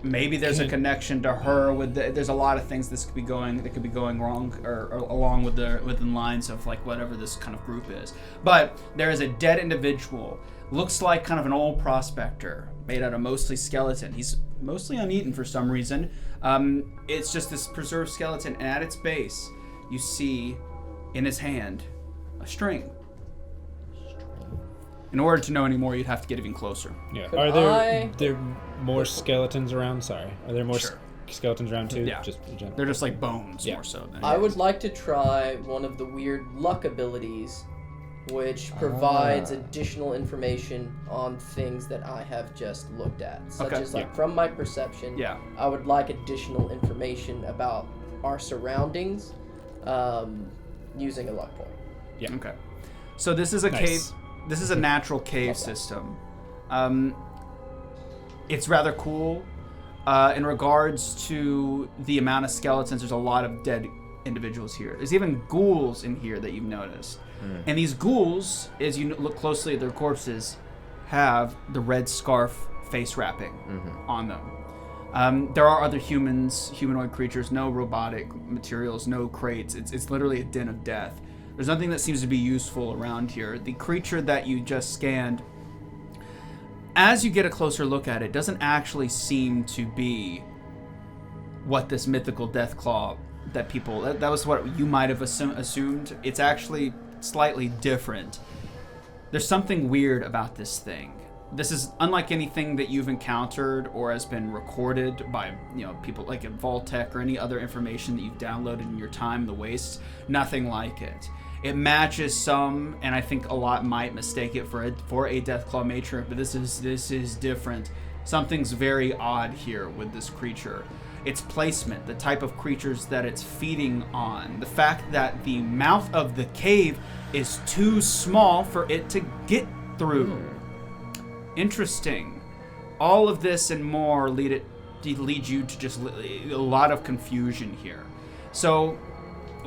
Maybe there's a connection to her with there's a lot of things that could be going wrong or along with within lines of like whatever this kind of group is. But there is a dead individual, looks like kind of an old prospector, made out of mostly skeleton. He's mostly uneaten for some reason. It's just this preserved skeleton, and at its base, you see in his hand a string. In order to know any more, you'd have to get even closer. Yeah. Could Are I- there more skeletons around? Sorry. Are there more Sure. skeletons around too? Yeah. Just in general. They're just like bones Yeah. more so than I would like to try one of the weird luck abilities, which provides additional information on things that I have just looked at, such Okay. as like from my perception. Yeah. I would like additional information about our surroundings, using a luck point. Yeah. Okay. So this is a Nice. cave. This is a natural cave system. It's rather cool. In regards to the amount of skeletons, there's a lot of dead individuals here. There's even ghouls in here that you've noticed. And these ghouls, as you look closely at their corpses, have the red scarf face wrapping on them. There are other humanoid creatures, no robotic materials, no crates. It's literally a den of death. There's nothing that seems to be useful around here. The creature that you just scanned, as you get a closer look at it, doesn't actually seem to be what this mythical death claw that people... That was what you might have assumed. It's actually slightly different. There's something weird about this thing. This is unlike anything that you've encountered or has been recorded by people like at Vault-Tec or any other information that you've downloaded in your time, the wastes. Nothing like it. It matches some, and I think a lot might mistake it for a Deathclaw matriarch, but this is different. Something's very odd here with this creature. Its placement, the type of creatures that it's feeding on, the fact that the mouth of the cave is too small for it to get through. Interesting. All of this and more lead you to just a lot of confusion here. So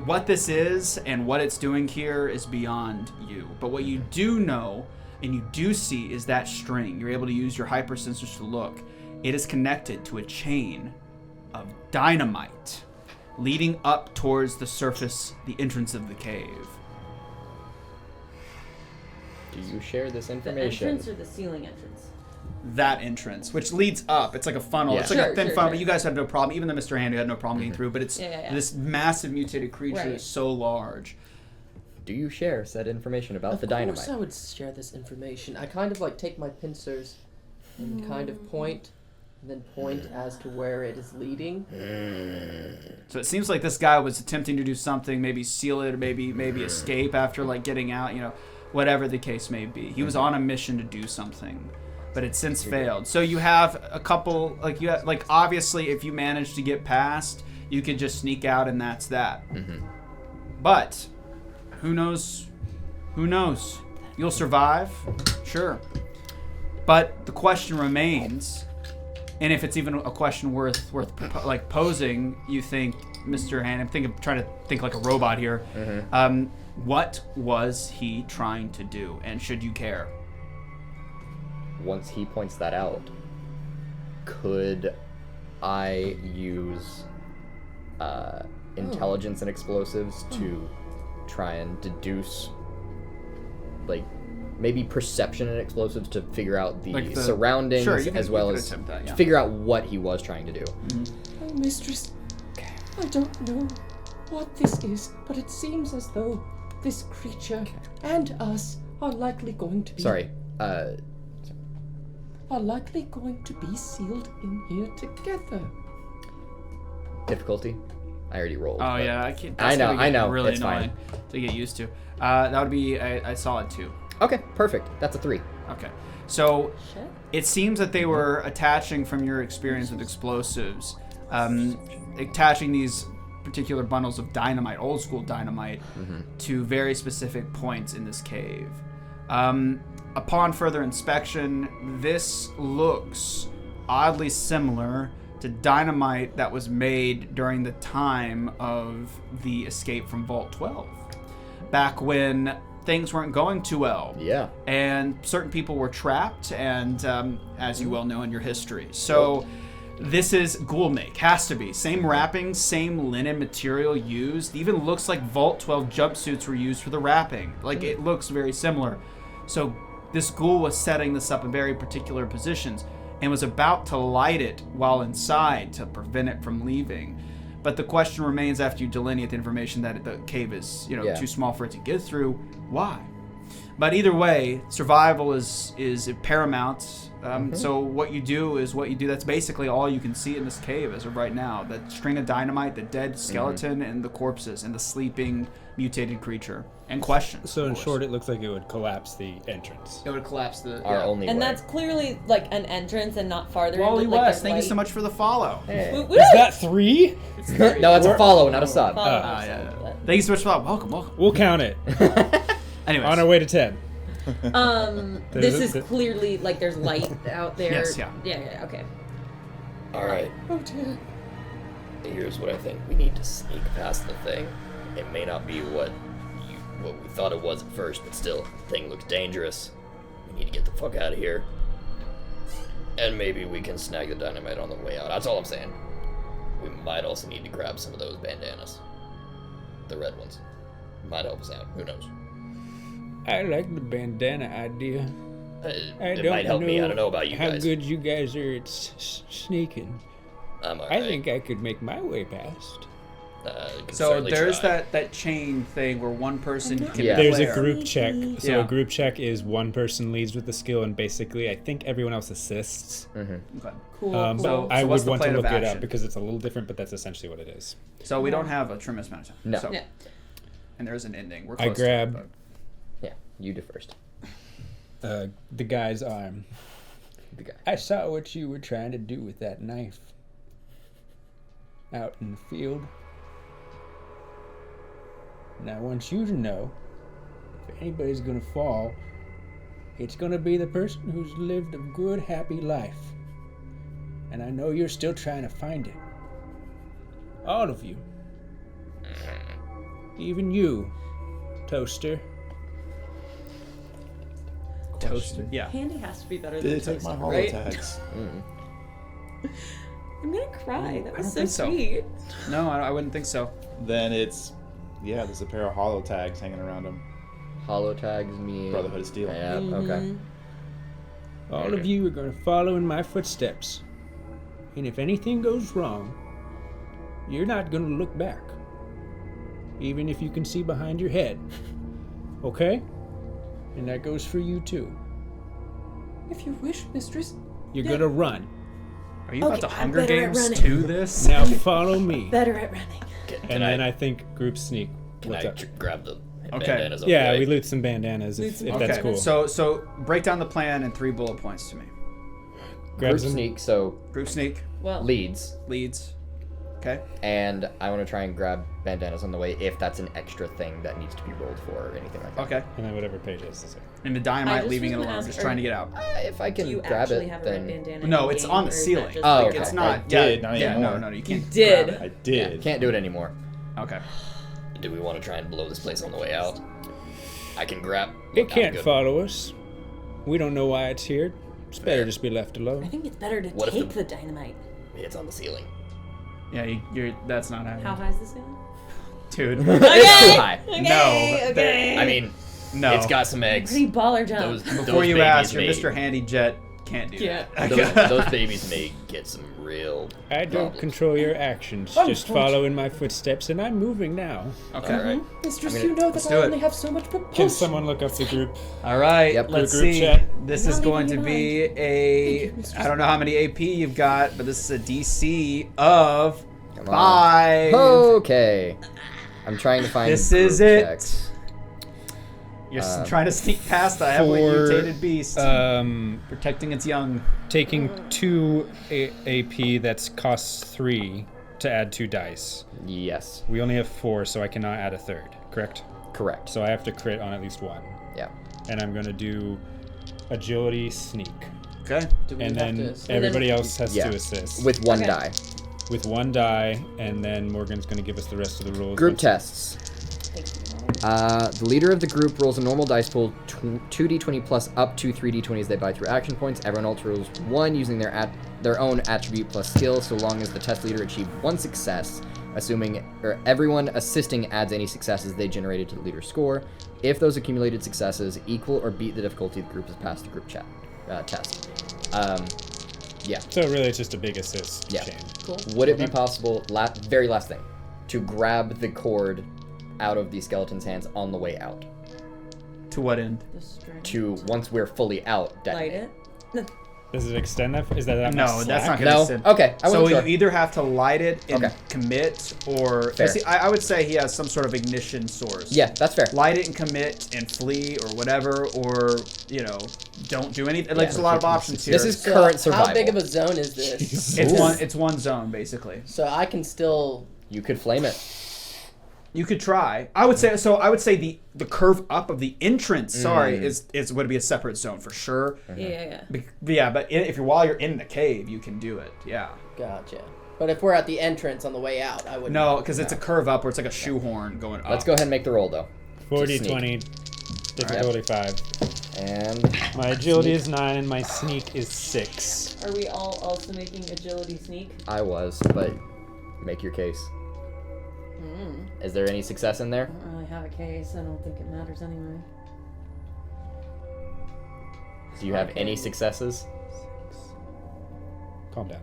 what this is and what it's doing here is beyond you. But what you do know and you do see is that string. You're able to use your hypersensors to look. It is connected to a chain of dynamite leading up towards the surface, the entrance of the cave. Do you share this The information? entrance or the ceiling entrance? that entrance, which leads up. It's like a funnel. Yeah. It's like a thin Sure, funnel. sure. You guys had no problem. Even the Mr. Handy had no problem getting through. But it's Yeah. this massive mutated creature Right. is so large. Do you share said information about the dynamite? Of course I would share this information. I kind of like take my pincers and kind of point, and then point as to where it is leading. So it seems like this guy was attempting to do something, maybe seal it, or maybe escape after like getting out, whatever the case may be. He was on a mission to do something, but it since failed. So you have a couple, obviously if you manage to get past, you could just sneak out and that's that. But who knows? Who knows? You'll survive, sure. But the question remains, and if it's even a question worth posing, you think, Mr. Hand, I'm trying to think like a robot here. What was he trying to do, and should you care? Once he points that out, could I use intelligence and explosives to try and deduce, like, maybe perception and explosives to figure out the surroundings, Sure, you can- as well you could as attempt that, yeah. figure out what he was trying to do? Oh, mistress, I don't know what this is, but it seems as though this creature and us are likely going to be sealed in here together. Difficulty? I already rolled. Oh but- yeah, I can't. I know, That's gonna get really it's annoying to get used to. That would be a solid 2. Okay, perfect. That's a 3. Okay, so Shit. it seems that they were attaching, from your experience with explosives, attaching these particular bundles of dynamite, old school dynamite, to very specific points in this cave. Upon further inspection, this looks oddly similar to dynamite that was made during the time of the escape from Vault 12. Back when things weren't going too well. Yeah. And certain people were trapped, and as you well know in your history. So this is ghoul make, has to be. Same wrapping, same linen material used. Even looks like Vault 12 jumpsuits were used for the wrapping. Like, it looks very similar. So this ghoul was setting this up in very particular positions and was about to light it while inside to prevent it from leaving. But the question remains, after you delineate the information that the cave is, too small for it to get through, why? But either way, survival is paramount. So what you do is what you do. That's basically all you can see in this cave as of right now. That string of dynamite, the dead skeleton, and the corpses, and the sleeping mutated creature. And questions. So in of course. short, it looks like it would collapse the entrance. It would collapse the... Our only And way. that's clearly like an entrance and not farther. Wally into, like, West, the thank you light. so much for the follow. Woo, woo! Is that 3? No, it's a follow, not a sub. Follow us. Yeah. Thank you so much for that. Welcome. We'll count it. Anyways. On our way to 10. This is clearly like there's light out there. Yes, yeah. Yeah, okay. Alright. Oh dear. Here's what I think. We need to sneak past the thing. It may not be what we thought it was at first, but still, the thing looks dangerous. We need to get the fuck out of here. And maybe we can snag the dynamite on the way out. That's all I'm saying. We might also need to grab some of those bandanas. The red ones. Might help us out. Who knows? I like the bandana idea. It might help me. I don't know about you how guys. good you guys are at sneaking. I'm alright. I think I could make my way past. Could So certainly there's try. that chain thing where one person can Yeah. There's a declare. group check. So Yeah. a group check is one person leads with the skill, and basically, I think everyone else assists. Okay. Cool. So I what's would the want to plan of look it action? up because it's a little different, but that's essentially what it is. So we don't have a tremendous amount of time. No. So, Yeah. and there's an ending. We're I close to it, grab- but- Yeah, you do first. The guy's arm. The guy. I saw what you were trying to do with that knife out in the field. And I want you to know, if anybody's gonna fall, it's gonna be the person who's lived a good, happy life. And I know you're still trying to find it. All of you. Even you, Toaster. Toasted. Yeah. Handy has to be better Did than it take my Toaster, holo right? tags? I'm gonna cry. That I was don't so think so. sweet. No, I wouldn't think so. Then it's, there's a pair of holo tags hanging around him. Hollow tags mean Brotherhood of Steel. Yeah, okay. All of you are going to follow in my footsteps. And if anything goes wrong, you're not going to look back. Even if you can see behind your head. Okay? And that goes for you too. If you wish, mistress. You're going to run. Are you about Okay, to I'm Hunger better at Games running. to this? Now follow me. Better at running. And then I think group sneak. Can What's I up? grab the Okay. bandanas? Yeah, okay? we loot some bandanas if Okay, that's cool. so break down the plan in 3 bullet points to me. Grab Group some. sneak, so Group sneak, Well, leads. leads. Okay. And I want to try and grab bandanas on the way if that's an extra thing that needs to be rolled for or anything like that. Okay. And then whatever page is. Is it? And the I dynamite, just leaving it was gonna alone, ask, just are trying to get out. If I do can you grab actually it, have a then red bandana? No, in it's game, on the or is that ceiling. just Oh, like okay. It's a- not. I did, not yeah, anymore. no, you You can't. did. grab I it. did. can't do it anymore. Okay. Do we want to try and blow this place on the way out? I can grab. It I'm can't good. follow us. We don't know why it's here. It's better just be left I alone. think it's better to What if take the- the dynamite. It's on the ceiling. Yeah, you're. That's not happening. How high is this ceiling? Dude. It's too high. No. Okay. I mean, No. it's got some eggs. Pretty baller jump. Those Before you babies ask, your may, Mr. Handy Jet can't do Yeah. that. those babies may get some real. I don't problems. control your actions. Just follow in my footsteps, and I'm moving now. Okay. All right. Mistress, I'm gonna- you know let's that do I it. only have so much Can propulsion. someone look up the group? All right. Yep. Let's Group see. chat. This I'm is not going to leaving be a. I don't know how many AP you've got, but this is a DC of Come on. 5. Okay. I'm trying to find. This is group it. checks. You're trying to sneak past a heavily For, mutated beast, protecting its young. Taking 2 AP that's costs 3 to add 2 dice. Yes. We only have 4, so I cannot add a third, correct? Correct. So I have to crit on at least 1. Yeah. And I'm going to do agility sneak. Okay. Do we And have then to everybody else has Yeah. to assist. With one Okay. die. With 1 die, and then Morgan's going to give us the rest of the rules. Group once- tests. The leader of the group rolls a normal dice pool, 2d20 plus up to 3d20s they buy through action points. Everyone else rolls 1 using their own attribute plus skill, so long as the test leader achieved 1 success, everyone assisting adds any successes they generated to the leader's score. If those accumulated successes equal or beat the difficulty, the group has passed the group test. Yeah. So really, it's just a big assist Yeah. chain. Would it be Okay. possible, very last thing, to grab the cord out of the skeleton's hands on the way out? To what end? The string. To, once we're fully out, Light detonate. it. Does it extend that? Is that No, that's not slack? going to No? extend. Okay, I So wasn't you sure. either have to light it and Okay. commit, or Fair. see, I would say he has some sort of ignition source. Yeah, that's fair. Light it and commit and flee or whatever, or don't do anything. Like there's a lot of options here. This is So current survival. How big of a zone is this? it's one zone basically. So I can still. You could flame it. You could try. I would say so. I would say the curve up of the entrance. Sorry, is would be a separate zone for sure. Yeah. But if you're while you're in the cave, you can do it. Yeah. Gotcha. But if we're at the entrance on the way out, I would. No, because it's a curve up where it's like a shoehorn going up. Let's go ahead and make the roll, though. 40, Sneak. 20, difficulty 5. And My agility is 9 and my sneak is 6. Are we all also making agility sneak? I was, but make your case. Is there any success in there? I don't really have a case. I don't think it matters anyway. Do you have any successes? Calm down.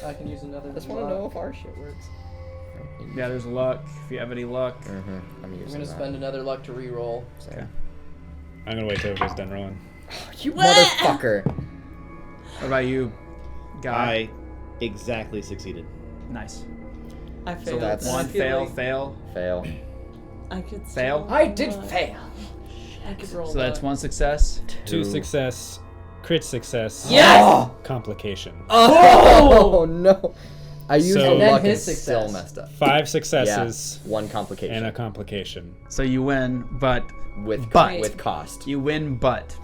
I can use another. I just want to know if our shit works. Yeah, there's luck. If you have any luck. I'm I'm using gonna that. spend another luck to re-roll. Okay. I'm going to wait till everybody's done rolling. You motherfucker! What about you, guy? I exactly succeeded. Nice. I failed. that's- and I One feel fail, like fail. Fail. I could Fail? still I did roll. fail. I could roll. So that's the- one success. 2 success, crit success, Yes! complication. Oh no! I used So- the And then luck and his still success. messed up. 5 successes Yeah, 1 complication. and a complication. So you win, but with cost. you win, but.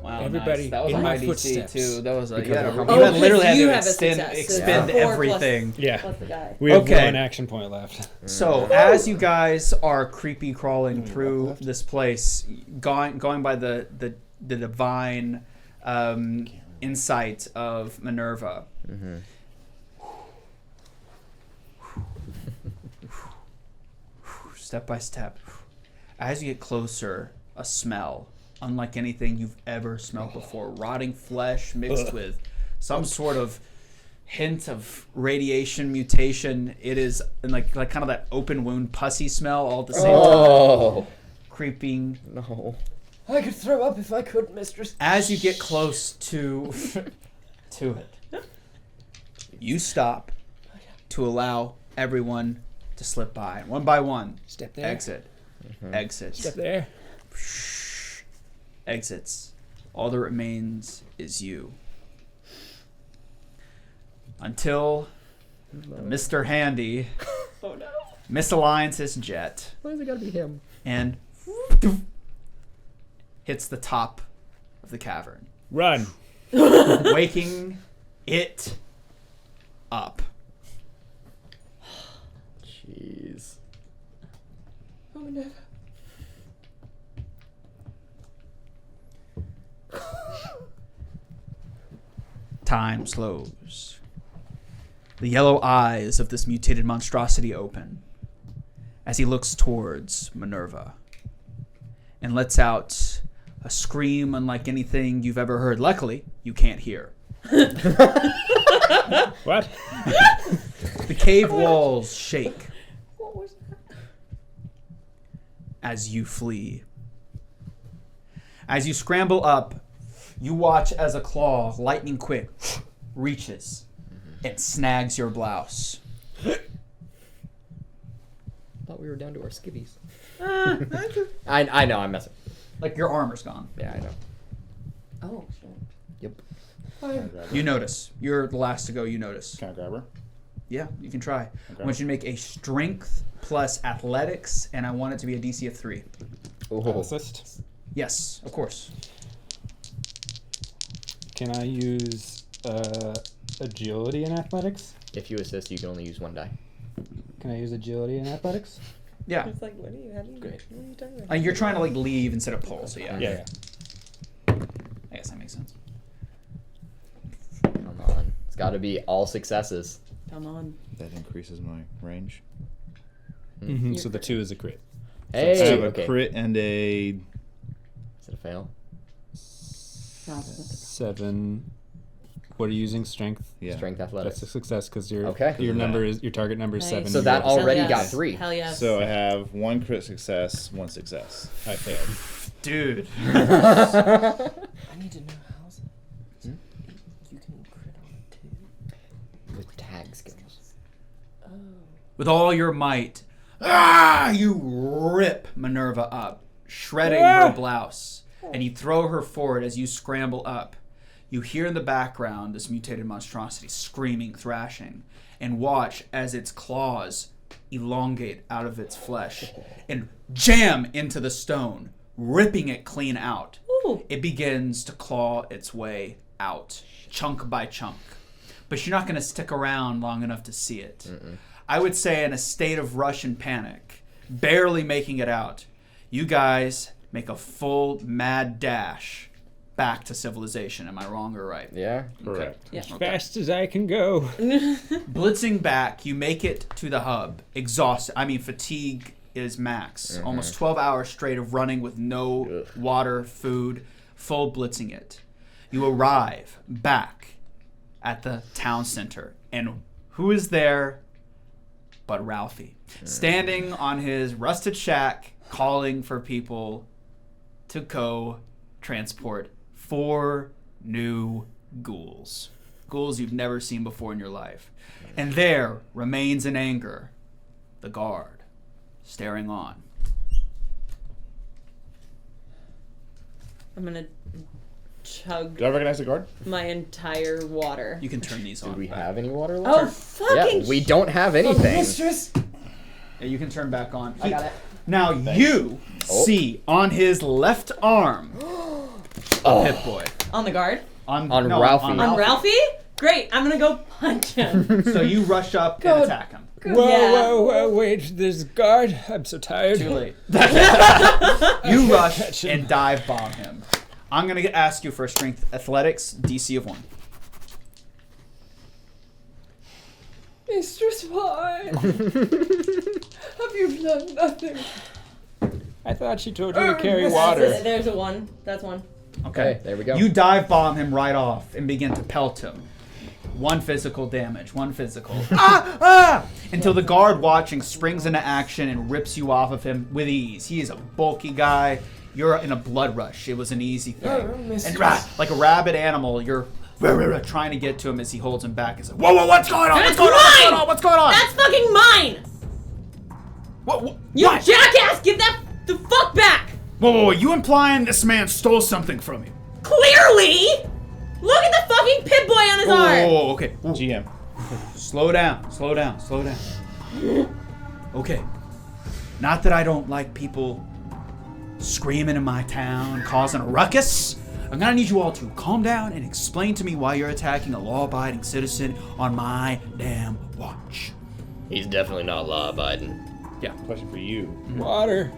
Wow, Everybody nice. That was in a my high DC footsteps. too. That was a, you Because had, of a, how you much- had literally had you to have a expend success, so expend it's 4 plus- everything. Yeah. Plus the guy. We have Okay. 1 action point left. So as you guys are creepy crawling through this place, going by the divine insight of Minerva. Step by step, as you get closer, a smell unlike anything you've ever smelled before. Rotting flesh mixed with some sort of hint of radiation mutation. It is like kind of that open wound pussy smell all at the same time. Creeping. No. I could throw up if I could, mistress. As you get close to it, you stop to allow everyone to slip by. And one by one, Step there. exit. Exits. Step there. Exits. All that remains is you. Until Mr. Handy misaligns his jet Why is it gotta be him? and hits the top of the cavern, Run. waking it up. Jeez. Time slows. The yellow eyes of this mutated monstrosity open as he looks towards Minerva and lets out a scream unlike anything you've ever heard. Luckily, you can't hear. What? The cave walls shake as you flee. As you scramble up, you watch as a claw, lightning quick, reaches and snags your blouse. Thought we were down to our skivvies. I know, I'm messing. Like your armor's gone. Yeah, I know. Oh, shit. Yep. You notice. You're the last to go, you notice. Can I grab her? Yeah, you can try. Okay. I want you to make a strength plus athletics, and I want it to be a DC of 3. Assist. Yes, of course. Can I use agility in athletics? If you assist, you can only use 1 die. Can I use agility in athletics? Yeah. It's like, what are you having? Great. What are you talking about? You're trying to like leave instead of pull, so yeah. Yeah. I guess that makes sense. Come on. It's gotta be all successes. Come on. That increases my range. Mm-hmm. So the 2 is a crit. I Hey, have okay. a crit and a... Is it a fail? 7. What are you using? Strength. Yeah. Strength athletics. That's a success because your Okay. your number is your target number is Nice. 7. So and that yours is already Hell got yes. 3. Hell yes. So I have 1 crit success, 1 success. I failed. Dude. I need to know how's it. You can crit on it too. With tag skills. With all your might, you rip Minerva up, shredding her blouse, and you throw her forward as you scramble up. You hear in the background this mutated monstrosity screaming, thrashing, and watch as its claws elongate out of its flesh and jam into the stone, ripping it clean out. Ooh. It begins to claw its way out, chunk by chunk. But you're not going to stick around long enough to see it. I would say in a state of rush and panic, barely making it out, you guys make a full mad dash back to civilization. Am I wrong or right? Yeah. Correct. Yeah. As fast as I can go. Blitzing back, you make it to the hub, exhausted. I mean, fatigue is max. Almost 12 hours straight of running with no water, food, full blitzing it. You arrive back at the town center, and who is there but Ralphie, standing on his rusted shack, calling for people to go transport 4 new ghouls. Ghouls you've never seen before in your life. And there remains in anger the guard, staring on. I'm gonna chug Do I recognize the guard? my entire water. You can turn these on. Do we back. have any water left? Oh, fucking Yeah, we don't have anything. Mistress! Yeah, you can turn back on. I got it. Now you see on his left arm a Pip Boy. on the guard. On Ralphie. On Ralphie? Great, I'm gonna go punch him. So you rush up and attack him. Whoa, Yeah. whoa, wait! There's a guard. I'm so tired. Too late. You rush and dive bomb him. I'm going to ask you for a strength athletics DC of 1. Mistress, why? Have you done nothing? I thought she told you to carry water. There's a 1. That's 1. Okay, there we go. You dive bomb him right off and begin to pelt him. 1 physical damage, 1 physical. Until the guard watching springs into action and rips you off of him with ease. He is a bulky guy. You're in a blood rush. It was an easy thing. And like a rabid animal, you're trying to get to him as he holds him back. He's like, whoa, what's going on? That's What's going on? That's fucking mine! What? You jackass! Give that the fuck back! Whoa, you implying this man stole something from you? Clearly! Look at the fucking pit boy on his arm! Whoa, okay. Whoa. GM. Slow down. Okay. Not that I don't like people screaming in my town, causing a ruckus. I'm gonna need you all to calm down and explain to me why you're attacking a law-abiding citizen on my damn watch. He's definitely not law-abiding. Yeah. Question for you. Water.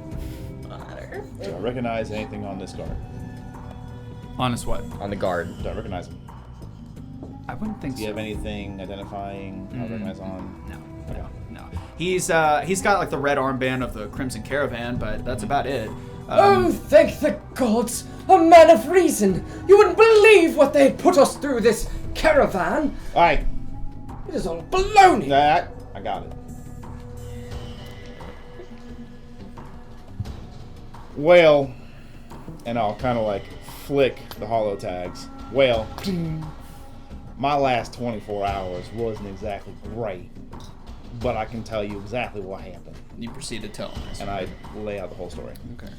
Do I recognize anything on this guard? Honest what? On the guard. Do I recognize him? I wouldn't think Do you so. have anything identifying I recognize on? No. He's got like the red armband of the Crimson Caravan, but that's about it. Oh, thank the gods! A man of reason! You wouldn't believe what they put us through this caravan! Alright, It is all baloney! that I got it. Well, and I'll kind of like flick the holo tags. Well, my last 24 hours wasn't exactly great, but I can tell you exactly what happened. You proceed to tell him. And I lay out the whole story. Okay.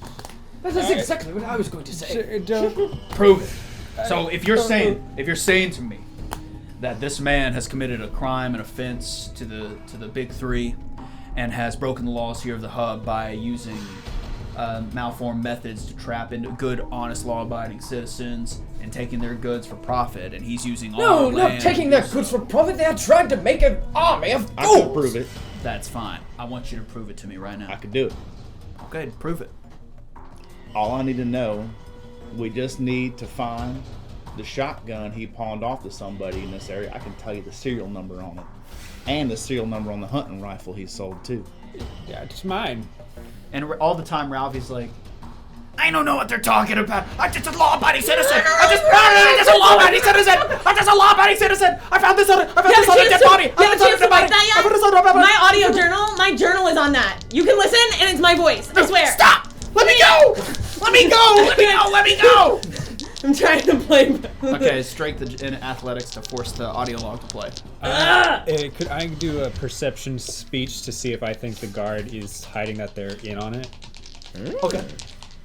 That is exactly what I was going to say. Prove it. So if you're saying to me that this man has committed a crime and offense to the big three, and has broken the laws here of the hub by using malformed methods to trap into good, honest, law-abiding citizens and taking their goods for profit, and he's using all No, our not land taking their goods for profit. They are trying to make an army of I can ghouls. prove it. That's fine. I want you to prove it to me right now. I could do it. Okay, prove it. All I need to know, we just need to find the shotgun he pawned off to somebody in this area. I can tell you the serial number on it. And the serial number on the hunting rifle he sold too. Yeah, it's mine. And all the time, Ralphie's like, I don't know what they're talking about. I'm just a law-abiding citizen. I'm just a law-abiding citizen. I'm just a law-abiding citizen. I found this on a dead body. My audio journal, my journal is on that. You can listen, and it's my voice. I swear. Stop! Let me go! Let me go! Let me go! Let me go! I'm trying to play. okay, strength and athletics to force the audio log to play. Could I do a perception speech to see if I think the guard is hiding that they're in on it? Okay.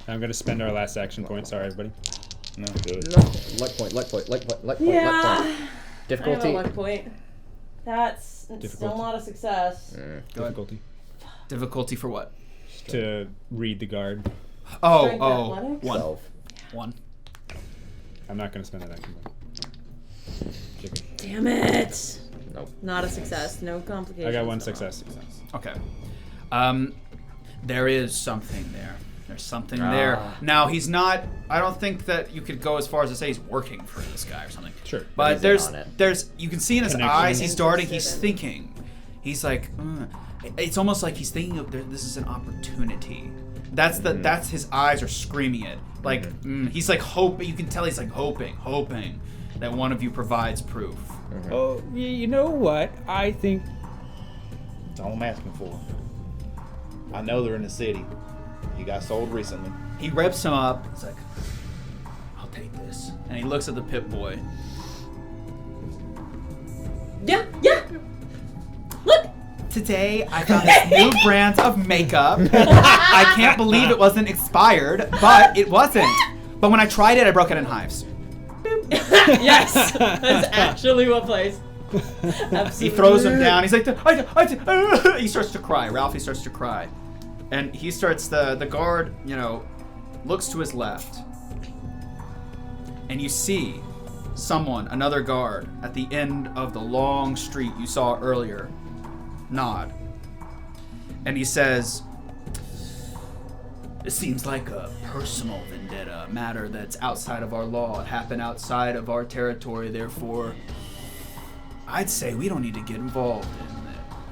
I'm gonna spend our last action point. Sorry, everybody. No, good. Luck point. Yeah. Difficulty. I have a luck point. That's still Difficulty. not a success. Difficulty. Difficulty for what? To read the guard. Strength Oh, athletics? 1. 1. I'm not gonna spend that action point. Chicken. Damn it. Nope. Not a success. No complications. I got 1 success. Okay. There is something there. There's something there. Now, he's not... I don't think that you could go as far as to say he's working for this guy or something. Sure. But He's there's... in on it. There's... You can see in his Connection. eyes, he's darting, he's thinking. He's like... It's almost like he's thinking of this is an opportunity. That's his eyes are screaming it. Like, he's like hoping... You can tell he's like hoping that one of you provides proof. Oh, you know what? I think That's all I'm asking for. I know they're in the city. He got sold recently. He reps him up. He's like, I'll take this. And he looks at the Pip Boy. Yeah. Look. Today, I found this new brand of makeup. I can't believe it wasn't expired, but it wasn't. But when I tried it, I broke it in hives. Yes. That's actually what plays. Absolutely. He throws him down. He's like, he starts to cry. Ralphie starts to cry. And he starts, the guard, looks to his left. And you see someone, another guard, at the end of the long street you saw earlier, nod. And he says, it seems like a personal vendetta, a matter that's outside of our law. It happened outside of our territory, therefore, I'd say we don't need to get involved in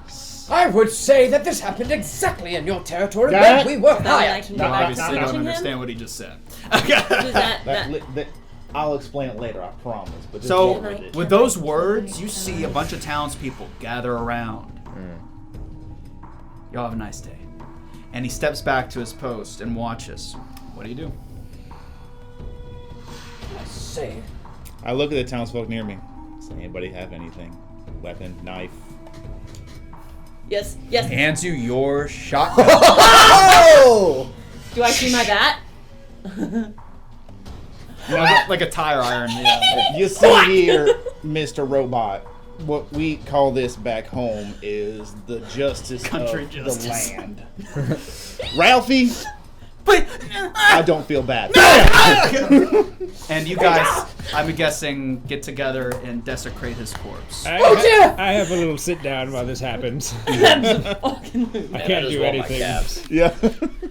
this. I would say that this happened exactly in your territory That- when we were Like hired. to You go back to obviously don't punching understand him? what he just said. Does that I'll explain it later, I promise. But just So, get rid of it. with those words, you see a bunch of townspeople gather around. Y'all have a nice day. And he steps back to his post and watches. What do you do? I say, I look at the townsfolk near me. Does anybody have anything? Weapon, knife? Yes, yes. Hands you your shotgun. Oh! Do I see my bat? Like a tire iron. Yeah. You see here, Mr. Robot, what we call this back home is the justice Country of justice. the land. Ralphie, But I don't feel bad. and you guys, I'm guessing, get together and desecrate his corpse. I have a little sit down while this happens. I can't do anything. Yeah.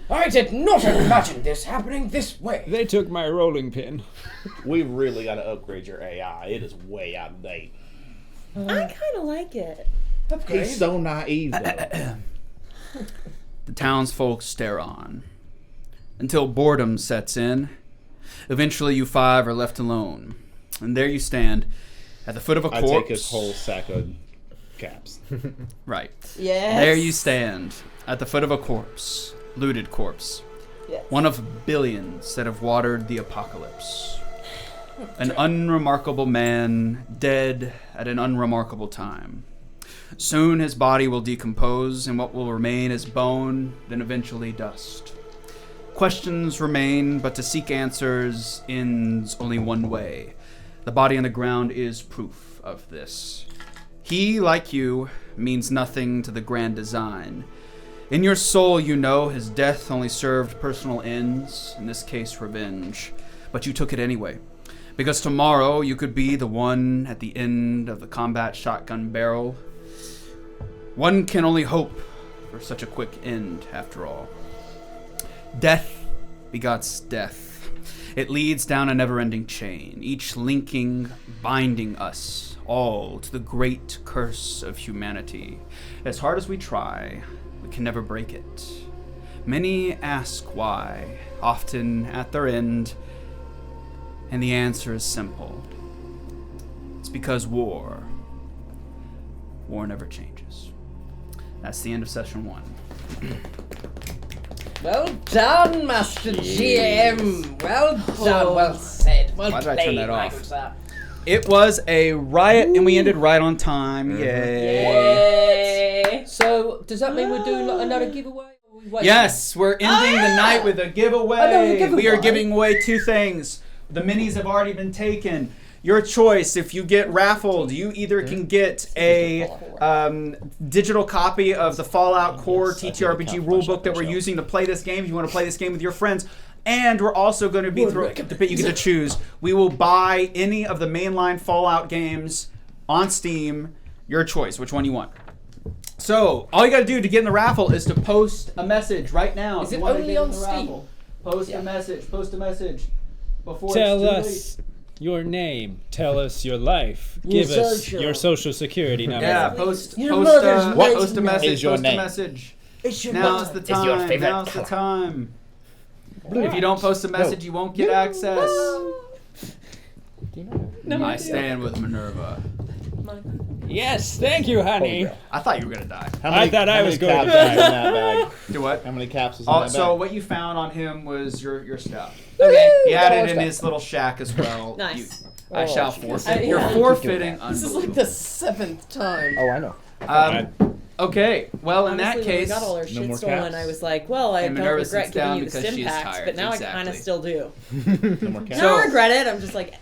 I did not imagine this happening this way. They took my rolling pin. We really got to upgrade your AI. It is way out of date. I kind of like it. He's so naive, though. The townsfolk stare on until boredom sets in. Eventually, you five are left alone, and there you stand at the foot of a I corpse. take his whole sack of caps. Right. Yes. There you stand at the foot of a corpse, looted corpse. Yes. One of billions that have watered the apocalypse. An unremarkable man, dead at an unremarkable time. Soon his body will decompose, and what will remain is bone, then eventually dust. Questions remain, but to seek answers ends only one way. The body on the ground is proof of this. He, like you, means nothing to the grand design. In your soul, you know his death only served personal ends, in this case, revenge. But you took it anyway. Because tomorrow you could be the one at the end of the combat shotgun barrel. One can only hope for such a quick end, after all. Death begots death. It leads down a never-ending chain, each linking, binding us all to the great curse of humanity. As hard as we try, we can never break it. Many ask why, often at their end, and the answer is simple. It's because war never changes. That's the end of session 1. Well done, Master GM. Well done. Well said. Well Why did I played, turn that off? Michael, sir. It was a riot, and we ended right on time. Yay. Yay. So, does that mean we're doing another giveaway? Or we waiting? Yes, we're ending the night with a giveaway. Another giveaway. We are giving away 2 things. The minis have already been taken. Your choice, if you get raffled, you either can get a digital copy of the Fallout Core TTRPG rulebook that we're using to play this game if you want to play this game with your friends. And we're also going to be you get to choose. We will buy any of the mainline Fallout games on Steam. Your choice, which one you want. So, all you got to do to get in the raffle is to post a message right now. Is if it you want to only get in on the Steam? raffle. Post a message before Tell it's too us your name. Tell us your life. Give us social. your social security number. Yeah, post Your a mother's message. is your Post a name? message. It's your Now's the mother. time. your favorite Now's the color? time. If you don't post a message, you won't get access. I stand with Minerva. Yes, thank you, honey. I thought you were gonna die. I thought I was going to caps is in die. that bag? Do what? How many caps is in that bag? So what you found on him was your stuff. Okay. He had it in his little shack as well. Nice. I shall forfeit. I- You're yeah. forfeiting. This is like the 7th time. Oh, I know. Okay. Well, in that Honestly, when we case, got all our shit more stolen, caps? I was like, well, I And don't Minerva regret sits down giving you the because she stim is packs, tired. but now I kind Exactly. of still do. No more caps. I don't regret it. I'm just like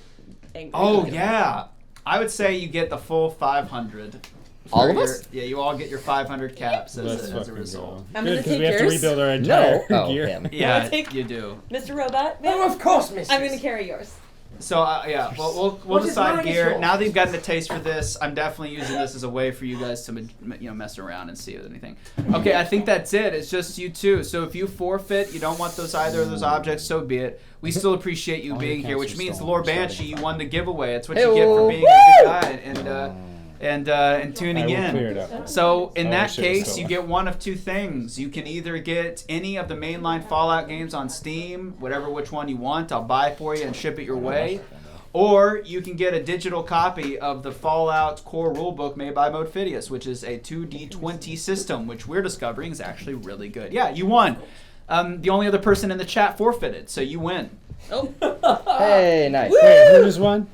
angry. oh yeah, I would say you get the full 500. All of For us? your- Yeah, you all get your 500 caps Let's as a fucking result. go. I'm Good, gonna because take we have to yours. rebuild our entire No. Oh, gear. him. Yeah, take- you do. Mr. Robot. Oh, of course, miss. I'm gonna carry yours. So yeah, well, we'll What is decide mine is gear. yours. Now that you've gotten a taste for this, I'm definitely using this as a way for you guys to mess around and see anything. Okay, I think that's it. It's just you two. So if you forfeit, you don't want either of those objects, so be it. We still appreciate you being here, which means Lord Banshee, you won the giveaway. It's what you get for being a good guy. And and tuning I will clear in. it up. So in Oh, that shit, it's case, still you on. get one of two things. You can either get any of the mainline Fallout games on Steam, which one you want, I'll buy for you and ship it your way. Or you can get a digital copy of the Fallout core rulebook made by Modfidius, which is a 2D20 system, which we're discovering is actually really good. Yeah, you won. The only other person in the chat forfeited, so you win. Oh. Hey, nice. Wait, who just won?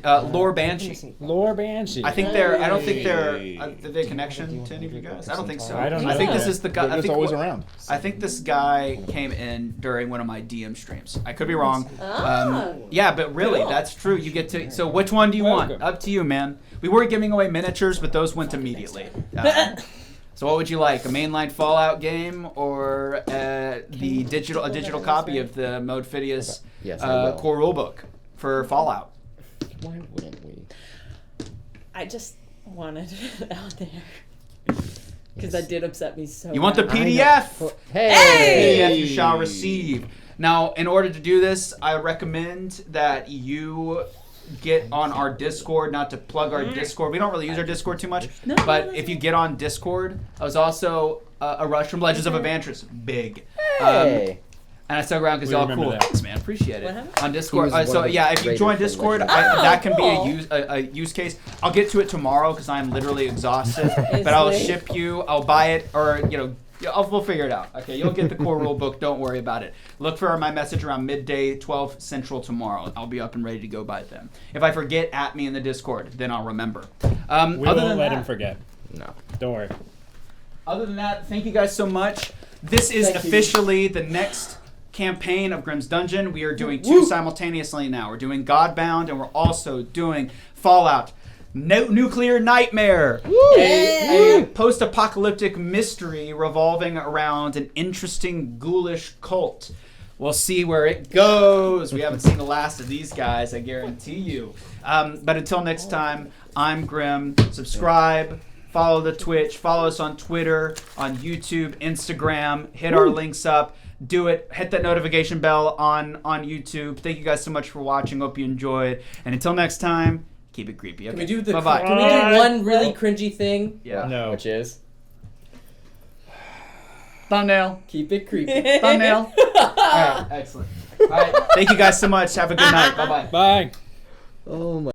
Lore Banshee. Lore Banshee. I think they're. I don't think they're. Are they connection to any of you guys? I don't think so. I don't I think know. this is the guy. They're I just think always around. I think this guy came in during one of my DM streams. I could be wrong. Ah. Yeah, but really, Cool. that's true. You get to. So which one do you want? Welcome. Up to you, man. We were giving away miniatures, but those went immediately. So what would you like? A mainline Fallout game or a digital copy of the Modfidius Yes, I will. core rulebook for Fallout? Why wouldn't we? I just wanted it out there. Because that did upset me so You want the bad. PDF? Hey! PDF you shall receive. Now, in order to do this, I recommend that you get on our Discord, not to plug our Discord. We don't really use our Discord too much, but if you get on Discord, I was also a rush from Legends of Evantris. Big. Hey! And I stuck around because We y'all remember cool. that. Thanks, man. Appreciate it. What happened? On Discord. He was So one of yeah, the if you raiders join from Discord, Legends. that can cool. be a use case. I'll get to it tomorrow because I'm literally exhausted. But I'll Seriously? ship you. I'll buy it, or we'll figure it out. Okay, you'll get the core rule book. Don't worry about it. Look for my message around midday, 12 Central tomorrow. I'll be up and ready to go by then. If I forget, at me in the Discord, then I'll remember. We Other won't than let that, him forget. No. Don't worry. Other than that, thank you guys so much. This is Thank you. officially the next campaign of Grimm's Dungeon. We are doing two simultaneously now. We're doing Godbound, and we're also doing Fallout Nuclear Nightmare, a post-apocalyptic mystery revolving around an interesting ghoulish cult. We'll see where it goes. We haven't seen the last of these guys, I guarantee you. But until next time, I'm Grimm. Subscribe, follow the Twitch, follow us on Twitter, on YouTube, Instagram. Hit our links up. Do it. Hit that notification bell on YouTube. Thank you guys so much for watching. Hope you enjoyed. And until next time, keep it creepy. Okay? Can we do the? Bye-bye. Can we do one really cringy thing? Yeah. No. Which is? Thumbnail. Keep it creepy. Thumbnail. All right. Excellent. All right. Thank you guys so much. Have a good night. Bye-bye. Bye. Oh my.